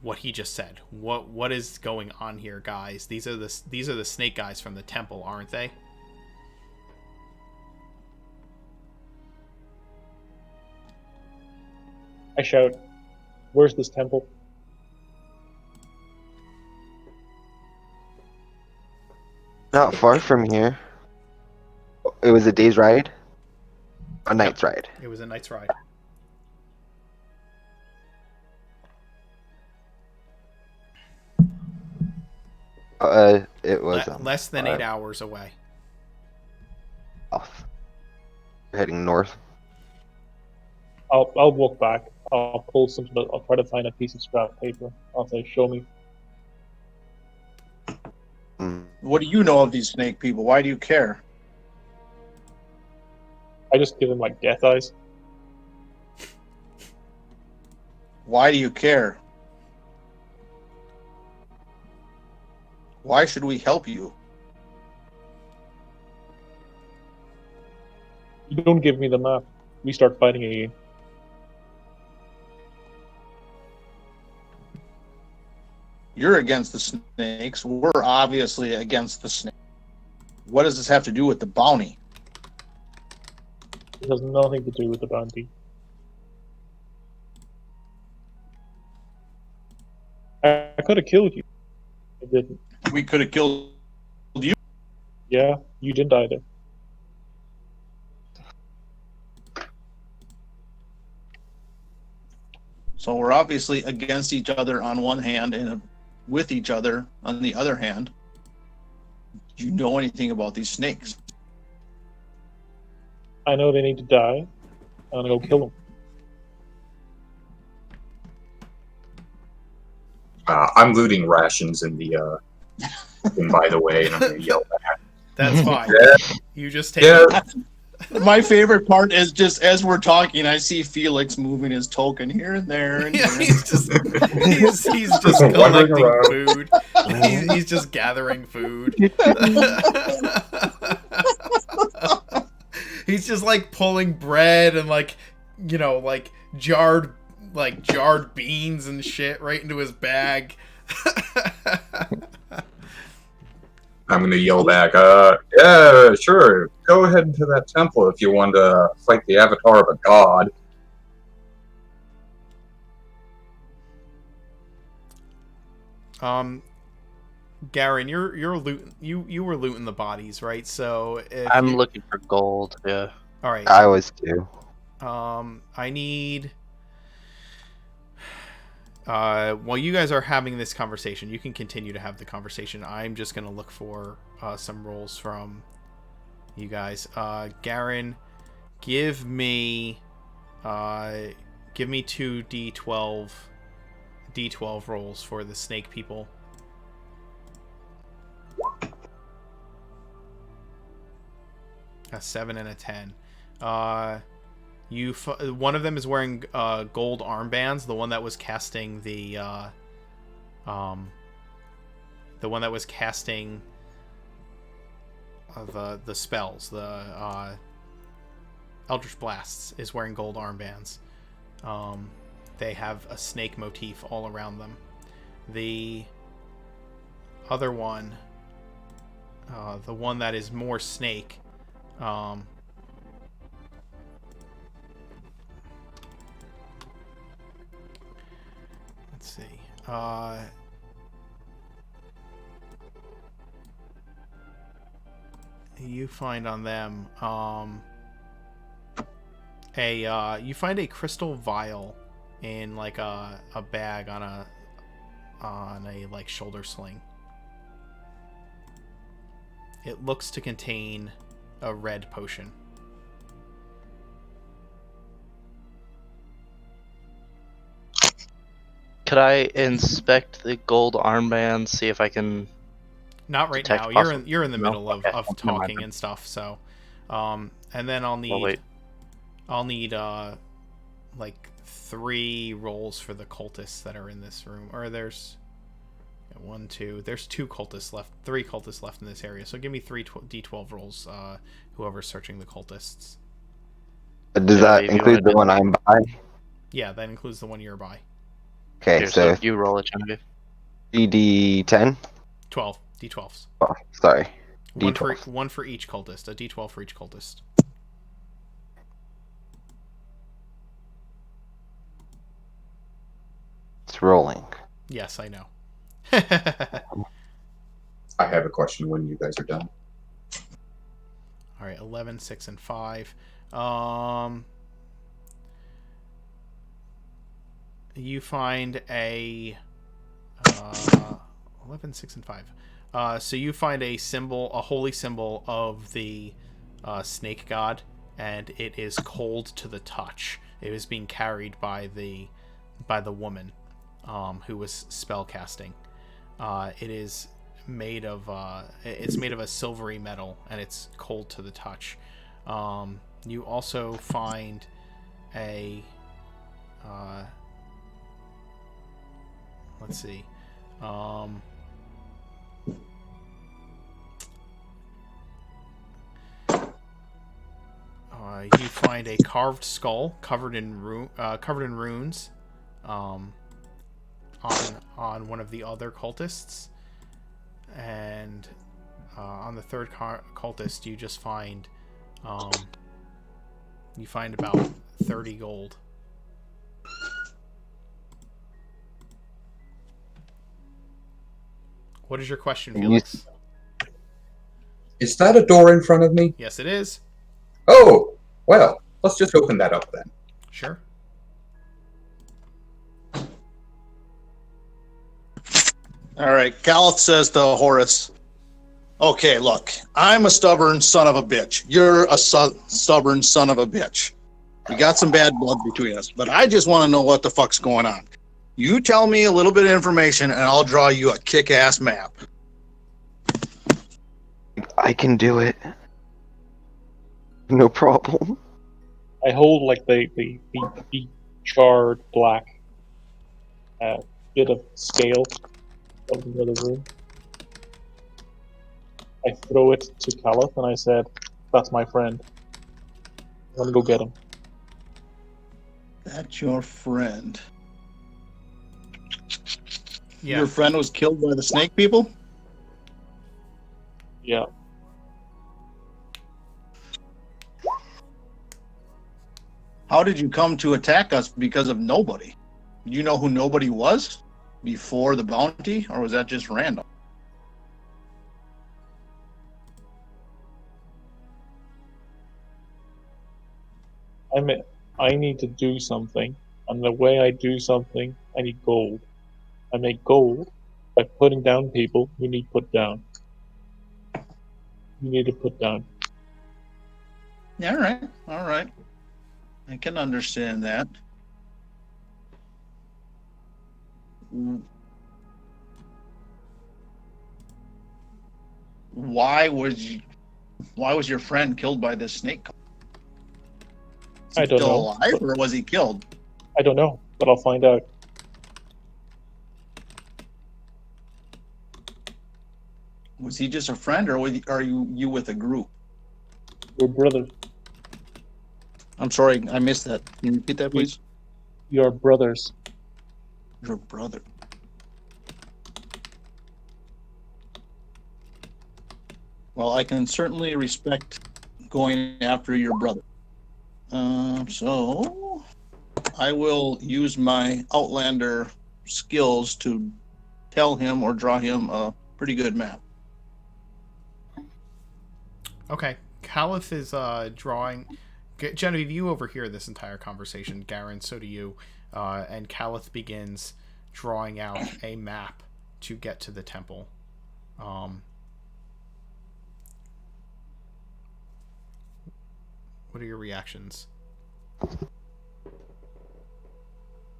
what he just said. What is going on here, guys? These are the snake guys from the temple, aren't they? I shout, "Where's this temple?" Not far from here. It was a day's ride? A night's ride. It was a night's ride. It was less than 8 hours away. Off. We're heading north. I'll walk back. I'll pull something. I'll try to find a piece of scrap paper. I'll say, "Show me." What do you know of these snake people? Why do you care? I just give him like death eyes. Why do you care? Why should we help you? You don't give me the map. We start fighting again. You're against the snakes. We're obviously against the snakes. What does this have to do with the bounty? It has nothing to do with the bounty. I could have killed you. I didn't. We could have killed you. Yeah, you didn't either. So we're obviously against each other on one hand and with each other on the other hand. Do you know anything about these snakes? I know they need to die. I'm gonna go kill them. I'm looting rations in the thing, by the way, and I'm gonna yell back. That's fine. Yeah. You just take Yeah. My favorite part is just as we're talking, I see Felix moving his token here and there. And Yeah, there. he's just Wandering collecting around. food. He's just gathering food. He's just like pulling bread and like jarred beans and shit right into his bag. I'm gonna yell back, yeah, sure, go ahead into that temple if you want to fight the avatar of a god. Garen, you're looting. You were looting the bodies, right? So I'm looking for gold. Yeah. All right. I was too. I need. While you guys are having this conversation, you can continue to have the conversation. I'm just gonna look for some rolls from you guys. Garen, give me 2 D12 rolls for the snake people. A 7 and a 10. One of them is wearing gold armbands. The one that was casting the the one that was casting the spells, the Eldritch Blasts, is wearing gold armbands. They have a snake motif all around them. The other one, the one that is more snake, let's see. You find on them you find a crystal vial in like a bag on a like shoulder sling. It looks to contain a red potion. Could I inspect the gold armband, see if I can? Not right detect now. possible- You're in the No? middle of Okay. Never talking mind. and stuff. So, and then I'll need wait. like 3 rolls for the cultists that are in this room. Or there's 1, 2. There's 2 cultists left. 3 cultists left in this area. So give me 3 d12 rolls. Whoever's searching the cultists. Does Yeah, that if you include the wanna one I'm by? Yeah, that includes the one you're by. Okay, Here, so you roll it, Genevieve. GD10. 12 d12s. Oh, sorry. One for D12. each cultist. A d12 for each cultist. It's rolling. Yes, I know. I have a question when you guys are done. All right, 11, 6, and 5. You find a 11, 6, and 5. So you find a symbol, a holy symbol of the snake god, and it is cold to the touch. It was being carried by the woman who was spell casting. It is made of it's made of a silvery metal, and it's cold to the touch. You also find a let's see. You find a carved skull covered in runes on one of the other cultists, and on the third cultist you just find about 30 gold. What is your question, Felix? Is that a door in front of me? Yes, it is. Oh, well, let's just open that up then. Sure. All right, Caliph says to Horace, okay, look, I'm a stubborn son of a bitch. You're a stubborn son of a bitch. We got some bad blood between us, but I just want to know what the fuck's going on. You tell me a little bit of information, and I'll draw you a kick-ass map. I can do it. No problem. I hold like the charred black bit of scale of the other room. I throw it to Caliph and I said, "That's my friend. I'm gonna go get him." That's your friend. Yeah. Your friend was killed by the snake people? Yeah. How did you come to attack us because of nobody? Did you know who nobody was before the bounty, or was that just random? I need to do something, and the way I do something, I need gold. I make gold by putting down people who need put down. You need to put down. Yeah, all right. I can understand that. Why was your friend killed by this snake? Is he I don't still know, alive, but- or was he killed? I don't know, but I'll find out. Was he just a friend, or are you with a group? We're brothers. I'm sorry, I missed that. Can you repeat that, please? You're brothers. Your brother. Well, I can certainly respect going after your brother. So I will use my Outlander skills to tell him or draw him a pretty good map. Okay. Caliph is drawing. Genevieve, you overhear this entire conversation. Garen, so do you. And Caliph begins drawing out a map to get to the temple. What are your reactions?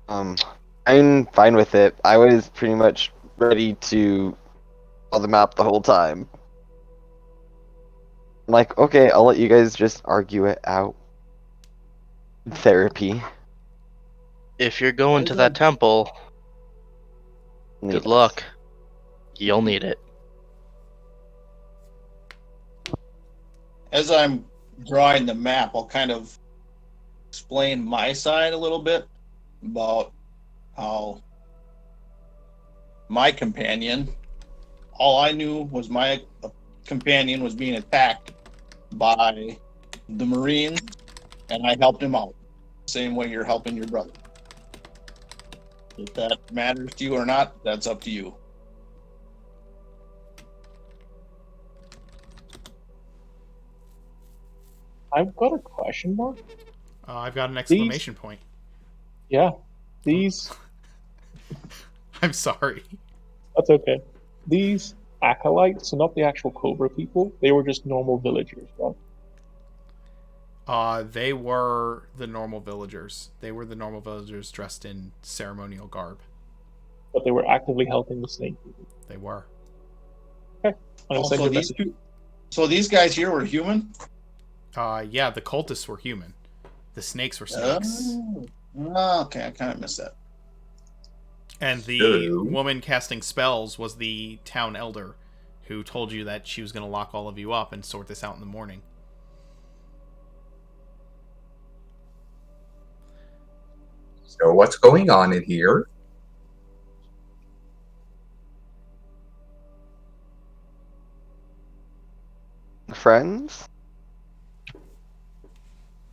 I'm fine with it. I was pretty much ready to draw the map the whole time. I'm like, okay, I'll let you guys just argue it out. Therapy. If you're going to that temple, Need good us. luck. You'll need it. As I'm drawing the map, I'll kind of explain my side a little bit about how my companion, all I knew was my companion was being attacked by the Marines, and I helped him out. Same way you're helping your brother. If that matters to you or not, that's up to you. I've got a question mark. I've got an exclamation point. Yeah, these. I'm sorry. That's okay. These acolytes are not the actual Cobra people. They were just normal villagers, right? They were the normal villagers. They were the normal villagers dressed in ceremonial garb. But they were actively helping the snake people. They were. Okay. I'm gonna send you a message. So these guys here were human? Yeah, the cultists were human. The snakes were snakes. Okay, I kind of missed that. And the woman casting spells was the town elder who told you that she was going to lock all of you up and sort this out in the morning. So what's going on in here? Friends?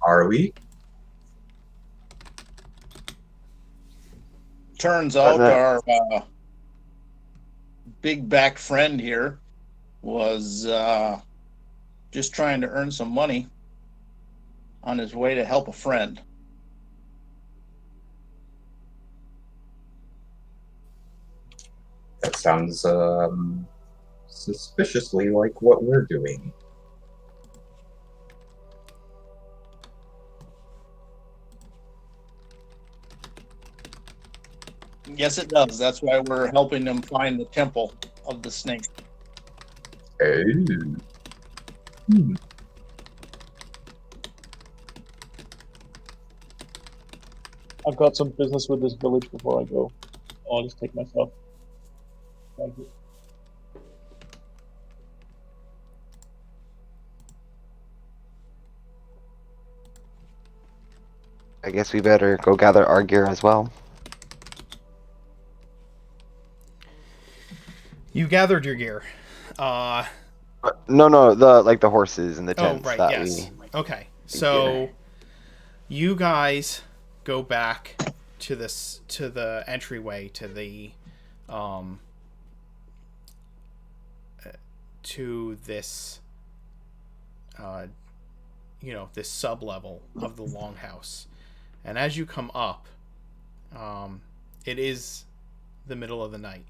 Are we? Turns out our big back friend here was just trying to earn some money on his way to help a friend. That sounds suspiciously like what we're doing. Yes, it does. That's why we're helping them find the temple of the snake. Oh. Hmm. I've got some business with this village before I go. I'll just take myself. Thank you. I guess we better go gather our gear as well. You gathered your gear. No, the horses and the tents. Oh, right, that yes. we... Okay, so you guys go back to the entryway to the to this this sub level of the longhouse, and as you come up, it is the middle of the night.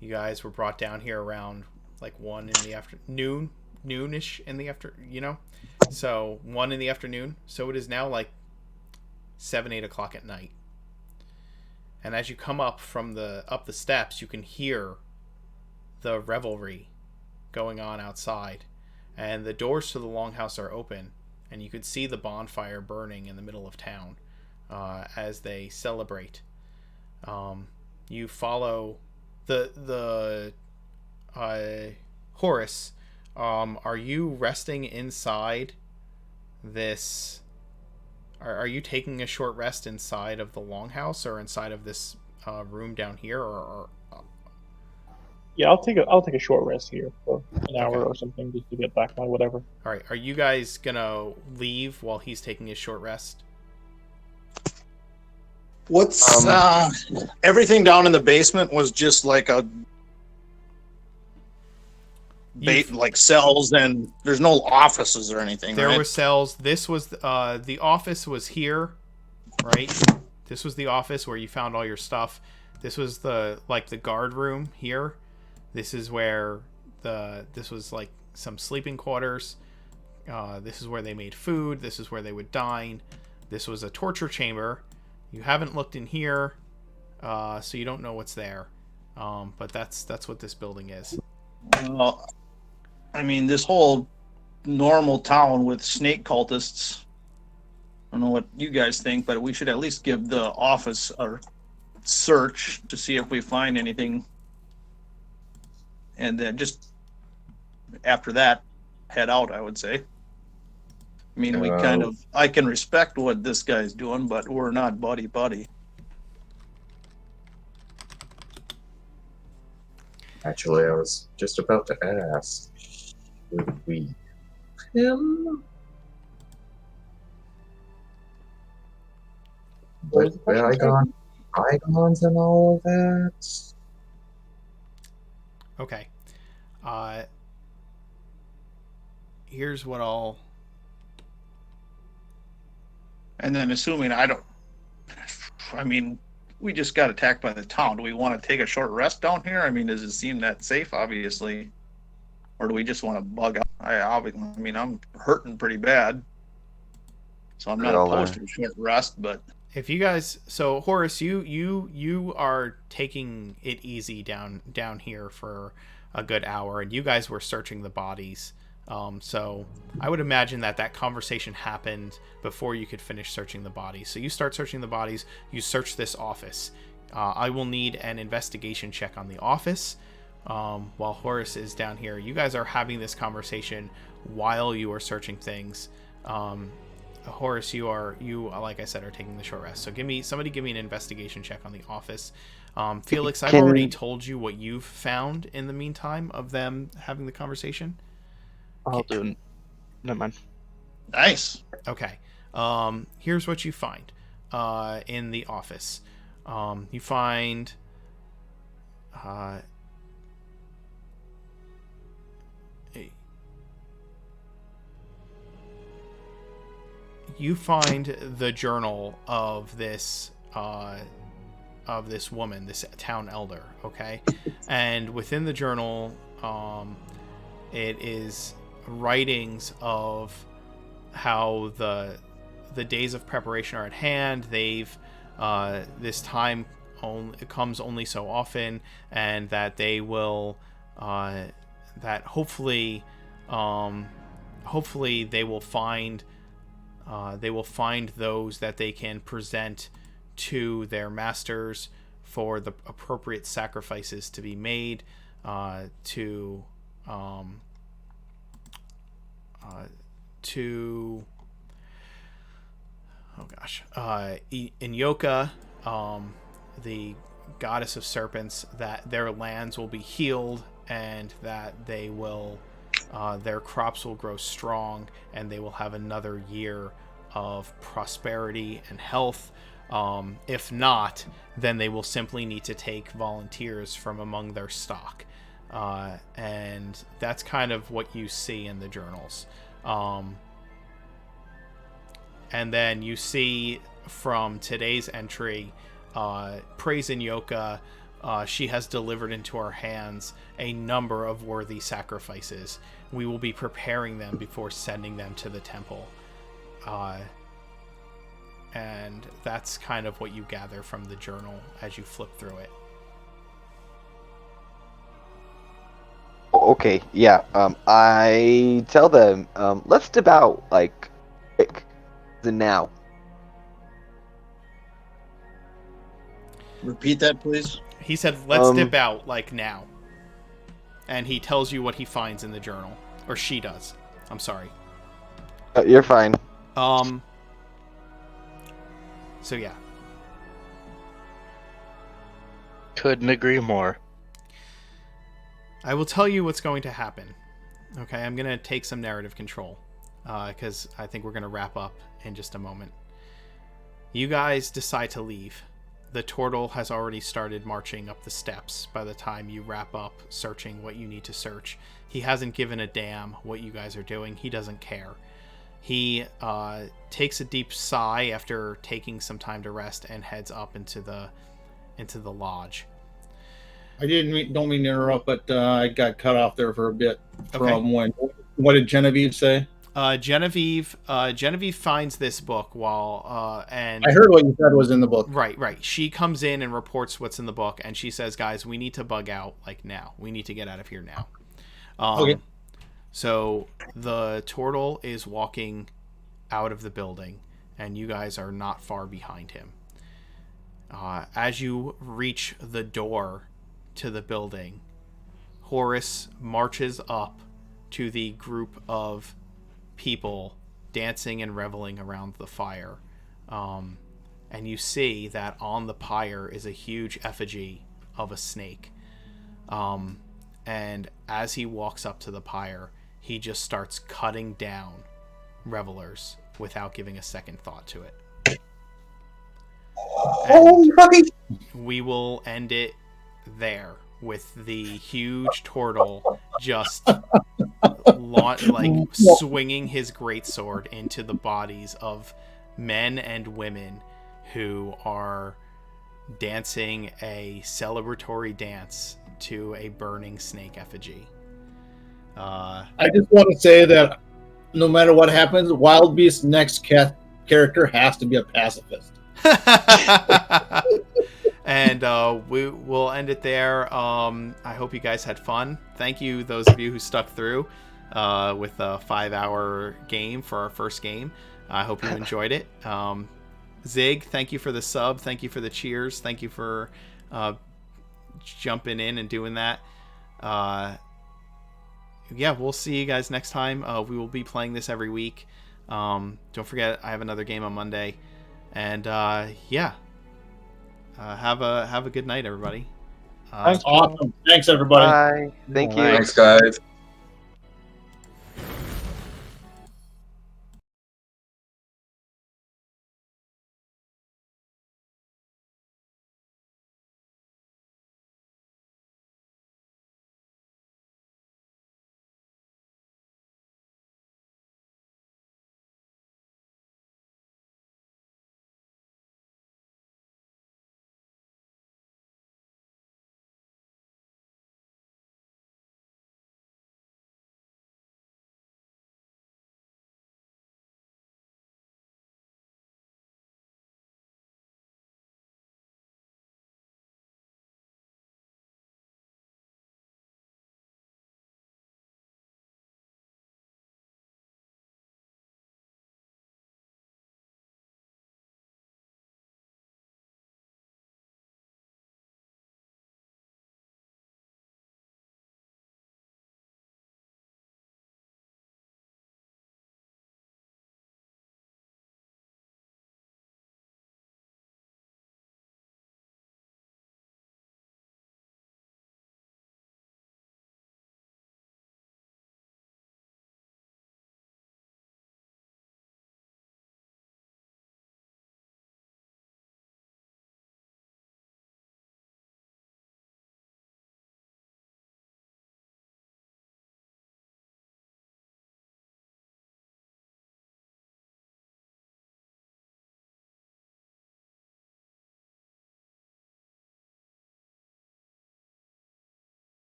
You guys were brought down here around like 1 in the afternoon, noonish in the after, so 1 in the afternoon. So it is now like 7-8 o'clock at night. And as you come up up the steps, you can hear the revelry going on outside, and the doors to the longhouse are open, and you can see the bonfire burning in the middle of town as they celebrate. You follow the Horace, are you resting inside this? Are you taking a short rest inside of the longhouse or inside of this room down here? Or Yeah, I'll take a short rest here for an hour Okay. or something just to get back my whatever. all right, are you guys gonna leave while he's taking his short rest? What's everything down in the basement was just like a like cells, and there's no offices or anything. There right? were cells. This was the office was here, right? This was the office where you found all your stuff. This was the guard room here. This is where this was like some sleeping quarters. This is where they made food. This is where they would dine. This was a torture chamber. You haven't looked in here, so you don't know what's there. But that's what this building is. Well, I mean, this whole normal town with snake cultists. I don't know what you guys think, but we should at least give the office a search to see if we find anything. And then just after that, head out, I would say. I mean, I can respect what this guy's doing, but we're not buddy-buddy. Actually, I was just about to ask, should we him? What was But the question? bygones and all of that. Okay. Here's what I'll. And then assuming I mean, we just got attacked by the town. Do we want to take a short rest down here? I mean, does it seem that safe, obviously? Or do we just want to bug out? I mean, I'm hurting pretty bad. So I'm not opposed to a short rest, but... If you guys... So, Horace, you are taking it easy down here for a good hour, and you guys were searching the bodies. So I would imagine that conversation happened before you could finish searching the bodies. So you start searching the bodies, you search this office. I will need an investigation check on the office while Horace is down here. You guys are having this conversation while you are searching things. Horace, you like I said, are taking the short rest. So somebody give me an investigation check on the office. Felix, I've already told you what you've found in the meantime of them having the conversation. I'll do it. Never mind. Nice. Okay. Here's what you find in the office. You find the journal of this woman, this town elder. Okay, and within the journal, it is writings of how the days of preparation are at hand. They've this time it comes only so often, and that they will that hopefully they will find those that they can present to their masters for the appropriate sacrifices to be made to Inyoka, the goddess of serpents, that their lands will be healed and that they will their crops will grow strong and they will have another year of prosperity and health. If not, then they will simply need to take volunteers from among their stock. And that's kind of what you see in the journals. And then you see from today's entry, Praise Inyoka, she has delivered into our hands a number of worthy sacrifices. We will be preparing them before sending them to the temple. And that's kind of what you gather from the journal as you flip through it. Okay, yeah. I tell them, let's dip out, like, quick. Now. Repeat that, please. He said, let's dip out, like, now. and he tells you what he finds in the journal, or she does. I'm sorry. You're fine. So yeah. Couldn't agree more. I will tell you what's going to happen. Okay, I'm going to take some narrative control, because I think we're going to wrap up in just a moment. You guys decide to leave. The turtle has already started marching up the steps by the time you wrap up searching what you need to search. He hasn't given a damn what you guys are doing. He doesn't care. He takes a deep sigh after taking some time to rest and heads up into the lodge. I don't mean to interrupt, but I got cut off there for a bit from Okay. when. What did Genevieve say? Genevieve finds this book and I heard what you said was in the book. Right. She comes in and reports what's in the book, and she says, "Guys, we need to bug out like now. We need to get out of here now." Okay. So the turtle is walking out of the building, and you guys are not far behind him. As you reach the door to the building, Horace marches up to the group of people dancing and reveling around the fire. And you see that on the pyre is a huge effigy of a snake. And as he walks up to the pyre, he just starts cutting down revelers without giving a second thought to it. And we will end it there with the huge turtle just swinging his greatsword into the bodies of men and women who are dancing a celebratory dance to a burning snake effigy. I just want to say that no matter what happens, Wild Beast's next character has to be a pacifist. And we will end it there. I hope you guys had fun. Thank you, those of you who stuck through with a 5-hour game for our first game. I hope you enjoyed it. Zig, thank you for the sub. Thank you for the cheers. Thank you for jumping in and doing that. Yeah, we'll see you guys next time. We will be playing this every week. Don't forget, I have another game on Monday. And yeah. Have a good night, everybody. Awesome. Thanks, everybody. Bye. Thank you. Thanks, guys.